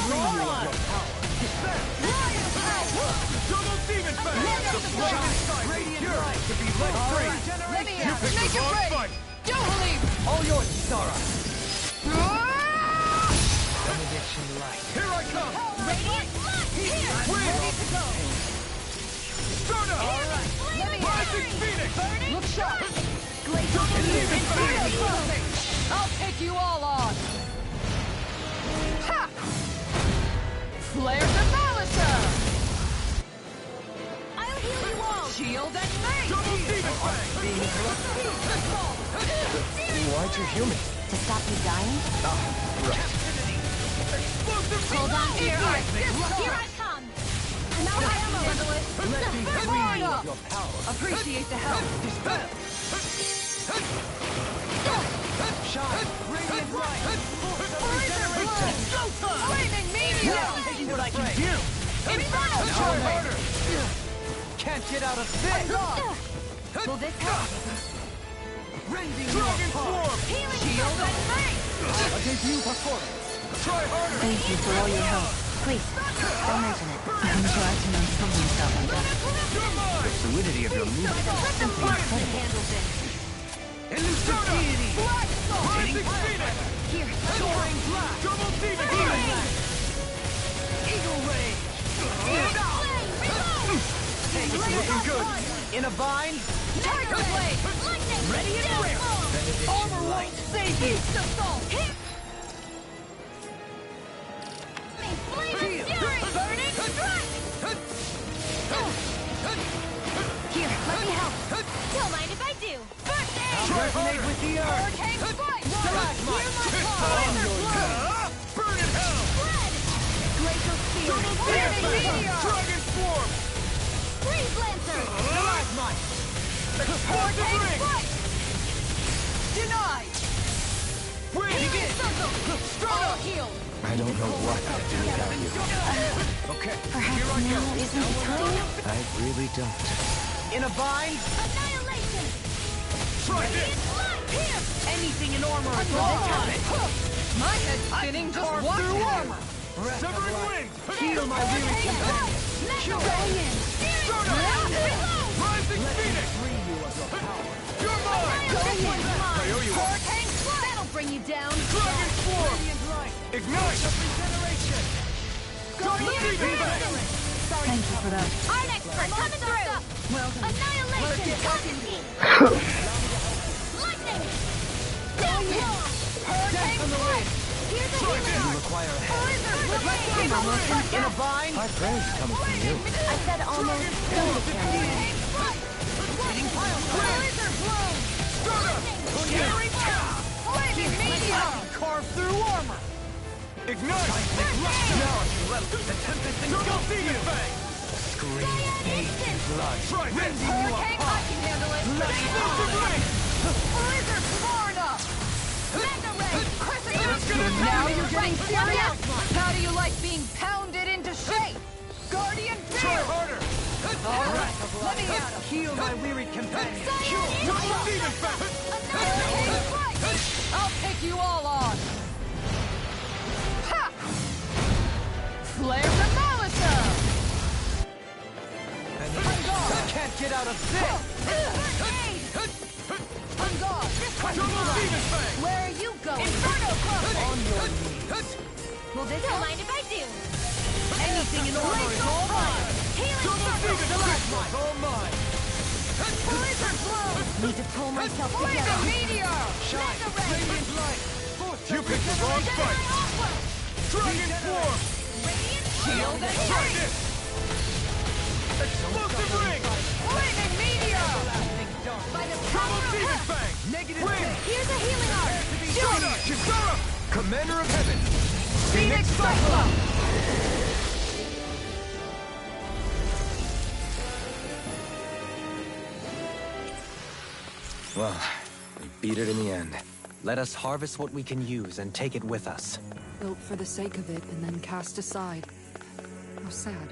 Double demon fang! The flame inside me yearns to be let free! Let me You out! picked Make the it wrong ready! fight! Don't leave! All yours, Kisara! Benediction light. Here I come! Radiant light! Here! Ready to go! Start up! All right! Let me Rising Phoenix! Look sharp! Glacial Fusion! I'll take you all on! Ha! Flare Demolisher! I'll heal you all! Shield and mace! Double demon fang! Why'd you heal me? To stop you dying? Hold on to your heart! Here I come! Now I am handle it! Let me free you of your power! Appreciate the help! Dispel! Shine! Radiant light! Regeneration! Showtime! Flaming meteor! Taking what I can do! Inferno! Try harder! Can't get out of this! Will this help? Rending Dragon Swarm! Healing shield and mace! A debut performance! Try harder! Thank you for all your help. Please, don't mention it. I'm sure I can learn something stuff like that. You're mine! The fluidity of your movement is simply incredible. Handle this. Elusive deity! Black Soul! Rising Phoenix! Here, Soaring Blast! Double demon fang! Eagle Ray! Things looking good! In a bind? Tiger Blade! Lightning! Ready and rare! Armor light! Save you! Assault! Hit! Flaming Fury! Burning Strike! Here, let me help. Don't mind if I do. First aid! Resonate with the earth! Hurricane Strike! Stalagmite! Burn in hell! Glacial Spear! Double Flaming Meteor! Dragon Swarm! Freeze Lancer! Stalagmite! Explosive Hurricane ring! Strike! Denied! Win! Healing Circle! All healed! I don't know what I'd do without you. Okay, Perhaps here I go! now isn't the time? I really don't. In a bind? Annihilation! Try this! Radiant light! Here! Anything in armor is Will all this help? mine! My head's spinning just one through time! armor! Severing wings! Heal my weary companion! Mega Ray! Start up! Rising Phoenix! Free you of your power! You're mine! I owe you one! Hurricane Strike! That'll bring you down! Dragon Swarm! Ignite! Regeneration! Double demon fang! Thank you for that. Our expert coming through! Well done. Annihilation! Lightning! Down low! Hurricane Strike! Here's a healing! Require a hand. In a bind? High praise coming from you. I said almost Hurricane Strike! Blizzard Bloom! Start up! Flaming Meteor! Carve through armor! Ignite! Now I can let the tempest engulf you! Scream bathed in blood! Try this! Hurricane, I can handle it! Explosive ring! Blizzard Florida! Mega Ray! It's gonna Now do! you're getting serious? How do you like being pounded into shape? Guardian Try Field! harder! Alright, let me out! Heal my wearied companion! Cyan Double demon fang! Annihilation Strike! I'll take you all on! Ha! Flare Demolisher! I can't get out of this! On guard! Double demon fang! Where are you going? Inferno Club! On your knees! Will this don't mind if I do? Anything in order is all mine! Healing Circle! Stalagmite! All mine! Blizzard Bloom! Need to pull myself Flaming together. Meteor! Shine! Mega Ray! Radiant light! You picked the wrong fight! Dragon Swarm! Radiant Shield and try this! Explosive ring! Flaming Meteor! By the power Double of demon Hell! fang! Negative win! Here's a healing art! Shona! Kisara! Commander of Heaven! Phoenix Cyclone! Well, we beat it in the end. Let us harvest what we can use and take it with us. Built for the sake of it and then cast aside. How sad.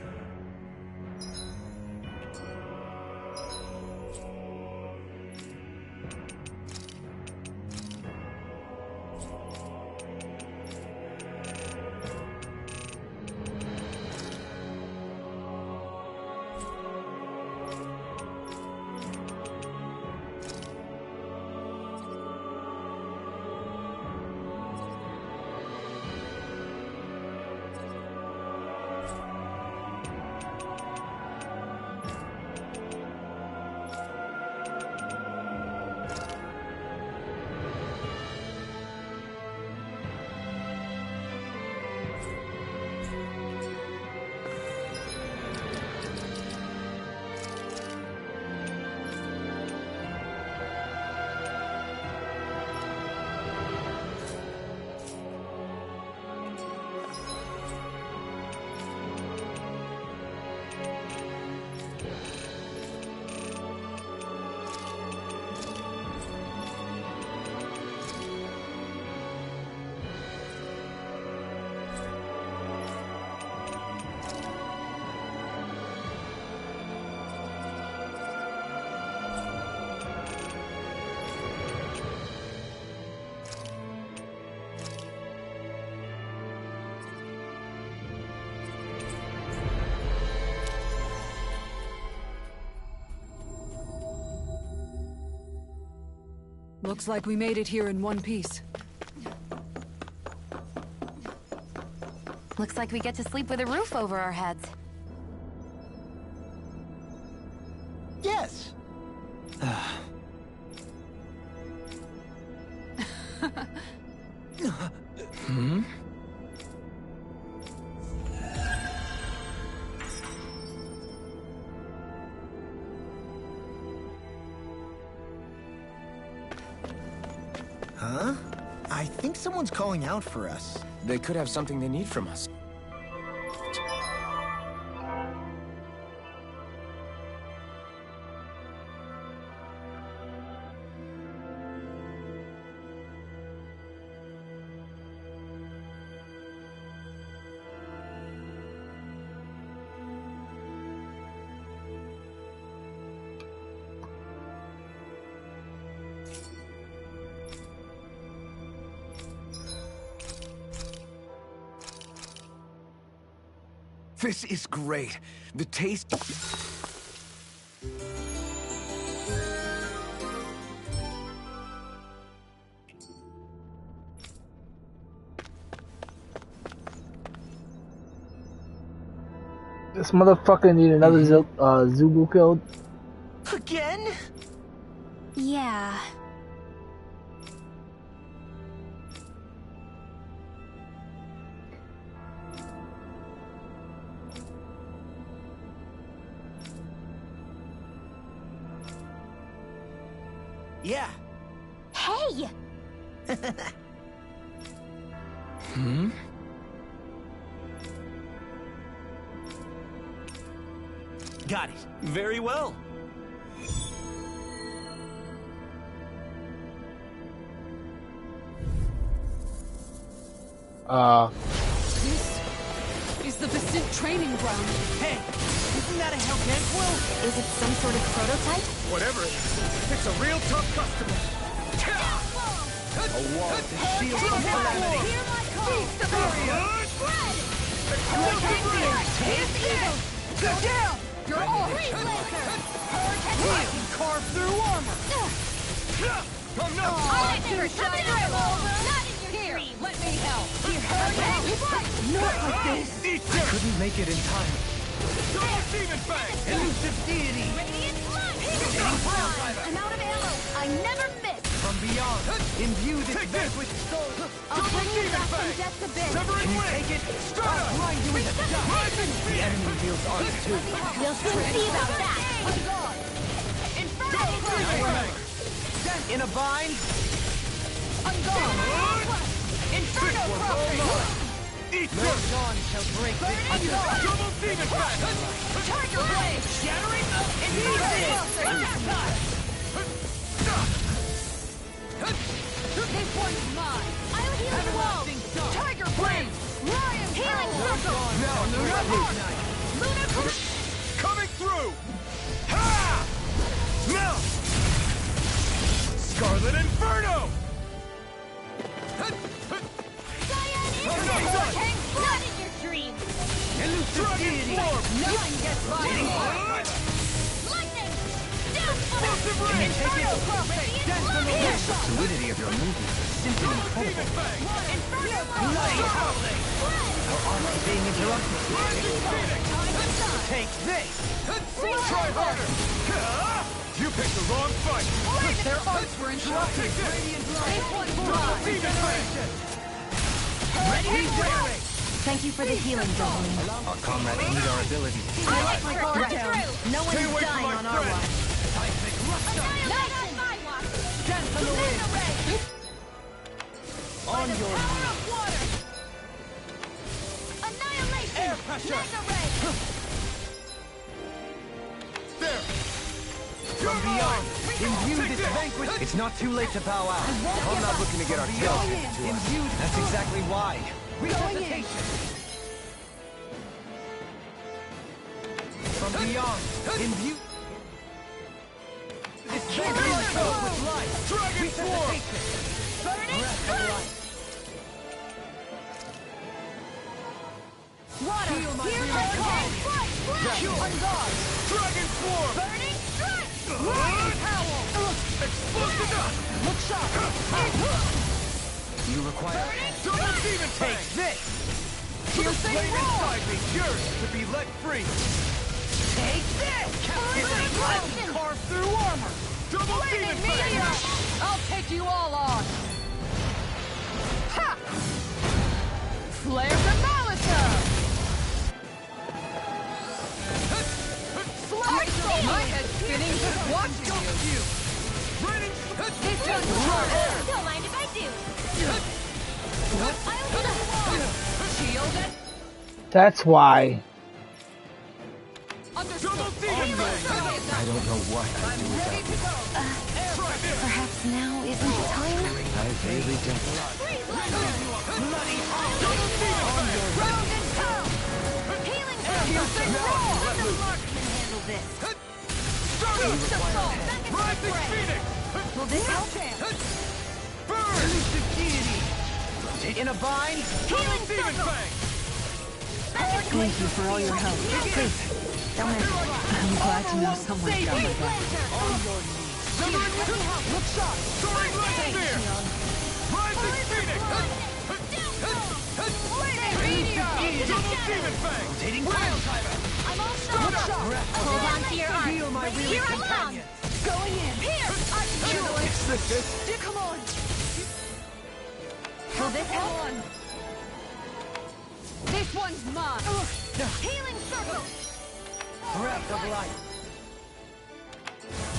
Looks like we made it here in one piece. Looks like we get to sleep with a roof over our heads. Yes! Hmm? Huh? I think someone's calling out for us. They could have something they need from us. This is great. The taste... This motherfucker need another Zulu killed. Again? Yeah. Yeah. Hey! Hmm? Got it. Very well. This is the Basint training ground. Hey, isn't that a Hellcat quill? Is it some sort of prototype? Whatever it is, it's a real tough customer. A wall to shield from calamity. Beast of Area! Go down! You're off! I can carve through armor! Oh no! I'll never shut it up! Not in your dreams! Let me help! Not like this! I couldn't make it in time. Double Demon Fang! Elusive deity! Radiant slime! I'm out of ammo! I never miss! From beyond, imbued its with soul. I'll bring you back from death to bed! Can you take it? I'll blind you with the dust. The enemy wields arms too. We'll soon see about that! Inferno! In a bind? I'm gone! Inferno Prophet! No dawn shall break this under. Double Demon Fang! Tiger Blade! Shattering and This one Coming through! Ha! Now! Scarlet Inferno! Not in your dreams! Dragon Form! No one gets by me! Lightning! Down Inferno crossing! The fluidity of your movements is simply incredible. Our arms are being interrupted. Take this! Try harder! You picked the wrong fight! Their arts were interrupted. Thank you for the healing, Darling. Our comrades need our ability to I like my guard Right. down! No Stay one's away from dying my on our friend. watch. Not on my watch! Dance on the wind! On your power of water! Annihilation! Air pressure! There! From beyond, imbue this vanquish. It's not too late to bow out. I'm not looking to get our tails kicked to us. That's exactly why. Resuscitation. From beyond, imbue this vanquish with life. Dragon Form! Breath of life. Water! Feel my Hear my breathing. call! Flash! On guard! Dragon Form! Burning strike! Roaring howl! Explosive! Look sharp! You require... Double Demon Tank! This. The flame inside me yearns to be let free! Take this! Captivity! Carve through armor. Double Demon Meteor! Tank! I'll take you all on. Ha! Flare demolitor! My head's spinning just watching you. This one's don't mind if I do! I'll do the Shield it. That's why. Understood. Double Demon Tank! I don't know what I'd do without you. Perhaps now isn't the time? I really don't. Freeze Lander! Round and pound! Healing Piercing roar! Let the marksman handle this! Rising Phoenix! Will this help? Burn! In a bind. Healing Demon circle! Tank! Thank you for all your help. Please, don't mention it. I'm glad to know someone's got my Freeze back. Lander! Look shot! Soaring Light Spear! Rising Phoenix! Double Demon Fang! Rotating Wild Timer. I'm all shot up! Hold on to your arm! Feel my Here weary I am! companion. Going in! Here! Come on. Will this help? This one's mine. Healing circle! Breath of life.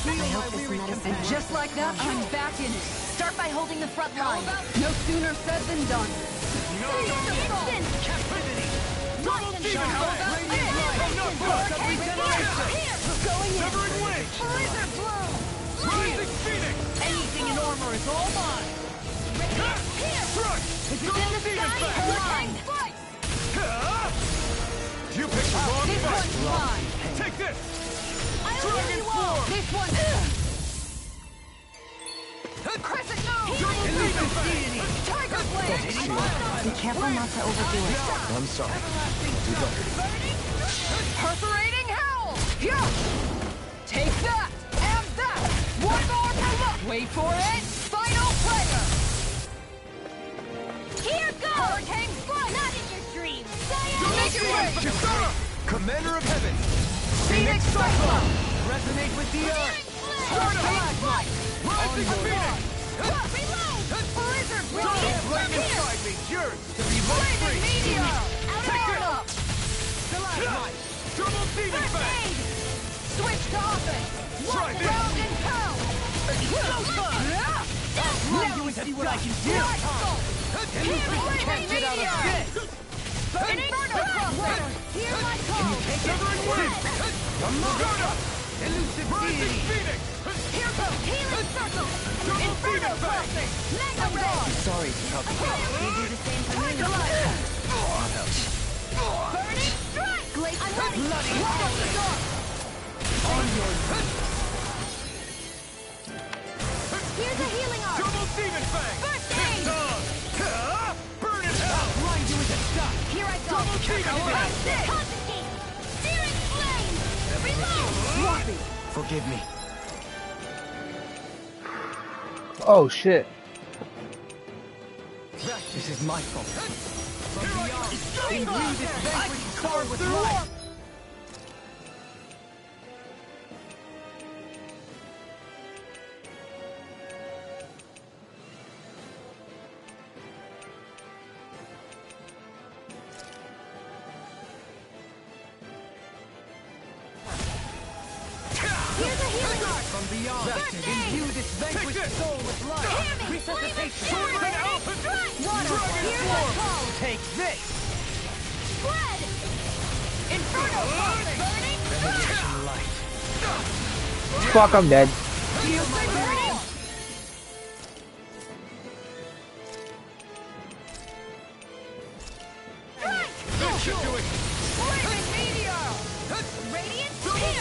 I hope this medicine... And just like that, I'm back in it. Start by holding the front How line. about no sooner said than done? Instant! Captivity! Double Lightning Demon shower! Fang! Instant! Regeneration! Here! Going in! Severing Wing! Blizzard blow! Rising Phoenix! Anything in armor is all mine. Here! Struck! Double Demon Fang! Line! Slice! You picked the wrong This fight! one's mine. Take this! I'll Dragon heal you all! Form! This one's... Crescent moon! Demon Fang! Tiger blade! Be careful not to overdo it. I'm sorry. Do better. Perforating howl! Yeah! Take that! And that! One more for luck! Wait for it! Final player! Here goes! Hurricane flight! Not in your dreams! Make it rain! Kisara! Commander of Heaven. Phoenix Cyclone! Resonate with the earth. Hurricane flight! Rising Phoenix! Reload! Blizzard Double blade! Flame inside me yearns to be let Flaming free! meteor! Take Power it! up! Double Demon First Fang! aid! Switch to offense! Try this! Round and pound! Now you see what I can do. Can't get out of this! Inferno crossing! Hear my call! Severing Wing! Elusive Rising deity. Phoenix! Here goes! Healing circle! Double Inferno Demon Fang! crossing! Mega ray! Sorry to trouble you. You do the same for me. Burning strike! I'm ready. Bloody Lock up the door. On your Here's a healing arm. double demon fang. First aid. Burn in hell. Blind you with a stop. Here I go. Double demon fang. Confiscate. Searing flame. Reload. Forgive me. Oh shit. This is my fault. From beyond. Imbue this vanquished sword with life. Here's a healing arm. From beyond. Imbue this vanquished soul with life. Hear me. Resuscitation. Sword Sword and alpha. Water. Here's a call. Take this. Spread. Inferno pulsing. Burning. Light. Fuck, I'm dead. Feel my burning. That should do it. Flaming meteor. Radiant spear.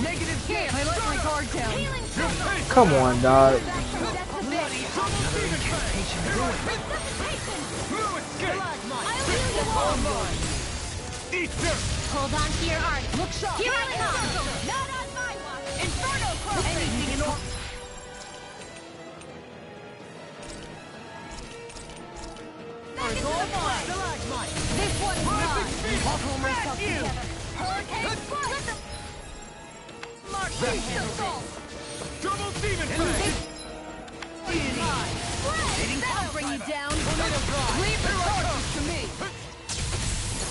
Negative game. I let my guard down. Healing circle. Come on, dog. Bloody incantation going. No escape. I'll heal you all. Eat this. Hold on to your art. Look sharp. Here I come. Not on my watch. Inferno crossing. Anything in order. Back into the play. This one's mine. I'll pull myself together. Hurricane strike. Let them mark the soul. Double demon fang. That'll bring you down. Leave the torches to me.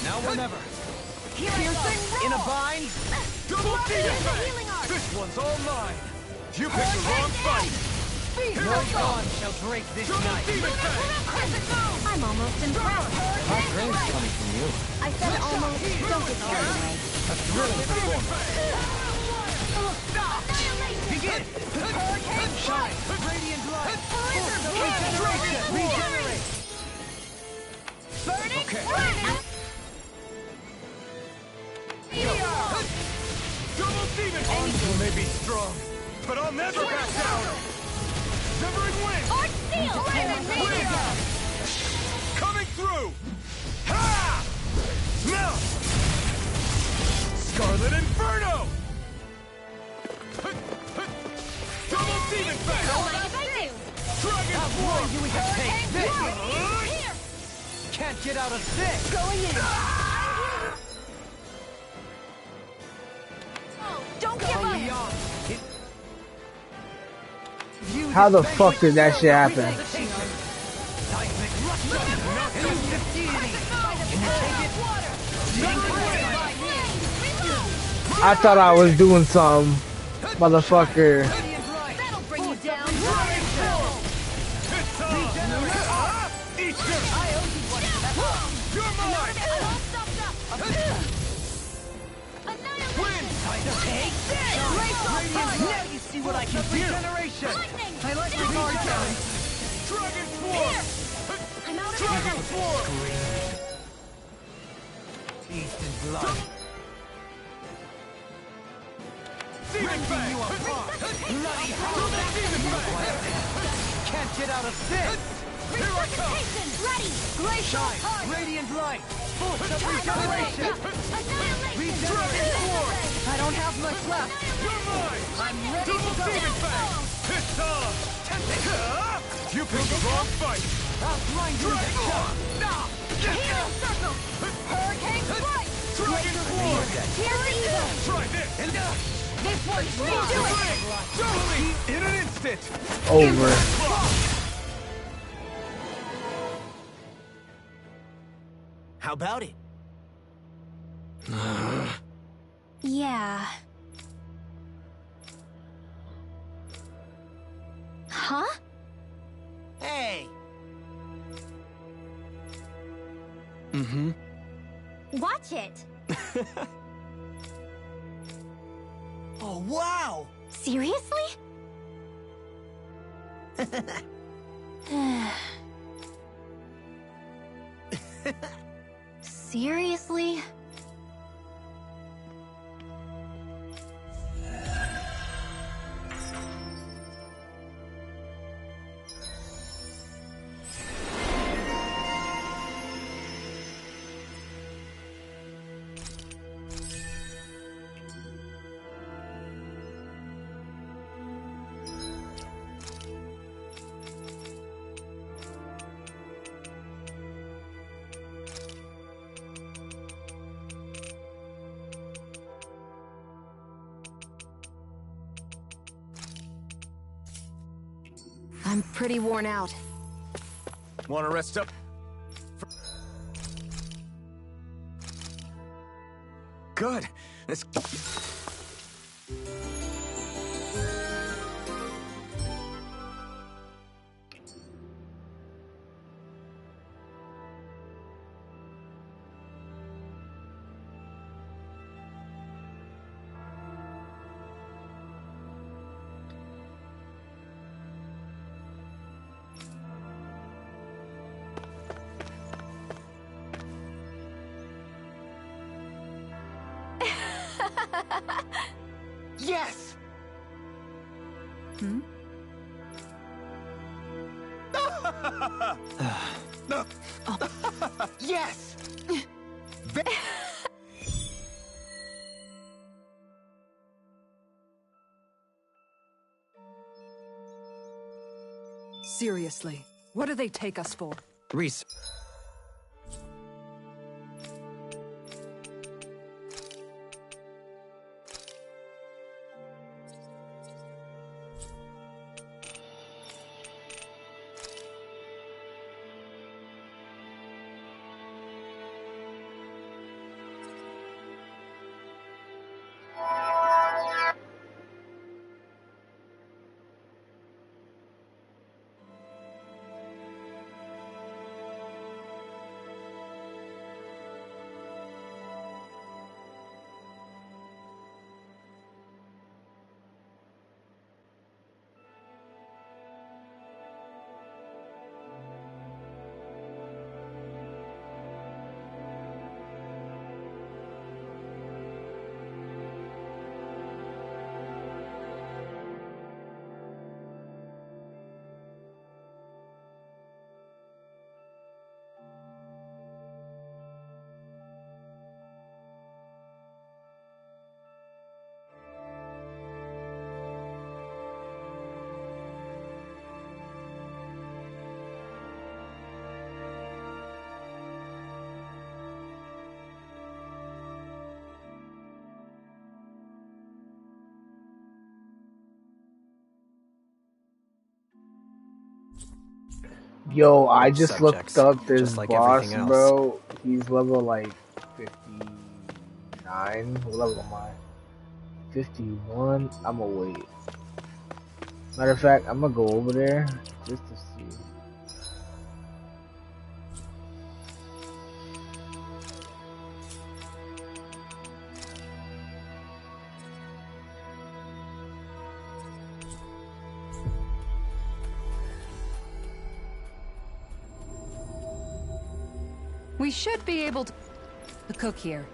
Now or never. Piercing In a bind. Double demon fang. This one's all mine. You picked the wrong fight. No dawn shall break this night. Demon fang. I'm almost impressed. Hot praise coming from you. I said almost. Don't get carried away. A thrilling performance. Begin. Hurricane shine. Radiant light. Regeneration. Regenerate. Burning. Okay. Double demon. You may be strong, but I'll never back down. Severing wind. Art seal. Flaming meteor. Coming through. Ha! Now. Scarlet Inferno. Double demon fang. Dragon Swarm. You can take this. Can't get out of this. Going in. Don't give up. Beyond. How the fuck did that shit happen? I thought I was doing something, motherfucker. That'll bring you down. Now you see what I can do. Regeneration. I like my guard down. Dragon Swarm. I'm out of Dragon ammo. Swarm. Beast and blood. Demon Fang. You apart. Bloody hell. Demon Fang. Can't get out of this. Here I come. Ready. Glacial Shine. punch. Radiant light. Force of regeneration. Annihilation. Dragon Swarm. I don't have much left. You're mine. I'm ready to go. Demon Fang. Piss off. You picked the wrong fight. I'll blind you with a shot. Healing circle. Hurricane strike. Dragon Swarm. Here's the evil. Try this. This one's mine. Do it. Totally. In an instant. Over. How about it? Yeah. Huh? Hey! Mm-hmm. Watch it. Oh, wow! Seriously? Seriously? I'm pretty worn out. Want to rest up? Good. Let's... Yes! Hmm? Yes! Seriously, what do they take us for? Reese. Yo, I just Subjects, looked up this just like boss, everything else. bro. He's level like 59. What level am I? 51. I'ma wait. Matter of fact, I'm gonna go over there just to see. We should be able to cook here.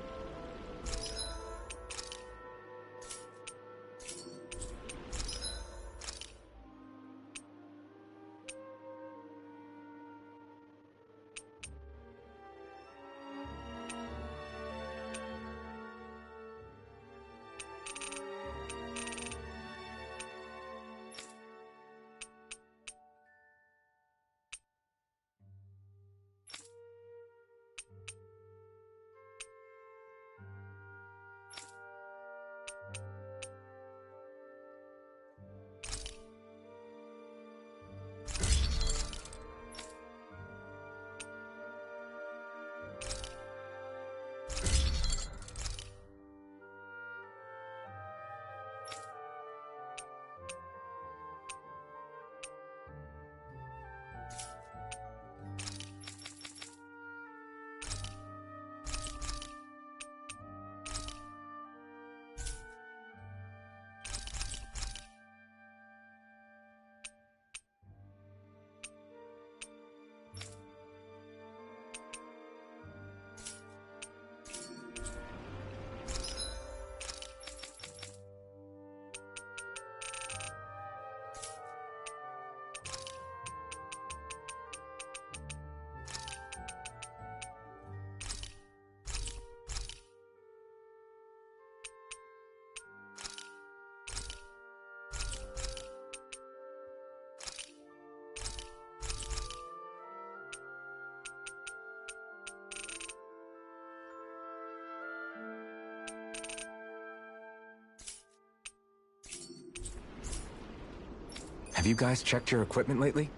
Have you guys checked your equipment lately?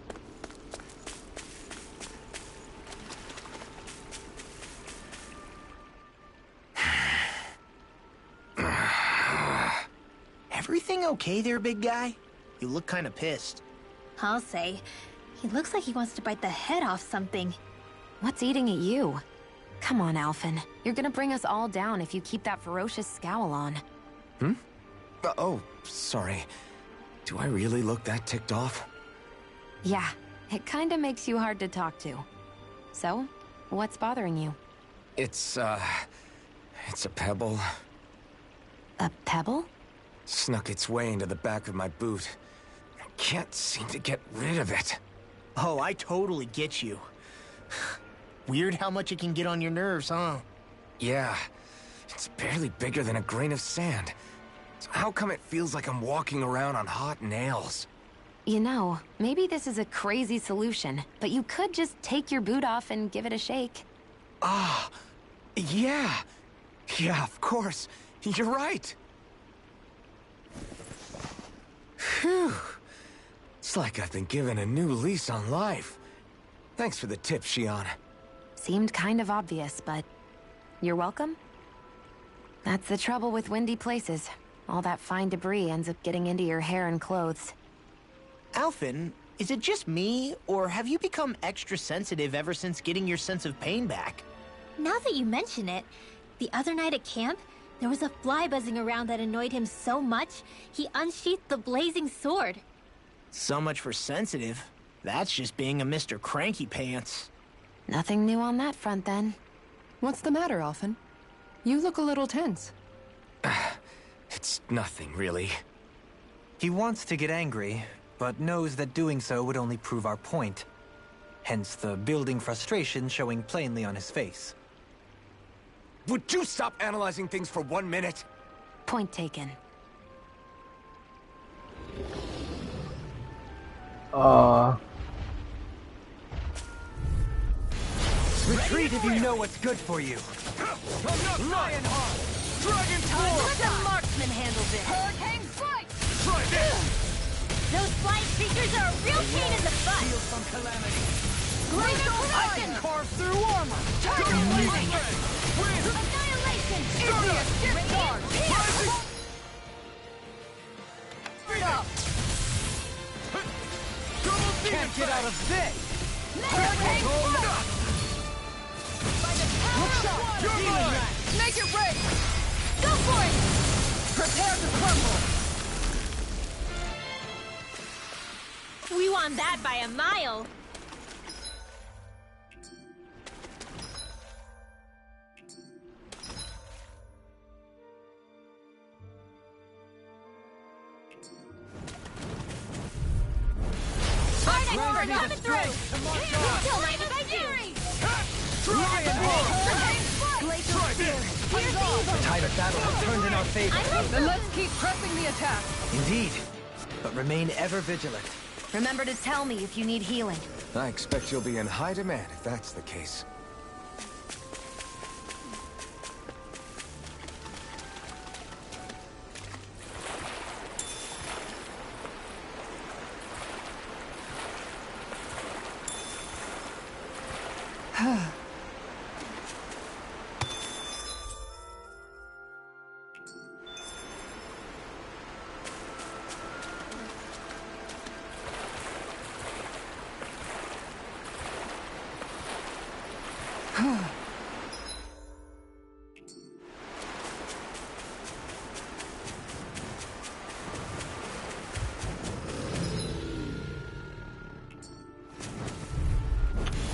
Everything okay there, big guy? You look kind of pissed. I'll say. He looks like he wants to bite the head off something. What's eating at you? Come on, Alphen. You're gonna bring us all down if you keep that ferocious scowl on. Hmm? Oh, sorry. Do I really look that ticked off? Yeah, it kinda makes you hard to talk to. So, what's bothering you? It's a pebble. A pebble? Snuck its way into the back of my boot. I can't seem to get rid of it. Oh, I totally get you. Weird how much it can get on your nerves, huh? Yeah. It's barely bigger than a grain of sand. So how come it feels like I'm walking around on hot nails? You know, maybe this is a crazy solution, but you could just take your boot off and give it a shake. Ah, yeah. Yeah, of course. You're right. Phew. It's like I've been given a new lease on life. Thanks for the tip, Shion. Seemed kind of obvious, but you're welcome. That's the trouble with windy places. All that fine debris ends up getting into your hair and clothes. Alphen, is it just me, or have you become extra sensitive ever since getting your sense of pain back? Now that you mention it, the other night at camp, there was a fly buzzing around that annoyed him so much, he unsheathed the blazing sword. So much for sensitive. That's just being a Mr. Cranky Pants. Nothing new on that front, then. What's the matter, Alphen? You look a little tense. It's nothing, really. He wants to get angry, but knows that doing so would only prove our point. Hence the building frustration showing plainly on his face. Would you stop analyzing things for 1 minute? Point taken. Retreat if you know what's good for you. Lionheart! Dragon Force! Let the marksman handle this. Hurricane Strike! Try this! Those flying creatures are a real pain in the butt. Feel some calamity. Glacial I Poison! carve through armor! Tiger Wing! Win! Annihilation! Stardust! Discharge! Rising! Stop! Double demon Can't get out of this! Hurricane Strike! By the power of water! You're mine! Make it rain! Go for it! Prepare to crumble! We won that by a mile. We're coming through! Kill right if I do! Glacial Spear! Here's evil! The tide of battle has turned in our favor. Then let's keep pressing the attack. Indeed. But remain ever vigilant. Remember to tell me if you need healing. I expect you'll be in high demand if that's the case.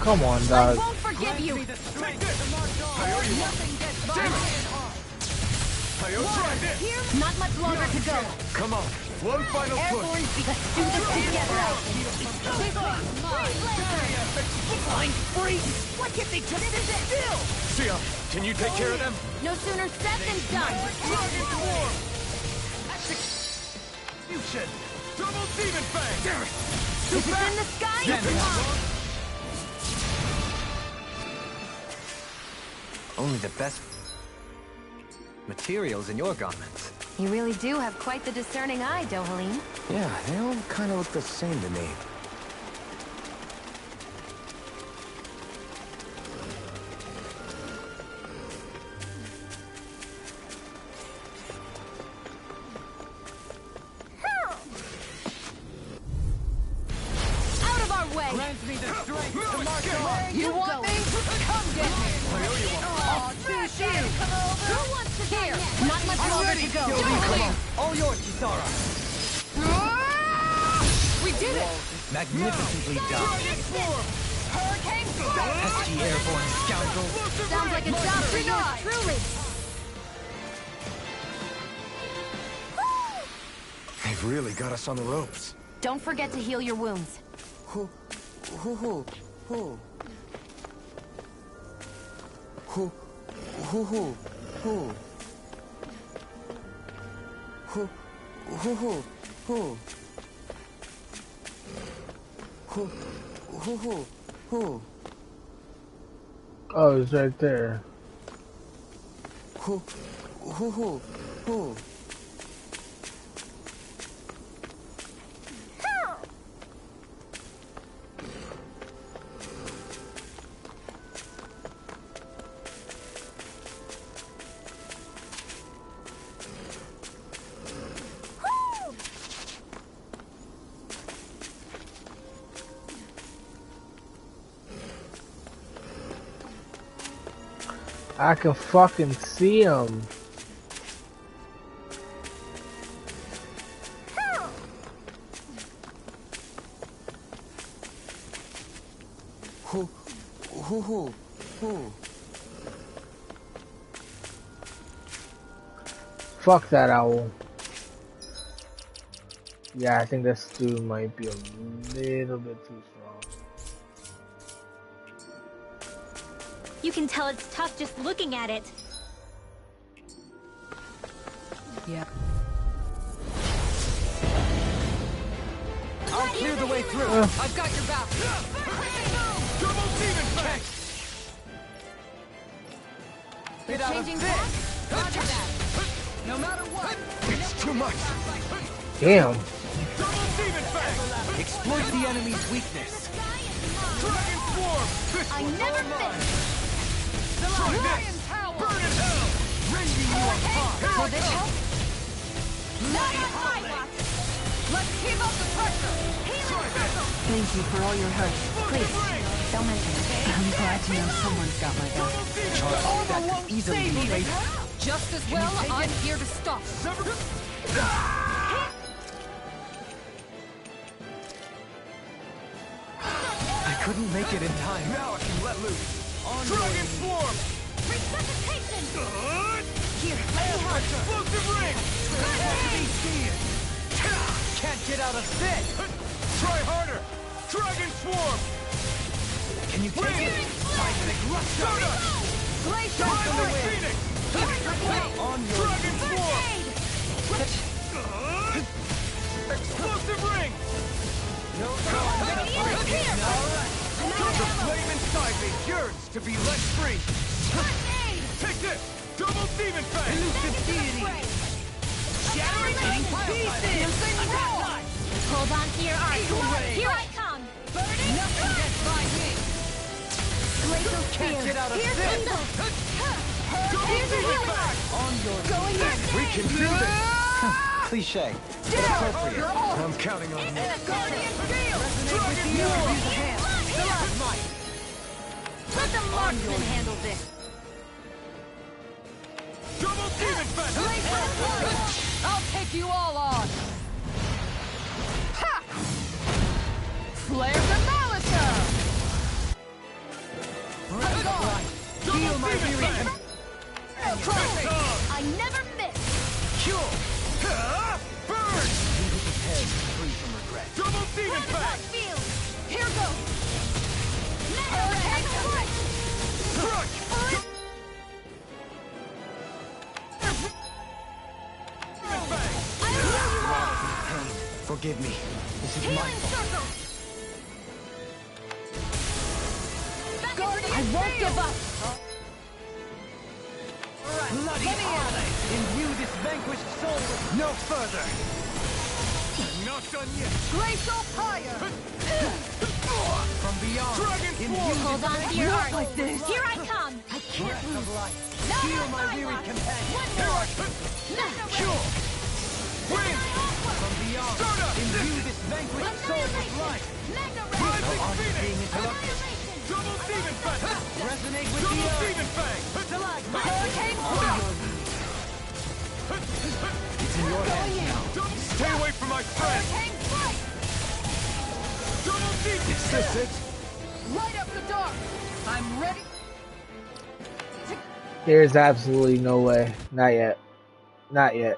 Come on, I dog. won't forgive you! Nothing gets by Lionheart! Not much longer to go. Come on, one final push! Let's do this together! Flying freak! Why can't they just sit still? Sia, can you take care of them? No sooner said than done! Dragon Form! Execution! Double Demon Fang! Is it in the sky? Only the best materials in your garments. You really do have quite the discerning eye, Dohalim. Yeah, they all kind of look the same to me. Out of our way! Grant me the strength to march on! You want me? Come get me! Aw, too you! Who wants to here? Not much longer to go. Come on! All yours, Kisara! We did it! Magnificently done! Hurricane Pesky airborne scoundrel! Sounds like a job for yours truly! They've really got us on the ropes. Don't forget to heal your wounds. Who? Who? Who? Who? Who? Who? Who? Who? Who? Who? Who? Who? Who? Who? Who? Who? Oh, it's right there. Who? Who? Who? Who? I can fucking see him. Who? Who? Who? Who? Fuck that owl. Yeah, I think this dude might be a little bit too strong. You can tell it's tough just looking at it. Yep. I'll clear the way through! I've got your back! Double demon fang! Get out of this! Roger that! No matter what! It's too much! Damn. Double demon fang! Exploit the enemy's weakness! Dragon swarm! This I one's never all mine! miss! Try this! Burn in hell! Rending you apart! Will this help? Not on my watch! Let's keep up the pressure! Healing circle! Thank you for all your help. Please, don't mention it. I'm glad to know someone's got my back. That could easily be late. Just as well, I'm here to stop. I couldn't make it in time. Now I can let loose. Dragon swarm! Resuscitation! Here, explosive ring! Can't get out of this! Try harder! Dragon swarm! Can you take it? Seismic rush! Glacier On the Force! Phoenix! On your Dragon swarm! Explosive ring! No time! Alright! The flame inside me yearns to be let free! Take this! Double demon fang! Elusive deity! Shattering pieces! Hold on to your art. Here I come. Nothing gets by me! Glacial Can't Spear! get out of Here's this! Eagle! Double Here's a demon healing fang! On your Going in! We can do this! Cliche, but Down! appropriate. You're off! I'm counting on It's you. a Guardian Field! Dragon swarm! Stalagmite! Let the marksman handle this! Double demon fang! Glacial Force! I'll take you all on! Ha! Flare the Malachor! Feel my weary I never miss! Cure! Burn! Be prepared to free from regret. Double demon fang! Field! Here goes! Hurricane Strike! Crush! I'll heal you all! Forgive me. This is my Healing fault. Circle! I won't give up! Alright, Bloody holiday! Imbue this vanquished soul with no further! I'm not done yet! Glacial fire! From beyond, Dragon imbue Hold on to your Not heart. like this. Here I come. I can't breath lose. of life. No, Heal not my my weary luck. companion. One Here more. I come! Mega Cure! Win! Aqua. From beyond, imbue this vanquished soul with life! Mega Rising Phoenix! Annihilation. Double Demon Fang! Resonate with Double the earth! Demon Fang! Stalagmite! Hurricane Thrust. It's in your hands now. Stay away from my friend! Hurricane Flight. Double Demon! Is this it? Light up the dark. I'm ready. There's absolutely no way. Not yet. Not yet.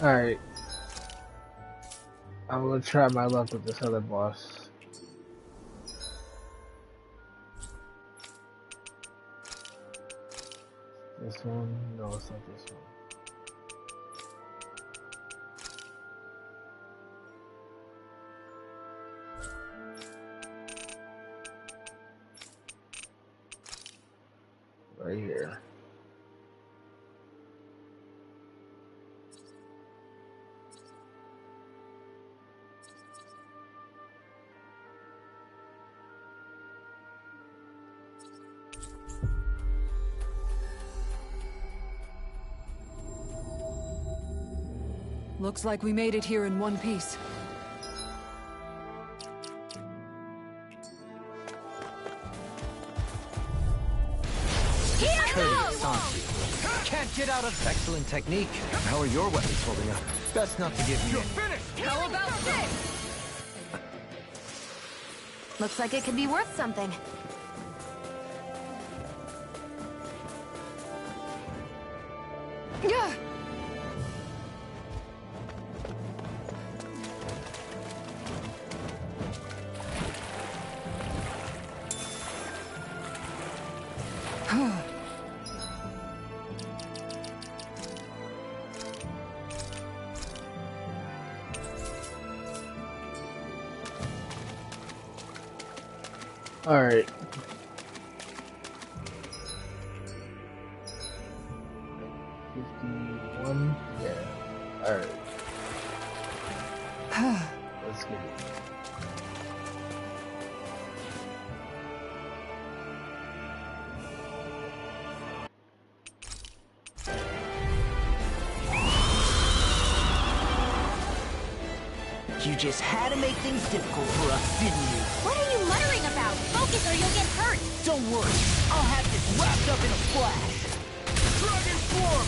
Alright. I'm gonna try my luck with this other boss. This one? No, it's not this one. Right here. Looks like we made it here in one piece. Courteous, aren't you? Can't get out of excellent technique. How are your weapons holding up? Best not to give me any. How about this? Looks like it could be worth something. Yeah. Alright. $51? Yeah. Alright. Let's get it. You just had to make things difficult for us, didn't you? What are you muttering about? Focus or you'll get hurt. Don't worry, I'll have this wrapped up in a flash. Dragon Swarm!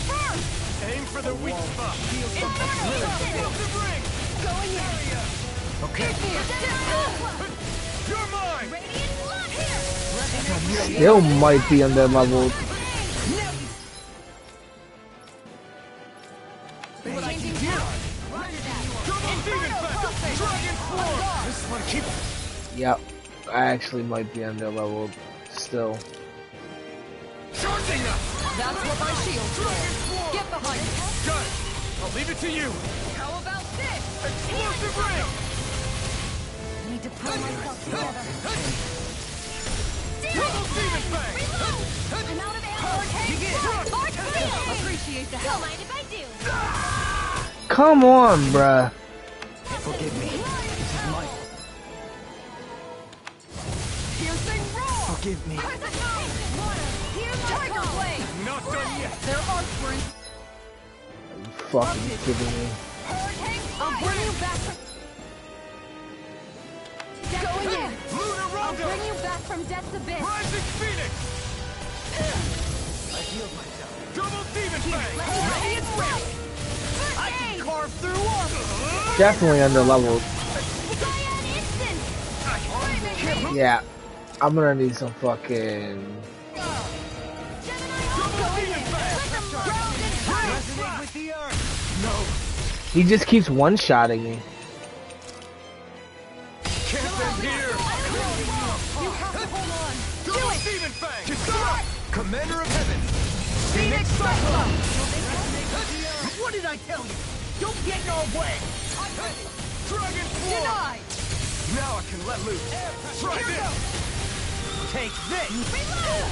First! Aim for the weak spot. Explosive ring! Going in. Okay. You're mine! Radiant blood here. Still might be under leveled. What I can do? Yep, I actually might be under leveled still. Charging up! That's what my shield's for. Get behind me. Got it. I'll leave it to you. How about this? Explosive ring! Need to pull myself together. Double demon fang! I'm out of ammo. Arc wheel! Appreciate the Don't help. mind if I do. Come on, bruh. Forgive me. This is my fault. Piercing roar! Forgive me. Tiger blade! Not done yet. There are springs. Are you fucking kidding me? I'll bring you back from... Going in! Lunar I'll Rondo! bring you back from death's abyss! Rising Phoenix! I healed myself. Double demon fang! Ready and ready! I can carve through armor! Definitely under leveled. Instant! Yeah, I'm gonna need some fucking. Resonate with the earth! No! He just keeps one-shotting me. Can't end here! You have to hold on! Double demon fang! Kisara! Commander of heaven! Phoenix Cyclone! What did I tell you? Don't get in our way! Dragon Form! Denied! Now I can let loose. Try this! Take this! Reload!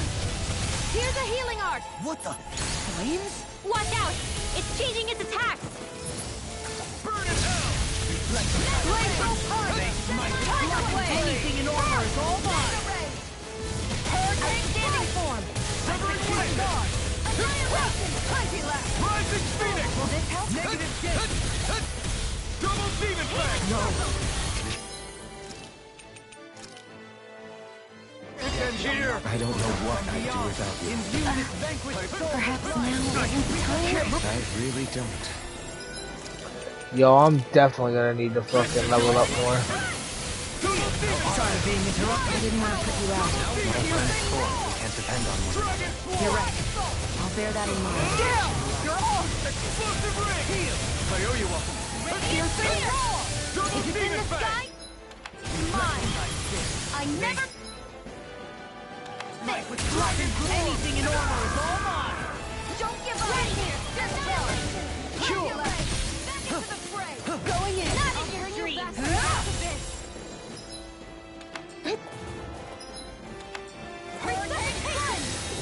Here's a healing art! What the? Flames? Watch out! It's changing its attacks! Burn in hell! Lethal punch! Tiger blade! Anything in armor is all mine! Hurricane standing form! Severing blade! Annihilation! Crazy left! Rising Phoenix! Will this help? Negative gate! Double demon fang! No! It's engineer! I don't know what I'd do without you. Imbue this vanquished soul! Perhaps now isn't the time. I really don't. Yo, I'm definitely gonna need to fucking level up more. Sorry being interrupted. I didn't want to put you out. What our friends for, we can't depend on one another. You're right. I'll bear that in mind. Down! You're off! Explosive ring! Heal! I owe you one. Piercing roar! Double Is it in demon the fang! sky? Mine! I never... Anything in armor is all mine! Don't give up! Right here! Annihilation! Cure! Back into the fray! Going in! Not in your dreams!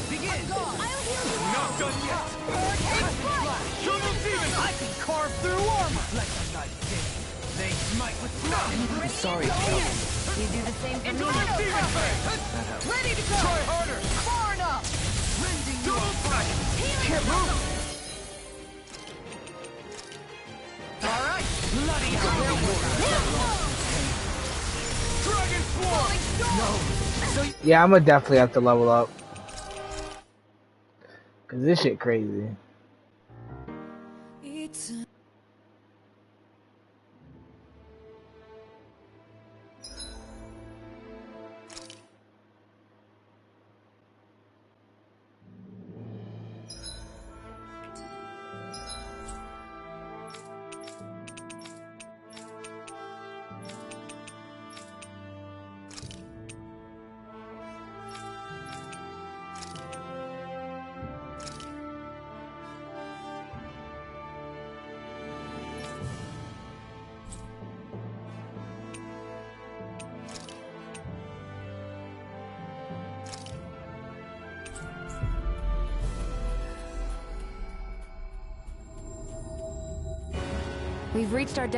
Begin! I'll heal you Not done yet! Double demon! I can carve through armor! Let the knife did. They smite with blood! I'm sorry, Kel. You do the same for Into me. the demon fang! That helps. Ready to go! Try harder! Far enough! Rending you apart! Can't move! Alright! Bloody hell! Dragon Swarm! No! Yeah, I'm gonna definitely have to level up. Cause this shit crazy. We've reached our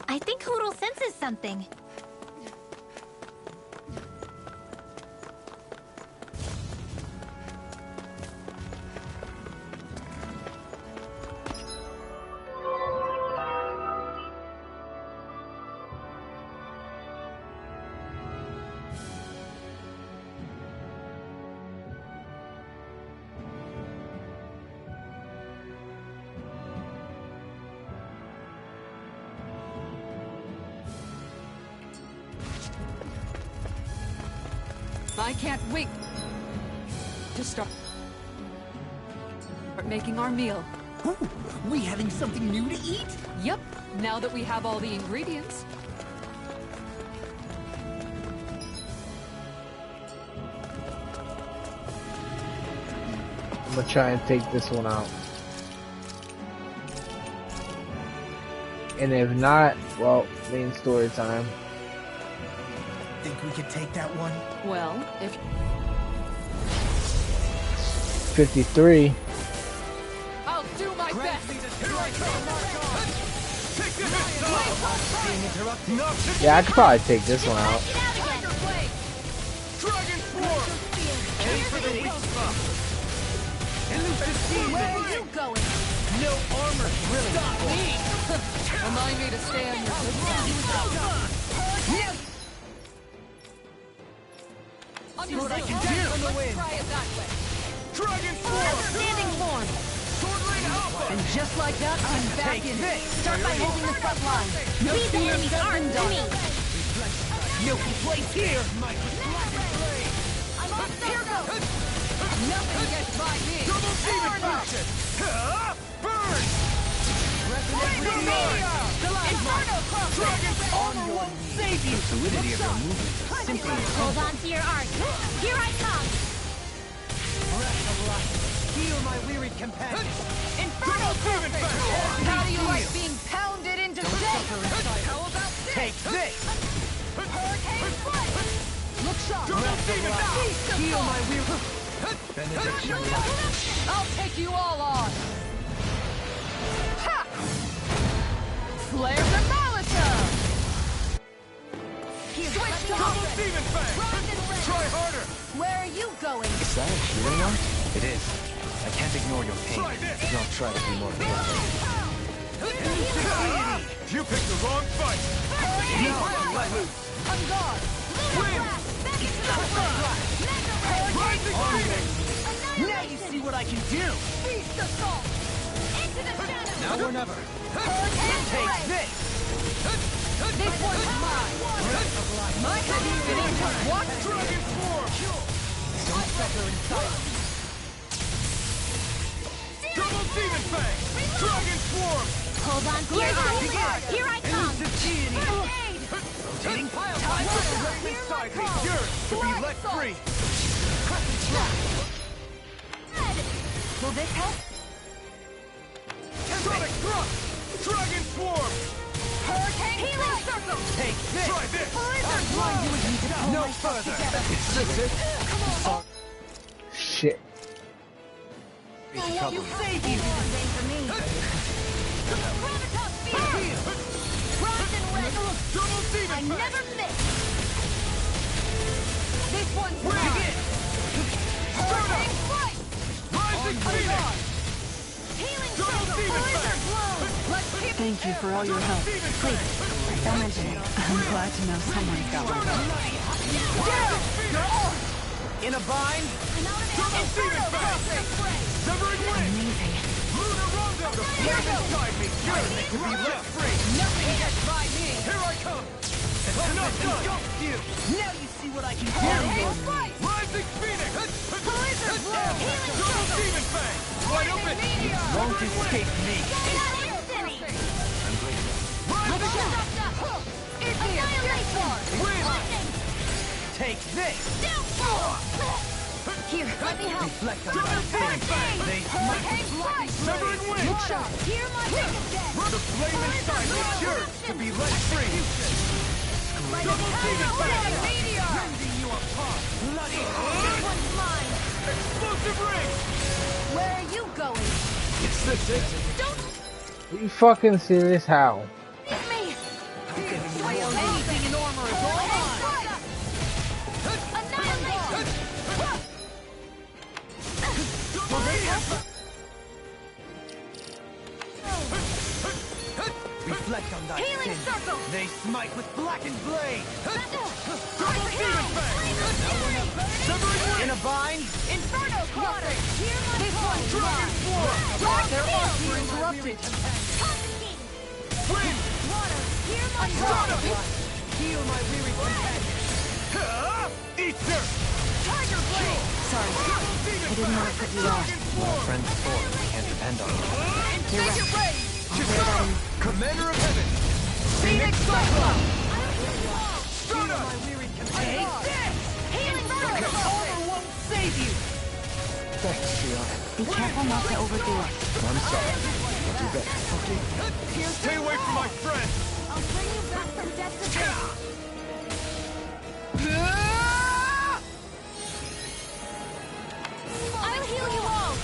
I think Hoodle senses something. I can't wait to start making our meal. Ooh, we having something new to eat? Yep, now that we have all the ingredients. I'm gonna try and take this one out. And if not, well, main story time. Think we could take that one? Well, if 53. I'll do my best. Yeah, I could probably take this one out. Where are you going? No armor really. Stop me! Remind me to stay on your good side. See what I can do. Let's try it that way. Dragon form. Standing form. Swordling Alpha. And just like that, I'm back Take in. this. Start by holding the front line. No Lead the fear enemy's has arm been to done. me. No place here. I'm on here goes. Nothing gets by me. Double demon faction. Burn. Inferno cross. Armor won't save you. Fluidity of your movement is simply Hold on to your art. Here I come. Breath of life. Heal my wearied companion. Inferno demon faction. How do you like being pounded into shape? How about this? Take this. Hurricane flight. Look sharp. Double demon faction. Heal my weary. I'll take you all on. Ha! Flare the Molotov. Switch to Double offense. demon fang. Try harder. Where are you going? Is that a healing art? It is. I can't ignore your pain. Try this. I'll try to be more careful. You picked the wrong fight. Now let loose. On guard. Win. Back into the front. Rising Phoenix. Now you see what I can do. Beast assault. Into the shadows. Now or never. Hurricane Take blade. this. This one's mine. My community has what? Dragon form. Don't suffer in silence. Double demon fang. Dragon swarm. Hold on to your art. Here I come. Rotating pile time. Flame inside me yearns to be let free. Will this help? Sonic thrust. Dragon swarm. Hurricane healing circle. Take this. Try this. Blizzard blow. No further. Is this it? Shit. You save you. Same for me. Gravitas spear. Bronze and red. Double demon I fang. never miss. This one's Bring mine. it. Hurricane flight. Rising Phoenix. Healing Double circle. demon Blizzard fang. blow. Let's keep Thank you for all your help. Please. Don't mention it. I'm glad to know someone's got my back. In a bind. Double demon fang. Severing wind. Lunar rondo. The flame inside me yearns to be let free. nothing gets by me. Here I come. I'm not done. You. Now you see what I can do. Hurricane flight. Rising Phoenix. Blizzard blow. Healing Double circle. demon fang. Wide open. Won't escape me. Destiny. I'm grateful. Rising. Annihilation. Win. Lightning. Take this. Downfall. Here, let me help. Reflect on my demon fang. They Hurricane flight. severing wind. Hear my biggest death. The flame inside me yearns to be let free. Like a Double demon fang. meteor. Rending you apart. Bloody. This one's mine. Explosive ring. Where are you going? Is this it? Don't. Are you fucking serious? How? Me! Anything in armor is all mine! Annihilation! Reflect on thy Healing sin. circle! They smite with blackened blade! In a bind? Inferno water! Hear my call! Their arms were interrupted! Wind! Water! Hear my call! Heal my weary companion! Eater! Tiger blade! Sorry, I didn't want to put you off. We're our friends for. We can't depend on them. You're right. Commander of Heaven! Phoenix Cyclone! Strata! My weary companion! Take this! Healing circle! Armor won't save you! Thanks, Fiona. Be careful not to overdo it. I'm sorry. I'll do better. Okay. Stay away from my friend! I'll bring you back from death to death! I'll heal you all!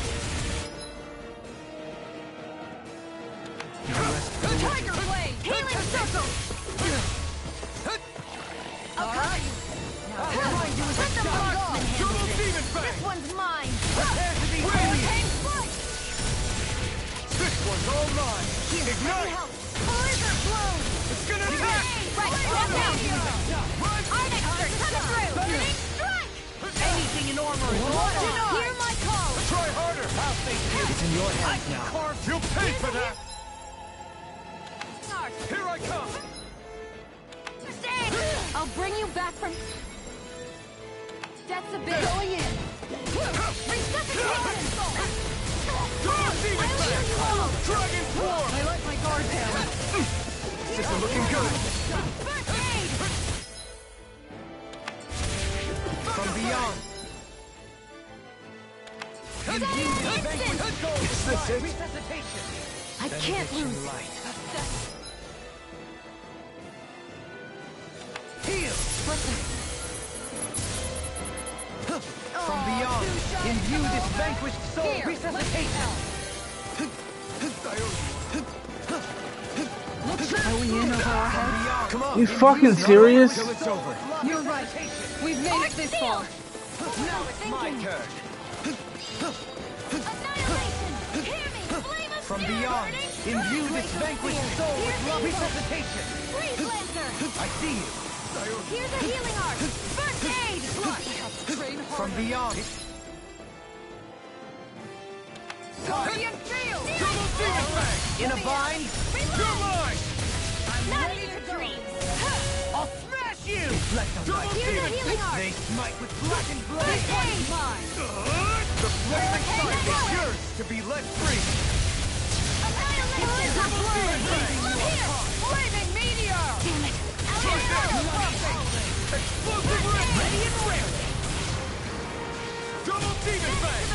Tiger blade! Healing circle! I'll cover you! Let the marksman handle this! This one's mine! Hurricane strike! This one's all mine! Ignite! Blizzard bloom! It's gonna attack! Right, step down! Arnexter, coming through! Burning strike! Anything in armor is all mine! Hear my call! Try harder! I'll face you! It's in your hands now. Carved, you'll pay for that! Here I come! Stay! I'll bring you back from... Death's a bit going in! Resuscitation! Dragon Swarm! I let my guard down! This isn't looking good! First aid! From beyond! Is this it? Resuscitation! I can't lose! Heal! Listen. From beyond, imbue this vanquished soul. Here, Resuscitation. Are we in over our heads? Come on. You fucking serious? Till it's over. You're right. We've made it this far. Now it's my turn. Annihilation! Hear me! Flame of From steel beyond, burning imbue this strike! vanquished soul with Here's love. the Resuscitation. Freeze Lancer! I see you. Here's a healing art! First aid! From beyond. Guardian Field! Double demon fang. In a bind. You're mine. Not in your dreams! I'll smash you. Reflect on my Here's a demon. healing art! They smite with blackened blade. First aid! The flaming sight is yours to be let free. Annihilation! Here! Flaming meteor! Damn it! Explosive ring. Ready and rare. Double demon fang.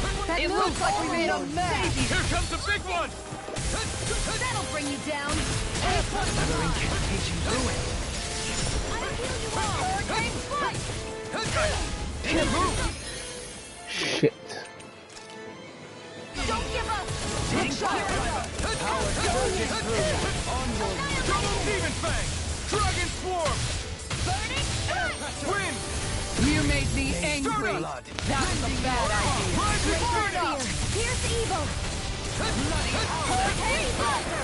It looks like we made a mess! Here comes the big one. That'll bring you down! Another incantation ruined. I'll heal you all! Hurricane strike! Can't move. Shit. Don't give up! Power surges through. Onward. Double demon fang. Dragon swarm. Burning strike! Wind. You made me angry. Blood. That's a bad idea. Rising Fear! Here's evil! Hurricane Blaster!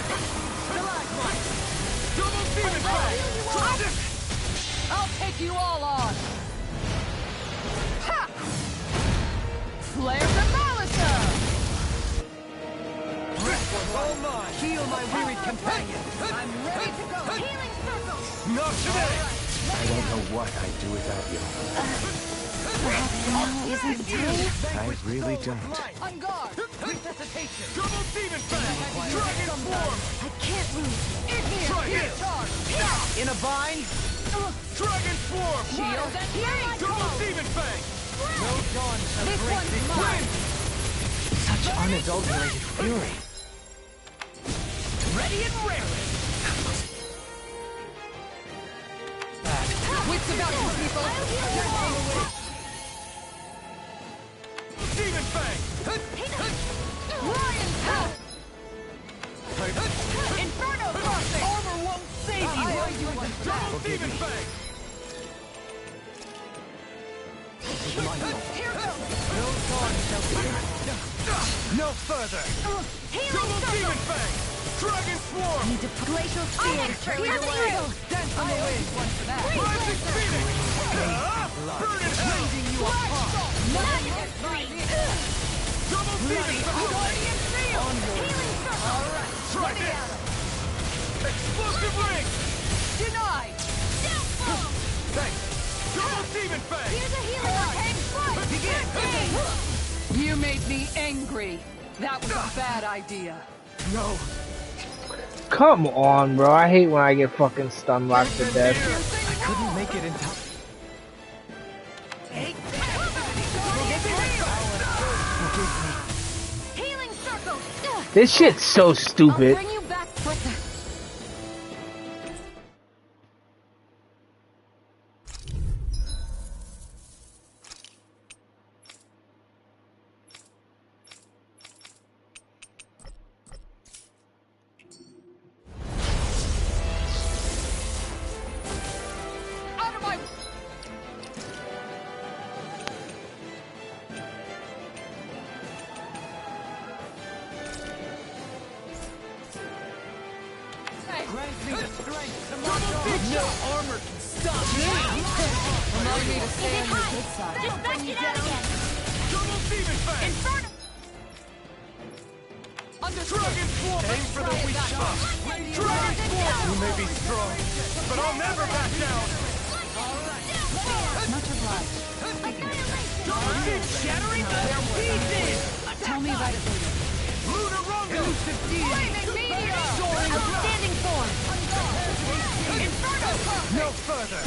Double demon I'll fang. heal you all! I'll take you all on. Ha! Flare the Malisa! This one's all mine. Heal my wearied companion. I'm ready to go! Healing circle! Not today. I don't know what I'd do without you. Perhaps now isn't the time? I really don't. On guard! Resuscitation. Double demon fang. Dragon swarm. I can't lose. Try here. In a bind. Dragon swarm. Shield! Healing Double demon fang. No dawn shall This break one's this mine. wind. Such unadulterated fury. Ready and raring. Wits about you, people! Demon fang. Lion power! Forgive me. No thorn shall be. No further. Double demon fang. Dragon swarm. Need to glacial spear. Here's the eagle. Dance on the wind. Magic phoenix. Burn in hell. Rending you apart. Double demon fang. On your all right. Try this. Explosive ring. Denied. Thanks. Double demon fang. Here's a healing. Begin. You made me angry. That was a bad idea. No. Come on, bro. I hate when I get fucking stun locked to death. I couldn't make it in time. Healing circle. This shit's so stupid. Bring you back quicker. Grant me the strength to march on. No armor can stop me. Remind me to stay on your good side. Just back it out again. Double demon fang. Inferno. Dragon swarm. Aim for the weak spot. Dragon swarm. You may be strong, but I'll never back down. Much obliged. Shattering their pieces. Tell me about it later. Lunar Rondo. Elusive deity. Outstanding form. Inferno. No further.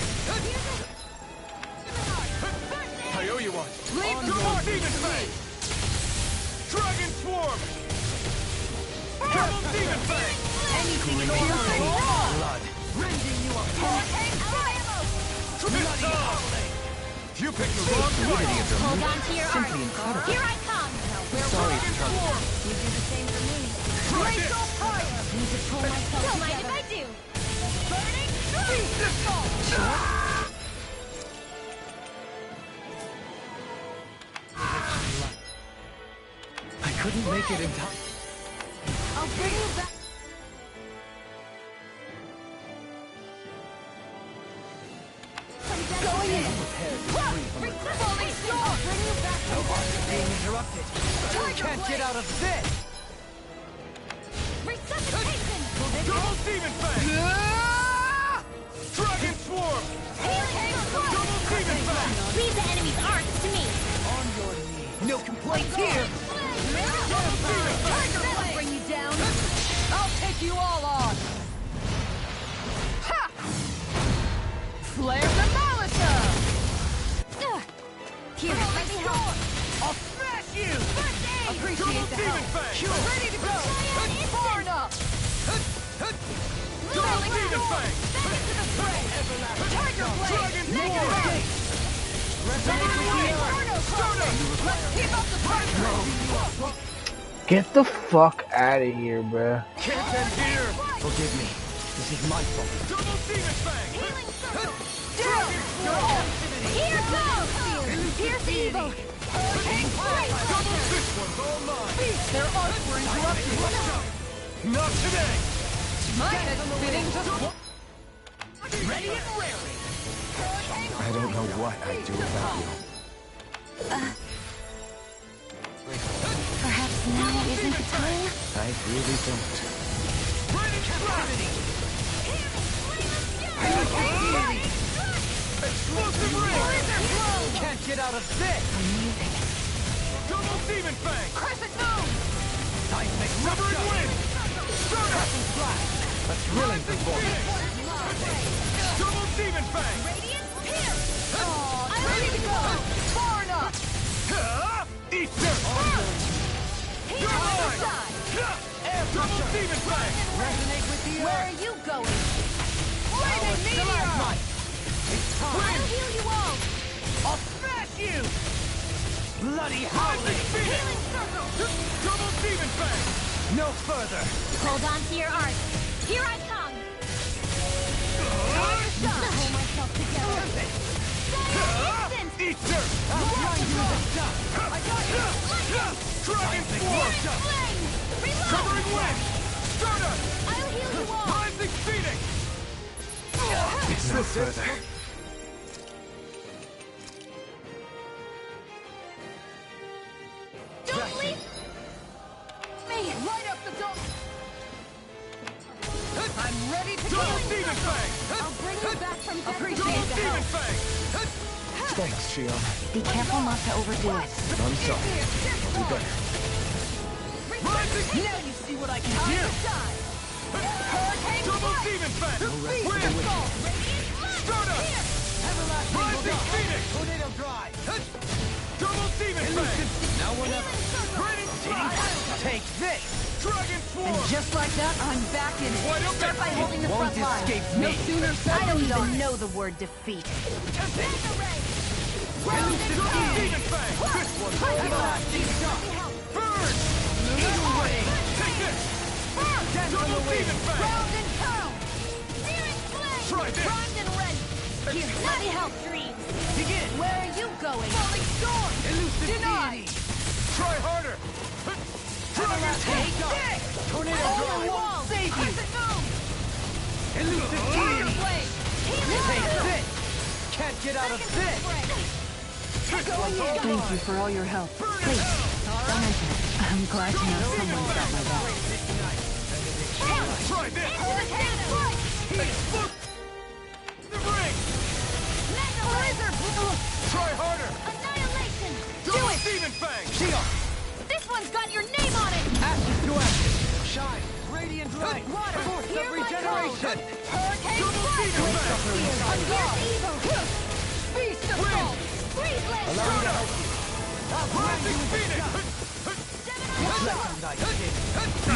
I owe you one. Leave Double demon fang. Dragon swarm. Double demon fang. Anything in order. Blood. Rending you apart. You picked the wrong fight. Hold on to your art. Here I come. Sorry to trouble. You do the same for me. Try this. Need to pull myself Don't mind if I do. Burning I couldn't make it in time. I'll bring you back. Going in. Falling storm. I'll bring you back. No harm being interrupted. Can't get out of this. Resuscitation. Double demon fang. Dragon swarm. Double demon fang. Leave the enemy's arcs to me. On your knees. No complaints here. Double demon fang. That'll bring you down. I'll take you all on. Ha! Flare the Malisa! Here, let me help. I'll smash you. Appreciate the help. You're Ready to go. Far enough. Double demon fang. Back into the fray. Tiger Blade. Dragon Negative swarm. haste. Let's keep up the pressure. Get the fuck out of here, bruh. Can't end here. Forgive me. This is my fault. Double demon fang. Healing circle. Dragon swarm. Here goes. Here's the evil. This one's all mine. Their arts were interrupted. Not today. My head spinning just Ready and raring. I don't know what I'd do without you. Perhaps now isn't the time? I really don't. Ready captivity. Explosive ring. Can't get out of this. Double demon fang. Crescent moon. Seismic severing wind. Crescent flash. A thrilling performance. Double demon fang. I'm ready to go. Far enough. Eat dirt. You're mine. Double demon fang. Resonate with the Where are you going? Flaming meteor. It's time. I'll heal you all. I'll smash you. Bloody howling. Healing circle. Double demon fang. No further. Hold on to your art. Here I come. Pull myself together. Eat dirt! I'll grind you into dust! I got you! Dragon Force! Covering wind! Stardust! I'll heal you all! Rising Phoenix! It's no further. Don't leave me! Light up the dome! I'm ready to Double go! Demon Fang! I'll bring you back from death. Double Demon Fang! Thanks, Shion. Be careful not to overdo it. I'm sorry. I'll do better. Rising! Now you see what I can do! Hurricane Double Demon Fang! Wind! Stardust! Rising Phoenix! Tornado Drive! Double Demon Fang! Now we're never. Raining Strike! Take this! Dragon And Force! just like that, I'm back in it. Wide open! Start by holding the Won't front line. escape No me. sooner said I don't even know the word defeat. Double Demon Fang! Everlasting Shock! Burn! Eagle Ray! Take this! Dance on Double the wing! Demon Fang! Round and curl. Searing flame. Try this! Primed and ready. Here, let me help dreams. Begin! Where are you going? Falling storm. Elusive Denied. deity! Try harder! Dragon Take Force! Tornado Over Drive! wall. Save you! Crescent moon. Elusive Fire deity! blade. Healing Take circle. this! Can't get out of Second this! spray. Thank you for all your help. Please, don't mention it. I'm glad to know someone's got my back. Try this! Into the cannon. Explode! The ring! Mega laser. Try harder! Annihilation. Do Double it. Demon Fang! Shion! This one's got your name on it. Ashes to ashes! Shine! Radiant light! Water. Force Hear of my regeneration! Hurricane Double strike. Demon Fang! Unleash evil. Beast of Wind. Salt. Freeze Allow me land. to help you! I'll grind you into dust! Lesson thy sin!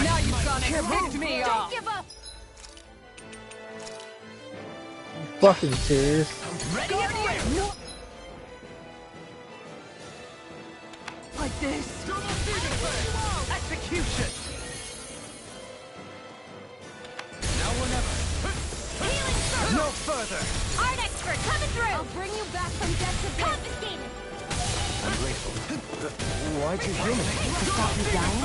Now you've gone and picked me Don't off! give up. Fucking serious? Ready and ready. No. Like this! Double Demon Fang! Execution! Now or never! Healing circle. No further! Art expert coming through. I'll bring you back from death to death. Confiscated. I'm grateful. Why'd you bring me? To stop you dying?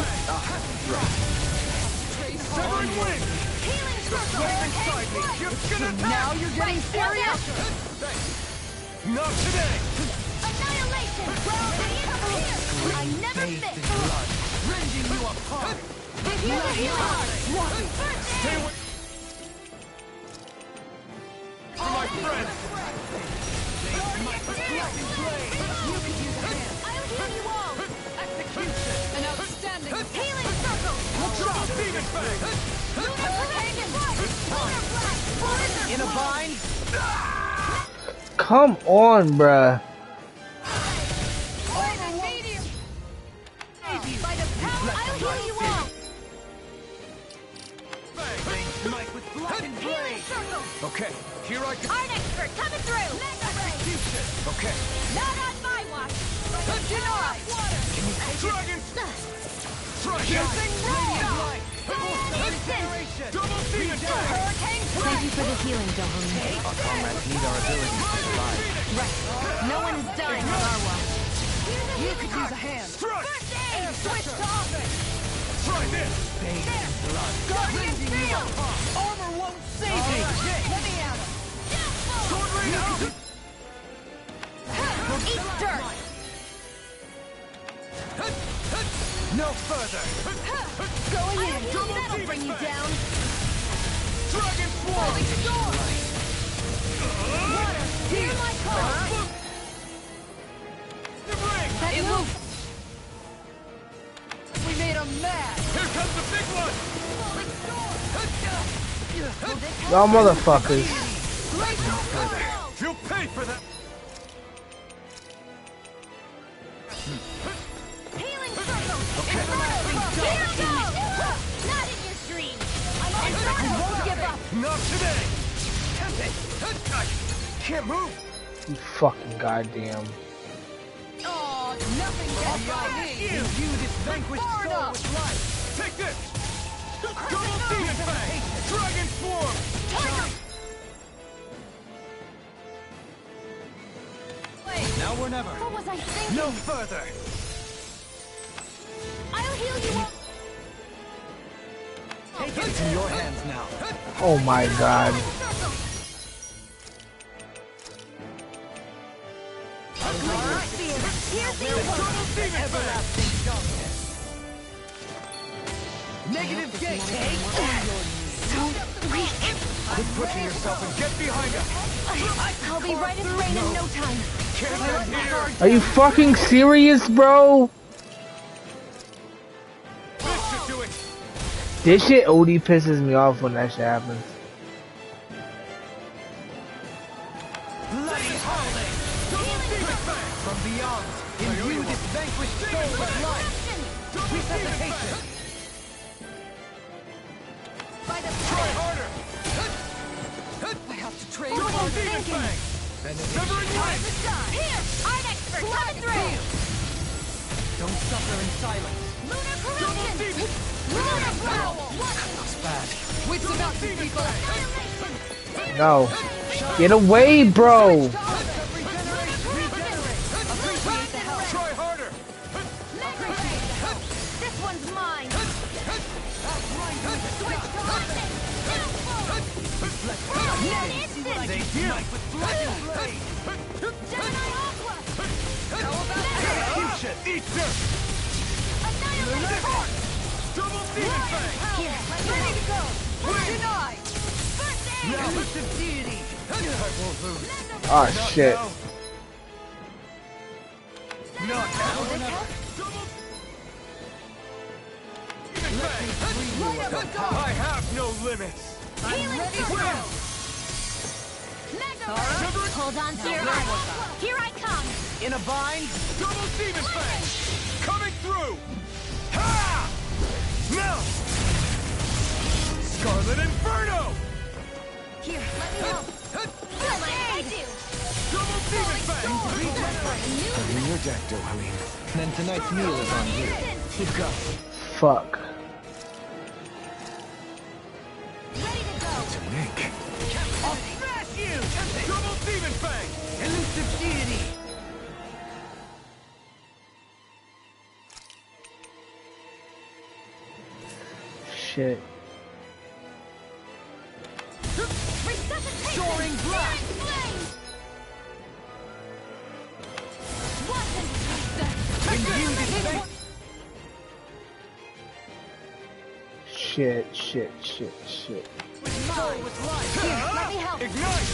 Severing Wind! Healing circle. Flame inside me! You're gonna die! Now you're getting serious. Not today! Annihilation. Come here. I never Bathed miss. in blood, rending you apart! Give you the healing heart. Stay away! For my friends! You could use a hand. I'll heal you all. Execution! An outstanding healing circle. Double Demon Fang! Hurricane strike. Lunar blast. Blizzard In a blade. bind? Come on, bruh. Poison meteor. By the power, I'll heal you all. Smite with blackened Healing blade! circle. Okay, here I go. Art expert coming through. Mega ray. Okay. Not on my watch. Denied. Water. Dragon! Try Piercing radiant light! Instant. Double Demon Fang! Hurricane Thank strike. you for the healing, Dohoney. Our comrades need our abilities to survive. Right. No one is dying on our watch. You could use a hand! Strike! First aid. Switch to offense. Try this! There. Blood! Guardian field. Armor won't save me! Let me at him. Sword Rain! Eat dirt. No further! Going in. That'll bring you down. Dragon Swarm! Storm. Water. Hear my call. The ring! That move. We made him mad! Here comes the big one! Y'all motherfuckers. You'll pay for that! Healing circle. Here we go. Not in your dream. I won't give up. Not today! Can't move! You fucking goddamn. Oh, nothing gets by me. Imbue this vanquished Far soul enough. with life! Take this! Double Demon Fang! Dragon Swarm! Tiger. or never. What was I thinking? No further. I'll heal you up. Take it. It's in your hands now. Oh my god. Negative gate. So weak. Quit pushing yourself and get behind us. I'll be right in the rain in no time. Can't end here. Are you fucking serious, bro? This should do it. This shit OD pisses me off when that shit happens. Bloody holiday. From beyond, imbue this vanquished soul with life. Resuscitation. Try harder. I have to trade. Double demon fang. Severing wings. Here, art expert, coming through. Don't suffer in silence. Lunar corruption. Lunar prowl. Looks bad. Wits about you, people. No. Get away, bro. Try harder. This one's mine. Switch to lightning. They smite with blackened blade. Gemini Aqua. Execution. Eat dirt. Annihilate. Double demon fang. Here, ready to go. Deny. Now lift of deity. I won't lose. Oh shit. Not now. Double I have no limits. I'm ready to go. Hold on to your life. Here I come. In a bind. Double demon fang. Coming through. Ha! Melt. Scarlet Inferno. Here, let me help. Good I do. Double demon fang. Clean your deck, Dohalim. Then tonight's meal is on you. You go. Fuck. Ready to go. To Nick. I'll smash you. Double demon fang. Elusive deity. Shit. Soaring blast. Shit. Here, let me help. Ignite.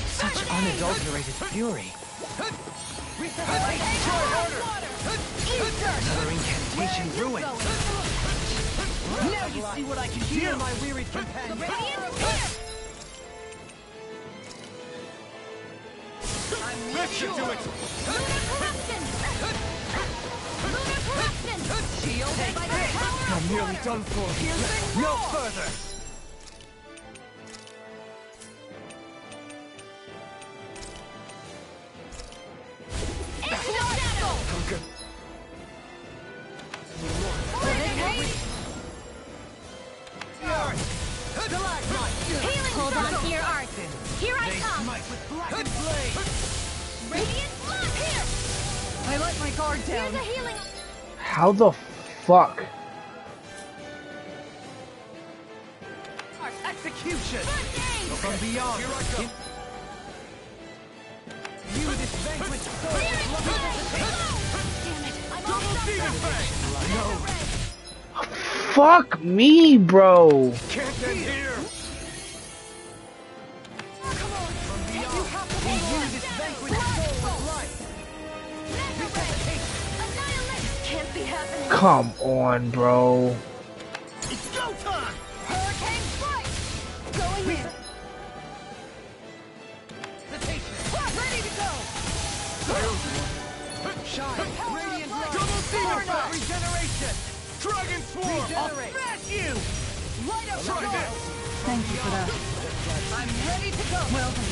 Such unadulterated fury. Try harder. Another incantation ruined. Now you see what I can do, my wearied companion. Let's do it. Lunar corruption. Shield. By the power I'm nearly done for. No further. Hold on to your art. Here I come. With blackened blade. Radiant blood. Here. I let my guard down. Here's a healing. How the fuck? Execution. From beyond. Here I go. You this vanquished soul. Damn it. I'm Double all demon fang. No. Fuck me, bro. Can't end here. Come on. From beyond. You have to We use this vanquished soul with life. Annihilate. Can't be happening. Come on, bro. It's go time. Hurricane strike. Going in. Ready to go. Shine. Radiant light. Double demon fang. Regeneration. Dragon swarm. I'll smash you. Light up the Try door. this. Thank you for that. I'm ready to go. Well then,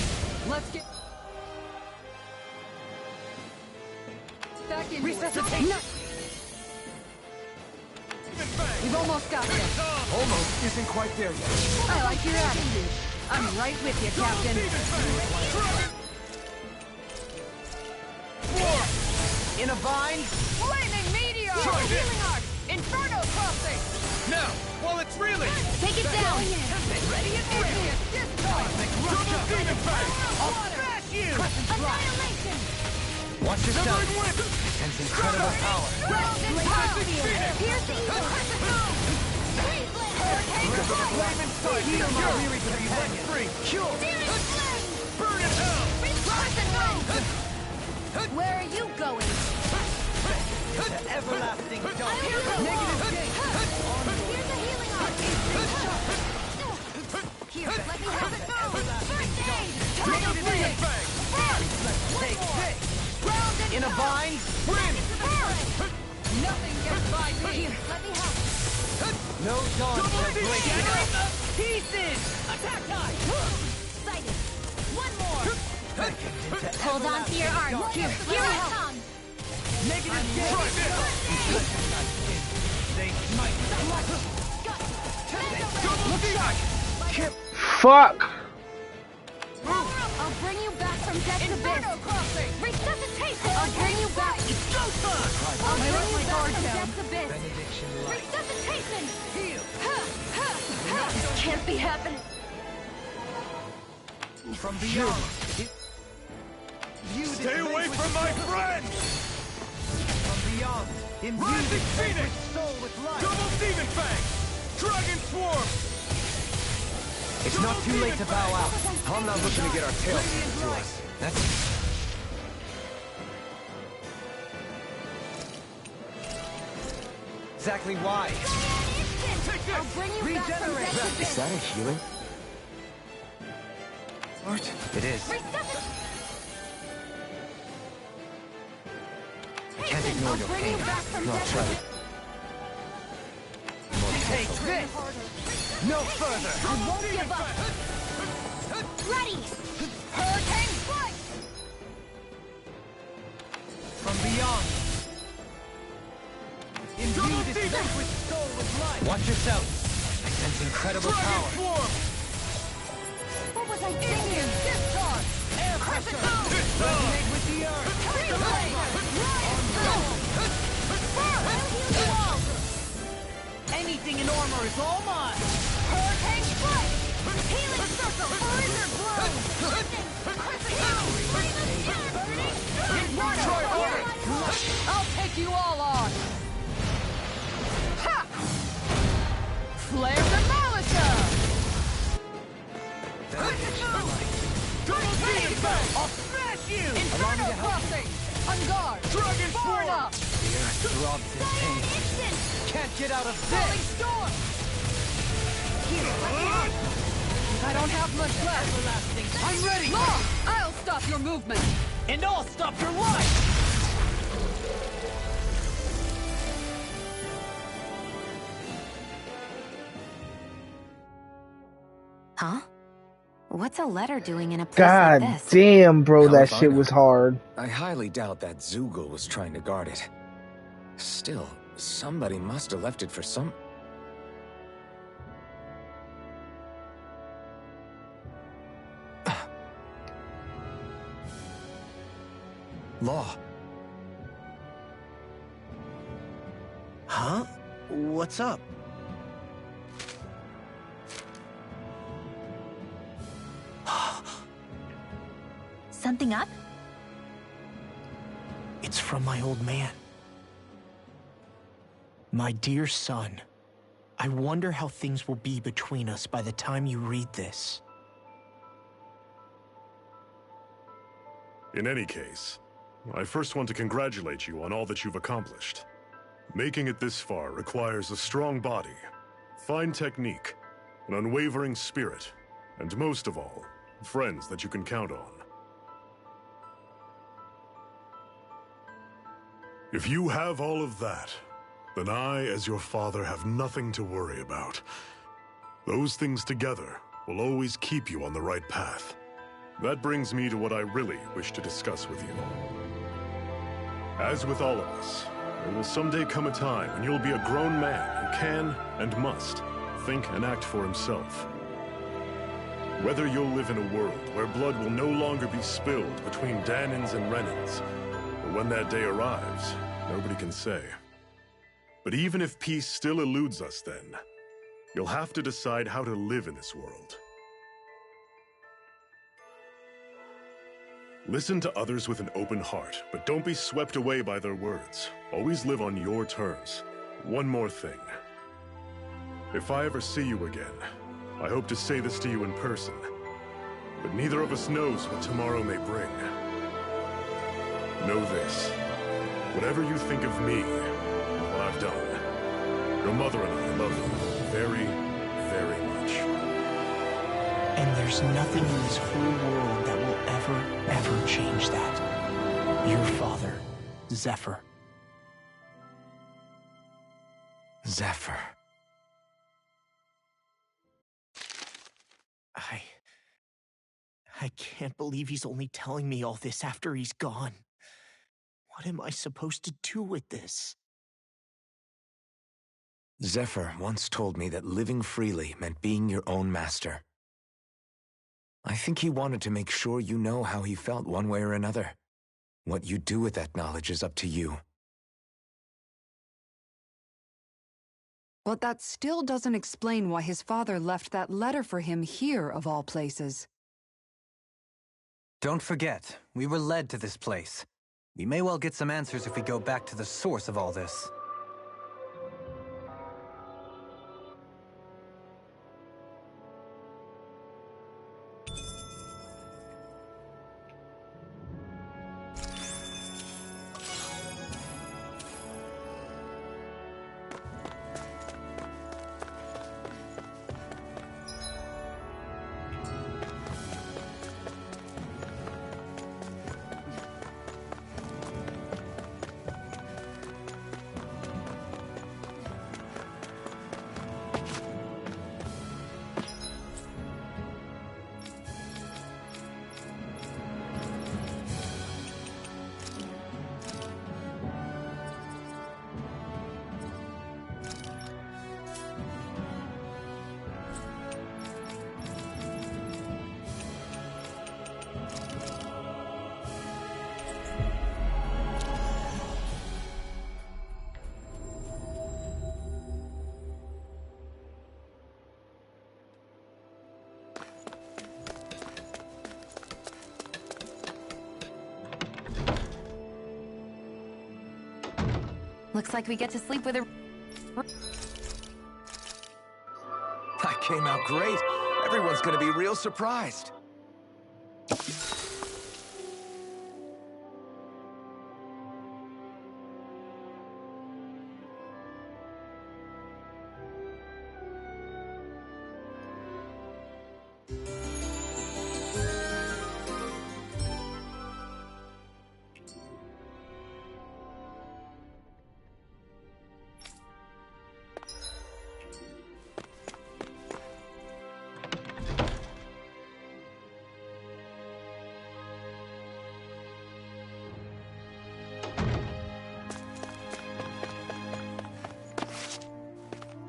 let's get back in. Resuscitation. We've almost got this. Almost isn't quite there yet. I like your attitude. I'm right with you, Captain. In a bind? Flaming meteor! Healing arc! Inferno crossing! Now, while it's reeling! Take it down! Ready and ready! Double demon fang! I'll smash you! Annihilation! Watch yourself. Sense incredible power. Here's the evil! Flaming side! Heal my weary companion! Cure! Burn in hell! Where are you going? The everlasting dark. Negative gate! Here's a healing arc! Here, let me have it! First aid! Double demon fang! Take this! Ground and In a bind? Win! Nothing gets by me! Here, let me help! No dawn Double shall break demon it. fang! Pieces! Attack time! Sighted! One more! Hold on to your arms. Here I come. Negative Try gate. this! They might. Double shot! Fuck! I'll bring you back from death's abyss! Crossing! Resuscitation! I'll bring you back! It's go time. I'll bring you back from death's abyss! Benediction light. Resuscitation! Heal. This can't be happening! From beyond. Stay away from my friends! From beyond. Rising Phoenix! Soul with light. Double demon fang! Dragon swarm! It's not too late to bow out. I'm not looking to get our tails kicked to us. That's... exactly why. I'll bring you back from Regenerate. death's abyss! Is that a healing? Art? It is. Can't ignore your Bring pain. you back from No, death's try abyss! Take this. No further. I won't give up! Ready! Hurricane strike! From beyond. Imbue this vanquished soul with light. Watch yourself. I sense incredible Dragon power. swarm! What was I thinking? Discharge! Air pressure. Resonate with the earth. Anything in armor is all mine. Hurricane strike! Healing circle! Thunder blow! I'll take you all on! Ha! Flare the Malika! Double demon fang! I'll smash you. Inferno crossing! On guard! Dragon Far swarm! enough! The earth throbs in pain. Can't get out of Falling this. storm! Here, let me out! I don't have much left. Everlasting. I'm ready! Law! I'll stop your movement! And I'll stop your life. Huh? What's a letter doing in a place God like this? damn, bro, How that if I shit know? was hard. I highly doubt that Zoogle was trying to guard it. Still, somebody must have left it for some... Law. Huh? What's up? Something up? It's from my old man. My dear son, I wonder how things will be between us by the time you read this. In any case, I first want to congratulate you on all that you've accomplished. Making it this far requires a strong body, fine technique, an unwavering spirit, and most of all, friends that you can count on. If you have all of that, then I, as your father, have nothing to worry about. Those things together will always keep you on the right path. That brings me to what I really wish to discuss with you. As with all of us, there will someday come a time when you'll be a grown man who can and must think and act for himself. Whether you'll live in a world where blood will no longer be spilled between Danans and Renans, But when that day arrives, nobody can say. But even if peace still eludes us then, you'll have to decide how to live in this world. Listen to others with an open heart, but don't be swept away by their words. Always live on your terms. One more thing. If I ever see you again, I hope to say this to you in person, but neither of us knows what tomorrow may bring. Know this. Whatever you think of me, and what I've done, your mother and I love you very, very much. And there's nothing in this whole world that will ever change that. Your father, Zephyr. Zephyr. I can't believe he's only telling me all this after he's gone. What am I supposed to do with this? Zephyr once told me that living freely meant being your own master. I think he wanted to make sure you know how he felt one way or another. What you do with that knowledge is up to you. But that still doesn't explain why his father left that letter for him here, of all places. Don't forget, we were led to this place. We may well get some answers if we go back to the source of all this. Looks like we get to sleep with a... That came out great. Everyone's gonna be real surprised.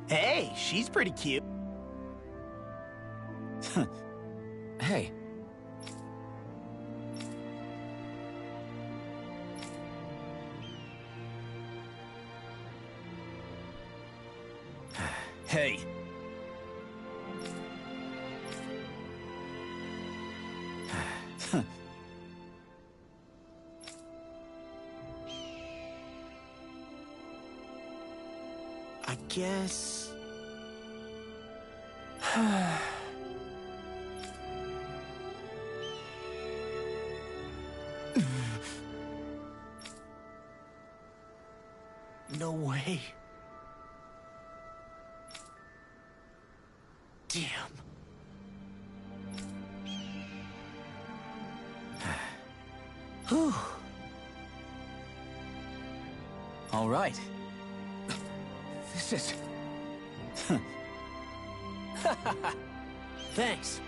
Hey, she's pretty cute. Hey. Hey. I guess... No way. Damn. Whew. All right. This is... Thanks.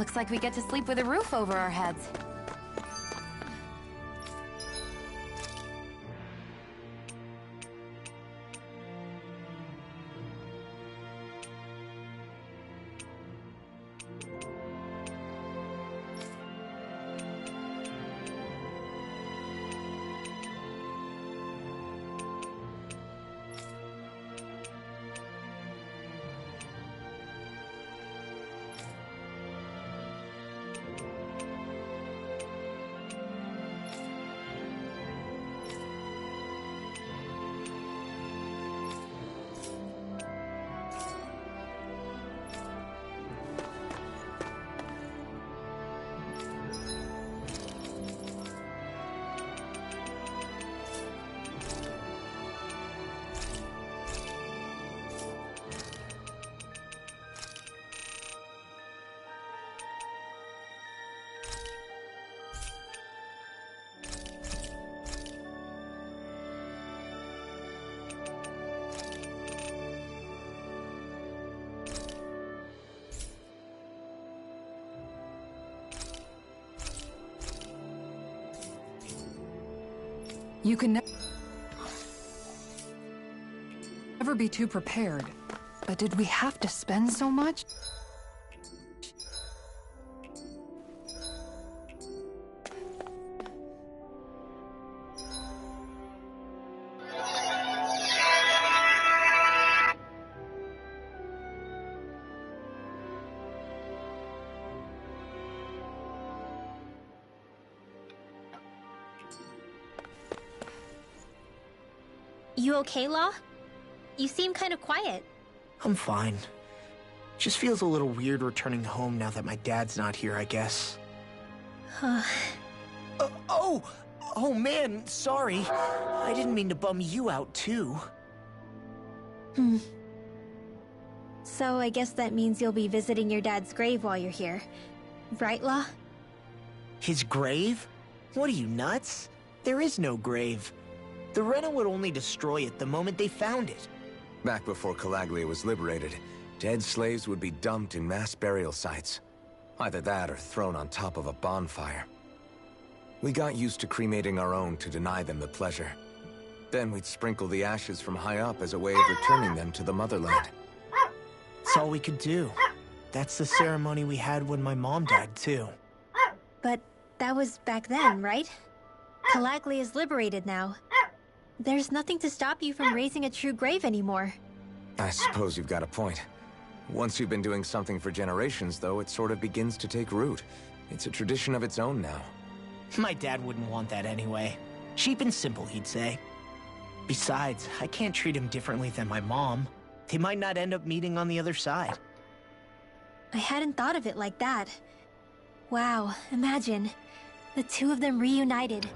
Looks like we get to sleep with a roof over our heads. You can never be too prepared. But did we have to spend so much? You okay, Law? You seem kind of quiet. I'm fine. Just feels a little weird returning home now that my dad's not here, I guess. Oh man, sorry. I didn't mean to bum you out too. So I guess that means you'll be visiting your dad's grave while you're here. Right, Law? His grave? What are you, nuts? There is no grave. The Rena would only destroy it the moment they found it. Back before Calaglia was liberated, dead slaves would be dumped in mass burial sites. Either that or thrown on top of a bonfire. We got used to cremating our own to deny them the pleasure. Then we'd sprinkle the ashes from high up as a way of returning them to the motherland. That's all we could do. That's the ceremony we had when my mom died, too. But that was back then, right? Calaglia is liberated now. There's nothing to stop you from raising a true grave anymore. I suppose you've got a point. Once you've been doing something for generations, though, it sort of begins to take root. It's a tradition of its own now. My dad wouldn't want that anyway. Cheap and simple, he'd say. Besides, I can't treat him differently than my mom. They might not end up meeting on the other side. I hadn't thought of it like that. Wow, imagine. The two of them reunited.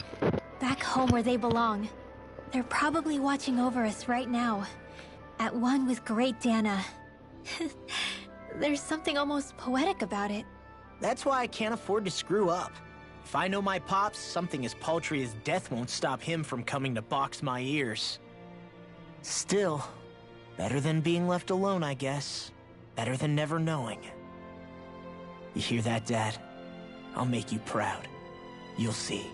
Back home where they belong. They're probably watching over us right now. At one with great Dana. There's something almost poetic about it. That's why I can't afford to screw up. If I know my pops, something as paltry as death won't stop him from coming to box my ears. Still, better than being left alone, I guess. Better than never knowing. You hear that, Dad? I'll make you proud. You'll see.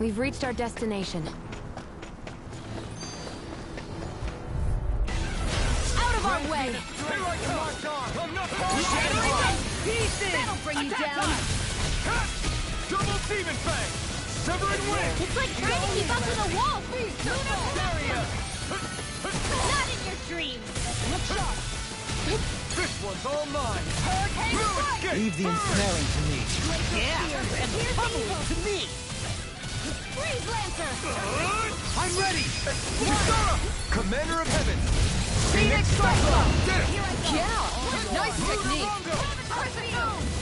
We've reached our destination. Out of our way! Here I come! I'm not Pieces! That'll bring you down! Double demon fang! Severing wing! It's like trying to keep up with a wall! Barrier! Not in your dreams! This one's all mine! Hurricane strike! Leave the ensnaring to me! Yeah! And here's evil! To me! Freeze Lancer! I'm ready! Kisara! Commander of Heaven! Phoenix Cyclone! Did it! Here I go! Yeah! Nice technique!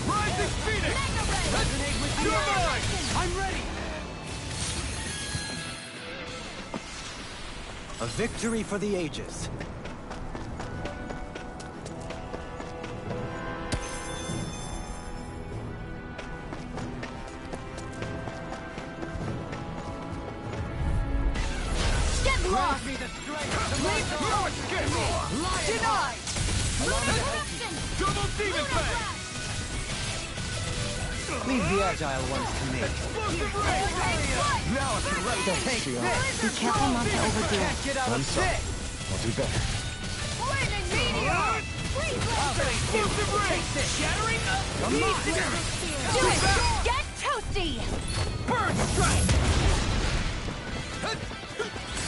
Rising Phoenix! Resonate with You're mine! I'm ready! A victory for the ages. Get lost! Me the strength! Denied! Double demon fang! Leave the agile ones to me. Explosive ring! Now I can wrap the tank. Be careful not to overdo it. Get out I'm of sorry. sight! I'll do better. Flaming meteor! Freeze Lancer! Explosive ring! Shattering up! Do it! Get toasty! Burn strike!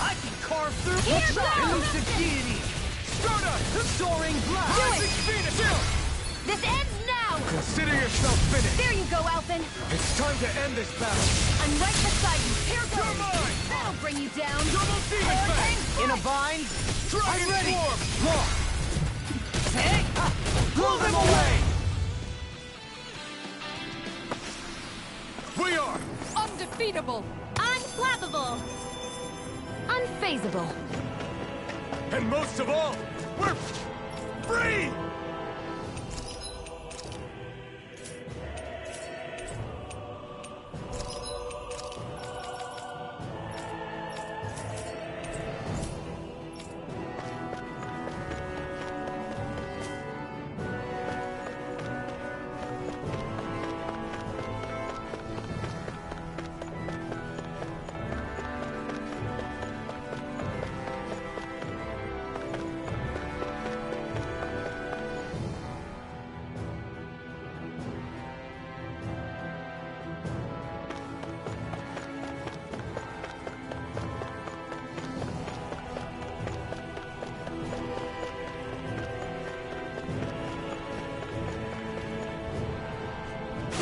I can carve through Here goes! elusive deity! Stardust! Soaring blast! Do it! Rising Phoenix! Chill! This ends now! Consider yourself finished! There you go, Alphen! It's time to end this battle! I'm right beside you! Here goes! You're mine! That'll bring you down! Double demon fang! Hurricane In a strike! bind! I'm ready! Lock! Hey! Blow them away! We are Undefeatable! Unflappable! Unfazable. And most of all, we're free!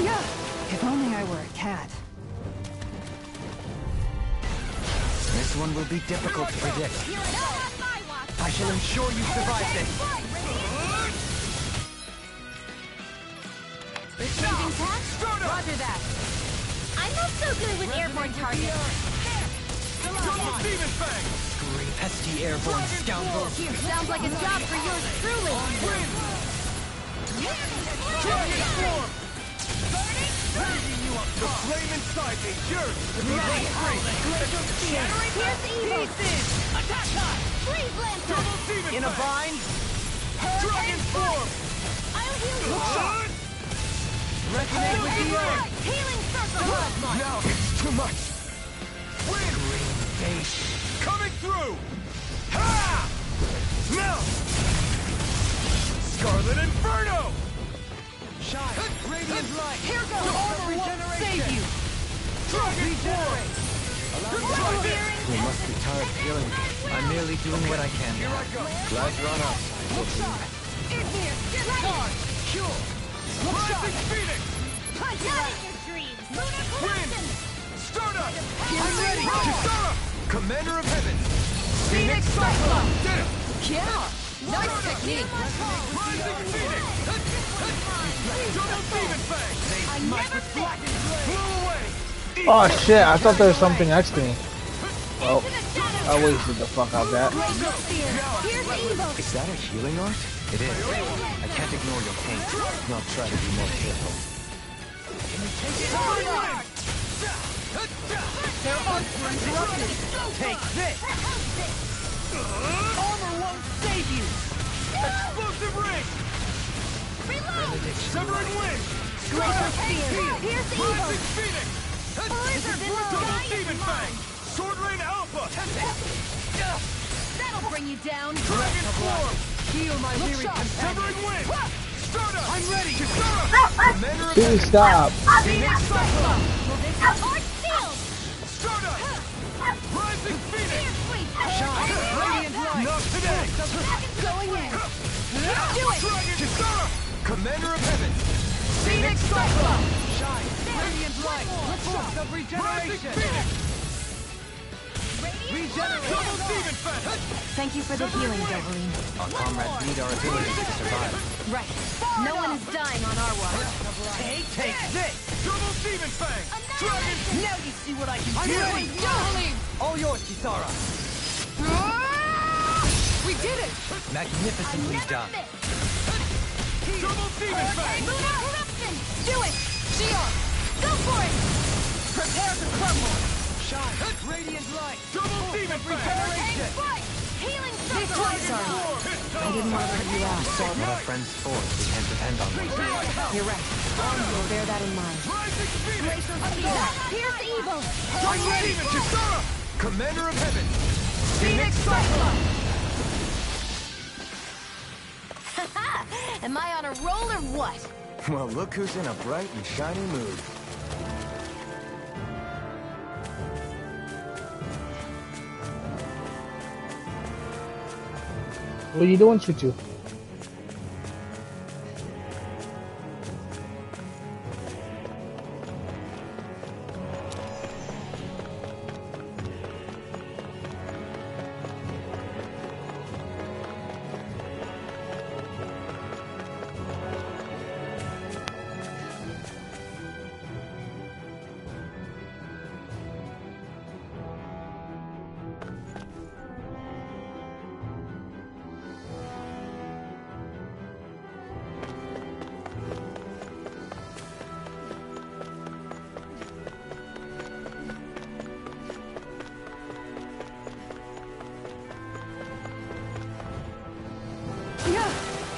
Yeah! If only I were a cat. This one will be difficult to predict. Here I go! Not my watch! I shall ensure you survive this. Changing tack? Roger that. I'm not so good with airborne targets. Double demon fang! Scream, pesky airborne scoundrels. Sounds like a job for yours truly. Dragon form! The flame inside me yearns to be set free! Shattering Here's evil! Attack time! Freeze Lancer! Double demon In a fang! bind, Dragon form! I'll heal you! Resonate with the earth! Healing circle! Now it's too much! Wind! face. Coming through! Ha! Now! Scarlet Inferno! Shine! Radiant light! Here goes! The armor won't save you! Dragon form! You must be tired of healing me. I'm merely doing what I can. Here I go! Glad you're on us. Igneous! Get ready! Cure! Rising Phoenix! Punch out in your dreams! Lunar collection! Stardust! I'm ready! Kisara! Commander of Heaven! Phoenix Cyclone! Did it! Yeah! Nice technique! Rising Phoenix! Double demon fang! I never failed! Blow away! Oh shit, I thought there was something next to me. Well, Into the shadows! I wasted the fuck out of that. Glacial Spear! Here's evil! Is that a healing art? It is. I can't ignore your pain. Now try to be more careful. They're uninterrupted! Take this! Armor won't save you! Explosive ring! Reload! Severing wing! Glacial Spear! Here's evil! Rising Phoenix! Double Demon Fang! Sword Rain Alpha! That'll bring you down. Dragon Swarm! Heal my weary Severing Wind! Stardust! I'm ready. Commander of Please stop. Phoenix Cyclone! Will this be hard sealed? Stardust! Rising Phoenix! Shine! Radiant Light! Not today! Going in. Do it! Dragon Kisara! Commander of Heaven! Phoenix Cyclone! Shine! Radiant Light! Force of Regeneration! Phoenix! Regenerate! Double Demon Fang! Thank you for the healing, Doverine. Our comrades need our abilities to survive. Right. No one is dying on our watch. Take this! Double Demon Fang! Dragon! Now you see what I can I'm do. ready. All yours, Kisara. We did it! Magnificently done. Double Demon Fang! Eruption! Do it! Shion! Go for it! Prepare to crumble! Shine! Radiant Light! Double Demon Fang! Healing Sorry. I didn't want to let you out. What our friends for, we can depend on them. You're right. Bear that in mind. Rising Phoenix! Pierce evil! I'm ready! Kisara! Commander of Heaven! Phoenix Cyclone! Am I on a roll or what? Well, look who's in a bright and shiny mood. What are you doing, Chuchu?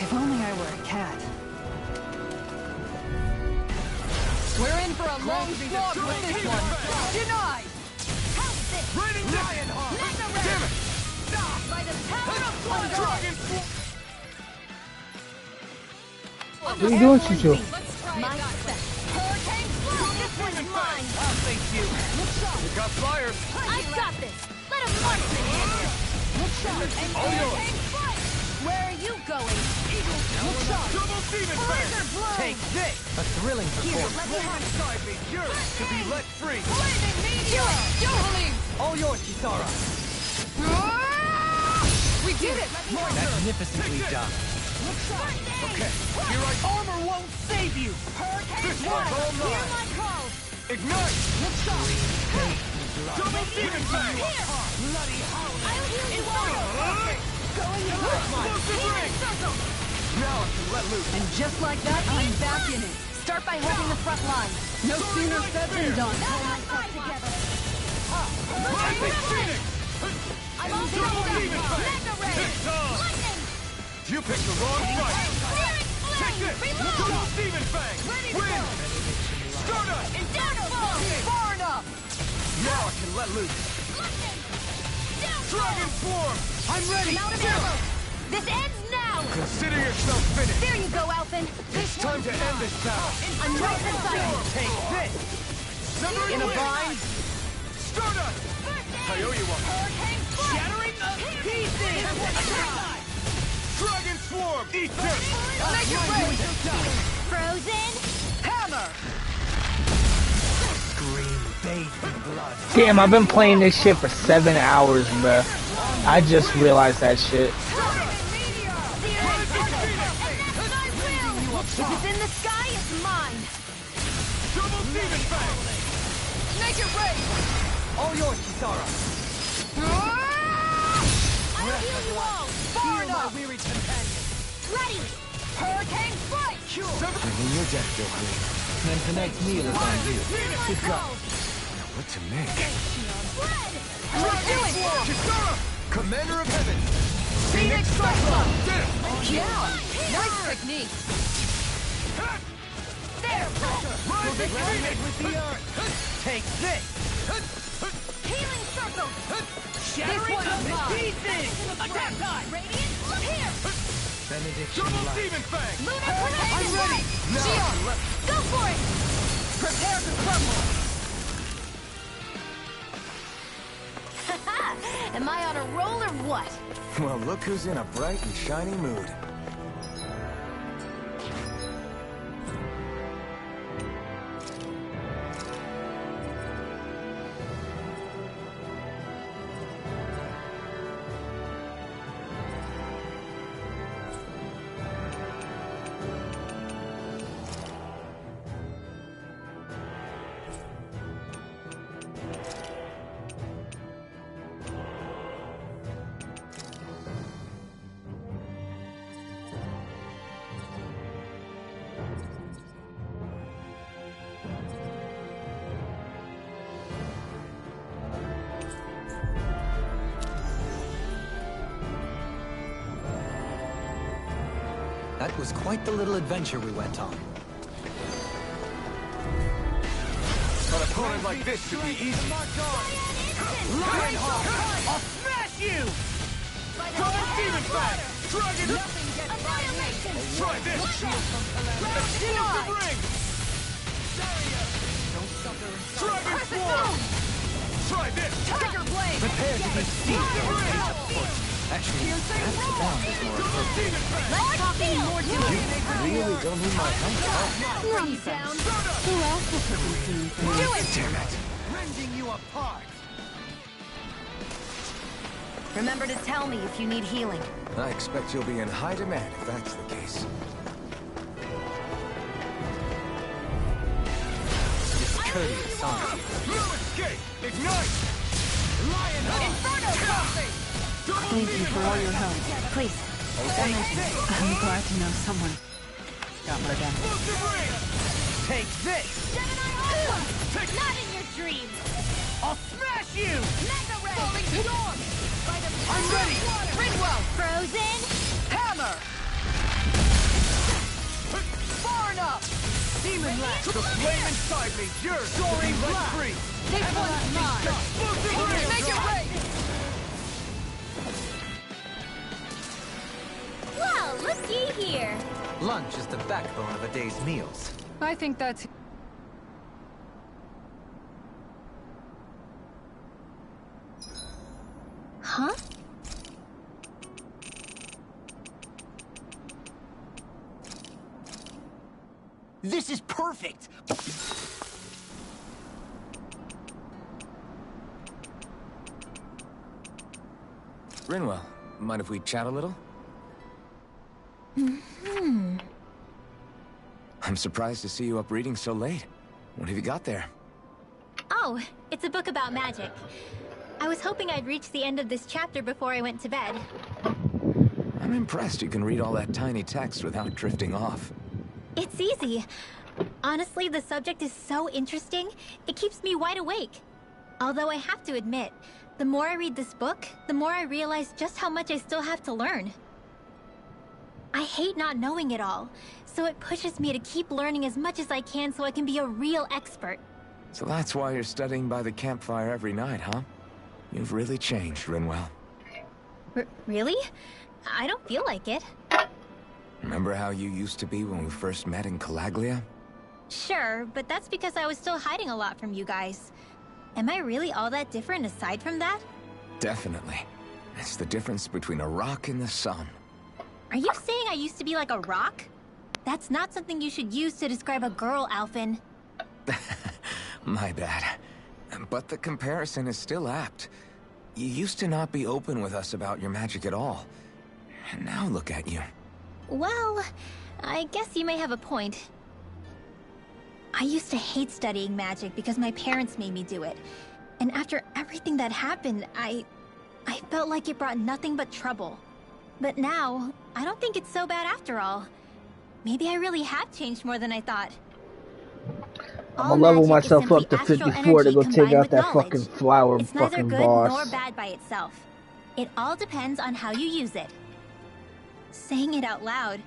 If only I were a cat. We're in for a long slog with this one. Denied! How's this? Raining Lionheart! Damn it! By the power of blood! Dragon! What are you doing, Chuchu? My set. Hurricane Flow! This one's mine! Oh, thank you. You got flyers. I've got this! Let a marksman handle it! All yours. Hurricane Flight! Where are you going? Double Demon Fang! Take this! A thrilling performance. Let me have it! Side me, yours to be let free. Flaming meteor! All yours, Kisara. We did it! Magnificently done. Okay, here I Armor won't save you! Hurricane This one's all Hear mine. my call! Ignite! Double Demon Fang! Bloody howl! I'll heal you all! Going in! Explosive ring! Circle! Now I can let loose. And just like that, I'm back in it. Start by holding the front line. No sooner said than done. Pull myself together! Rising Phoenix! I'm all Double set! Demon Fang! Mega Ray! It's on! Lightning! You picked the wrong fight! Clearing Take flame! this! Reload! Double Demon Fang! Ready to Win! go! Stardust! Inferno! Far enough! Now I can let loose. Lightning! Down! Dragon Swarm! I'm ready! I'm out of ammo! This ends now! Consider yourself finished. There you go, Alphen! It's time to end this battle. I'm right beside you! Take this! Severing In a Wind! bind? Stardust! I owe you one. Hurricane Flight! Shattering of pieces! Dragon Swarm! Eat this! Make it rain! Frozen? Hammer! Scream bathed in blood. Damn, I've been playing this shit for 7 hours, bruh. I just realized that shit. If it's in the sky, it's mine! Double Demon Fang! Make it rain! All yours, Kisara. I'll heal you all! Far enough! weary companion. Ready! Hurricane Flight! Bringing your death, Doverine. Then tonight's meal is on you. Good go! What to make? Spread! Let's do it! Kisara! Commander of Heaven! Phoenix Cyclone! Did it! Yeah! Nice technique! There! Rising Phoenix with the earth. Take this. Healing circle. Shattering to pieces. Attack time. Radiant, here. Benediction Double light. demon fang. Lunar tornado. I'm ready. Gion, go for it. Prepare to crumble. Am I on a roll or what? Well, look who's in a bright and shiny mood. That was quite the little adventure we went on. An opponent like this should be easy. Lionheart! I'll smash you! Double demon fang! Dragon! Annihilation. Try this! Explosive ring! Dragon swarm! Try this! Tiger blade. Prepare to be seized. Actually, that's the bound is more appropriate. Let's talk more to You really don't need my help. Nonsense. Who else will put them through? Do it. Damn it. Rending you apart! Remember to tell me if you need healing. I expect you'll be in high demand if that's the case. Discourteous, aren't you? No escape! Ignite! Lionheart! Inferno crossing. Thank you for all your help. Please. I'm glad to know someone got my back. Explosive ring! Take this! Gemini Alpha. Not in your dreams. I'll smash you! Mega ray. Falling storm. By the I'm ready! Ringwell. Frozen. Hammer! Far enough! Demon Lash! The flame inside me! Yours! Soaring blast! Free! This one's mine. Explosive ring! Make it rain. Well, looky here. Lunch is the backbone of a day's meals. I think that's... Huh? This is perfect! Rinwell, mind if we chat a little? I'm surprised to see you up reading so late. What have you got there? Oh, it's a book about magic. I was hoping I'd reach the end of this chapter before I went to bed. I'm impressed you can read all that tiny text without drifting off. It's easy. Honestly, the subject is so interesting, it keeps me wide awake. Although I have to admit, the more I read this book, the more I realize just how much I still have to learn. I hate not knowing it all, so it pushes me to keep learning as much as I can so I can be a real expert. So that's why you're studying by the campfire every night, huh? You've really changed, Rinwell. Really? I don't feel like it. Remember how you used to be when we first met in Calaglia? Sure, but that's because I was still hiding a lot from you guys. Am I really all that different aside from that? Definitely. It's the difference between a rock and the sun. Are you saying I used to be like a rock? That's not something you should use to describe a girl, Alphen. My bad. But the comparison is still apt. You used to not be open with us about your magic at all. And now look at you. Well, I guess you may have a point. I used to hate studying magic because my parents made me do it. And after everything that happened, I felt like it brought nothing but trouble. But now, I don't think it's so bad after all. Maybe I really have changed more than I thought. I'm gonna level myself up to 54 to go take out that fucking flower It's neither fucking good boss. nor bad by itself. It all depends on how you use it. Saying it out loud,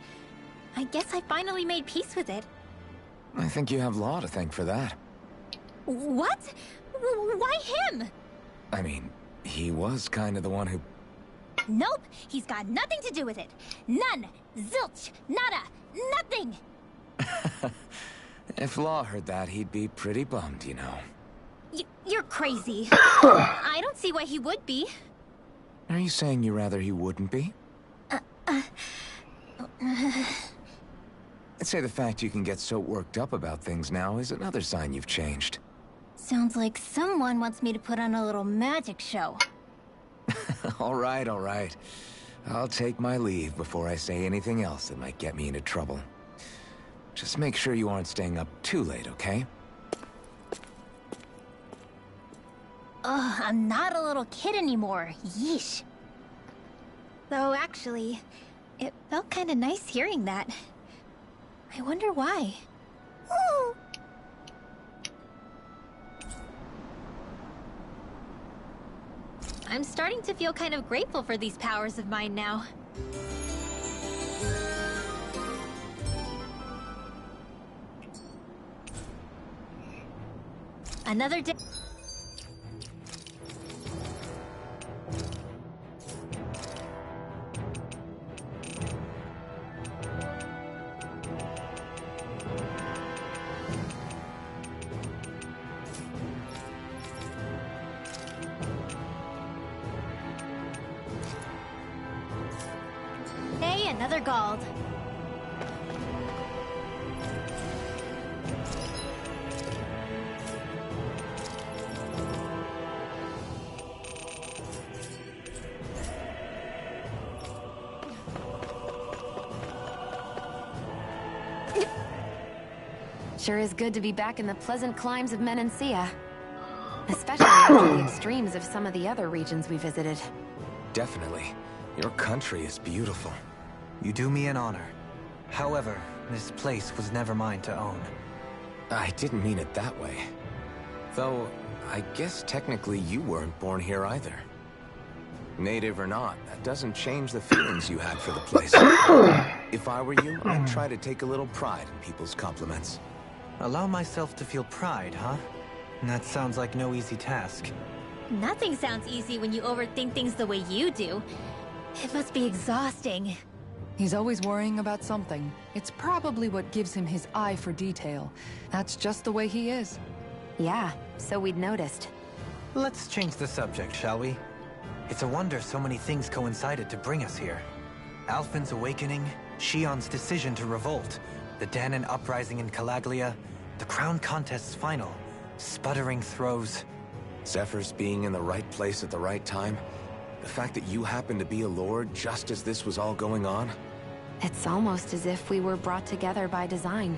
I guess I finally made peace with it. I think you have Law to thank for that. What? Why him? I mean, he was kind of the one who... Nope, he's got nothing to do with it. None. Zilch. Nada. Nothing. If Law heard that, he'd be pretty bummed, you know. You're crazy. I don't see why he would be. Are you saying you rather he wouldn't be? I'd say the fact you can get so worked up about things now is another sign you've changed. Sounds like someone wants me to put on a little magic show. All right, all right. I'll take my leave before I say anything else that might get me into trouble. Just make sure you aren't staying up too late, okay? Ugh, I'm not a little kid anymore. Yeesh. Though, actually, it felt kind of nice hearing that. I wonder why. Ooh. I'm starting to feel kind of grateful for these powers of mine now. Another day. Hey, another Gald. Sure is good to be back in the pleasant climes of Menancia. Especially after the extremes of some of the other regions we visited. Definitely. Your country is beautiful. You do me an honor. However, this place was never mine to own. I didn't mean it that way. Though, I guess technically you weren't born here either. Native or not, that doesn't change the feelings you had for the place. If I were you, I'd try to take a little pride in people's compliments. Allow myself to feel pride, huh? That sounds like no easy task. Nothing sounds easy when you overthink things the way you do. It must be exhausting. He's always worrying about something. It's probably what gives him his eye for detail. That's just the way he is. Yeah, so we'd noticed. Let's change the subject, shall we? It's a wonder so many things coincided to bring us here. Alphen's awakening, Shion's decision to revolt, the Danon uprising in Calaglia, the Crown Contest's final, sputtering throws. Zephyr's being in the right place at the right time. The fact that you happened to be a lord just as this was all going on. It's almost as if we were brought together by design.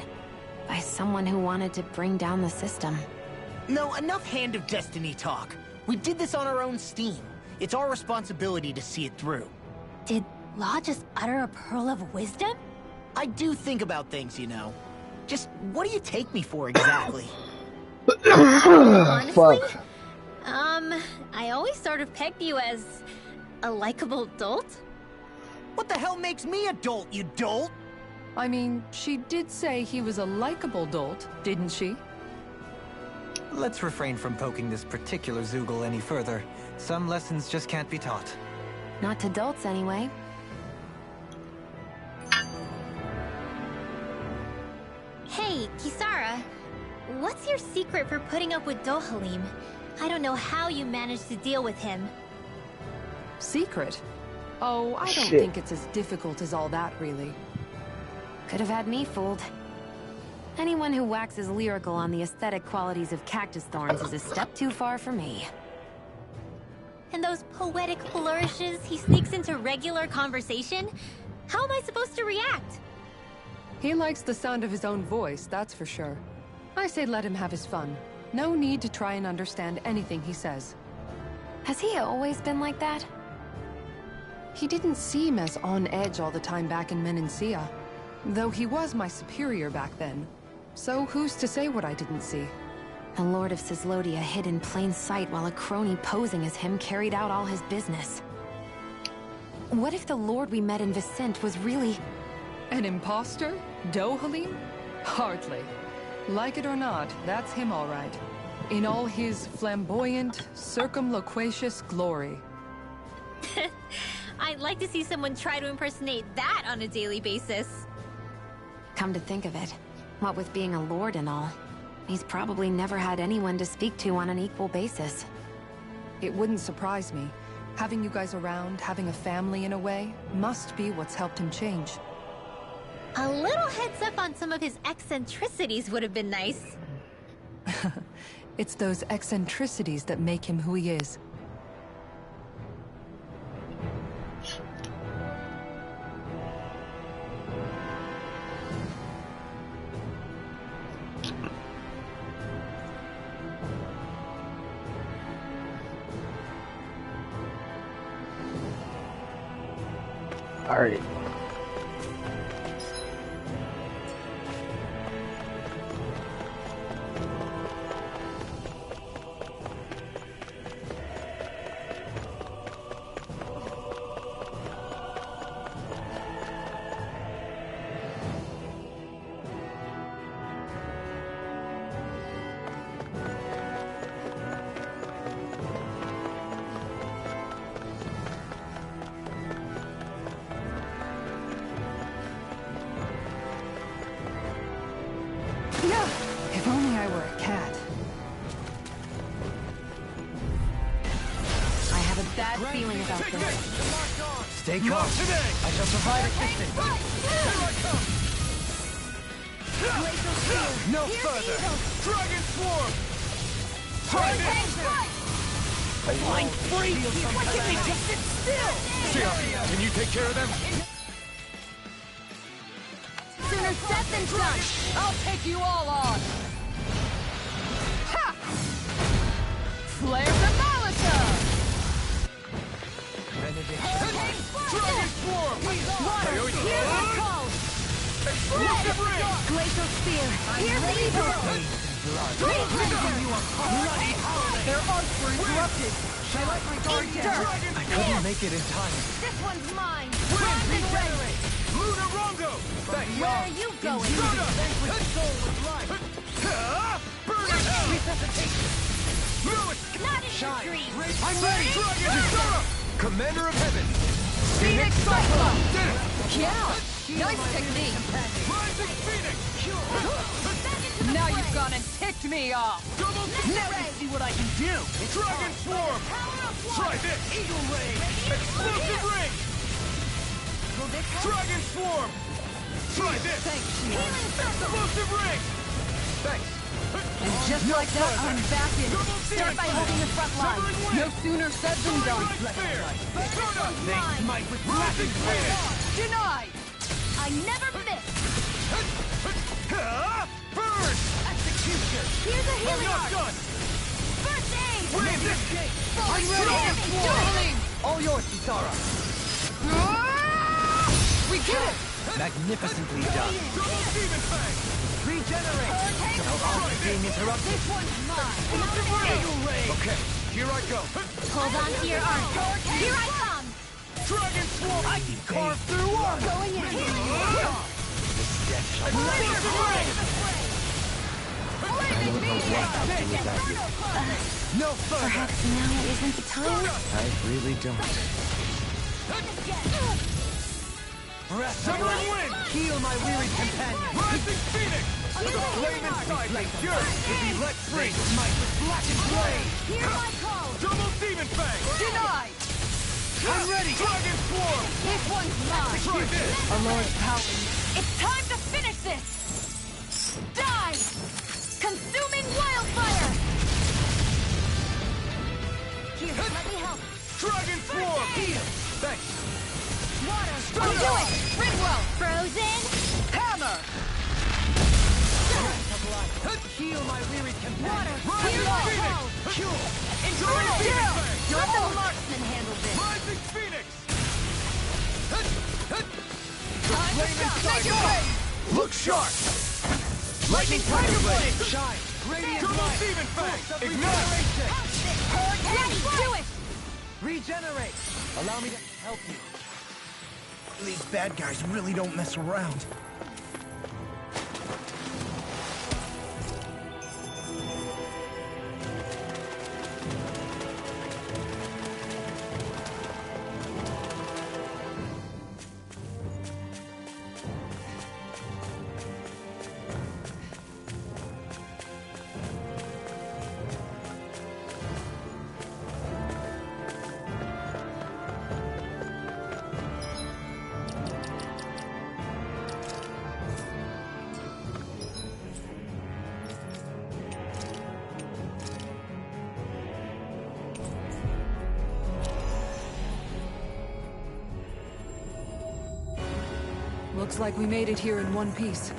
By someone who wanted to bring down the system. No, enough Hand of Destiny talk. We did this on our own steam. It's our responsibility to see it through. Did Law just utter a pearl of wisdom? I do think about things, you know. Just, what do you take me for exactly? Honestly? I always sort of pegged you as a likable dolt. What the hell makes me a dolt, you dolt? I mean, she did say he was a likable dolt, didn't she? Let's refrain from poking this particular Zoogle any further. Some lessons just can't be taught. Not to dolts, anyway. Hey, Kisara. What's your secret for putting up with Dohalim? I don't know how you managed to deal with him. Secret? Oh, I don't think it's as difficult as all that, really. Could have had me fooled. Anyone who waxes lyrical on the aesthetic qualities of cactus thorns is a step too far for me. And those poetic flourishes he sneaks into regular conversation? How am I supposed to react? He likes the sound of his own voice, that's for sure. I say let him have his fun. No need to try and understand anything he says. Has he always been like that? He didn't seem as on edge all the time back in Menancia. Though he was my superior back then. So who's to say what I didn't see? The Lord of Cislodia hid in plain sight while a crony posing as him carried out all his business. What if the Lord we met in Vicente was really... An imposter? Dohalim? Hardly. Like it or not, that's him all right. In all his flamboyant, circumloquacious glory. I'd like to see someone try to impersonate that on a daily basis. Come to think of it, what with being a lord and all, he's probably never had anyone to speak to on an equal basis. It wouldn't surprise me. Having you guys around, having a family in a way, must be what's helped him change. A little heads up on some of his eccentricities would have been nice. It's those eccentricities that make him who he is. All right. If only I were a cat. I have a bad feeling about this. Stay calm. I shall provide assistance. Here I come. No further. Dragon Swarm. Try this. Blind freak! Why can't they just sit still? Shia, can you take care of them? Sooner said than done. I'll take you all on. Ha! Flare the Molotov! Dragon Swarm! Water, here's the call! Explosive ring! Glacial Spear. Here's the evil. Their arcs were interrupted. Shall I regard death? I couldn't make it in time. This one's mine. Wind regenerate! Luna Rongo! Where are you going? Soda! Vanquish soul with life! Burn it out! Resuscitation! Lewis! Not in Shine! your dreams. I'm ready! Dragon Soda! Commander of Heaven! Phoenix Cyclone! Did it! Yeah! Nice technique! Rising Phoenix! Now you've gone and ticked me off! Double Now you see what I can do! Dragon Swarm! Try this! Eagle Ray! Explosive ring! Dragon Swarm! Try this! Thanks, Explosive ring! Thanks! And just like that, I'm back in. Start by holding the front line. No sooner said than done. They smite with Rising Phoenix! Denied! I never miss. Burn! Execution! Here's a I'm healing not arc. done! First aid. Win this! I'm ready! All yours, Kisara. We did it! Magnificently done. Double Demon Fang! Regenerate! No longer being interrupted. This one's mine! Eagle Ray! Okay, here I go! Hold on to your arm. Here I come! Dragon Swarm! I can carve through armor! Going in. No further! Perhaps now isn't the time? I really don't. Severing Wind! Heal my wearied companion! Rising Phoenix! The flame inside me yearns to be let free! Smite with blackened blade! Hear my call. Double Demon Fang! Denied! I'm ready! Dragon Swarm! This one's mine! Try this! A Lord's power. It's time to finish this! Die! Consuming wildfire! Here, let me help. Dragon Swarm! Heal! Thanks! Water. I'll do it! Ringwell! Frozen? Hammer! Heal my wearied companion! Rising Phoenix! Cure! Double Demon Fang! Let the marksman handle this. Rising Phoenix! Flame inside me! Look sharp! Lightning Tiger Blade! Shine! Radiant Double light! Demon Fang! Force of Ignite! regeneration! Ready. Do it! Regenerate! Allow me to help you. These bad guys really don't mess around. Looks like we made it here in one piece.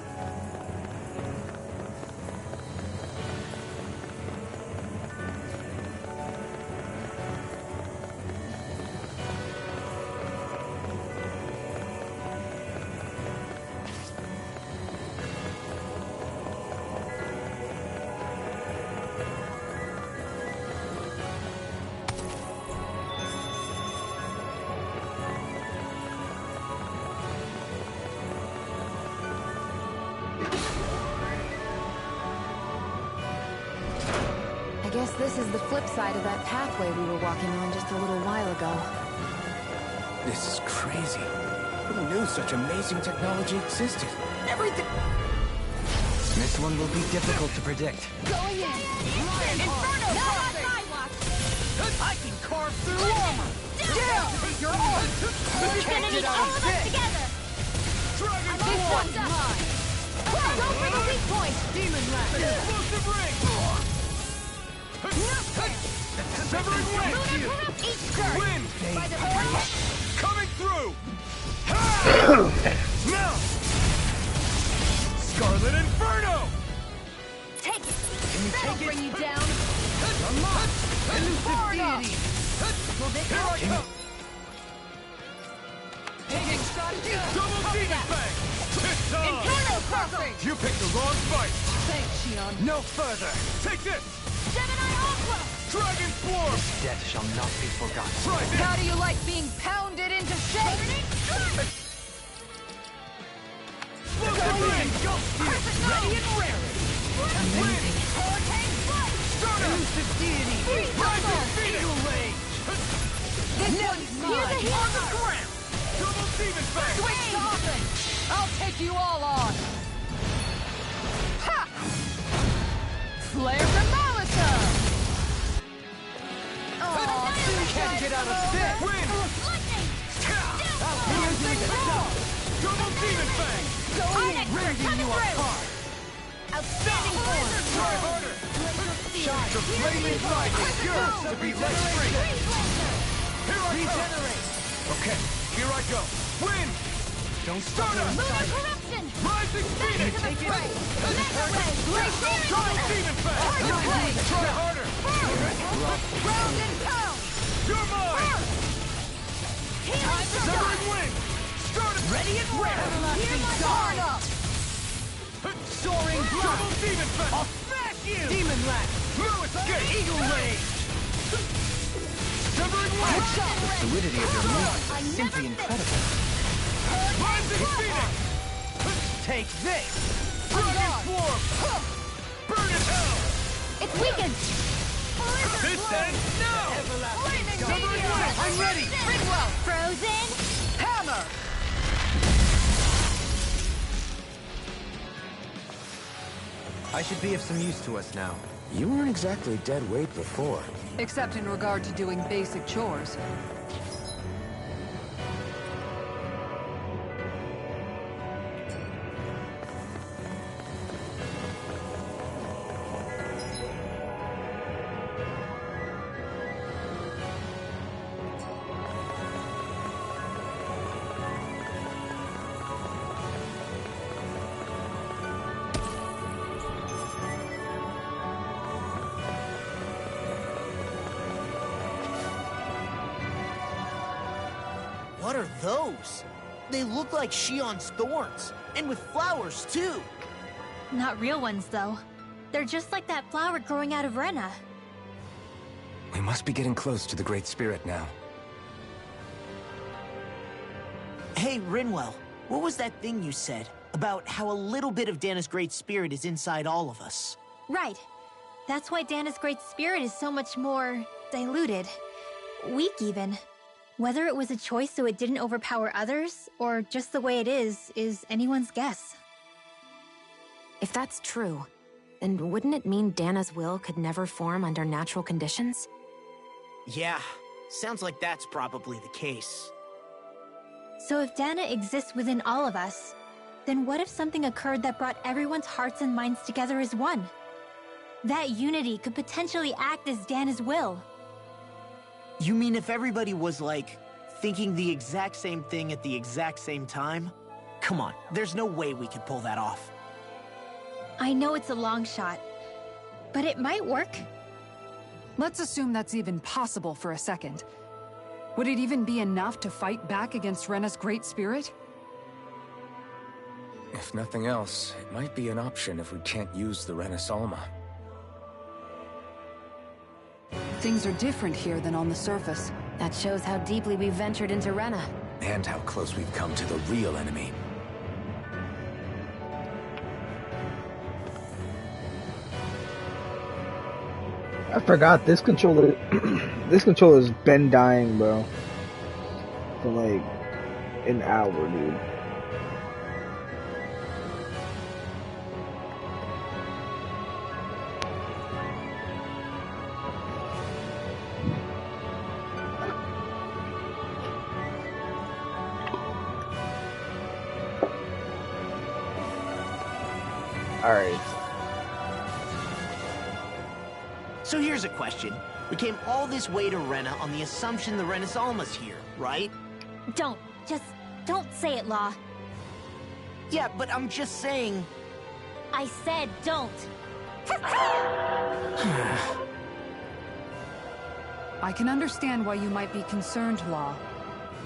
I guess this is the flip side of that pathway we were walking on just a little while ago. This is crazy. Who knew such amazing technology existed? Everything... This one will be difficult to predict. Going in! Inferno! Not on my watch! I can carve through armor! Down! You're on! This is gonna need all of us together! Dragon This Ball! one's up! Go for the weak point! Demon Lash! Explosive ring! Severing wind! Each turn! Wind! By the horn! Coming through! Now! Scarlet Inferno! Take it! Can you That'll take it? bring you down! Unlock! Elusive deity! Will this Here I help? come! Taking shot! Double demon fang! It's on! Inferno crossing! You picked the wrong fight! Thanks, Shion. No further! Take this! Gemini Aqua! Dragon Swarm! This death shall not be forgotten. Try this! How do you like being pounded into shape? Explosive ring! Ready and raring! Amazing! Hurricane Flight! Stardust! Elusive deity! Rising Phoenix! Rage! This one's Here's a mine. hero! On the ground! Double demon fang! Switch open! I'll take you all on! Ha! Flare Demolitor! You can't get out of this! Wind! Lightning! Piercing shot! Double demon fang! Coming through! Outstanding form! Try harder! Shots of flaming lightning! Yours to be let free! Here I come! Okay, here I go! Wind! Don't start us! Lunar corruption! Rising Phoenix! Take it! Mega ray! Double demon fang! Try harder! Ground and pound! You're mine! Healing Severing wind! Start it! Ready and ready! Hear my horn up! Soaring double demon fang! I'll smash you! Demon lash! No escape! Eagle rage! Severing wind! The fluidity of your movement is simply incredible. Rising Phoenix! Take this! Dragon Swarm! Burn in hell! It's weakened! This ends now! Flaming Severing meteor! wind! I'm ready! Ringwell! Frozen! Hammer! I should be of some use to us now. You weren't exactly dead weight before. Except in regard to doing basic chores. What are those? They look like Shion's thorns, and with flowers, too. Not real ones, though. They're just like that flower growing out of Rena. We must be getting close to the Great Spirit now. Hey, Rinwell, what was that thing you said about how a little bit of Dana's Great Spirit is inside all of us? Right. That's why Dana's Great Spirit is so much more diluted. Weak, even. Whether it was a choice so it didn't overpower others, or just the way it is anyone's guess. If that's true, then wouldn't it mean Dana's will could never form under natural conditions? Yeah, sounds like that's probably the case. So if Dana exists within all of us, then what if something occurred that brought everyone's hearts and minds together as one? That unity could potentially act as Dana's will. You mean if everybody was, like, thinking the exact same thing at the exact same time? Come on, there's no way we could pull that off. I know it's a long shot, but it might work. Let's assume that's even possible for a second. Would it even be enough to fight back against Rena's great spirit? If nothing else, it might be an option if we can't use the Renis Alma. Things are different here than on the surface. That shows how deeply we've ventured into Rena. And how close we've come to the real enemy. I forgot this controller. This controller's been dying, bro. For like an hour, dude. Alright. So here's a question. We came all this way to Rena on the assumption the Renis Alma's here, right? Don't say it, Law. Yeah, but I'm just saying... I said don't. I can understand why you might be concerned, Law.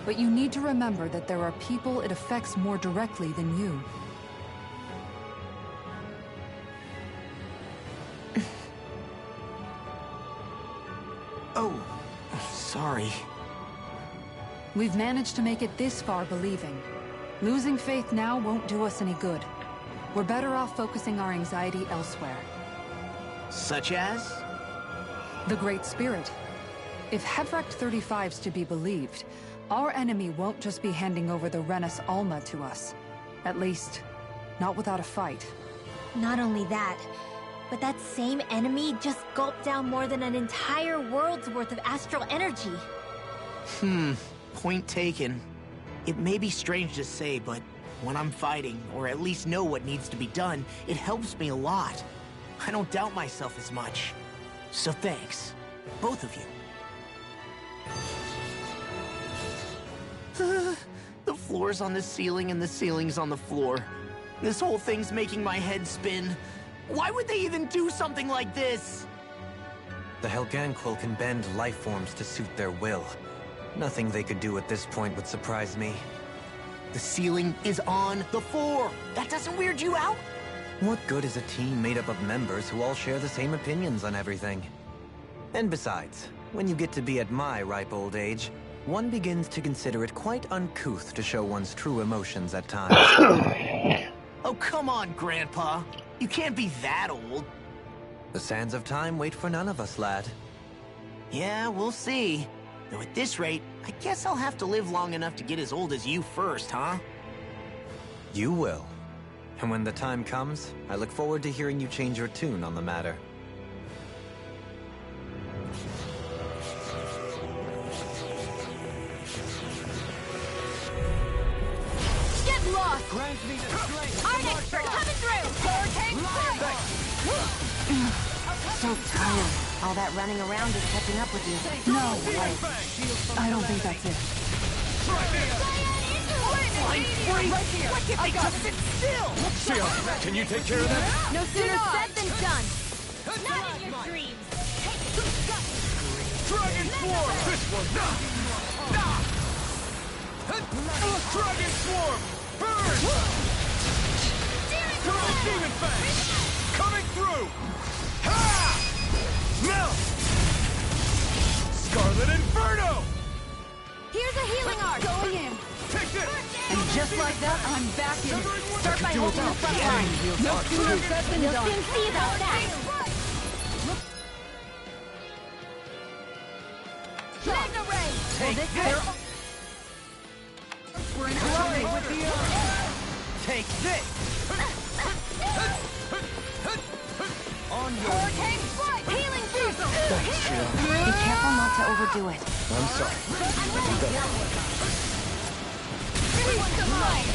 But you need to remember that there are people it affects more directly than you. Oh, sorry. We've managed to make it this far believing. Losing faith now won't do us any good. We're better off focusing our anxiety elsewhere. Such as? The Great Spirit. If Hevrecht 35's to be believed, our enemy won't just be handing over the Renis Alma to us. At least, not without a fight. Not only that, but that same enemy just gulped down more than an entire world's worth of astral energy. Point taken. It may be strange to say, but when I'm fighting, or at least know what needs to be done, it helps me a lot. I don't doubt myself as much. So thanks, both of you. The floor's on the ceiling and the ceiling's on the floor. This whole thing's making my head spin. Why would they even do something like this? The Helganquil can bend life forms to suit their will. Nothing they could do at this point would surprise me. The ceiling is on the floor. That doesn't weird you out? What good is a team made up of members who all share the same opinions on everything? And besides, when you get to be at my ripe old age, one begins to consider it quite uncouth to show one's true emotions at times. Oh, come on, Grandpa. You can't be that old. The sands of time wait for none of us, lad. Yeah, we'll see. Though at this rate, I guess I'll have to live long enough to get as old as you first, huh? You will. And when the time comes, I look forward to hearing you change your tune on the matter. Get lost! Grant me the strength. Our expert coming through! Hurricane So tired. All that running around is catching up with you. No, I don't think that's it. Flying free! Why can't they just sit still? Seal, can you take care of that? No sooner said than done! Not in your dreams! Dragon Swarm! This one! Dragon Swarm! Burn! Turtle Demon Fang! Coming through! Ha! Melt! Scarlet Inferno! Here's a healing arc! Going in! Take this! And just like that, I'm back in it. Start by holding the front line. No sooner said than You'll done. soon see about that! Mega Ray! Take this! We're in hurry with the Take this! On your Hurricane Strike! Healing Boost! Be careful not to overdo it. I'm sorry. Everyone combine!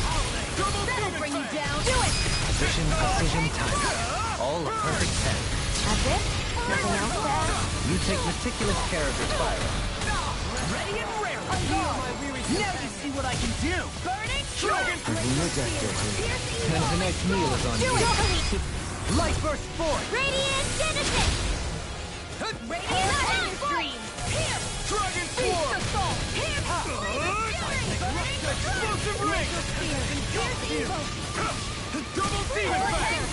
That'll bring you down! Do it! Precision, time. All a perfect 10. That's it? Nothing else to add? You take meticulous care of your fire. ready and raring! Now you see what I can do! Burning Dragon And the next meal is on you. Light burst forth! Radiant Genesis! Radiant Stream! Here! Dragon Form! Here! Explosive ring! Double demon fang!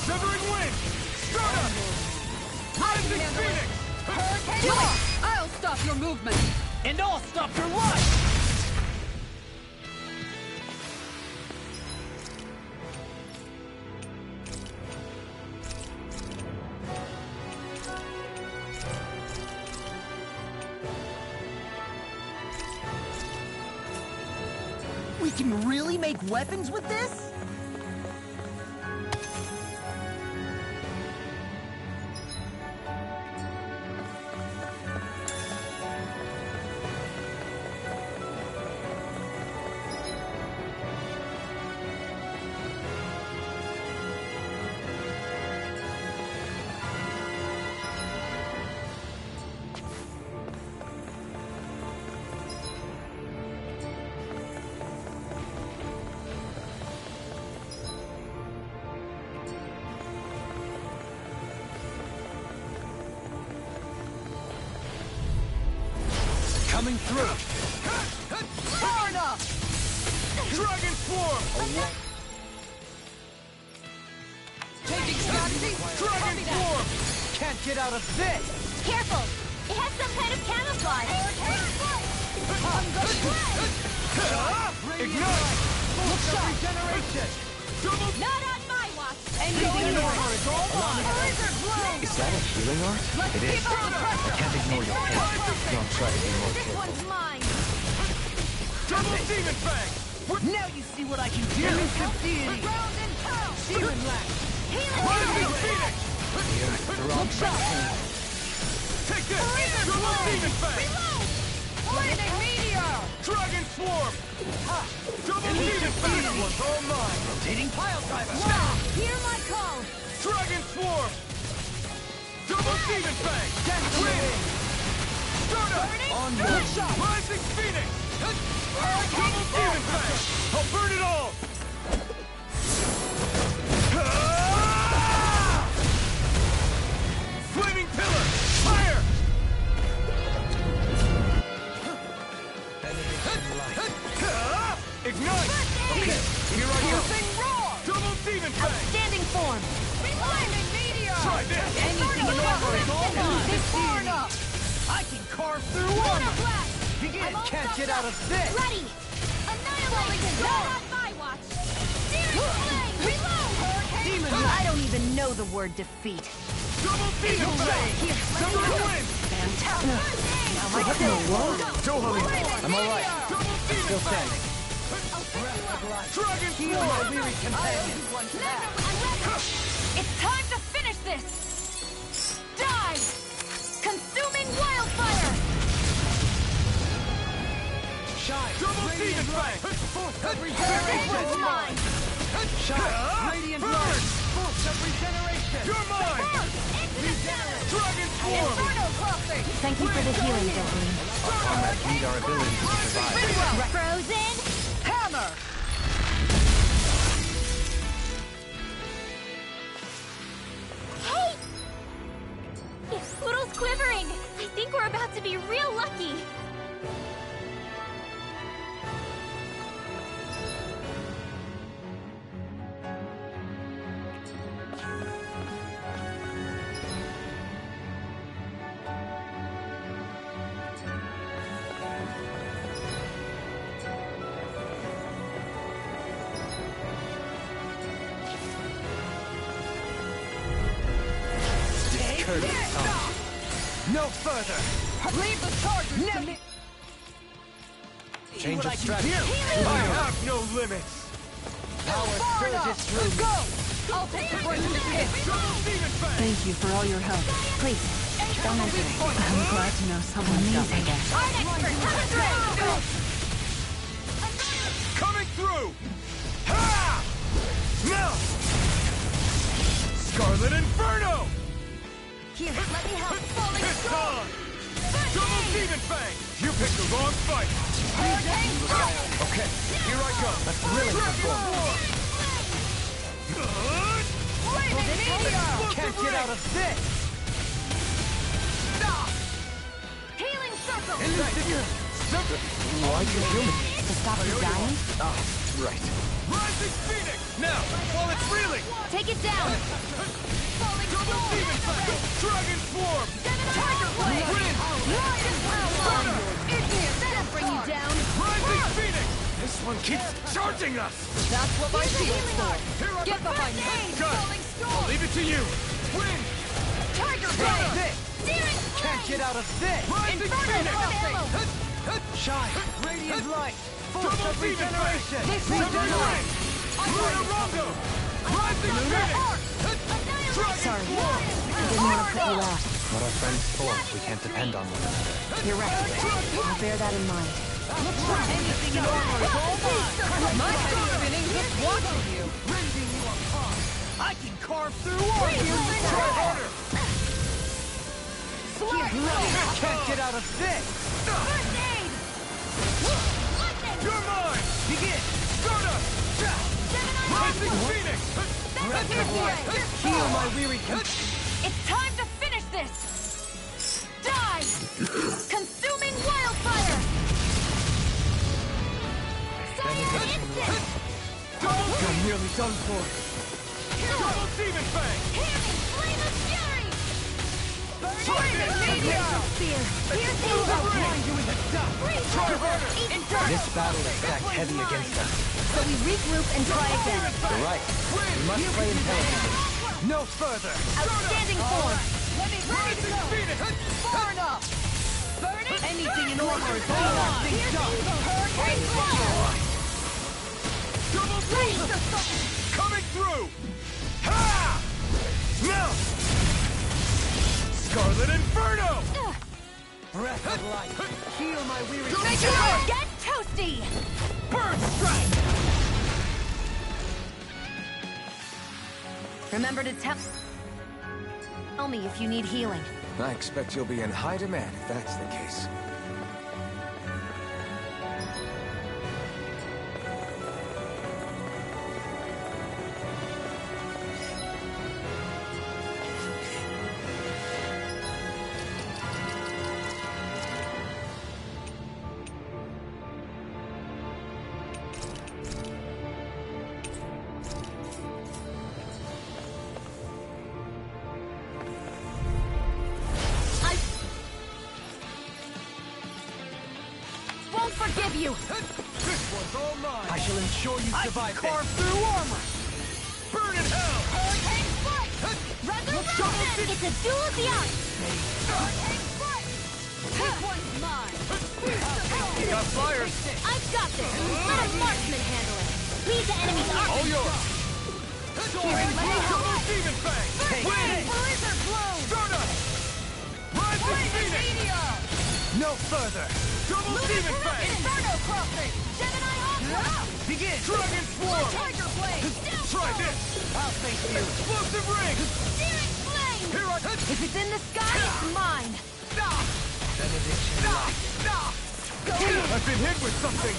Severing wind! Stardust! Rising Phoenix! I'll stop your movement! And I'll stop your life! We can really make weapons with this? Coming through! Far enough! Dragon Swarm! Taking strategy! Dragon Swarm! Can't get out of this! Careful! It has some kind of camouflage! Ignite! Look shot! Regeneration! Not on my watch! Anything normal is all mine! Is that a healing art? It is. Can't ignore your pain. Don't try to be more This careful. one's mine! Double Demon Fang! Now you see what I can do! Elusive Deity! Demon Lash! Rising Phoenix! Look shot! Take this! Double Demon Fang! Lightning Meteor! Dragon Swarm! Double Demon Fang! This one's all mine! Rotating Pile Driver! Hear my call! Dragon Swarm! Double Demon Fang! Win! Stardust! On board! Rising Phoenix! Double Demon Fang! I'll burn it all! Flaming Pillar! Fire! Ignite! Okay, here I go! Double Demon Fang! Outstanding form! Lightning Meteor! Try this! Anything in order is all mine! This far enough! I can carve through Lunar armor! Blast! Begin! Can't get out of this! Ready! Annihilate! Not on my watch! Searing Flame! Reload! Demon I don't even know the word defeat. Double Demon Fang! Double Wind! Fantastic. Now my turn. I'm alright. Still standing. Dragon Swarm! My weary companion! It's time to finish this! Die! Consuming wildfire! Shine! Double Demon Fang! This one's mine! Shine! Radiant Burn! Force of regeneration! You're mine! Dragon Swarm! Inferno Crossing! Thank you for the healing, Jolene. Our comrades need our ability to survive. Frozen Hammer! Hey! Poodle's quivering! I think we're about to be real lucky! No further! Leave the charges to me! Change of strategy. I have no limits! Power surges through me! Go! I'll take the brunt of the hit! Thank you for all your help. Please, don't answer it. I'm glad to know someone's got my back. Coming through! Ha! Now! Scarlet Inferno! Here, let me help! Falling It's on! Double Demon Fang! You picked the wrong fight! Okay, here I go. Let's really perform. Can't get out of this! Healing circle! Why you human? To stop you dying? Ah, right. Rising Phoenix! Now, while it's reeling! Take it down! Falling Double Demon Fang! Dragon Swarm! Tiger Blade! Rising Power! It's here! That'll bring you down! Rising Phoenix! This one keeps charging us! That's what my shield's for! Get behind me! I'll leave it to you! Win! Tiger Blade! Blade! Searing Can't get out of this! Rising Phoenix! Shine! Radiant light! Force Double of Demon Fang! regeneration! Severing Ring! Luna Rongo! Rising Phoenix! Sorry, I didn't want to put you out. What our friends for, we can't depend on one another. You're right. I'll bear that in mind. Anything in armor is all mine! My head is spinning just watching you! Rending you apart! I can carve through armor! Try harder! Can't get out of this! First aid! You're mine! Begin! Stardust! Rising Phoenix! Heal my weary It's time to finish this! Die! Consuming wildfire! Science instant! I'm nearly done for. Double Demon Fang! Healing flame of fury! Trident Meteor! Spear! Pierce over! Blind you in the dust! Try harder! This battle is stacked heavy against us. So we regroup and try again. You're right. We must play intelligently. No further! Outstanding form! Let me rise Rising Phoenix! far enough! Burn it! Anything in armor is all mine! Here's evil! Hurricane blast! Double Demon! Coming through! Ha! Now! Scarlet Inferno! Breath of life! Heal my weary Make it get toasty! Burn Strike! Remember to tell me if you need healing. I expect you'll be in high demand if that's the case. Won't forgive you! This one's all mine! I shall ensure you survive I carve through armor! Burn in hell! Hurricane Foot! Resurrection! It's a duel of the eyes! Hurricane Foot! This one's mine! You got flyers! I've got this! Let a marksman handle it! Lead the enemy's army! All yours! Double Demon Fang! Win! Blizzard blow! Stardust! Rising Phoenix! no further! Double Demon Fang! Inferno crossing! Gemini Opera! Begin! Dragon Swarm! Tiger Blade! Try this! I'll face you! Explosive Ring! Searing Flame! Here I... If it's in the sky, it's mine! I've been hit with something!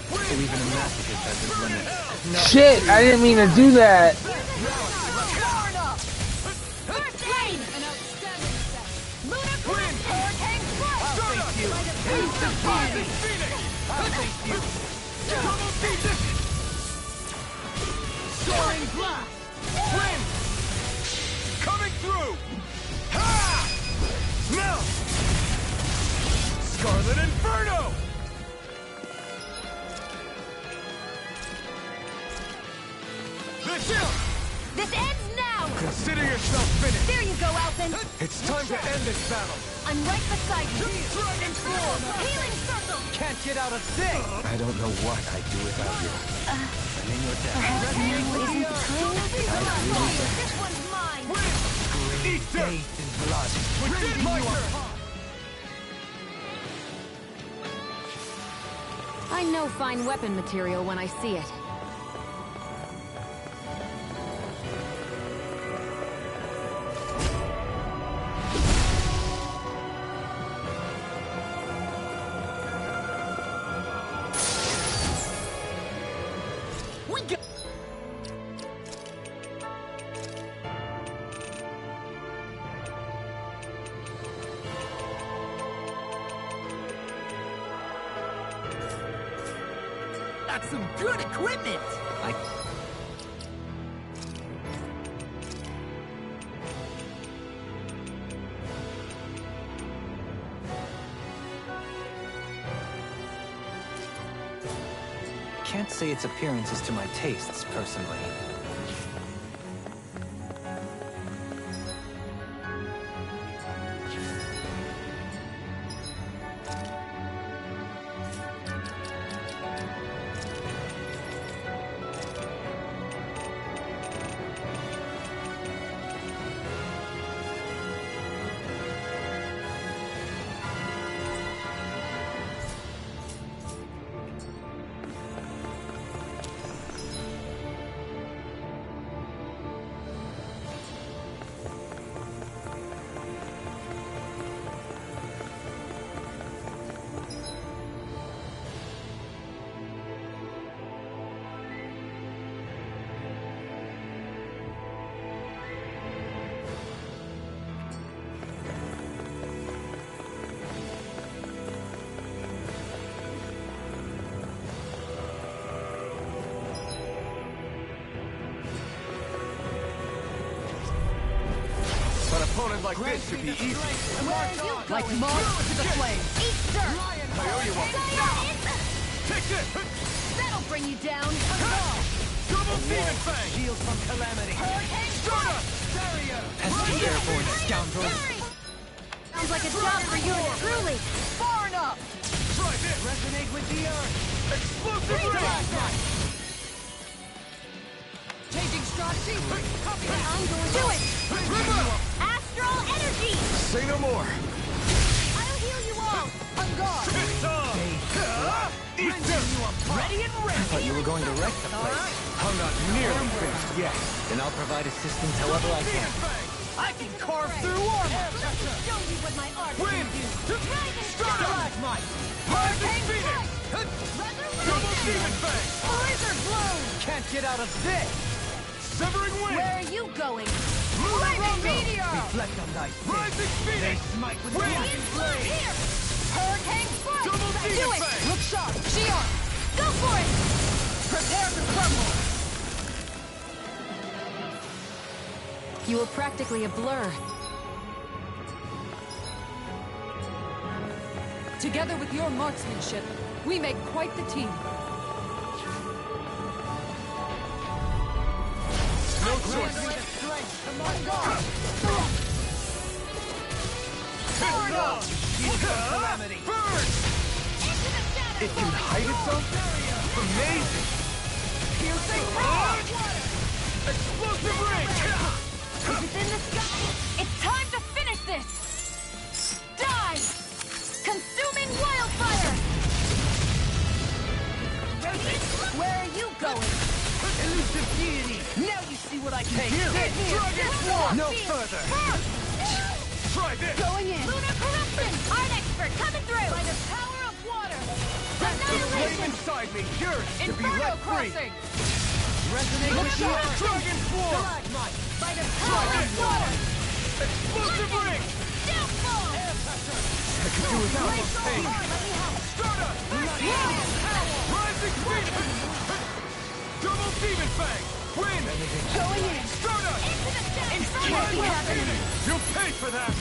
Even a masochist has his limits. Shit, I didn't mean to do that. Far enough! First aid! An outstanding set! Ludicrous Hurricane Strike! I'll face you! Rising Phoenix! I'll face you! Double Demon! Soaring blast! Win! Coming through! Ha! Now! Scarlet Inferno! This ends now! Consider yourself finished! There you go, Alphen! It's time to end this battle! I'm right beside you! Dragon Swarm! Healing Circle! Can't get out of this! I don't know what I'd do without you. I'm in your debt. Perhaps now isn't the time? This one's mine! Eat dirt! Bathed in blood! Rending you apart! I know fine weapon material when I see it. got some good equipment! Can't say its appearance is to my tastes, personally. Opponent like this should be easy. Like moths to the flame. Eat dirt! I owe you one. Take this! That'll bring you down. Double demon fang! Shield from calamity. Hurricane Strata! Barrier! Pesky airborne scoundrel! Sounds like a job for you, truly. Far enough! Try this! Resonate with the earth! Explosive ray! Changing strategy! Copy that! I'm going to do it! Astral energy! Say no more! I'll heal you all! On guard! It's on! Ready and ready! I thought you were going to wreck the place. I'm not nearly finished yet. Then I'll provide assistance however I can. I can carve through armor! Show you what my art Win! can do! Stalagmite! Rising Phoenix! Double demon fang! Blizzard bloom! Can't get out of this! Severing wind! Where are you going? Flaming meteor! Reflect on thy sin. Rising Phoenix! Smite with Wind! blazing flame! Here! Hurricane strike! Double Do demon it! fang! Look sharp! Shion! Go for it! Prepare to crumble! You were practically a blur. Together with your marksmanship, we make quite the team. No choice! Burn up! Shield from calamity! Burn! It can hide itself? Amazing! Piercing Explosive ring! Is it in the sky? It's time to finish this! Die! Consuming wildfire! Where are you going? Elusive deity! Now you see what I can do! Dragon Swarm! No further! Try this! Going in! Lunar corruption! Art expert coming through! By the power of water! The flame Annihilation! inside me yearns to be Inferno let free! crossing! Resonate with the earth! Dragon Swarm! Stalagmite! By the power of water! Explosive ring! Downfall! I could do without those things! Strata! Rising Phoenix! Double demon fang! Win! Going in! Strata! Into the depths! Rising Phoenix! You'll pay for that!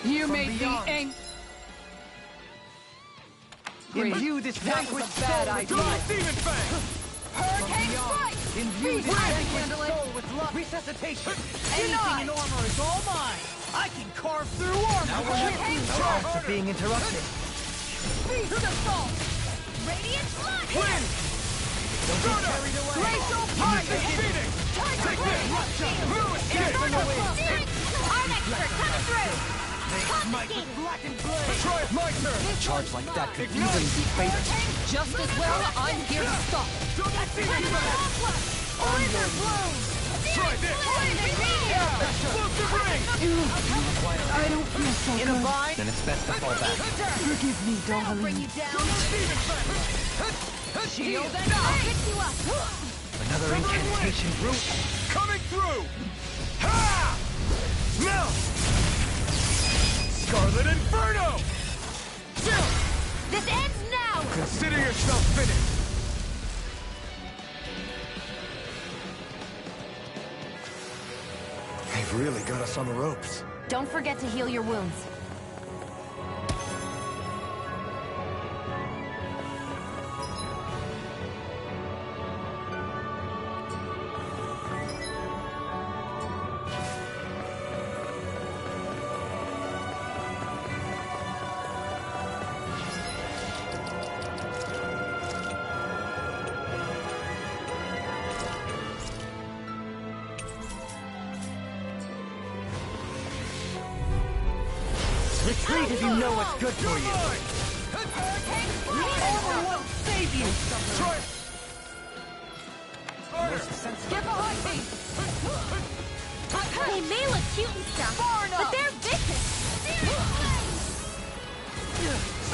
You From made beyond. the aim. Imbue this vanquished bad idea! Double demon fang! Hurricane strike! Imbue this vanquished handle it. soul with luck! Resuscitation! Anything Denied. in armor is all mine! I can carve through armor! Now we're being interrupted. Beast assault! Radiant blood! Win! Don't get carried away! Glacial Pilot! Phoenix! Take this! No escape! Art expert coming through! Smite with blackened blade! Try it! My turn! A charge like that could easily be fatal. Just as well, I'm here to stop. Double demon fang! Blizzard bloom! Try this! Flaming meteor! Explosive ring! I don't feel so In a good. bind! Then it's best to fall back. Forgive me, That'll bring darling. you down! Shield and I'll pick you up! Another incantation route. Coming through! Ha! Now! Scarlet Inferno! This ends now! Consider yourself finished! They've really got us on the ropes. Don't forget to heal your wounds. Retreat if you know what's good for you. Armor won't save you. Try. Get behind me. They may look cute and stuff, but they're vicious.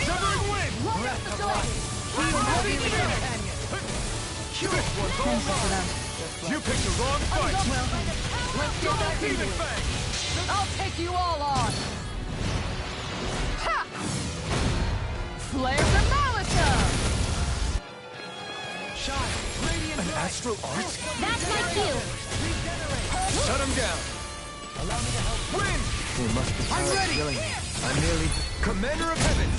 Severing wind. Breath of life. He will be the companion. You picked the wrong fight. Well then, let's get back into it. I'll take you all on. Ha! Flare the Malika! An astral art? That's my cue. Shut him down. Allow me to help. Win! They must be I'm ready. killing me. I'm merely... Commander of Heaven!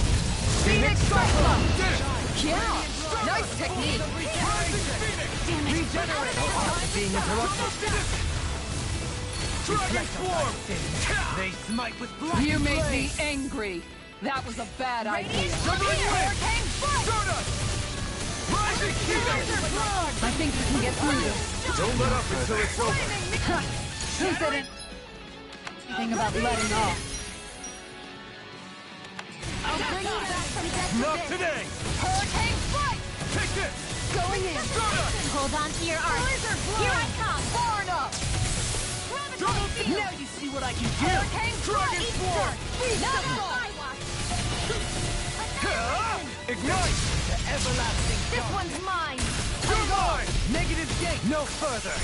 Phoenix Cyclone! Did it! Yeah! Nice technique! Rising Phoenix! Regenerate! No art being interrupted. Dragon Swarm! They smite with blood. You made me angry. That was a bad idea. Hurricane Stardust! Rising Phoenix! I think we can get through this. Don't let up until it's over. Who said anything about letting off? Not today! Hurricane Strike! Take this! Going in. Stardust! Hold on to your arm. Here I come. Far enough. Now you see what I can do. Hurricane Dragon Swarm! Not on my watch! Ignite! The everlasting This dark. one's mine! You're mine! Negative gate. No further.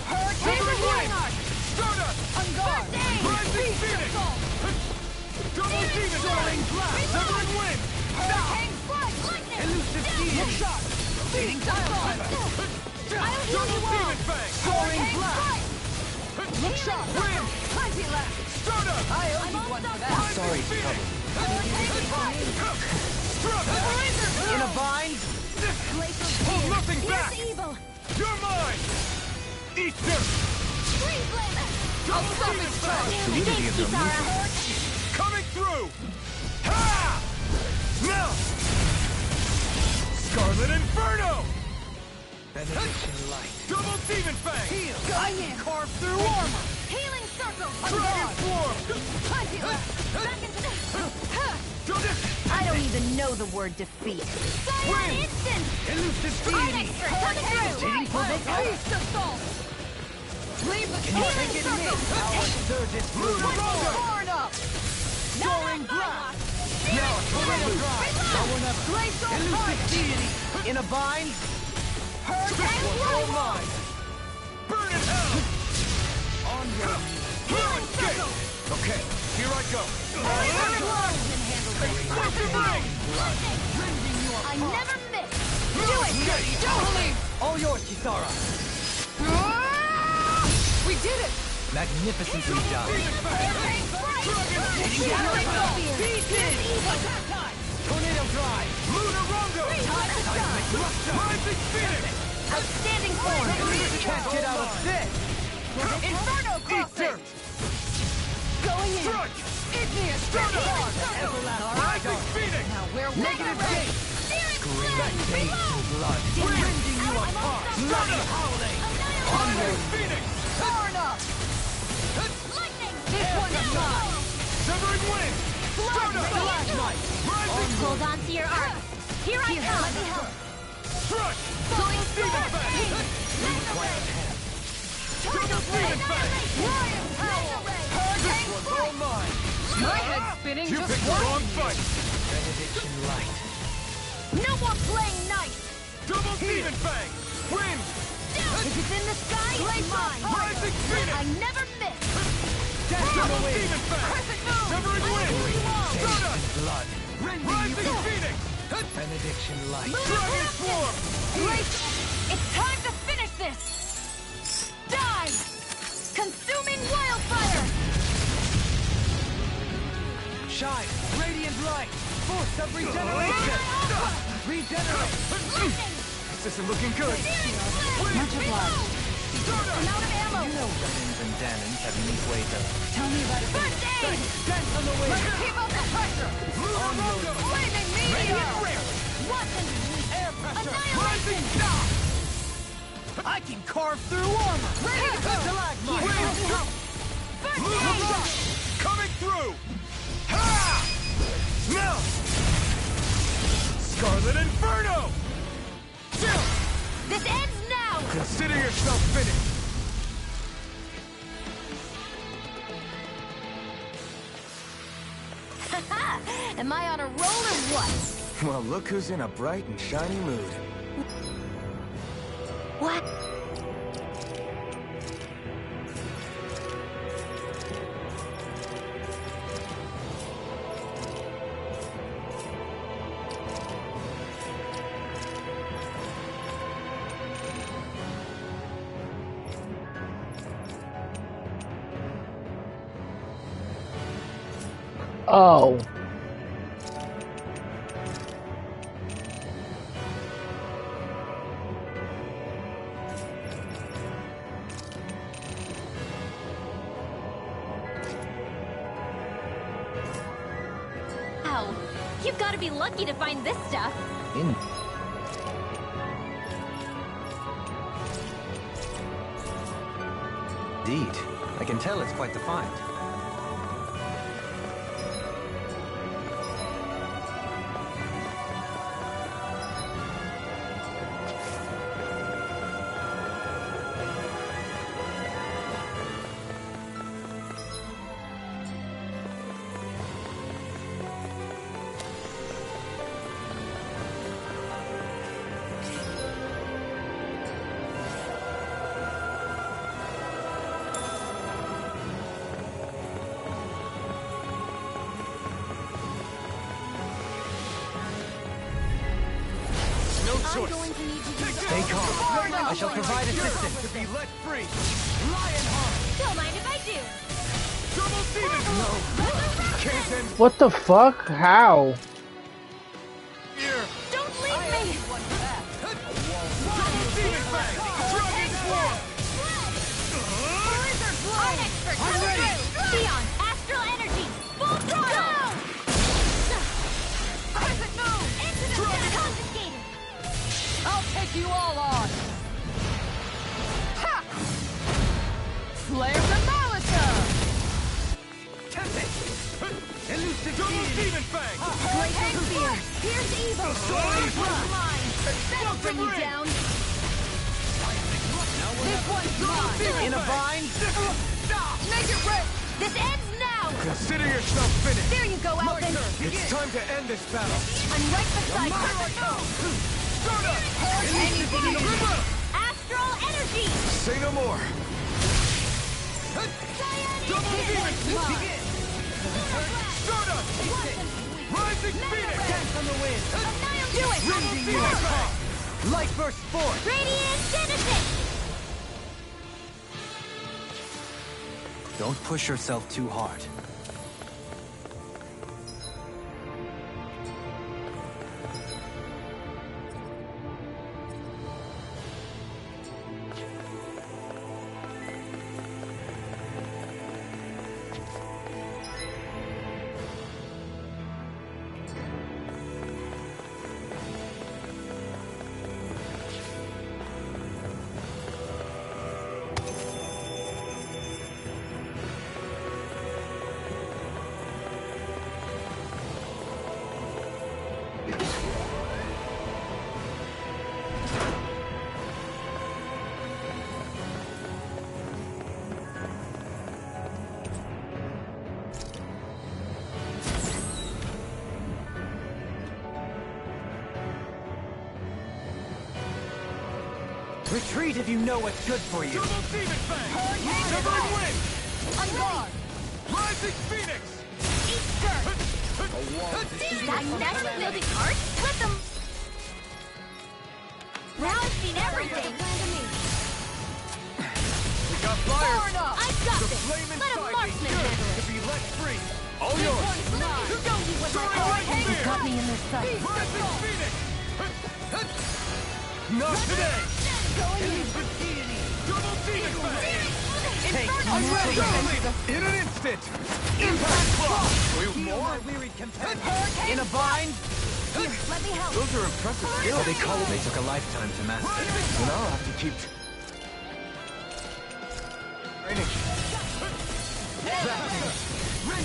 Hurricane Severing Healing wind! Art! Stardust! On guard. Rising Phoenix! Double Demon Soaring blast. Severing wind! Hurricane Strike! Lightning! Elusive deity. Shot. Beating dial. Double Demon Fang! Soaring Hurricane blast. Strike! Look sharp. Wind! Plenty left. Stardust! I owe you one for that. Sorry to trouble. Hurricane Strike! Struck! In a bind. Hold nothing Here's back! evil! You're mine! Eat dirt! Freeze Blade! Double Demon Fang! Fluidity of their movement. Coming through! Ha! Now! Scarlet Inferno! Benediction light. Double Demon Fang! Heal. I can carve through armor. Healing Circle! Dragon Swarm! Plenty left! Back into I don't even know the word defeat. Scion Instant! Elusive deity. Coming through! Waiting for this beast assault. Leave the Healing in me. Circle! Our surge is through. Far enough. Soaring blast. Now tornado drive. No one ever. Glacial elusive deity. In a bind. Hurricane All Blade! mine. Burn in hell! On your Healing Gate! Okay, here I go. Explosive Ring! I never miss! Do it! Don't believe! All yours, Kisara. We did it! Magnificently done. Tornado drive! Lunar Rondo! Rising Phoenix! Outstanding form! Can't get out of this! Inferno Eat Crossing! dirt! Going in! Strike! Igneous Stardust! Everlasting Rising Phoenix! Now we're negative gate! Bathed in blood. Rending you apart! Bloody howling! Rising Phoenix! Far enough! Lightning! This one's mine! Severing wind! Stardust! Stalagmite! Rising Hold on to your arm. Here I come. Let me help! Strike! Double Demon Fang! Double Demon Fang! Lion Power! Hurricane All Strike! mine! My head's spinning You just picked the wrong fight! Benediction light. No more playing nice! Double Demon Fang! Wind! If it's in the sky, it's mine! Rising Phoenix! I never miss! Double Demon Fang! Crescent moon! Severing wind! Stardust! Blood. Rising Phoenix! Benediction light. Dragon Swarm! It's time to finish this! Die! Consuming wildfire! Shine! Radiant light! Force of regeneration! Regenerate! This isn't looking good. Much obliged. I'm out of ammo! You know Renans and Danans have unique ways of... Tell me about it. First aid! Dance on the wind! Keep up the pressure! Flaming meteor! Watson! Air pressure! Annihilation! I can carve through armor! Ready to go! First aid! Coming through! Ha! Now! Scarlet Inferno! This ends now! Consider yourself finished! Am I on a roll or what? Well, look who's in a bright and shiny mood. What? Oh. Ow. You've got to be lucky to find this stuff. Indeed. I can tell it's quite the find. I'm going to need to use Stay calm. I shall provide assistance. To be let free! Lionheart! Don't mind if I do. Double demon! No! Can't end What the fuck? How? here! Don't leave me! Double demon bang! Dragon Swarm! Blizzard blow! I'm expert! I'm ready! Theon, astral energy, full throttle. Crescent moon! Into the center. Confiscated. I'll take you all on! Ha! Flare the Molotov! Elusive Double demon bang! Great spear! Here's evil! This one's mine! That'll bring you down! This one's mine! In a bind? Make it red! This ends now! Consider yourself finished! There you go, Alvin! It's time to end this battle! I'm right beside you! Anything you need! Astral energy! Say no more! Double demon! Begin! Stardust! Rising Phoenix! Dance on the wind! Do it! Rending you apart! Light burst forth! Radiant Genesis! Don't push yourself too hard. Retreat if you know what's good for you. Double demon bang! Severing wind! On guard! Rising Phoenix! Easter! Is that natural building art? Let them... Now I've seen everything. We got fire! I've got The this. flame Let a inside me marksman yearns handle to it. be let free. All yours! Don't you with my Sorry, hurricane? right You got me in their sights. Rising Phoenix! Not today! Double demon fang! I'm ready! In an instant! Impact claw! More? In a bind? Here, let me help. Those are impressive skills. How they call it, they took a lifetime to master. And I'll have to keep... training.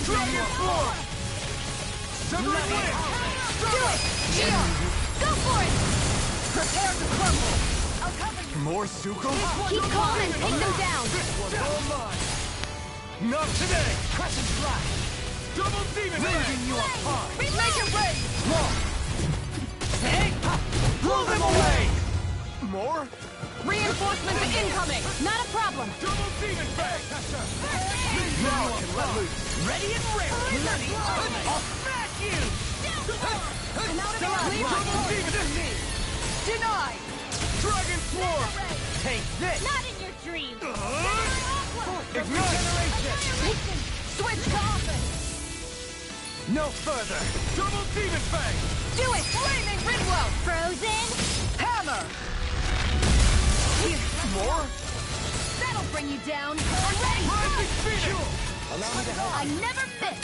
Dragon form! Severing wind! Do it! Shield! Go for it! Prepare to crumble! I'll cover you. More Suko? Keep calm and take them down! This one's all mine! Not today! Crescent flash! Double demon Rending you apart! Make it rain! Blow them away! More? Reinforcements incoming! Not a problem! Double demon fang! Now I can let loose! Ready and ready! Bloody! I'll smash you! I'm out of Double line! demon! Denied! Dragon swarm! Take this! Not in your dreams! Ignite! Listen! Switch to offense! No further! Double demon fang! Do it! Flaming Ridwell! Frozen! Hammer! More? That'll bring you down! Ready! Rising Phoenix! Allow me to help. I never miss!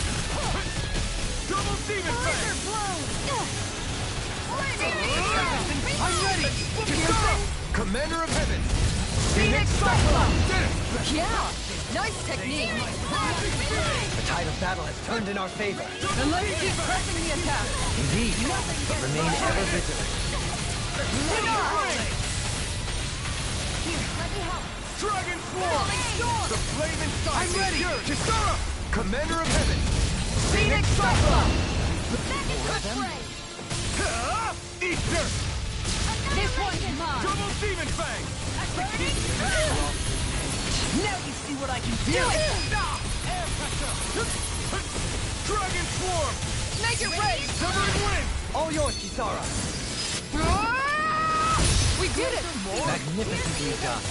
Double demon fang! Blizzard blown! I'm ready! Commander of Heaven! Phoenix Cyclone! Did it! Yeah! Nice technique! The tide of battle has turned in our favor. Then let's keep pressing the attack! Indeed, but remain ever vigilant. Dragon Swarm! The flame inside I'm ready! Kisara! Commander of Heaven! Phoenix Cyclone! Easter! This one's mine! Double demon fang! Now you see what I can do! Air pressure! Dragon Swarm! Make it rain! Severing wind! All yours, Kisara. We did it! Magnificently done.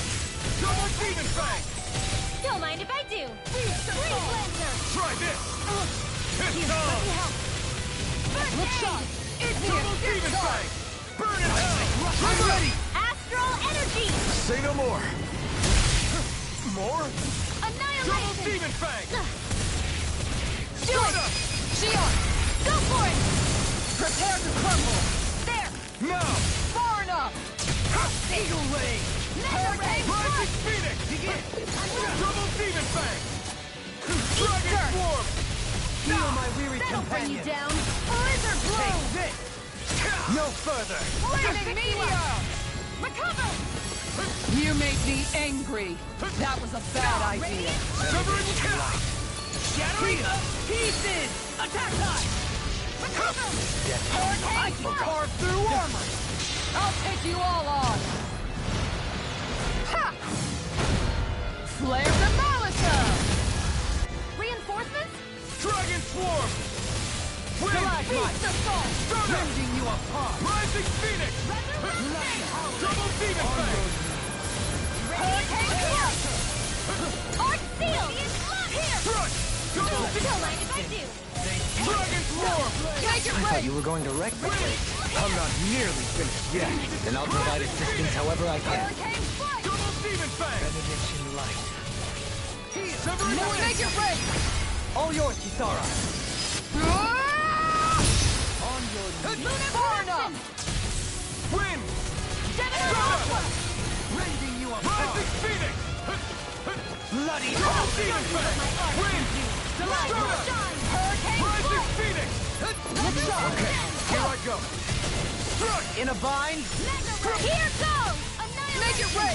Double demon fang! Don't mind if I do! Freeze Lancer! Try this! Pistol! Look sharp! It's Double demon fang! Burn in hell! I'm ready! Astral Energy! Say no more! More? Double Annihilation! demon fang! Do it! Shion! Go for it! Prepare to crumble! There! Now! Far enough! Eagle Ray! Hurricane Rising Phoenix! Double demon fang! Dragon Swarm! Feel my weary That'll bring you companion. down! Blizzard blown! This. No further. Flaming Meteor! Recover! You made me angry. That was a bad idea. Severing Shattering pieces! Attack time! I can carve through armor! I'll take you all on! Ha! Flare the Malisa! Reinforcements? Dragon Swarm! Beast Assault! Rending you apart! Rising Phoenix! Double demon fang! Hurricane Clutch! Arc Seal! Here! Crush! Double Don't demon mind if I do! Dragon Swarm! Make it I thought rain! you were going to wreck me. I'm not nearly finished yet! Then I'll provide assistance however I can. Hurricane Flight! Double demon fang! Benediction light. Severing No, wind! make it rain! All yours, Kisara. On your knees! Far enough! Wind! Rending you Rising Phoenix! Bloody Double demon fang! Wind! Hurricane Rising Phoenix! Okay, Here I go! Struck! in a bind. Here goes! Make it rain!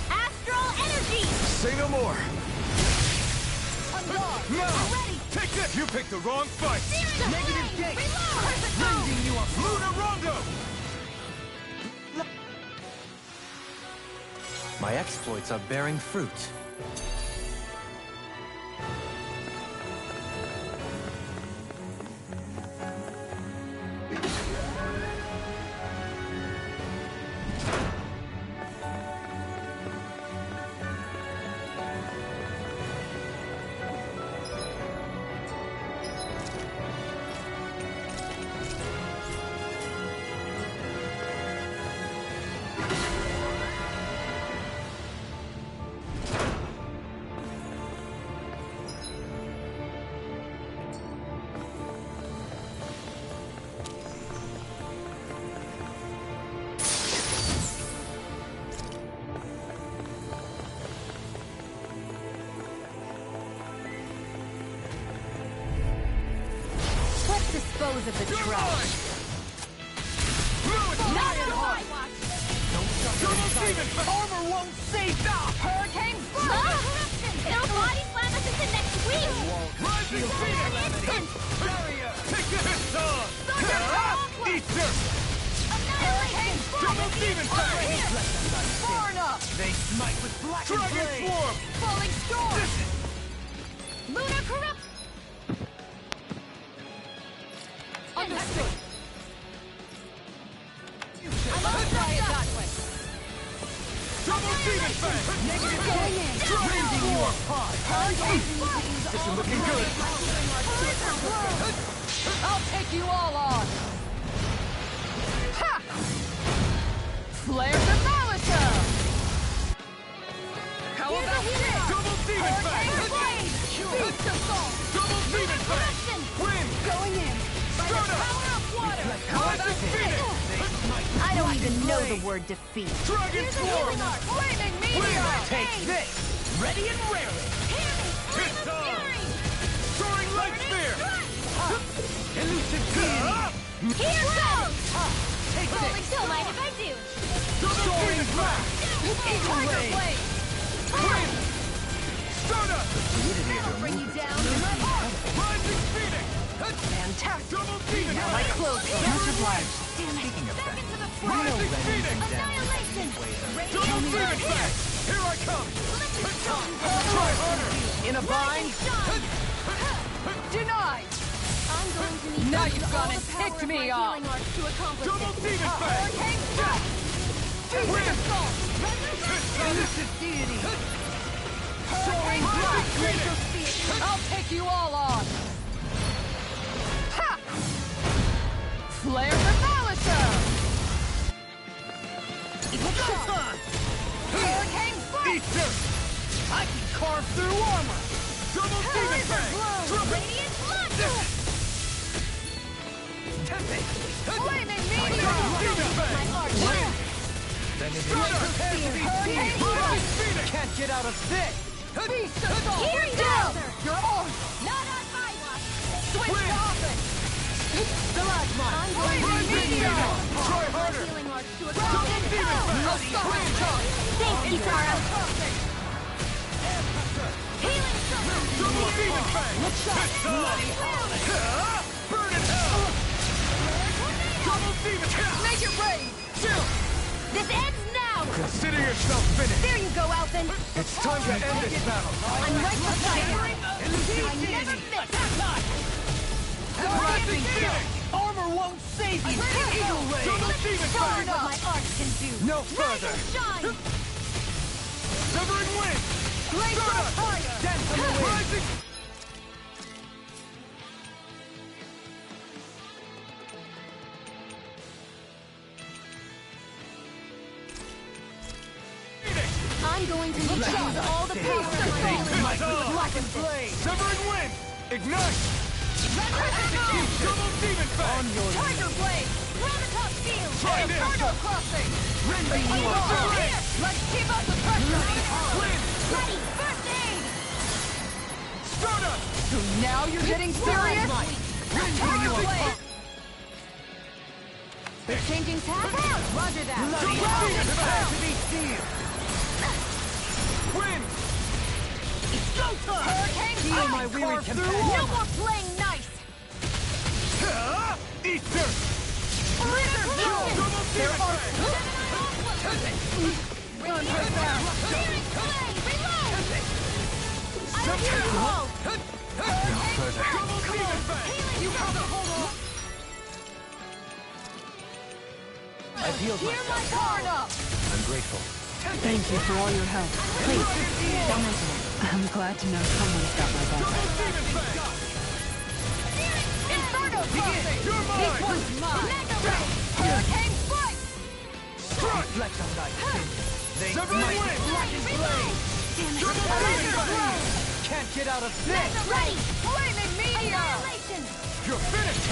Astral Energy! Say no more! Unlock! Now! Ready! Take this! You picked the wrong fight! Negative gate! Rending you up! Luna Rondo! My exploits are bearing fruit. dispose of the trash. Not on my watch! Armor won't save that! Hurricane Huh? It'll body slam us into next week! Rising Instant! Barrier! Take this on! Eat dirt! Annihilation! Double demon fang! far enough! They smite with black Dragon Swarm! Falling storm! Lunar corrupt! Understood! I'm all set up! That way! Double demon fang! Negative going in! Rending you apart! This is looking good! I'll take you all on! Ha! Flare the Malisa! How about this? Double demon fang! Beast assault! Double demon fang! Win! Going in! By the power of water! How about this? I don't even know the word defeat. Dragon Swarm! Flaming meteor! Take this! Ready and raring! It's on! Soaring Light Spear! Elusive Deity! Here goes! Take this! Don't mind if I do! Double demon fang! Tiger blade! Win! Stardust! That'll bring you down! Rising Phoenix! Fantastic! Double demon Now my fang! clothes are Speaking of Back into the Rising front! Phoenix! Annihilation! Double Radiant demon Blade! fang! Here I come! Try harder! in a bind! Denied! I'm going to need Now to you've use gone all and the power ticked of me my off. healing arts to accomplish Double it. demon fang! Hurricane strike! Beast assault! Elusive Deity! Soaring blast! Laser speed! I'll take you all on! Ha! Flare the Malisa! Hurricane strike! Eat dirt! I can carve through armor! Double demon fang! Radiant blood! Flaming meteor! Double demon fang! My arch! Then it is Rising Phoenix! Can't get out of this! Beast assault! Here Down! goes! You're on! Not on my watch! Switch to offense! Stalagmite! I'm going to Flaming need meteor! Try my harder! healing arts to Double accomplish it. demon fang! Assault charge! Thanks, Kisara! Healing Double demon fang! It's on! Burn in hell! Double demon fang! Make it rain! This ends now! Consider yourself finished! There you go, Elfin! It's time to end this battle! I'm right beside you! I never miss! Rising Phoenix! Armor won't save you! Eagle ray! Double demon Show me fang! what my art can do! No Rise further! and shine! Severing wind! Blaze of fire! Dance on the wind! Rising! I'm going to use all the power of my healing arts to accomplish it. Severing wind! Ignite! Double demon fang! Tiger blade! Chronotop shield! Try this! Inferno crossing! Rending you apart! Let's keep up the pressure! Wind! Ready! First aid! Stardust! So now you're getting serious? Tiger blade! They're changing tactics? Roger that! Double demon fang! To be sealed! Wind! Hurricane Heal my weary carve through companion. No more playing nice! Eat dirt! Blizzard blow! Double demon fang! Clearing clay! Reload! I'm here to hold! No further! Double demon fang! You have to hold on! I've healed Hear my card up! I'm grateful. Thank you for all your help. Please, don't mention it. I'm glad to know someone's got my back. Double demon fang! Inferno crossing! You're mine! This one's mine! Mega ray! Hurricane strike! Strike! Reflect on thy sin. They Severing might wind! Reload! Double demon fang! can't get out of this. Mega ready! Flaming meteor! Annihilation! You're finished!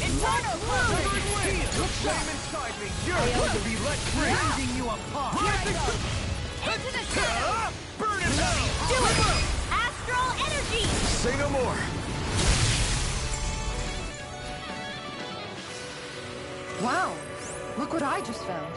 Inferno crossing! Severing wind! Flame inside me! You're to be let free! Rending you apart! Into the shadows! Burn it down! Do it! Astral energy! Say no more. Wow, look what I just found.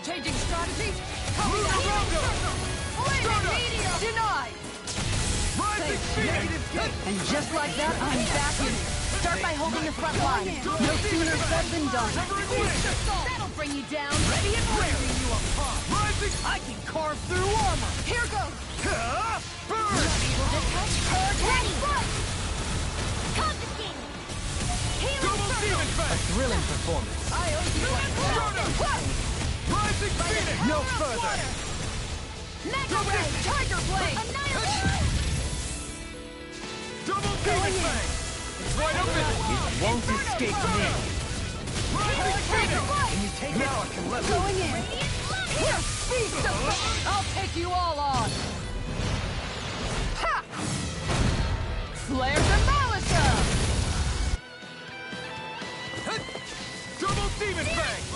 Changing strategy? Denied! And just like that, I'm back in it. Start by holding the front line. No sooner said than done. That'll bring you down. Ready and raring you apart. I can carve through armor. Here goes. Burn! Hurricane Strike! Confiscate! Double demon fang! A thrilling performance. I owe you one. Rising Phoenix! No further! Mega Ray! Tiger Blade! Annihilate! Double demon fang! It's right open! It won't escape me! Rising Phoenix! Can you take now I can let loose! Going in! Here! Feast of... I'll take you all on! Ha! Flare Demolition! Double demon fang!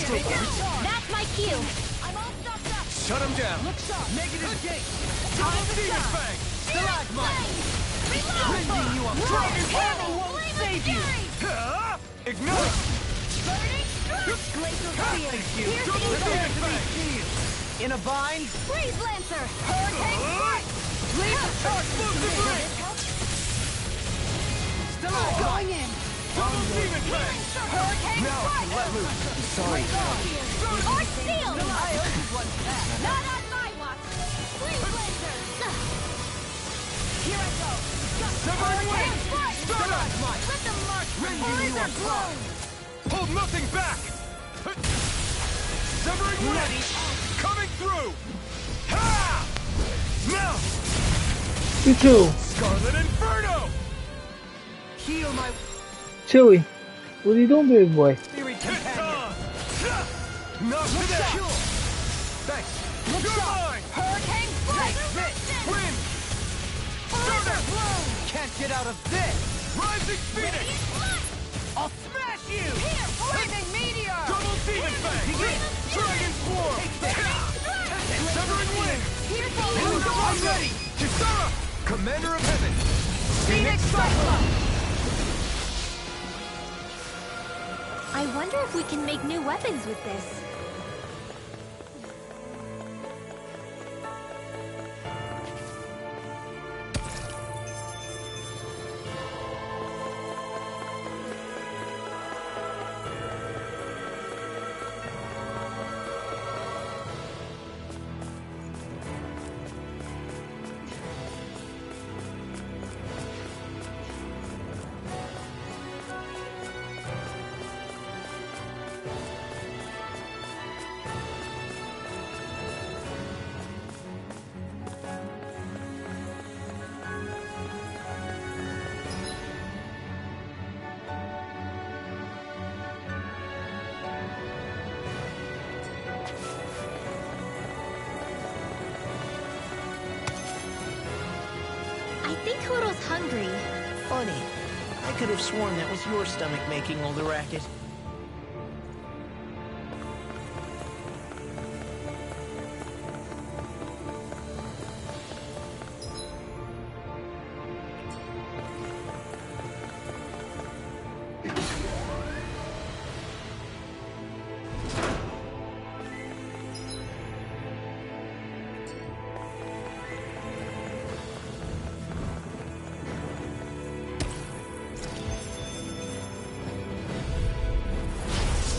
That's my cue. I'm all stopped up. Shut him down. Look sharp. Negative gate. Double demon fang. Stalagmite. Rending you up. Dragon Hammer won't save you. Ignite. Glacial Spear. Double demon fang. In a bind. Freeze Lancer. Hurricane Strike. Leave the charge. Stalagmite. Going in. Double demon fang. Hurricane Now I can let loose. I'm sorry. Arch Shield. I owe you one back. Not on my watch. Freeze Lancer. Here I go. Severing Wing. Stalagmite. Let them march. Rending you Blizzard apart. blow. Hold nothing back. Severing Wing. Coming through. Ha! Now. You too. Scarlet Inferno. Heal my Chewie, what are you doing, baby boy? spirit companion. Not to that. Thanks. You're mine. Hurricane Strike. Win. Further blow. Can't get out of this. Rising Phoenix. I'll smash you. Here, flaming meteor. Double demon fang. Dragon swarm. Severing Wing. Here's I'm ready. Kisara. Commander of Heaven. Phoenix Cyclone. I wonder if we can make new weapons with this. I think Hoodle's hungry. Funny. I could have sworn that was your stomach making all the racket.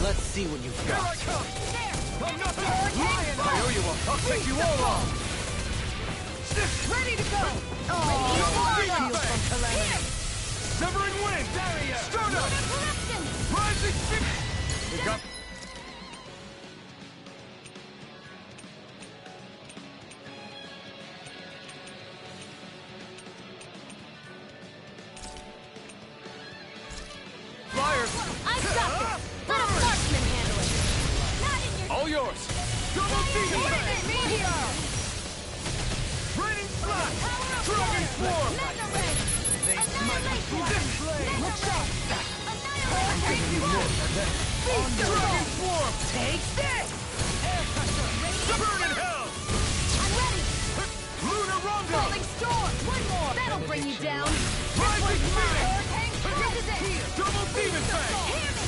Let's see what you've got. I'm not the lion. I owe you one. I'll take you all on. Ready to go! Severing wind! Stardust! Rising spirit! We've got... Flyers! I got this! Let a marksman handle it! Not in your... All yours! Double demon blast! Meteor! Raining flash! Dragon swarm! Mega ray! Annihilation! Look Mega ray! Annihilation! Dragon swarm! Take this! Air pressure! Burn in hell! I'm ready! Lunar Rondo! Falling storm! One more! That'll bring you down! Rising phoenix! Hurricane! This is it! Double demon fang!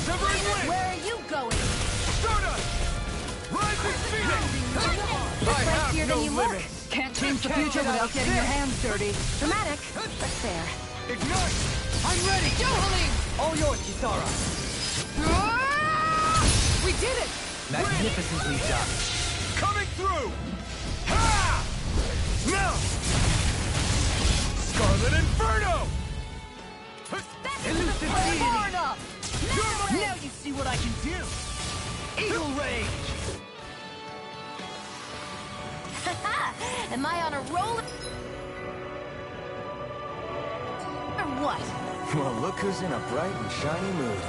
Severing wind! Where are you going? Stardust! Rising phoenix! Looks I like have no you look. limits! Can't change the future without getting your hands dirty. Dramatic, but fair. Ignite! I'm ready! Yodeling! All yours, Kisara. We did it! Magnificently done. Coming through! Ha! Now! Scarlet Inferno! Elusive deity! Now you see what I can do! Eagle Rage! Am I on a roll? Or what? Well, look who's in a bright and shiny mood.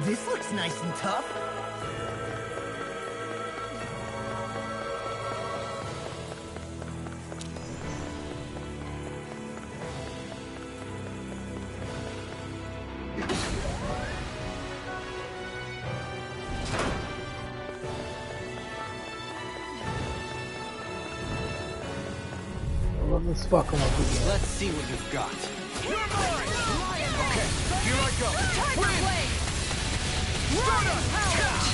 This looks nice and tough. Let's fuck him up again. Let's see what you've got. You're mine! Okay, here I go. Tiger blade! Stardust!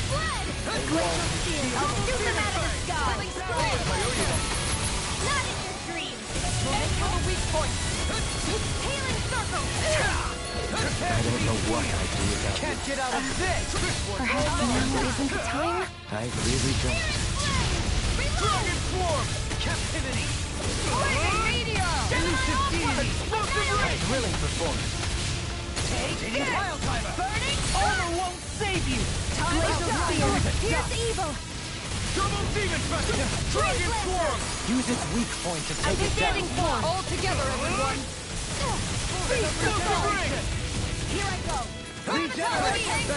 Fled! Glacial steel! I'll shoot them out of the sky! Not in your dreams! Aim for the weak point! Healing circle! I don't know what I'd do without you. Can't get out of this! Perhaps now isn't the time? I really don't. Dragon swarm! Captivity! Meteor! Elusive deity! Explosive ray! Thrilling performance. Take it! Pile timer! Burning Armor won't save you! Glacial steel! Here's evil! Double demon special! Dragon swarm! Use its weak point to take it down. Understanding form! All together, everyone! Explosive ring! Here I go! Regeneration!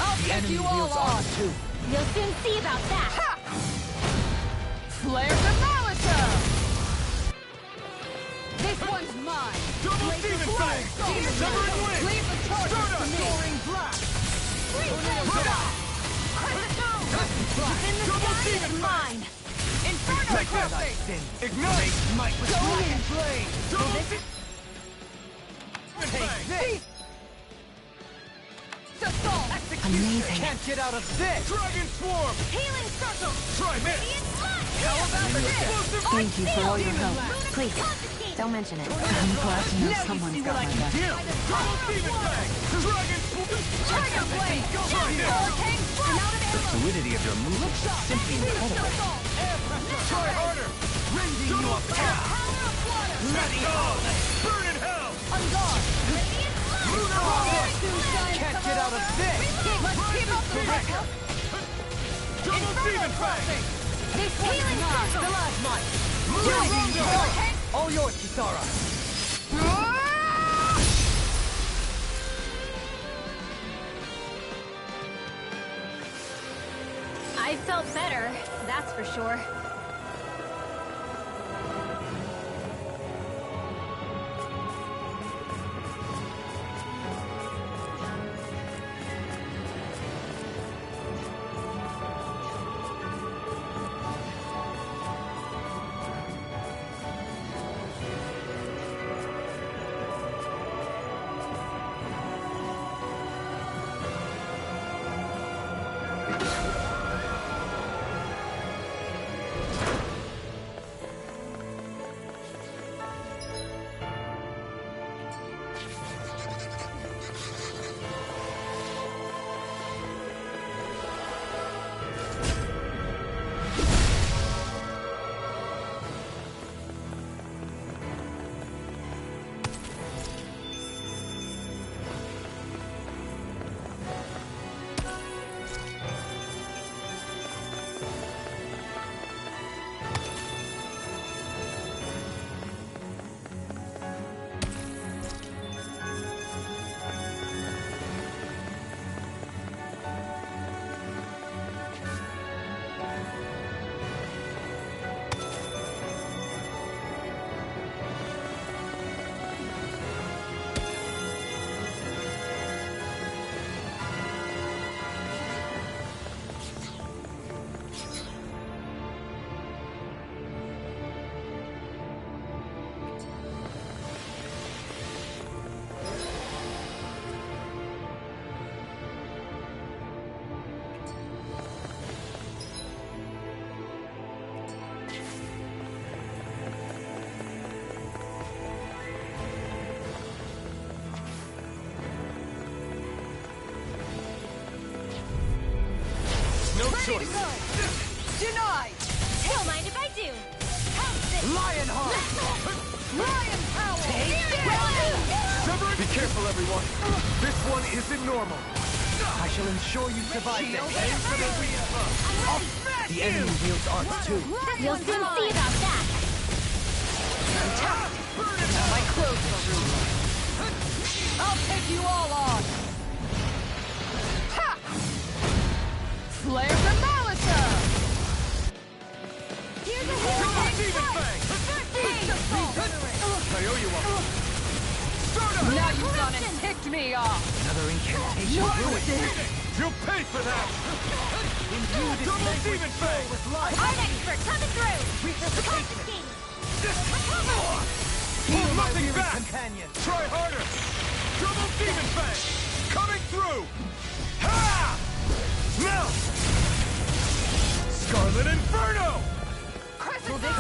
I'll The take enemy you all wields on! armor too. You'll soon see about that. Flare Demolitor! This one's mine! Double demon fang! Severing wind! Leave the charges to Stardust! me! Soaring blast! In the Double sky demon is mine! Inferno Take this! crossing! Ignite! Might with dragon blade! Double demon fang! This! Assault! Amazing. Can't get out of this! Dragon swarm! Healing circle! Try this! Radiant slash! How about this? Explosive Thank you for all your help. Please, don't mention it. I'm glad to know Now you someone's see got what I my can back. do! Double demon fang! Dragon swarm! Tiger blade! Try this! Hurricane strike! Out of The arrow! fluidity of your movement is simply incredible. Try harder! Rending you Double apart! Power of water! Let's go! Burn in hell! On guard! Radiant slash! Lunar Rocket! Can't get out of this! Let's keep up the pace! Double demon fang! This healing circle! Stalagmite! Lunar Rondo! All yours, Kisara! I felt better, that's for sure. No choice. Denied. Don't mind if I do. Lion heart. Lion power! Be careful, everyone. This one isn't normal. I shall ensure you survive this. Aim for the rear. I'll smash The enemy wields arts too. You'll soon see about that. Now my clothes are ruined. I'll take you all on. Ha! Flare the Molotov! Here's a Demon Fang! I owe you one. Start up! Now you've gone and ticked me off! Another incantation ruined. You'll pay for that! Double Demon Fang! Art expert coming through! Confiscating! Pull nothing back! Try harder! Double Demon Fang! Coming through! Ha! Now! Scarlet Inferno! Crescent Moon!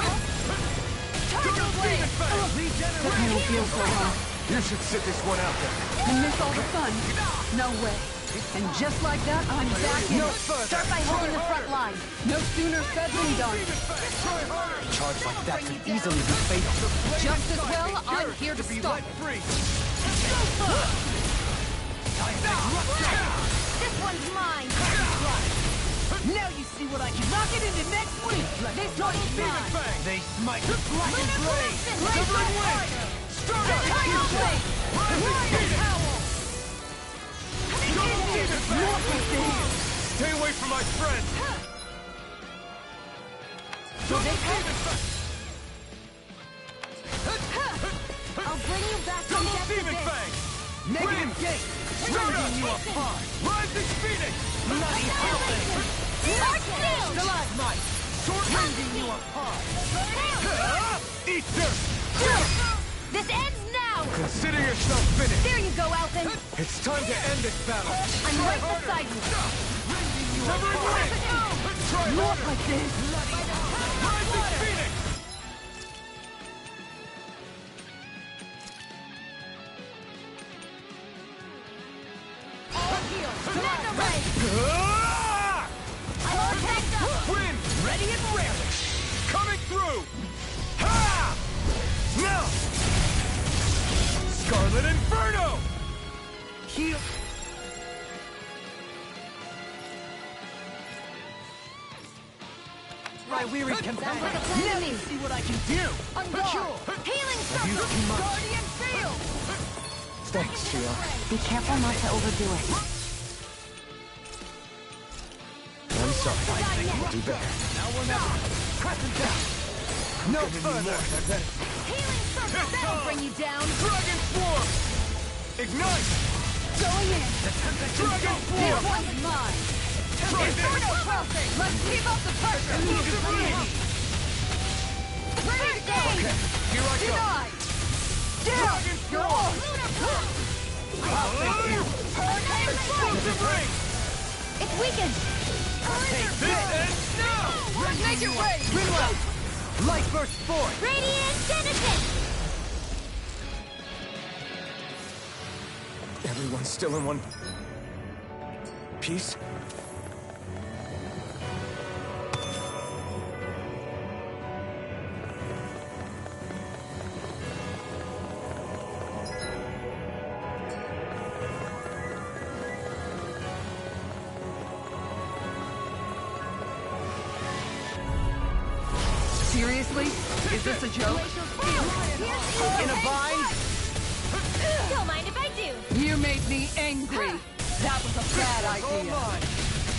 Double Demon Fang! That won't feel so well. You should sit this one out then. And miss all the fun? No way. And just like that, I'm back in. No further. Start by holding the front line. No sooner said than done. A charge like that could easily be fatal. Just as well, I'm here to stop. Free. This one's mine! Now you see what I can rock it into next week. This one's mine. They smite with black and Lunar blade. Crimson! Severing Wing! Start up! Tidal Blade. Lion Howl. Double Demon Fang! Stay away from my friend! Double Demon Fang! I'll bring you back from Double death to Demon this! Fang! Negative gate. Rending you apart. Rising Phoenix! Bloody hellbait. Dark Shield! Stalagmite. Sword Rending you apart. Eat dirt! This ends now! Consider yourself finished! There you go, Alphen! It's time to end this battle! I'm right beside you! Severing Wing! Try Not harder! like this. Rising Phoenix! Mega Ray! Ah! I'm all tagged up! Wind! Ready and raring! Coming through! Ha! Now! Scarlet Inferno! Heal. My weary companion. Let me See what I can do. on guard. Healing Used Circle! too much. Guardian Field. Thanks, Sheila. Be careful not to overdo it. I'm sorry. We'll do better. Now or never. Crescent down. No further. Healing Circle! That'll bring you down. Dragon Swarm! Ignite! Going in. Dragon This Swarm! one's mine. Try Inferno this! Crossing. Let's keep up the pressure. Ready to go. Here I go! Denied. Dragon Swarm! Explosive Ring! It's weakened! This ends now! Make it rain. Light burst forth. Radiant Genesis! Everyone's still in one piece? Seriously? Is this a joke? In a bind. Don't mind if I do! You made me angry. That was a bad idea.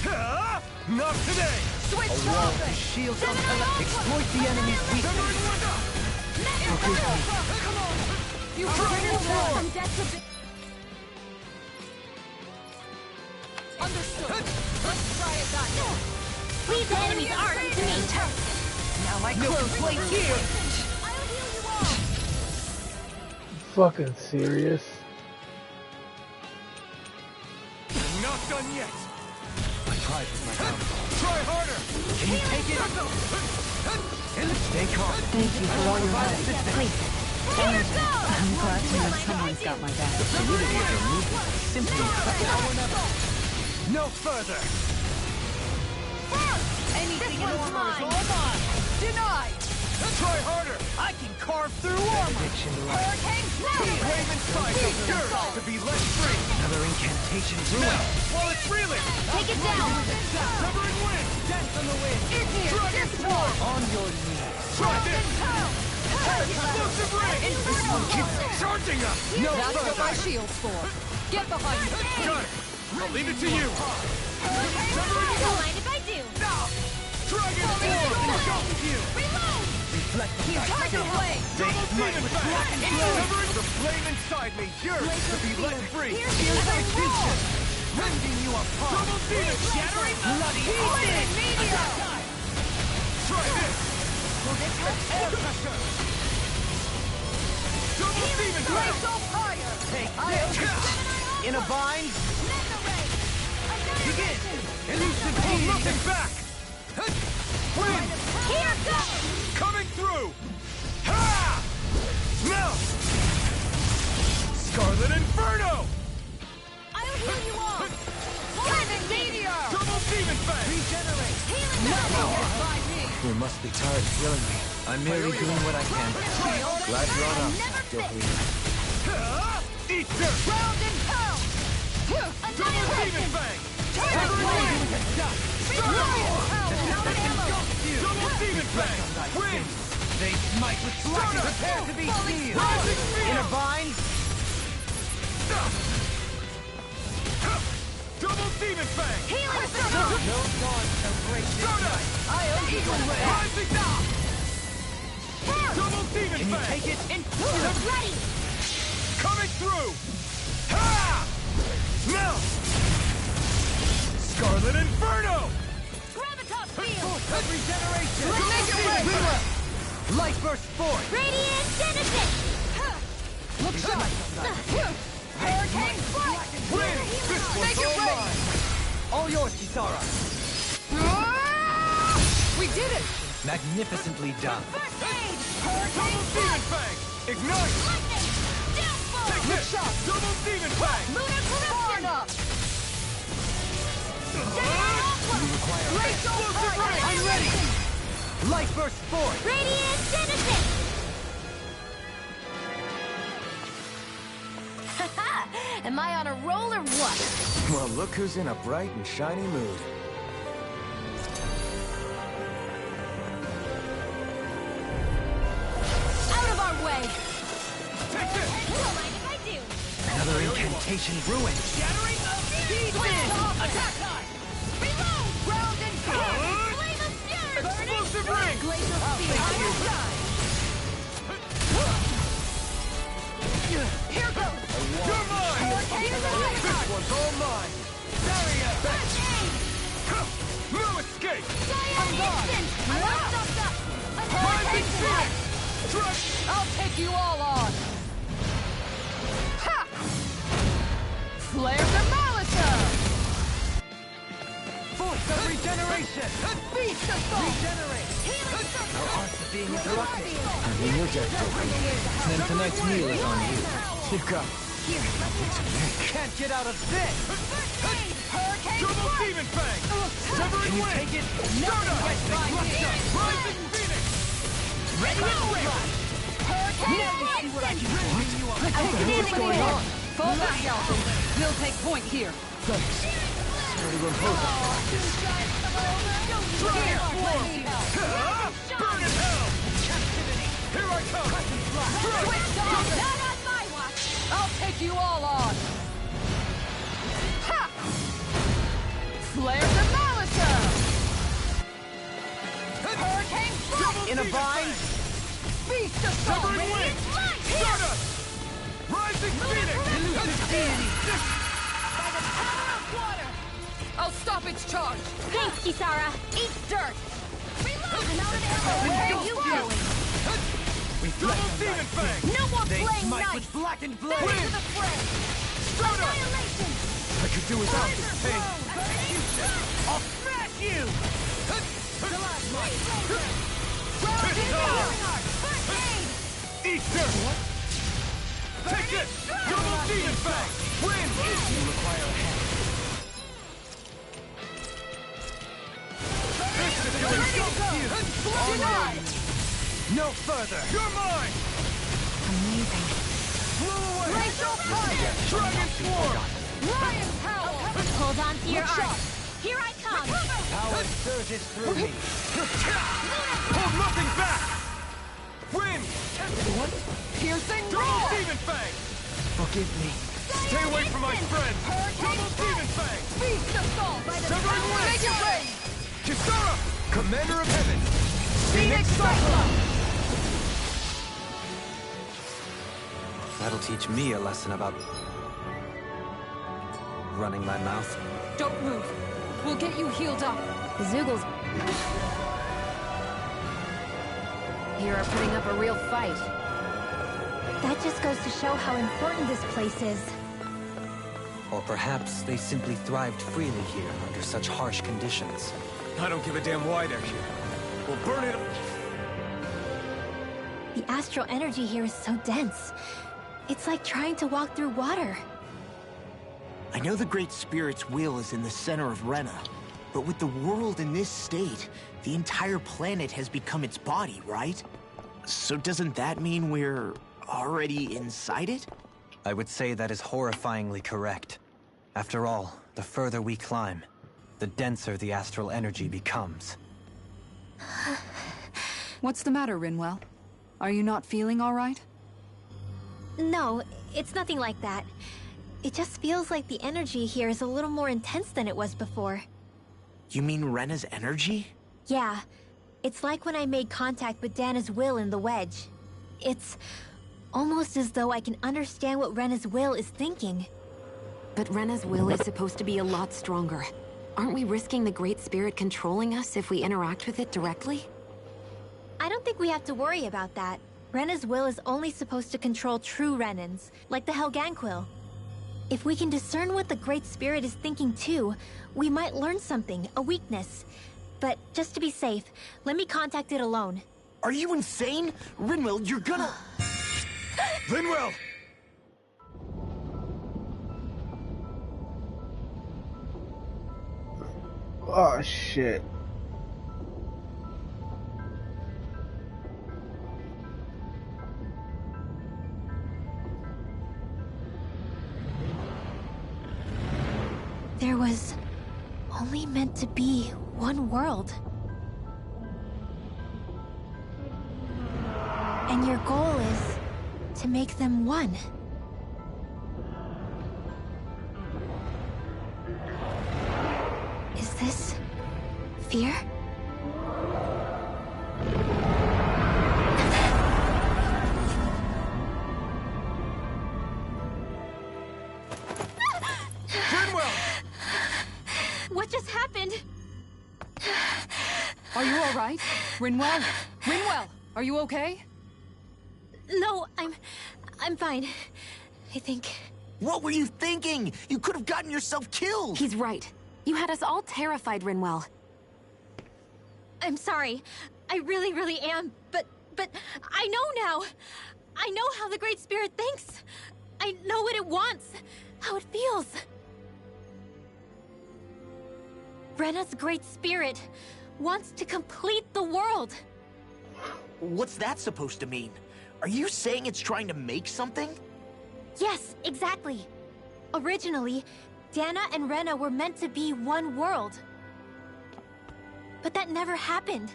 Ha! Not today! Switch A wall to topic. shield from exploit the enemy's weakness. Come on. You From death to understood. Let's try it that. Leave the enemy's art to me! Now my clothes play here. I'll heal you all! Fucking serious? Not done yet! My pride was my downfall. Try harder! Can you take it? Stay calm. Thank you for all your help. Please. I'm glad to know someone's got my back. The fluidity of your movement is simply incredible. No further! Anything in armor is all mine! Denied! Try harder! I can carve through armor! Hurricane Slam! Raven cycle yours to be let free! Another incantation ruin. Now, while it's reeling! Take it down! Severing wind! Dance on the wind! It's here! Dragon Swarm! On your knees. Try this! Explosive ring! This one keeps charging us! No That's what my further! shield's for! Get behind me! Got it! I'll leave it to you! Severing Don't mind if I do. Dragon Swarm! Engulf you! Reload! Reflect the Tiger Blade! Double demon back! Severing the flame inside me yearns to be let free! Execution! Rending you apart! Double demon shattering bloody Lightning Meteor! Try this! Air pressure! Double demon Blaze up higher! Take In a bind. Begin! Elusive hold nothing back! Wind! Here goes! Coming through! Ha! Now! Scarlet Inferno! I'll heal you all! Lightning Meteor! Double demon fang! Regenerate! Healing Nothing gets by me! You must be tired of killing me. I'm merely doing what I can. Glad you're on us. Still here. Eat dirt! Round and pound! Double demon fang! Tiger Blade! Double demon fang! Wind! They smite with slack. Prepare to be sealed. In a bind. Double demon fang! Healing No dawn shall break this night. I owe you one. Rising down! Double demon Can you fang! take it? ready! Coming through! Ha! Now! Scarlet Inferno! Gravitas field! Regeneration! Make it rain! Light burst forth. Radiant Genesis! Look sharp! Hurricane Strike! Wind! This Make one's it all rain! mine! All yours, Kisara. We did it! Magnificently done. First aid! Double demon fang! Ignite! Lightning! Downfall! Take this! Double demon fang! Lunar Far corruption! enough! Explosive ring! I'm ready. Light burst forth. Radiant Genesis! Am I on a roll or what? Well, look who's in a bright and shiny mood. Out of our way! Take this! Don't mind if I do. Another incantation ruined. Shattering of Attack time! Reload! Round and pound! Flame of Fury! Explosive ring! Laser speed! Here goes! You're mine! This one's all mine! Barrier! No escape! Giant Instant! I'm all stopped up! Rising Phoenix! Truck! I'll take you all on! Ha! Flare Demolitor! Voice of regeneration. Beast Assault! Regenerate. Healing Circle! Our arts are being interrupted. I mean, you're dead. Then tonight's meal is on you. You got Can't get out of this. Hurricane Double Strike! demon fang! Can Severing you wind! take it? Nothing gets by me! Rising Phoenix! Ready to rip! Hurricane Strike! What I can do you up. What's going on? Fall back, Alpha. We'll take point here. Dragon Swarm! Burn in hell! Captivity! Here I come! Twitch off! Not on my watch! I'll take you all on! Ha! Flare Demolitor! Hurricane Strike! In a bind. Beast Assault! Severing wind! Stardust! Rising Phoenix! Elusive deity. By the power of water! I'll stop its charge! Thanks, Kisara! Eat dirt! I'm out of ammo! Where are you going? Double demon fang! No more They playing smite nice! with blackened Back blade. to the fray! Annihilation! I could do without this pain. I'll smash you! Round and pound! First aid! Eat dirt! Take this! Double demon fang! Wind! You require a hand. No further! You're mine! Amazing. Blow away! Glacial fire! Dragon swarm! Lion power! Hold on to your Look sharp. arms. Here I come. Power surges through me. Hold nothing back! Wind! What? Piercing Double roar! Demon Fang! Forgive me. Stay away from my friend! Hurricane Double Demon Fang! Feast assault by the Severing power Wind! of your rays! Kisara! Commander of Heaven! Phoenix Cyclone! That'll teach me a lesson about running my mouth. Don't move. We'll get you healed up. The Zoogles here are putting up a real fight. That just goes to show how important this place is. Or perhaps they simply thrived freely here under such harsh conditions. I don't give a damn why they're here. We'll burn it. The astral energy here is so dense. It's like trying to walk through water. I know the Great Spirit's will is in the center of Rena, but with the world in this state, the entire planet has become its body, right? So doesn't that mean we're already inside it? I would say that is horrifyingly correct. After all, the further we climb, the denser the astral energy becomes. What's the matter, Rinwell? Are you not feeling all right? No, it's nothing like that. It just feels like the energy here is a little more intense than it was before. You mean Rena's energy? Yeah. It's like when I made contact with Dana's will in the wedge. It's almost as though I can understand what Rena's will is thinking. But Rena's will is supposed to be a lot stronger. Aren't we risking the Great Spirit controlling us if we interact with it directly? I don't think we have to worry about that. Rena's will is only supposed to control true Renans, like the Helganquil. If we can discern what the Great Spirit is thinking too, we might learn something, a weakness. But just to be safe, let me contact it alone. Are you insane? Rinwell, you're gonna... Rinwell! Oh, shit. There was only meant to be one world. And your goal is to make them one. Is this fear? What just happened? Are you all right? Rinwell? Rinwell, are you okay? No, I'm fine. I think. What were you thinking? You could have gotten yourself killed! He's right. You had us all terrified, Rinwell. I'm sorry. I really am. But I know now. I know how the Great Spirit thinks. I know what it wants. How it feels. Rena's Great Spirit wants to complete the world. What's that supposed to mean? Are you saying it's trying to make something? Yes, exactly. Originally, Dana and Rena were meant to be one world. But that never happened.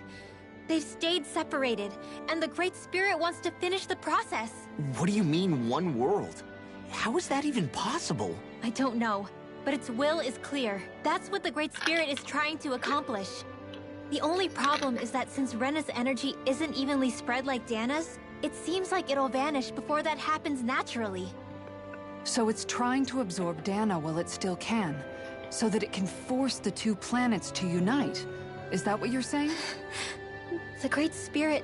They've stayed separated, and the Great Spirit wants to finish the process. What do you mean, one world? How is that even possible? I don't know, but its will is clear. That's what the Great Spirit is trying to accomplish. The only problem is that since Rena's energy isn't evenly spread like Dana's, it seems like it'll vanish before that happens naturally. So it's trying to absorb Dana while it still can, so that it can force the two planets to unite. Is that what you're saying? The Great Spirit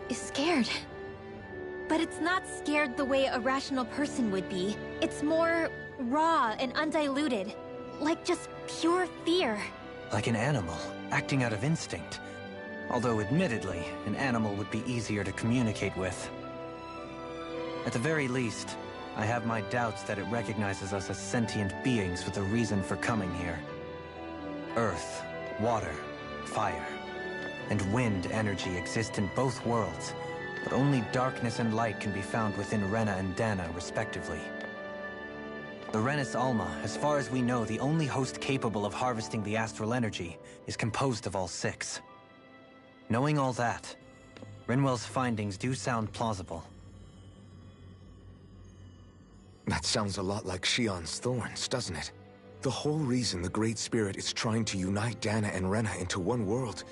is scared. But it's not scared the way a rational person would be. It's more raw and undiluted. Like just pure fear. Like an animal, acting out of instinct. Although admittedly, an animal would be easier to communicate with. At the very least, I have my doubts that it recognizes us as sentient beings with a reason for coming here. Earth, water, fire, and wind energy exist in both worlds, but only darkness and light can be found within Rena and Dana, respectively. The Renis Alma, as far as we know, the only host capable of harvesting the astral energy, is composed of all 6. Knowing all that, Rinwell's findings do sound plausible. That sounds a lot like Shion's thorns, doesn't it? The whole reason the Great Spirit is trying to unite Dana and Rena into one world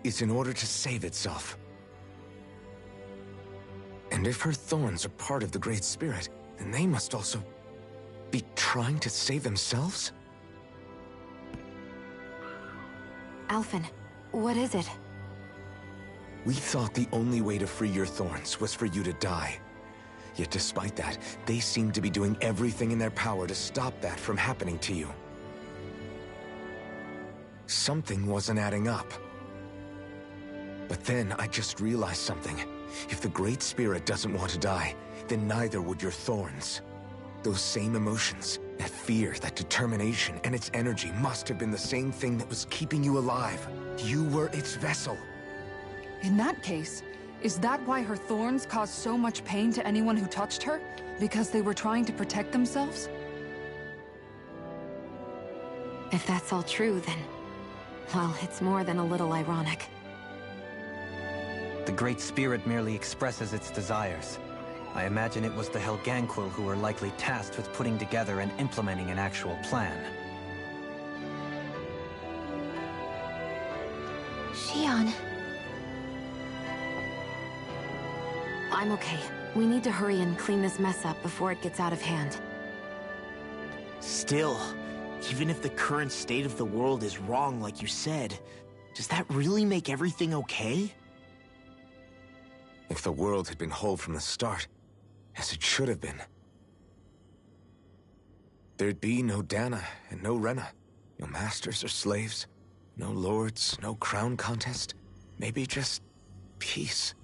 is in order to save itself. And if her thorns are part of the Great Spirit, then they must also be trying to save themselves? Alphen, what is it? We thought the only way to free your thorns was for you to die. Yet despite that, they seem to be doing everything in their power to stop that from happening to you. Something wasn't adding up. But then I just realized something. If the Great Spirit doesn't want to die, then neither would your thorns. Those same emotions, that fear, that determination, and its energy must have been the same thing that was keeping you alive. You were its vessel. In that case, is that why her thorns caused so much pain to anyone who touched her? Because they were trying to protect themselves? If that's all true, then... well, it's more than a little ironic. The Great Spirit merely expresses its desires. I imagine it was the Helganquil who were likely tasked with putting together and implementing an actual plan. Shion. I'm okay. We need to hurry and clean this mess up before it gets out of hand. Still, even if the current state of the world is wrong like you said, does that really make everything okay? If the world had been whole from the start, as it should have been, there'd be no Dana and no Rena, no masters or slaves, no lords, no crown contest, maybe just peace.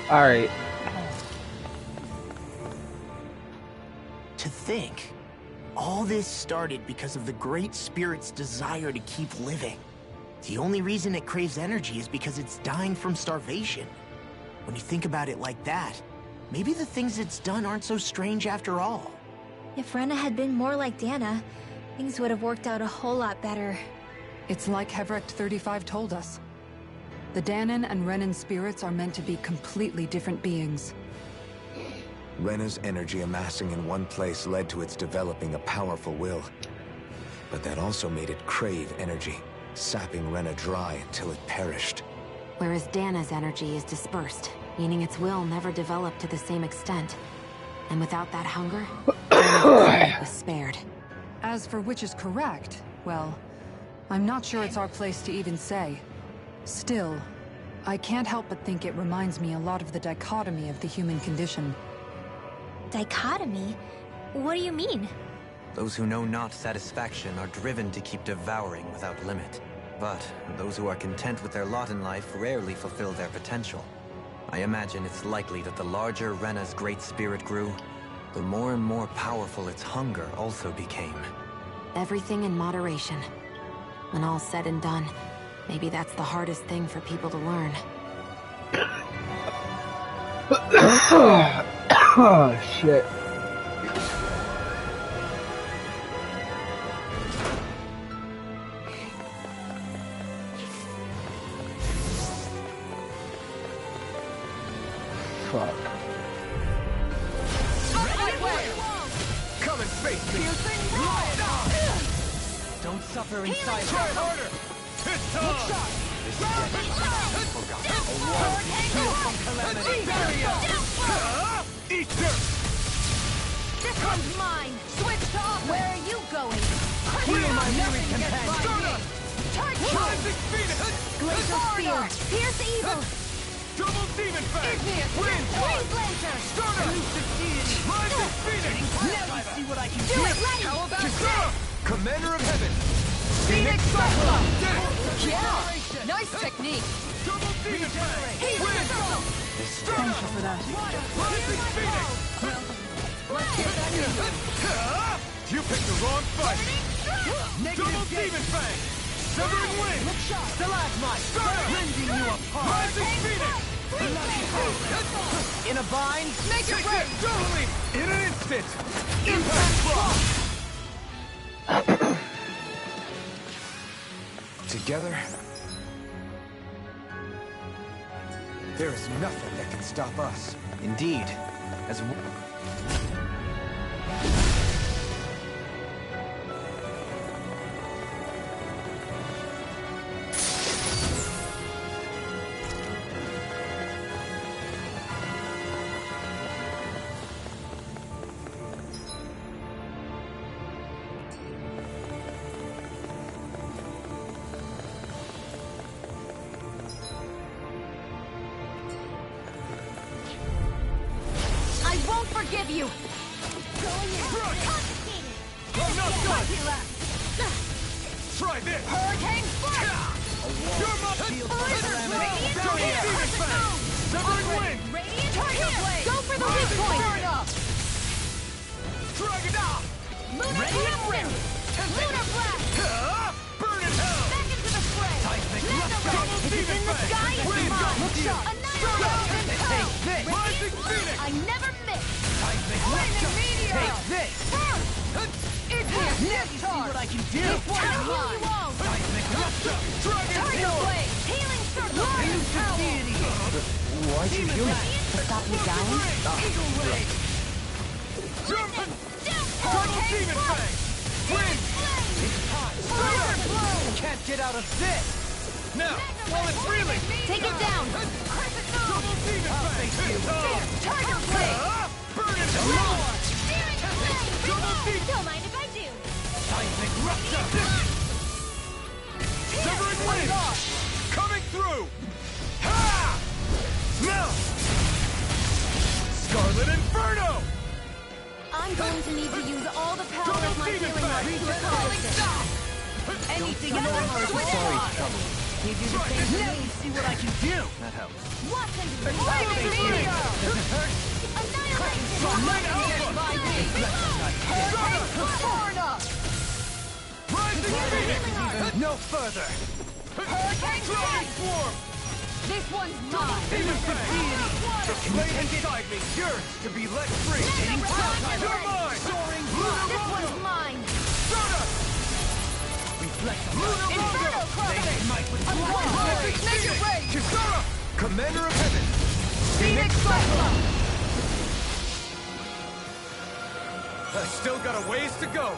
Alright. To think, all this started because of the Great Spirit's desire to keep living. The only reason it craves energy is because it's dying from starvation. When you think about it like that, maybe the things it's done aren't so strange after all. If Rena had been more like Dana, things would have worked out a whole lot better. It's like Hevrecht 35 told us. The Danan and Renan spirits are meant to be completely different beings. Rena's energy amassing in one place led to its developing a powerful will. But that also made it crave energy, sapping Rena dry until it perished. Whereas Dana's energy is dispersed, meaning its will never developed to the same extent. And without that hunger, Dana was spared. As for which is correct, well, I'm not sure it's our place to even say. Still, I can't help but think it reminds me a lot of the dichotomy of the human condition. Dichotomy? What do you mean? Those who know not satisfaction are driven to keep devouring without limit. But those who are content with their lot in life rarely fulfill their potential. I imagine it's likely that the larger Rena's great spirit grew, the more and more powerful its hunger also became. Everything in moderation. When all's said and done, maybe that's the hardest thing for people to learn. Oh, shit. Fuck. Come and face me. Don't suffer in silence. Try harder. Hit time. Eat dirt. This one's mine. Switch to offense. Where are you going? Heal my weary companion. Rising Phoenix. Glacial Spear. Pierce evil. Double Demon Fang. Wind. Freeze Lancer. Starter. Rising Phoenix. Now you see what I can do. It, Lenny. How about this? Commander of Heaven. Phoenix Cyclone. Yeah. Nice technique. Double Demon Fang. Wind. Thank you for that. Rising Phoenix. You picked the wrong fight. Double Demon Fang. Severing Wind. Stalagmite! Rending you apart! Rising Phoenix. In a bind? Make it rain. Totally. In an instant. Impact Block. Together, there is nothing that can stop us. Indeed, as Forgive you. Going in. Confiscated. I'm not done. Try this. Hurricane Flash. You're my Blizzard Radiant. Demon Fang. Severing Wind. Radiant Tiger Blade. Go for the weak point. Drag it out. Lunar Wind. Lunar Blast. Burn in hell. Back into the fray. Double Demon In the sky. Wind. Annihilation. Take this. Rising Phoenix. I never miss. Take this! It's here! Now you see what I can do! This one is mine! Tiger Blade! Healing Circle! Why'd you do that? To stop me dying? Hurricane Flash! Wind! Blizzard Blow! Can't get out of this! Now, while it's reeling! Take it down! Double Demon Fang! Tiger Blade! Burn it hell! Don't mind if I do! Seismic Rupture! Severing Wind! Coming through! Ha! Now! Scarlet Inferno! I'm going to need to use all the power of my healing arts to accomplish this. Anything in order to switch on! You do the same to me. See what I can do. That helps. Watch and flaming meteor! Doesn't hurt. Annihilation! Far enough! Rising no further! Hurricane Swarm! This one's mine! Innocent deity! The flame inside me yearns to be let free! You're mine! Soaring This one's mine! Reflect on Inferno They might with blood! Make it rain! Kisara! Commander of Heaven! Phoenix Cyclone! I still got a ways to go!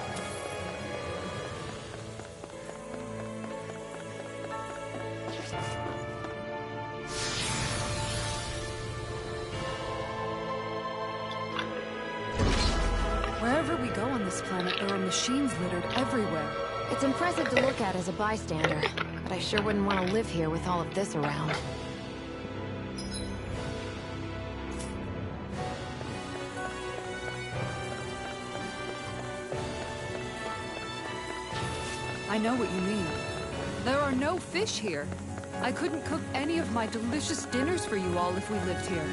Wherever we go on this planet, there are machines littered everywhere. It's impressive to look at as a bystander, but I sure wouldn't want to live here with all of this around. I know what you mean. There are no fish here. I couldn't cook any of my delicious dinners for you all if we lived here.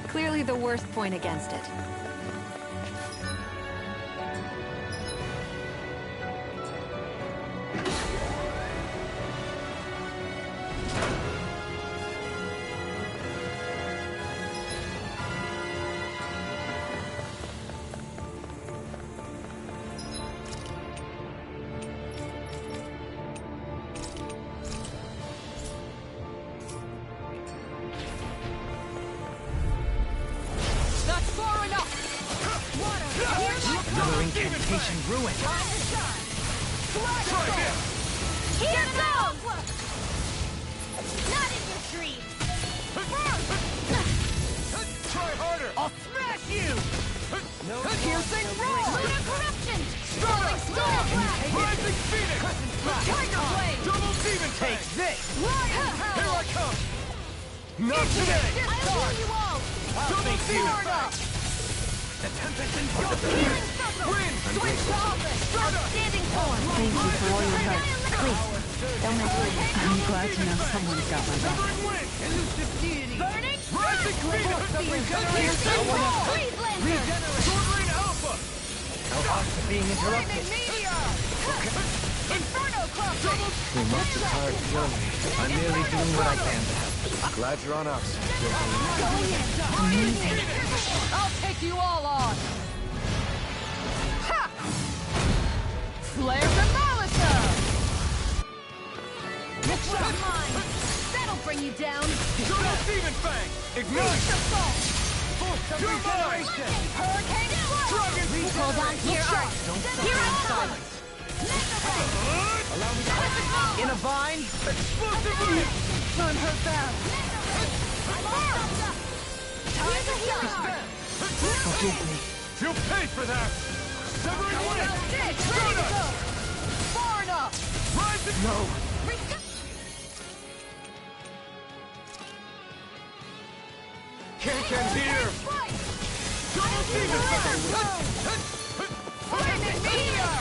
Clearly the worst point against it. Incantation ruined. Here goes! Not in your dreams! Try harder! I'll smash you! No Piercing roar! Lunar corruption! Rolling storm blast! Rising Phoenix! Tiger blade! Double demon Take this! Riot hell! Here I come! Not today! I'll kill you all! Double demon! The tempest and Healing circle! Switch to office! Outstanding form! Thank you for all your help. Please, don't mention it. I'm glad to know someone's got my back. Elusive deity! Burning! Rising Phoenix! Piercing roar! Freeze lancer! Sword Rain Alpha! no odds of being interrupted. Meteor! Inferno club! We must have tired feeling me. I'm merely doing what I can to help. Glad you're on us. Amazing. I'll take you all on! Ha! Flare Demolitor! This one's mine! That'll bring you down! Double Demon Fang! Ignite! Force of regeneration! Hurricane Dragon! Hold on to your art! Here I come! Allow me to in a vine. Explosive Ring! On her back! Forgive me. You'll pay for that! Severing Wing! Far enough! Rising! No. Can't end here! Double Demon Fang! Flaming meteor!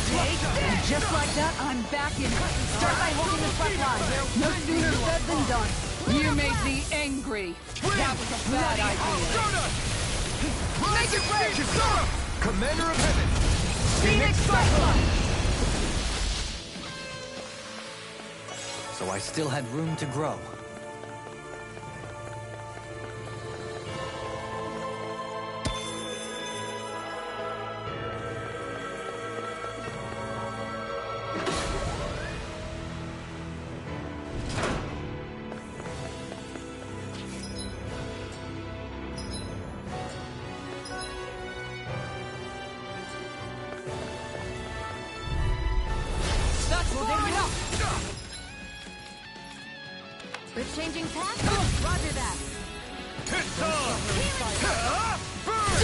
And just like that, I'm back in. Start by holding the front line. No sooner said than done. You made me angry. That was a bad idea. Make it rain! Kisara! Commander of Heaven! Phoenix Cyclone! So I still had room to grow. We're changing path? Roger that. It's on! Burn!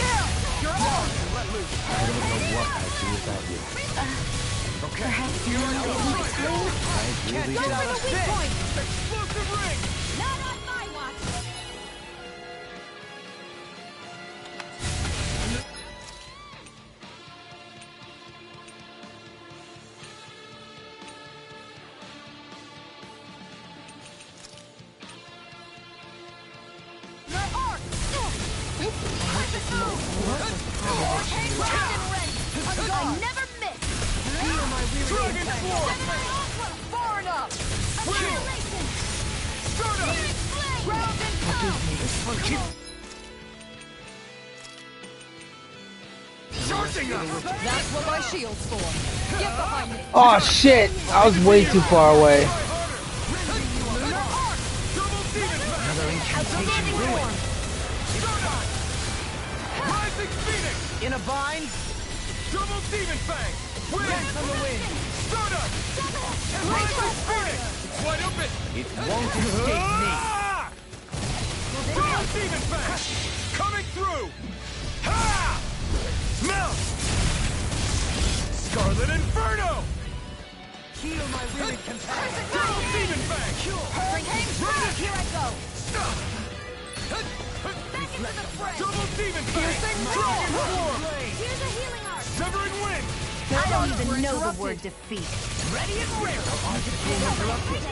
You're on! Let loose! I don't know what I'd do without you. Perhaps you want to my time? I really Go don't. for the weak point! Explosive Ring! Not on my watch! Dragon Swarm! Far enough! Annihilation! Start up! Ground and pound! Charging up! That's what my shield's for. Get behind me! Oh shit! I was way too far away. Another incantation ruined. Rising Phoenix! In a bind? Double Demon Fang! Win! Rent from the wind. Start up! Rising Phoenix! It's wide open! It won't escape me. Double Demon Fang! Coming through! Ha! Melt! Scarlet Inferno! Heal my weary companion. Double Demon Fang! Hurricane Strike! Here I go! Back into the fray! Double Demon Fang! Piercing Dragon Swarm! Here's a healing art! Severing Wind! I don't even know the word defeat. Ready and rare. Interrupted.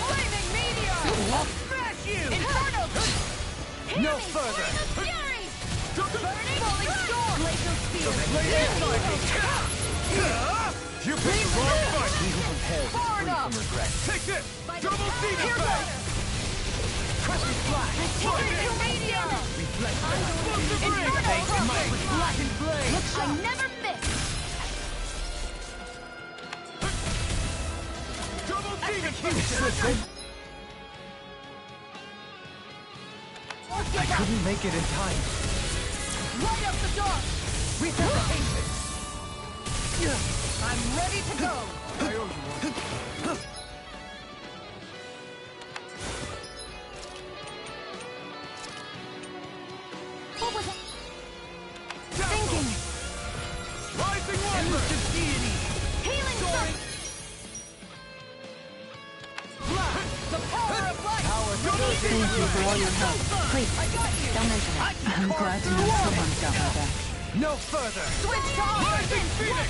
Flaming Meteor! Smash you. Inferno! No further. Fury! Burning Falling Storm! Glacial Spear! You picked the wrong fight! He who prepares is Far free enough. from regret. Take this! Double Demon Here Fang! goes! Crescent flash. Glacial Meteor! Reflect. Inferno! Face might with blackened blade. I never miss! Double Demon Fang! I couldn't make it in time. Light up the dark! Resuscitation. I'm ready to go! I owe you one. What was it? Thinking! Rising Wonder! Healing Sun! The power of light! Thank you for all your help. Please, don't mention it. I'm glad to know someone's got my back. No further. Switch to Rising Phoenix!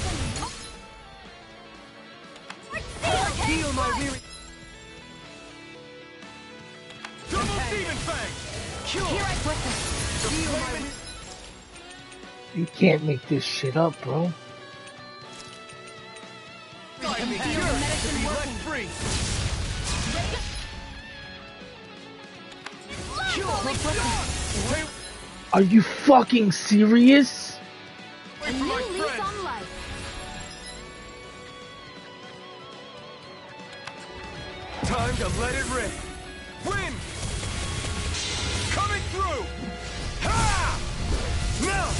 Heal my weary. Double Demon Fang! Here I put this. Heal my. You can't make this shit up, bro. Feel the medicine working. Free. Are you fucking serious? A new lease on life. Time to let it rip! Win! Coming through! Ha! Melt!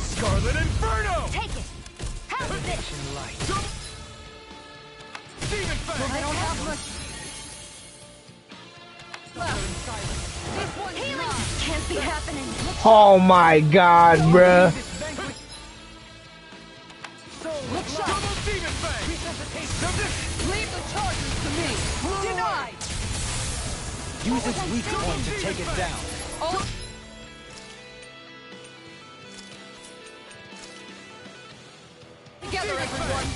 Scarlet Inferno! Take it. Have this. Double Demon Fang! I don't have much. This one's healing. Can't be happening. Oh my god, bruh. Double Demon Fang! Leave the charges to me. Denied. Use its weak point to take it down. Oh. Together, everyone.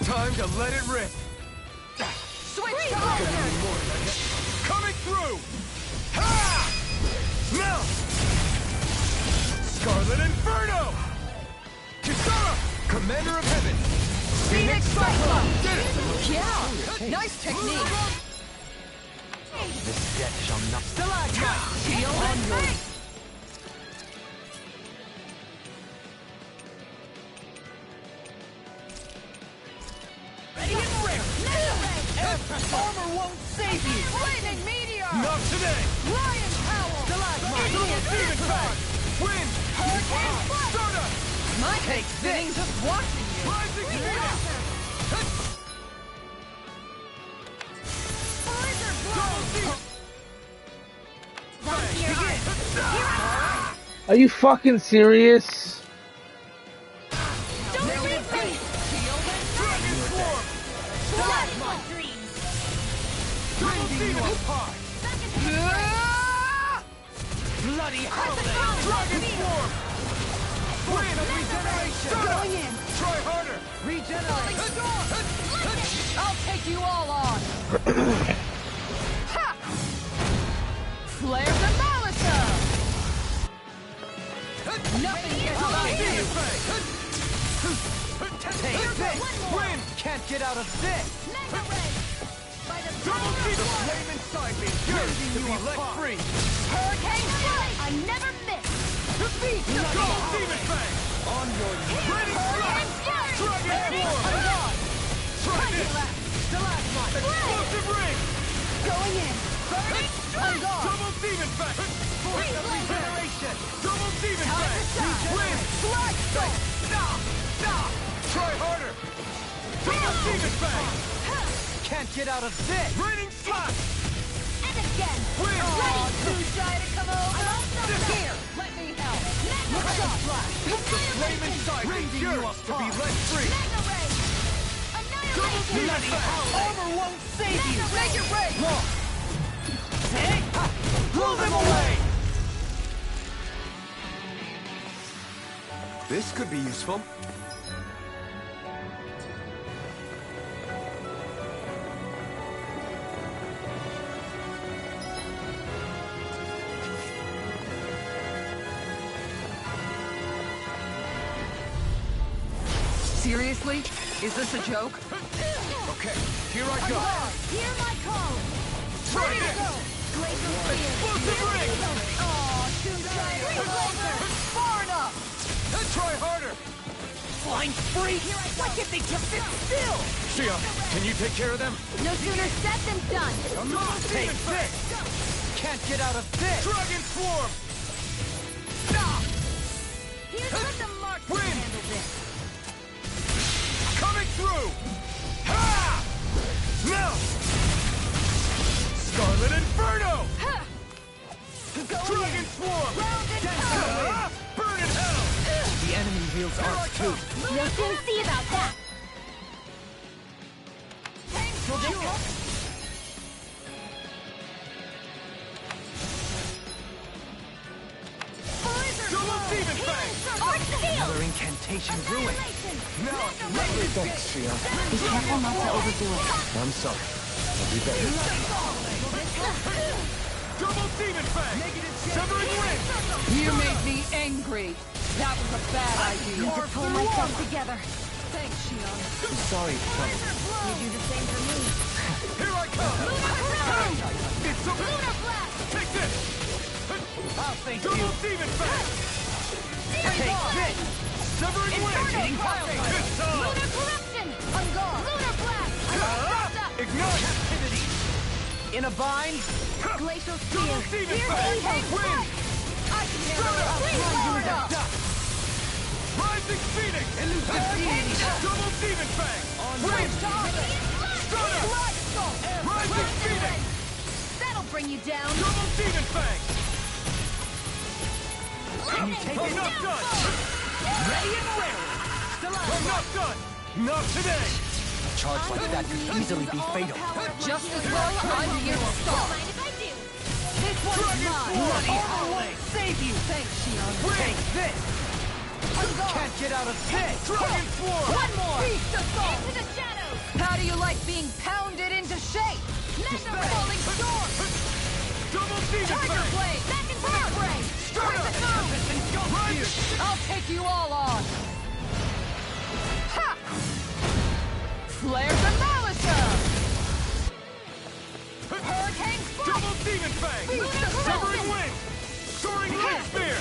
Time to let it rip! Switch to offense. Coming through! Ha! Melt! Scarlet Inferno! Kisara! Commander of Heaven! Phoenix Cyclone. Get it! Yeah. Nice technique. This death shall not. Stalagmite. Shield on your. Ready and rare. Armor won't save you. Flaming Meteor. Not today! Lion Howl. Double Demon Fang! Win! Hurricane Flash. Start up! My Take sitting this. just watching you. Rising Phoenix! Blizzard Double blow. Demon Are you fucking serious? Don't leave me. Dragon Swarm! Plasma dreams. Double Demon Pie! Bloody howling. Dragon Swarm! Win! Regeneration. Going in! Try harder! Regenerate. I'll take you all on. Ha! Flares and Malisa. Nothing gets by you. Take this! Wind can't get out of this! Double see the flame inside me! Yours to be let free! Hurricane strike! I never miss! Defeat! Double demon fang! On your knees! Ready, strike! Dragon form! Try this! The last one! Explosive ring! Going in! Burning strike! Double demon fang! Force of regeneration! Double demon fang! Wind! Blood soul! Try harder! Double demon fang! Can't get out of this! Raining slash! And again! Wind! Ready, too shy to come over? Here, let me help! Look out! The flame inside me yearns to be let free! Double demon fang! Armor won't save you! Make it rain! Blow them away! This could be useful. Seriously? Is this a joke? Okay, here I go. Hear my call! Ready to go! Glacial spear! Explosive ring! Aw, too shy to come over! Far enough! Try harder! Flying free? Why can't they just sit still? Shia, can you take care of them? No sooner said than done! Come on, take this! Can't get out of this! Dragon swarm! Here's what the marks can handle this! Coming through! Ha! Now! Scarlet Inferno! Dragon swarm! Burn in hell! The enemy wields ours too. We'll soon see about that! Double demon fang! Another incantation ruined. Thanks, Shia. Be careful not to overdo it. I'm sorry. I'll be better. Double demon fang! Severing ring! You made me angry. That was a bad idea. Need to pull myself together. Thanks, Shion. I'm sorry, Chloe. You do the same for me. Here I come! It's a Lunar blast! Take this! I'll thank Double you. demon fang! Take this. Severing ring! Getting wild. Good time! Lunar corruption! I'm gone! Lunar blast! I'm all wrapped up! Ignite! Activity. In a bind. Glacial Double spear! demon Here's fang! the Wind! I can handle it! Please lower it up! Rising Phoenix! Elusive deity. Double demon fang! Wind! Stunner! Rising Phoenix! That'll bring you down! Double demon fang! Can you take I'm it? not done! Ready and rare. I'm not done! Not today! A charge like that could easily be fatal. Just as well I'm here to stop. Mind if I do? This one's Dragon mine. Swarm! Bloody howling. Save you. Thanks, Shion. Take this. Can't get out of this! Dragon Swarm! One more. Beast assault. Into the shadows! How do you like being pounded into shape? Falling storm. Double demon Tiger fang! blade. Back into the fray. Start up! I'll take you all on. Ha! Flare Demolisher. Hurricane Strike. Double demon fang! Severing wing! Soaring wind spear!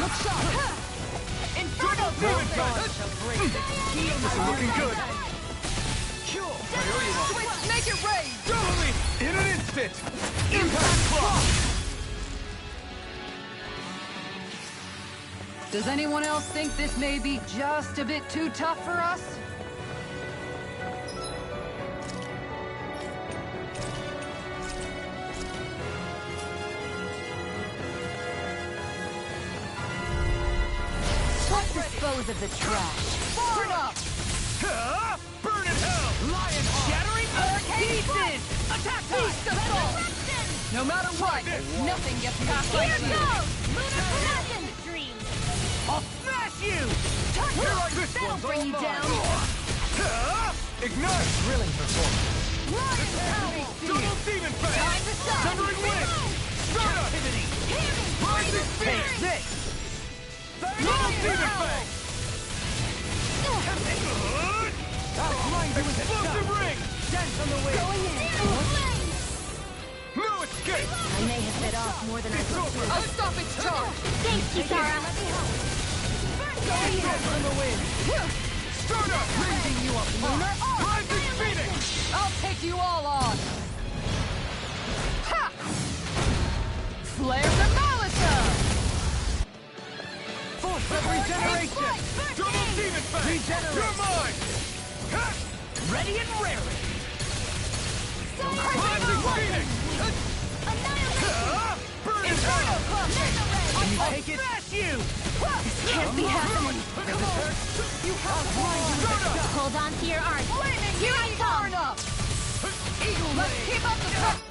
Look sharp. Inferno Double demon fang! This is looking good! Switch, make it rain. Doubly! In an instant! Impact clock! Does anyone else think this may be just a bit too tough for us? Let's dispose of the trash. Burn up! Burn in hell! Lion shattering pieces. Attack Beast assault! No matter what, nothing gets past my Here shield. goes! Lunar corruption! Dream! I'll smash you. That'll bring you down! Ignite! Thrilling performance. Lion Owl! Double demon fang! Time to stop! Severing wing! Start up! Hear me! Rising Take spear! this. Double demon fang! Explosive ring! Dance on the wind! Going in! No escape! I may have bit off more than I could chew. I'll stop its charge! Thanks, Kisara. Going in! On the wind! Stardust! Raising you up, Lunar! Rising Phoenix! I'll take you all on! Ha! Flare the Molotov! Force of regeneration! Double demon fang! Regenerate! You're mine! Ha! Ready and raring! Rising Phoenix! Inferno Club! Can you take it? Smash you! This can't be happening! Come on! You have one! Hold on to your arms. Here I come! Eagle Let's keep up the pressure!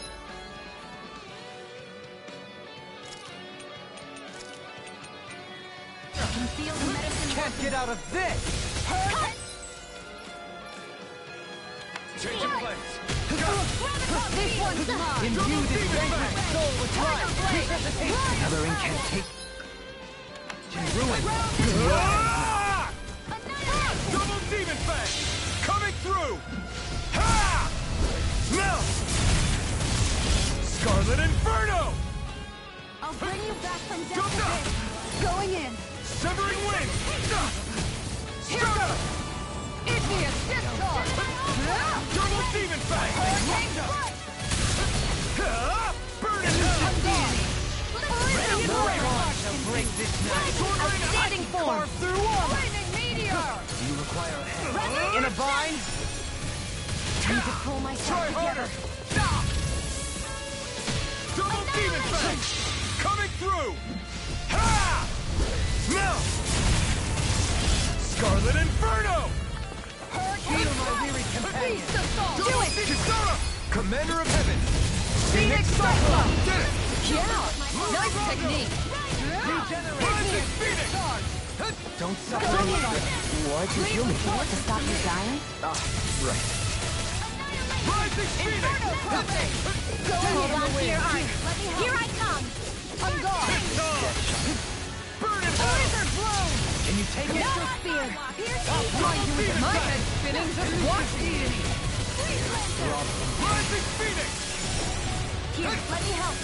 Feel the medicine. Can't get out of this! Changing place! This one's mine! Imbue this vanquished soul with life! Resuscitation! Another incantation! Ruin! Ah! Double demon fang! Coming through! Ha! Now! Scarlet Inferno! I'll bring you back from death. Go down! Going in! Severing wind! Here goes! Igneous discard! Double demon fang! Burn it I'm down! gone! No one shall break this night! Outstanding form. Carve through armor! Lightning meteor! Do you require a hand? In a bind? Need to pull myself Try together. harder! Double demon fang! Coming through! Ha! Now! Scarlet Inferno! Heal my weary companion! Do it! Kisara! Commander of Heaven! Phoenix Cyclone! Get it! Yeah! Nice technique! Rising Phoenix! Don't suffer. Why'd you heal me? To stop you dying? Right. Rising Phoenix! Hold on to your arms. Here I come. I'm gone! Burn it down! Laser blown! Can you take it? Missile spear! I'll blind you with my head spinning! Just watch me! Rising Phoenix! Here, let me help.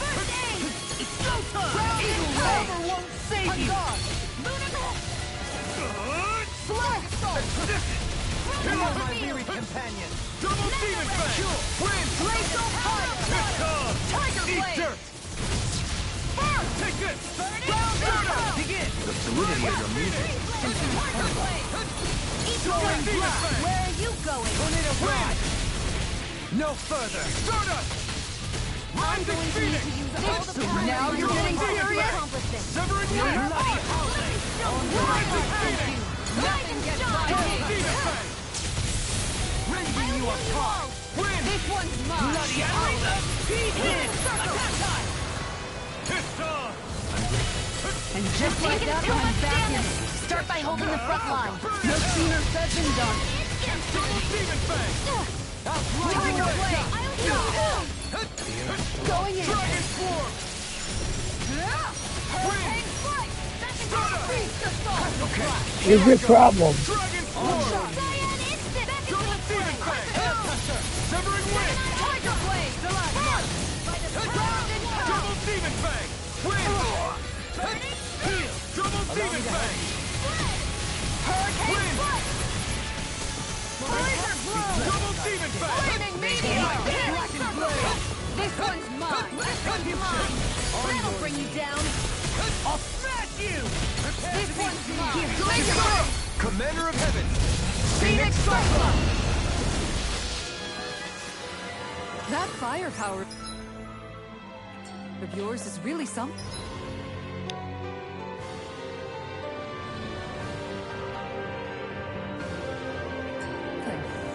First aid! It's go time! Eagle Ray! Won't save you! Blast Salt! Heal my weary companion! Double demon fang! Wind! Blaze on fire! Tiger Eat Blade! dirt! Take this! Begin! The fluidity of your music. Going black! Where are you going? Tornado Rod! No further! Stardust! I'm going to need to use all the power. Now you're getting to serious? accomplish this. Severing wind! Bloody holiday! Rising Phoenix! Nothing gets by Double me! demon fang! Rending you apart! Wind! This one's mine! Bloody holiday! Begin! Attack time! It's on! And just like that, I'm back in it! Start by holding the front line. No sooner said than done! Double demon fang! Tiger Blade! Going in! Dragon Swarm! Hurricane Flight! Beast Assault! Okay. What's your problem? Dragon Swarm! Double demon fang! Severing wind! Tiger Blade! Double demon fang! Wind! Heal! Double demon fang! Hurricane Wind! Flight! Laser blow! Double demon fang! Lightning meteor! Blackened blade! This one's mine! This one's mine! That'll bring you down! I'll smash you! This one's mine! Here, Laser blow! Commander of Heaven! Phoenix Cyclone! That firepower of yours is really something.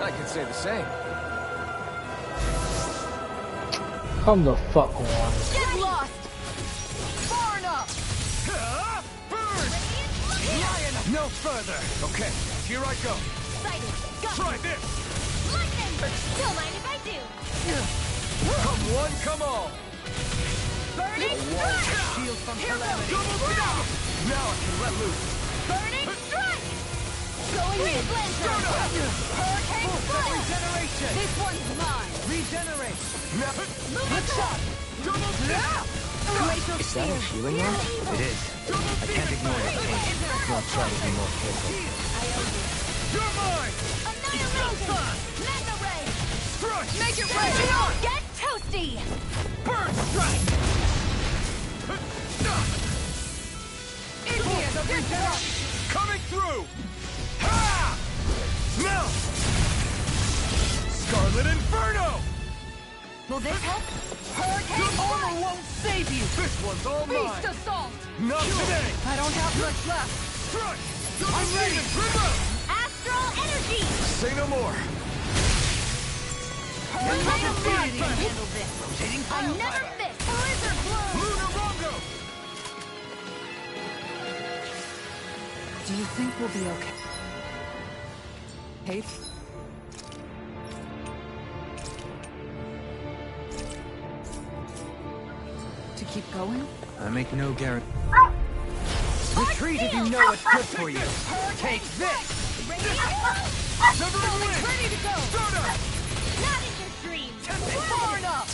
I could say the same. Come the fuck on. Get lost! Far enough! Burn! No further! Okay, here I go. Try this! Don't mind if I do. Come one, come all! Burning strike! Shield from Here calamity. goes! Now I can let loose. Burning strike! Going in. Hurricane Blast. Regeneration. This one's mine. Regenerate. Moving shot. Glacial Is that a Spear. healing round? It is. I can't ignore the pain. I'll try to be more careful. You're mine. Annihilation. Mega Ray. Crush. Make it rain. Get toasty. Burn strike. In here. The regeneration. Coming through. Ha! Now. Scarlet Inferno. Will this help? Hurricane Your armor won't save you. This one's all mine. Beast Assault. Not today. I don't have much left. Crush. I'm ready. Trigger. Astral energy! Say no more. Hurricane Blast. Handle this. Rotating I never miss! Blizzard blow! Lunar Rongo. Do you think we'll be okay? Hey? To keep going? I make no guarantee. Retreat if you know what's good for you. Take this. Severing Wind. Ready to go. Stardust. Not in your dreams! Far enough.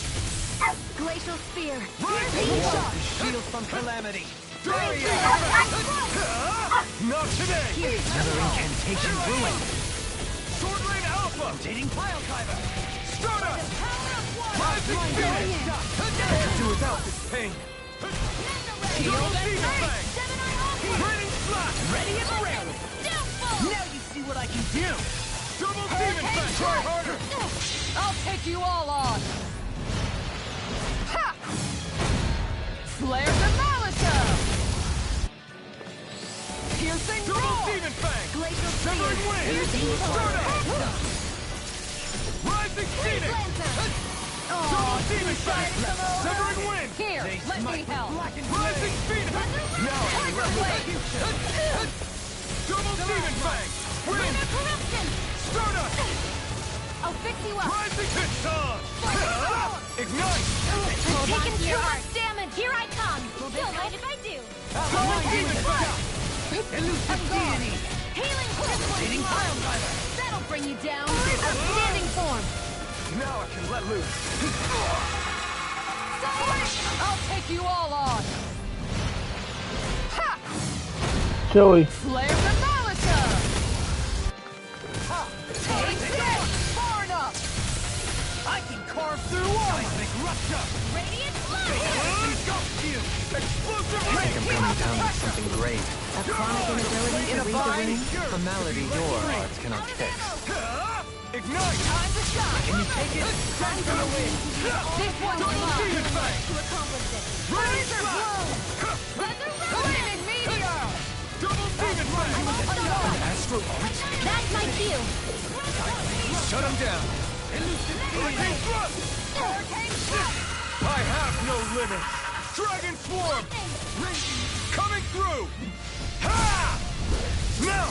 Glacial Spear. Rising shot. Shield from calamity. Not today. Another incantation brewing. Sword Rain Alpha. Rotating Pile Driver. Stardust. Rising Phoenix. Can't do without this pain. Double Demon Fang. Raining Slash. Ready and ready. Now you see what I can do! Double Demon Fang. Try harder. I'll take you all on. Ha! Flare the Malika. Piercing Double roar. Demon Fang. Glacial Severing Spear. Wind. Piercing Stardust. Rising Phoenix. Double Demon Fang. Severing Wind. Here, let me help. Rising Phoenix. Now I can let loose. Double Demon Fang. Wind. Stardust. I'll fix you up. Rising Pixar. Ignite. I'm taking to too your much damage! Here I come! Don't mind if I do! Double Demon Fang. Elusive deity. Healing Rotating Pile Driver. That'll bring you down. Outstanding form. Now I can let loose. I'll take you all on. Ha! Joey. Flare the Malika. Ha! Take this. Far enough. I can carve through seismic rupture. Radiant flow! Explosive I think I'm ring. coming down with something grave. A chronic inability to read the ring? A malady your arts cannot fix. Ignite. Time to shine. Can you take it? Time for the win. This one's Double mine. Demon Fang. To accomplish this! Raining Razor Slash. Flaming Meteor. Double Demon Fang. Astral arts? That's my cue! Shut him down. Hurricane Thrust. I have no limits. Dragon Swarm. Coming through. Ha! Now.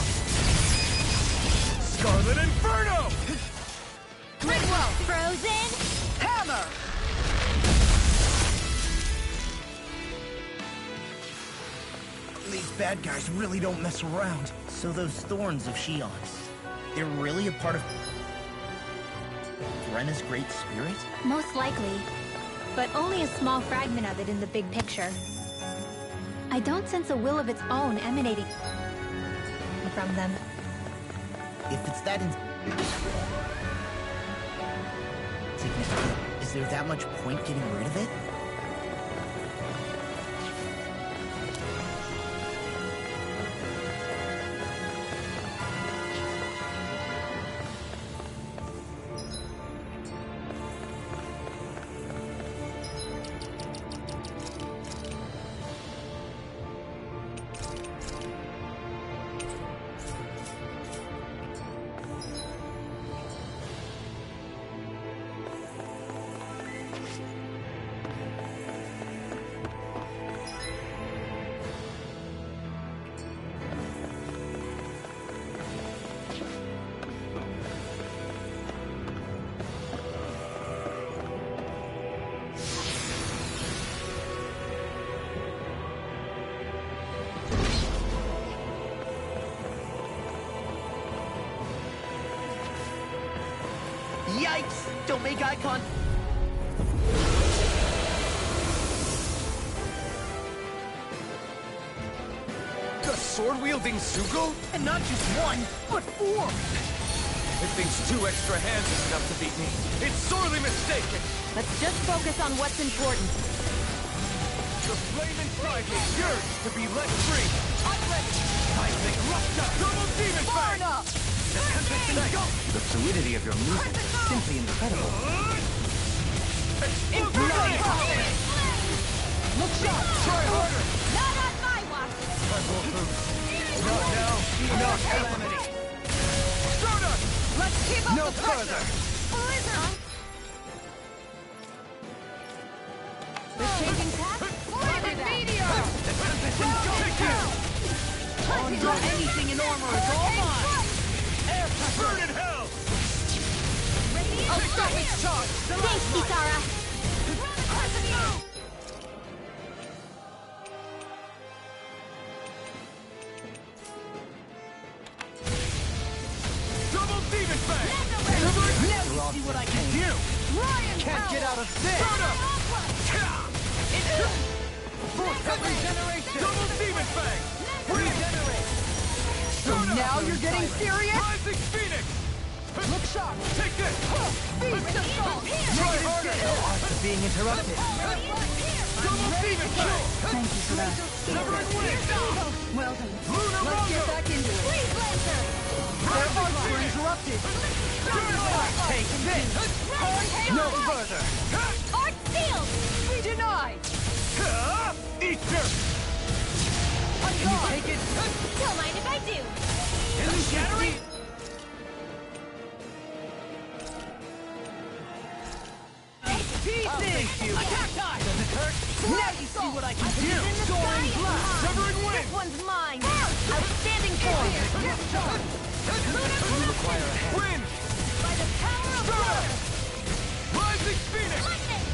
Scarlet Inferno. Gridwell. Frozen! Hammer. These bad guys really don't mess around. So those thorns of Shion's, they're really a part of Rena's great spirit? Most likely. But only a small fragment of it in the big picture. I don't sense a will of its own emanating from them. If it's that insignificant, is there that much point getting rid of it? Don't make eye contact. The sword-wielding Zuko? And not just one, but four! It thinks 2 extra hands is enough to beat me. It's sorely mistaken! Let's just focus on what's important. The flame inside me yearns to be let free! I'm ready! I think Rupta! Double demon Far fang! enough! The fluidity of your movement is simply incredible. Look sharp! Try harder! Not on my watch! Not now, not calamity! Stardust! Let's keep up No the pressure! further! Blizzard! They're changing tack? Roger that! Meteor! Anything in armor is all mine! Burn in hell! I'll stop its charge! Thanks, Kisara! Double demon fang! Now you see what I can do! Can't get out of this! Regeneration! Double demon fang! Regenerate! So now you're getting serious? Rising Phoenix! Look sharp! Take this! Beast assault! Try harder! No art of being interrupted. Double demon fang! Thank you for that. Severing wing! Well done. Lunar Let's get Rondo! back into it. Freeze Lancer! Their arts were interrupted. Take this! No further! Art sealed! We deny! Eat dirt! Can you take it? Don't mind if I do! Shattering! Pieces! Attack time! Does it hurt? Now you see what I can do! Soaring blast! Severing wing! This one's mine! Outstanding form! You require a hand. Wind! By the power of water! Rising Phoenix! Lightning!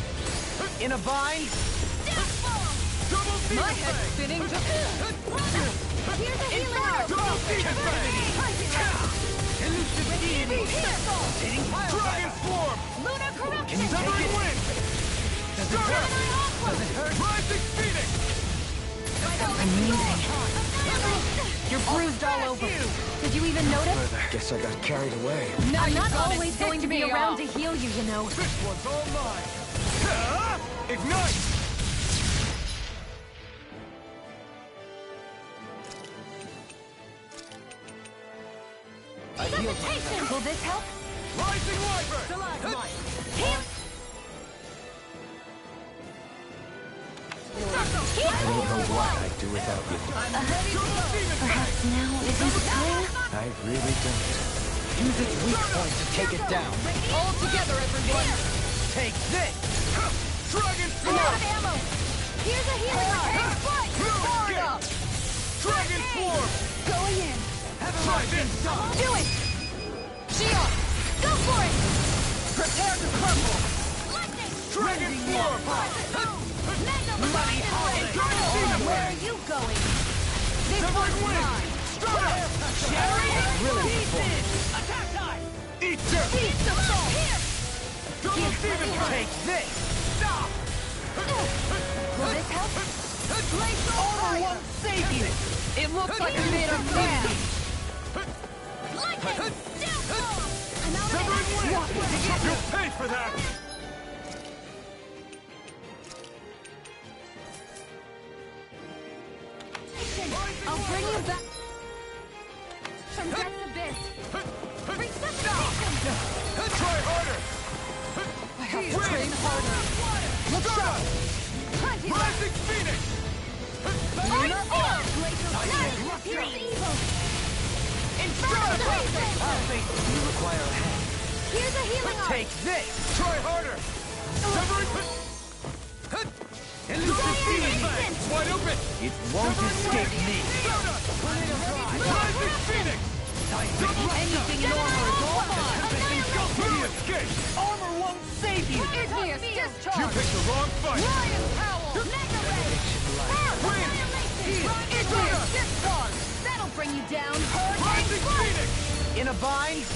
In a bind? Deathfall! Double demon My head's fang! spinning just... Here's a healing arrow! Double demon fang! Elusive deity! Hitting pile Dragon swarm! Lunar corruption! Can you take Severing it? wing! Does it hurt? Does it hurt? Rising Phoenix! Amazing. You're bruised all over. Did you even notice? Guess I got carried away. Now I'm you've not gone and always going to ticked be me around off. to heal you, you know. This one's all mine! Ignite! I healed Precipitation! Will this help? Rising Wyvern! Stalagmite! I don't know what I'd do without you. Perhaps now isn't the time? I really don't. Use its weak point to take it down. All together, everyone! Take this! Dragon I'm out swarm! of ammo! Here's a healing arrow! Far enough! Dragon swarm! Going in! Try this! Do it! Shion! Go for it! Prepare to crumble! Lightning! Dragon swarm! Mega Bloody holiday! Where are you going? This Severing one's wing! mine! Stardust! Brilliant. Attack time! Eat dirt! Beast assault! Double demon fang! Take this! Stop! Will this help? Armor won't save you! It looks like I made a mess! Lightning! Downfall! I'm out of Severing ammo! wing! You'll pay for that! I'll bring you back from Death's Abyss! Resuscitation! Try harder! I have to train harder! Look sharp! Rising Phoenix! Lunar Orb! Pure evil! Inferno Blazer! You require a hand. Here's a healing arm! Take this! Try harder! Severing... Elusive deity! It's wide open! It won't escape me! Rising Phoenix! Anything in armor is all mine! You escaped! Armor won't save you! Igneous You discharge! picked the wrong fight! Lion Howl! Mega Ray! Win! Igneous discharge! That'll bring you down! Rising Phoenix! In a bind?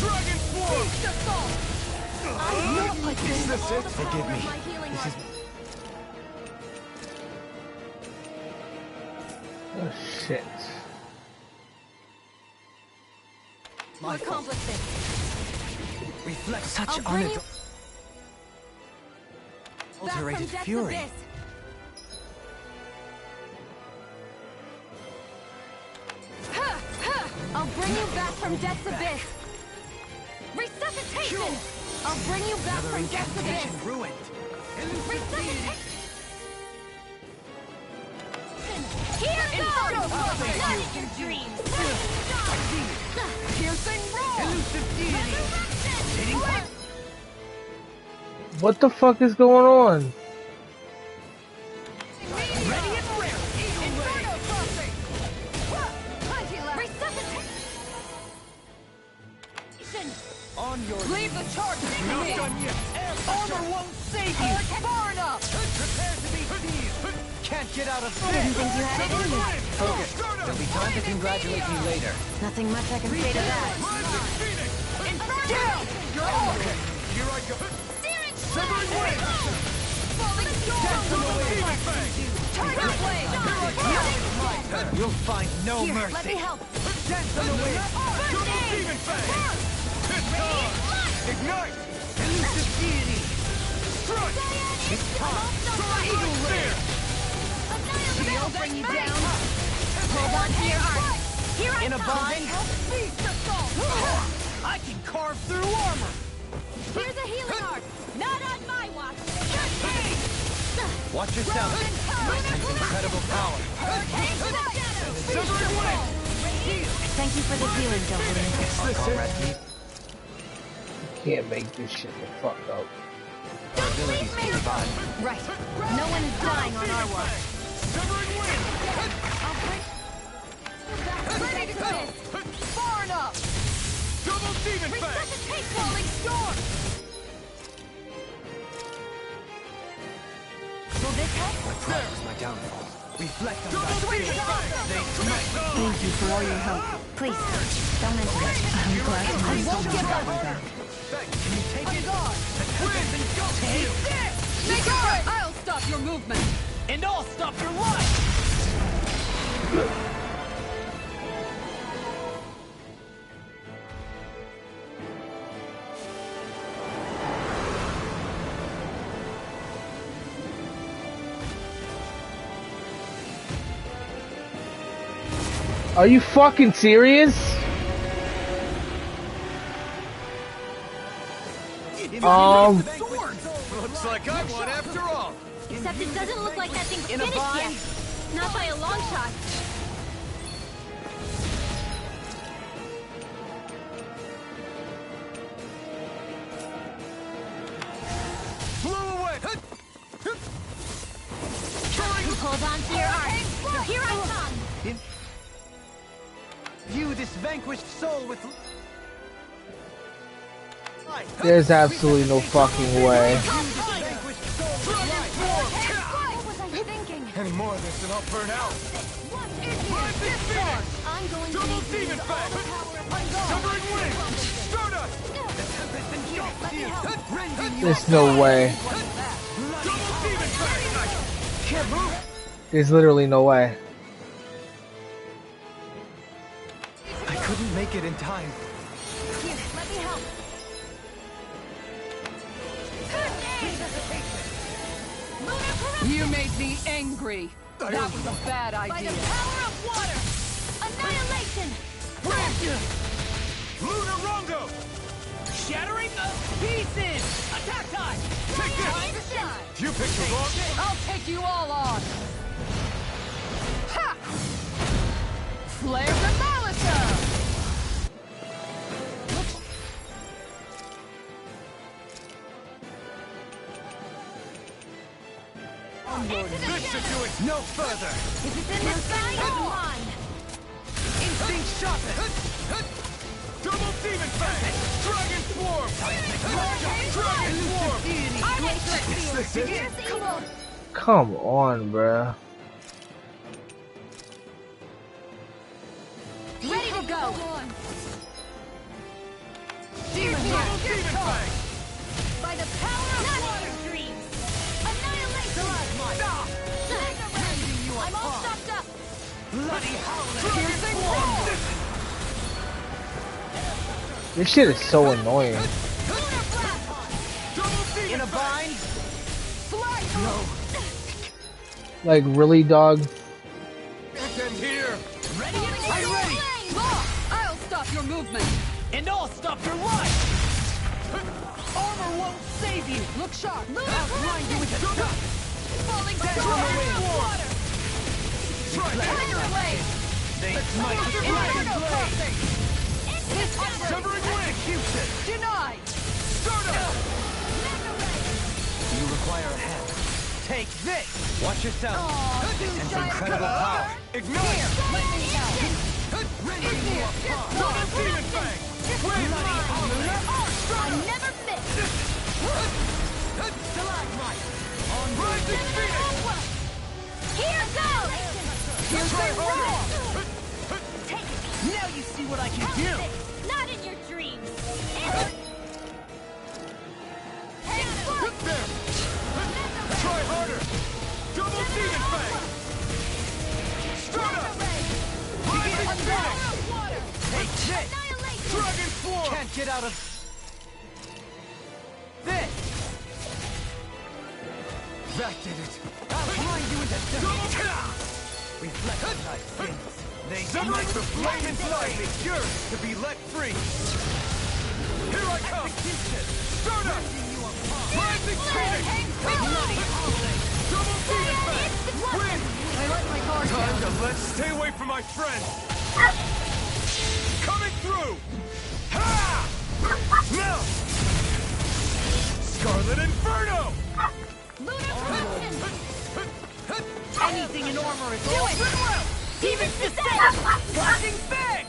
Dragon Swarm! Beast assault! Is this it? Forgive me. This is... Oh shit. My accomplishment. Reflect such I'll bring you unadulterated back from fury. death's abyss. I'll bring you back from death's abyss. Resuscitation! I'll bring you back from death's abyss. Ruined. Resuscitation! Here goes! Not in your dreams! Piercing roll! Elusive deity! What the fuck is going on? Ready and rare! Inferno crossing! Resuscitation! On your Leave the charge! Not done yet. Armor won't save you! Far enough! Prepare to be seized. Can't get out of I didn't think you had it in you. Okay, there'll be time to congratulate me later. Nothing much I can say to that. Inferno! Okay, here I go. Severing wing. Falling storm! Tiger blade! You'll find no Here, mercy. let me help! Dance on the wing. Double demon fang. It's time. Ignite. Elusive deity. Strike. It's time. Eagle Rear. Shield bring you down. Hold on to your arm. Here I In a come. bind? Beast assault. I can carve through armor. Here's a healing art. Not on my watch. Watch yourself. It's incredible power. Severing wing. Thank you for the healing, gentlemen. Comrade Pete. Can't make this shit the fuck up. Our abilities to survive. Right. No one is dying on our watch. Severing wing. I'll bring... Ready to go. Far enough. Double demon fang. Resuscitate falling storm. Will this help? My pride was my downfall. Reflect on Double that. demon fang. Thank you for all your help. Please, don't mention it. I'm glad to I won't give up. Can you take it? Take this! Make it right! I'll stop your movement! And I'll stop your life! Are you fucking serious? Looks like I won after all. Except it doesn't look like that thing's In a finished yet. bind? Not by a long shot. Blow away. Hold on to your arm. Here I come. View this vanquished soul with... There's absolutely no fucking way. What was I thinking? Any more of this and I'll burn out. I'm going to Double need to demon use all fang. the power of my god. Severing wing. Stardust. Let me help. There's no way. Double demon fang. Can't move. There's literally no way. I couldn't make it in time. Here, let me help. You made me angry. That was a bad By idea. the power of water! Annihilation! Lunar Rongo. Shattering the pieces! Attack time! Take this. You picked the wrong. I'll take you all on. Ha! Flare Demolisher! This situation. No further. If it's in the sky, it's mine! Instinct sharpened. Double demon fang. Dragon swarm. Dragon swarm. I wait for it! This is Come on! Come on, bruh. Ready to go! Demon fang. By the power of water! Dreams! Annihilation! I'm all stopped up! Bloody howling! Piercing roar! This shit is so annoying. In a bind? No. Like, really, dog? It's in here! Ready? I'm ready! I'll stop your movement! And I'll stop your life! Armor won't save you! Look sharp! I'll grind you into dust! Falling That's down! armor in Water! Try Fire blade! They might be Inferno crossing! Severing execution! Denied! Start up! You require a hand. Take this! Watch yourself! And incredible power! Ignite! Here, let me help! Rending you apart! Demon Fang! Bloody howler! I never miss! Stalagmite! On Rising Phoenix! Here goes! Try harder! Take it! Now you see what I can do! Not in your dreams! There! Try harder! Double Demon Fang! Start up! Rising Phoenix! Take this! Dragon Swarm! Can't get out of this! That did it! I'll grind you into dust! Reflect on thy sins. They severing the flame inside me yearns to be let free! Here I come! Start up! Rising Phoenix! Bloody howling! Double Demon Fang! Win! I let my guard Time down. to let's stay away from my friend! Coming through! Ha! Now! Scarlet Inferno! Lunar Crimson! Anything in armor is all good well! Demon's Descent! Flashing Fang!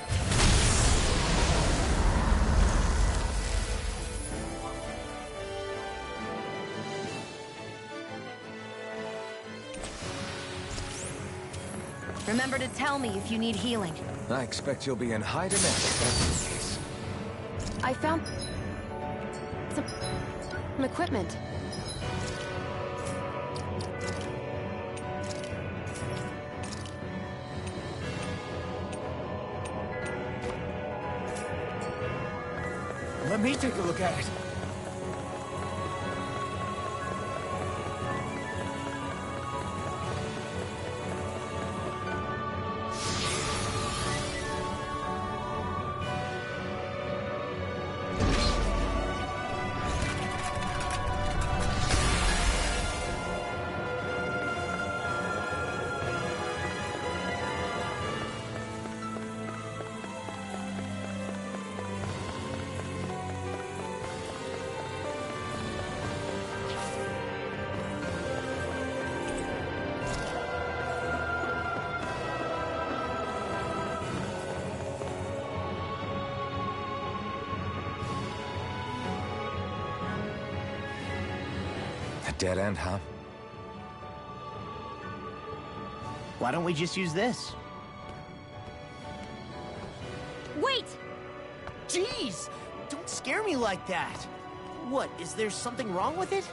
Remember to tell me if you need healing. I expect you'll be in high demand if that's the case. I found some equipment. Let me take a look at it. Dead end, huh? Why don't we just use this? Wait! Jeez! Don't scare me like that! What, is there something wrong with it?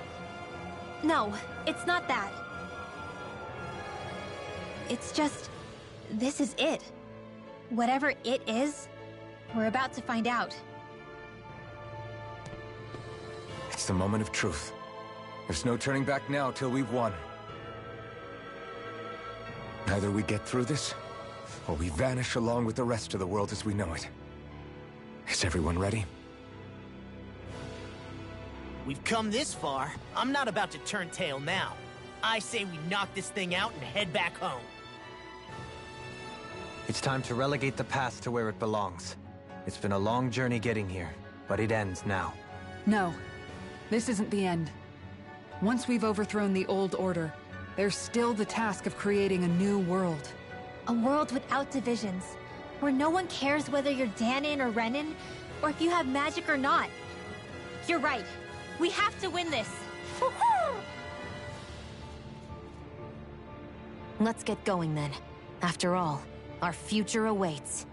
No, it's not that. It's just... this is it. Whatever it is, we're about to find out. It's the moment of truth. There's no turning back now till we've won. Either we get through this, or we vanish along with the rest of the world as we know it. Is everyone ready? We've come this far. I'm not about to turn tail now. I say we knock this thing out and head back home. It's time to relegate the past to where it belongs. It's been a long journey getting here, but it ends now. No, this isn't the end. Once we've overthrown the old order, there's still the task of creating a new world. A world without divisions, where no one cares whether you're Danon or Renan, or if you have magic or not. You're right. We have to win this. Let's get going then. After all, our future awaits.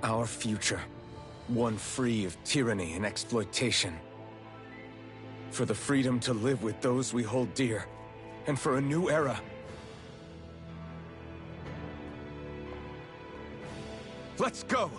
Our future. One free of tyranny and exploitation. For the freedom to live with those we hold dear. And for a new era. Let's go!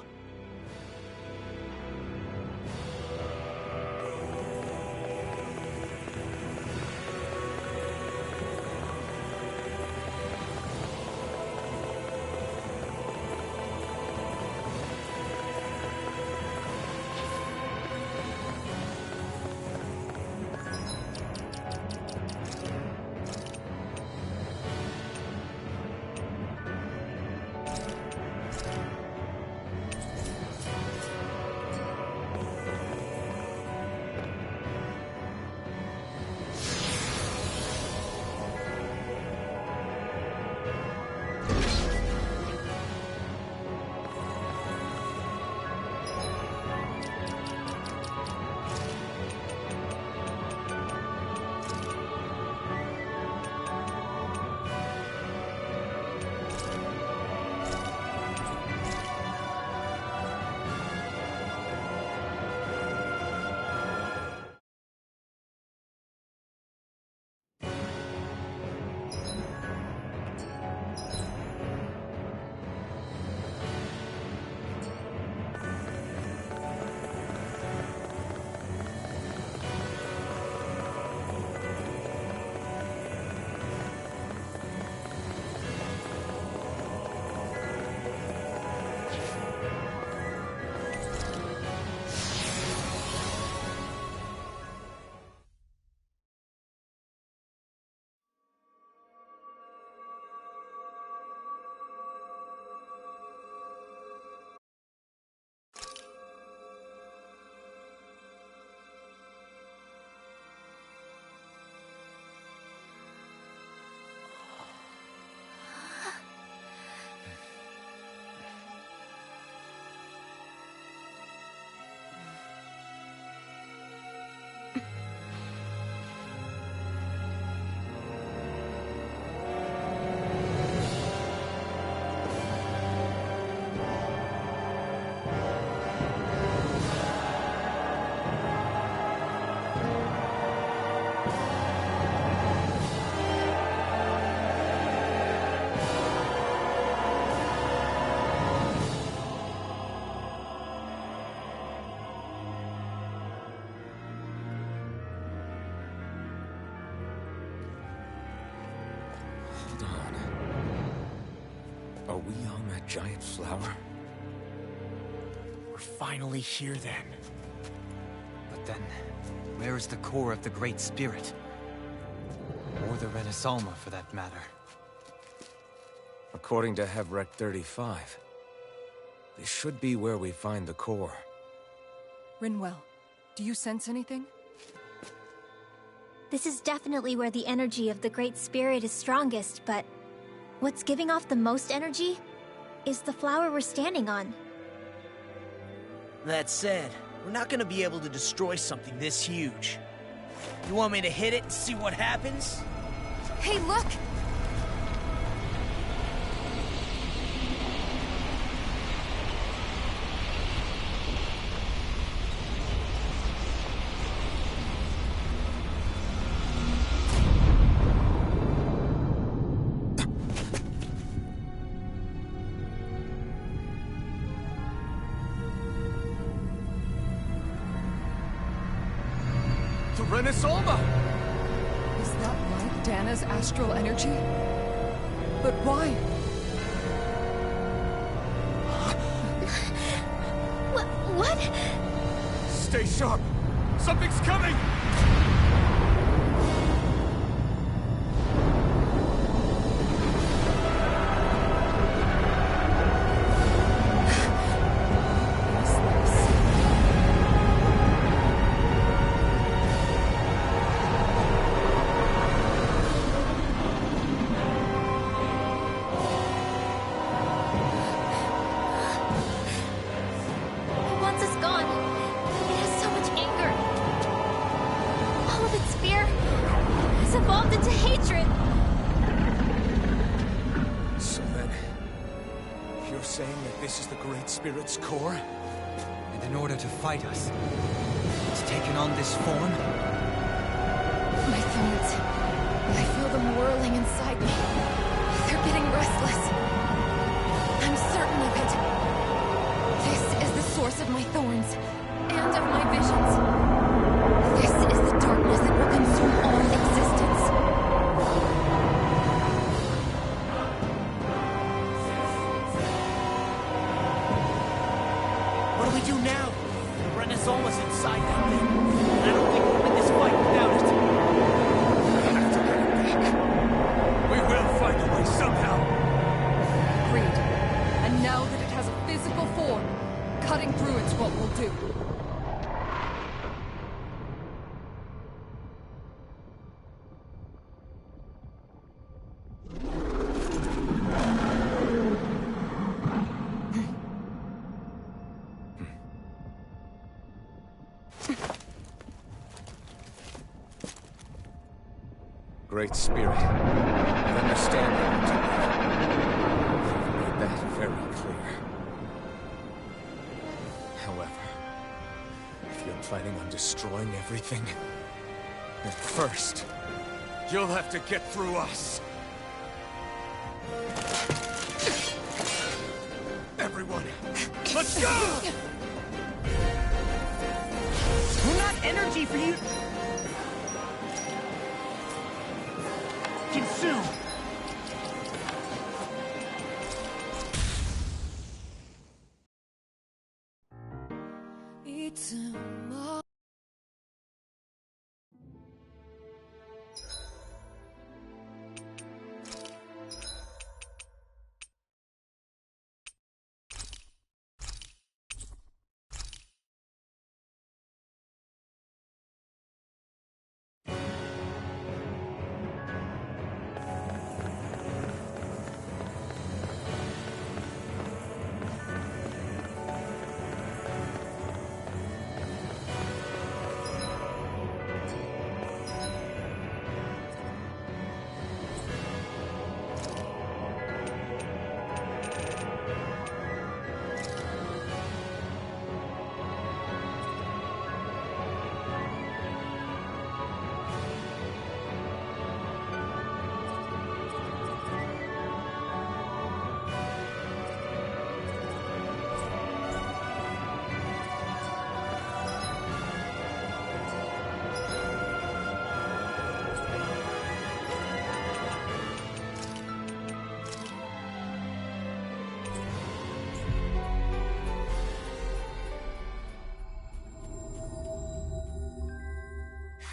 Are we on that giant flower? We're finally here then. But then, where is the core of the Great Spirit? Or the Renaissance, for that matter? According to Hevrek 35, this should be where we find the core. Rinwell, do you sense anything? This is definitely where the energy of the Great Spirit is strongest, but what's giving off the most energy is the flower we're standing on. That said, we're not gonna be able to destroy something this huge. You want me to hit it and see what happens? Hey, look! The Renaissance! Is that like Dana's astral energy? But why? What? Stay sharp! Something's coming! Once it's gone, it has so much anger. All of its fear has evolved into hatred. So then, you're saying that this is the Great Spirit's core? And in order to fight us, it's taken on this form? My thorns. I feel them whirling inside me. They're getting restless. I'm certain of it. This is the source of my thorns, and of my visions. This is the darkness that will consume all existence. What do we do now? Rena's inside that thing. And I don't think we'll win this fight without it. We have to get it back. We will find a way somehow. Agreed. And now that it has a physical form, cutting through it's what we'll do. Great Spirit, I understand that. You've made that very clear. However, if you're planning on destroying everything, then first, you'll have to get through us. Everyone, let's go! We're not energy for you. Consume.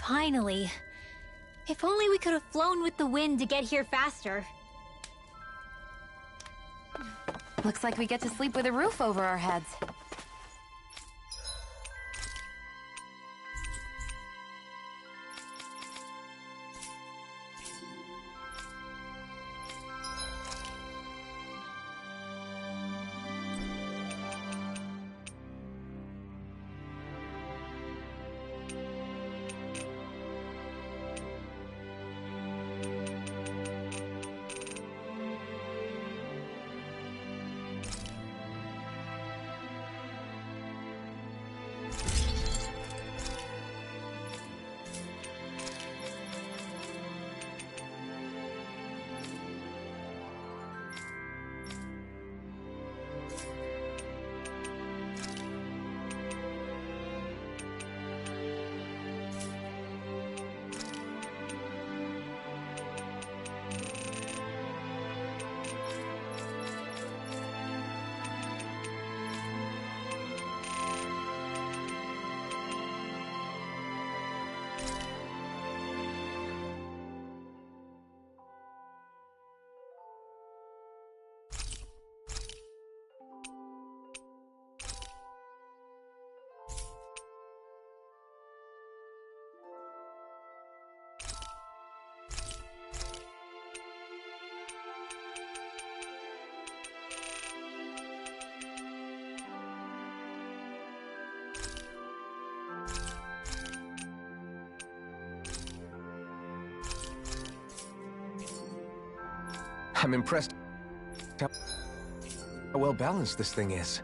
Finally. If only we could have flown with the wind to get here faster. Looks like we get to sleep with a roof over our heads. I'm impressed. how well balanced this thing is.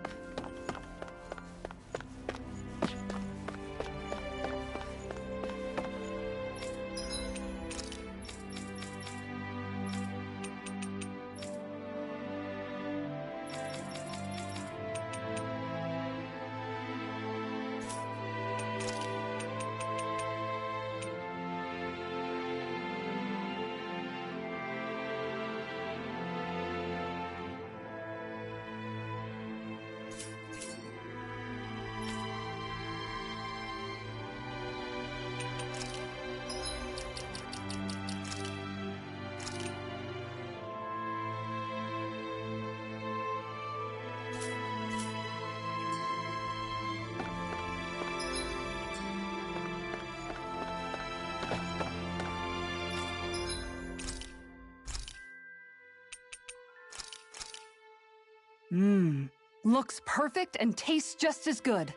Looks perfect and tastes just as good.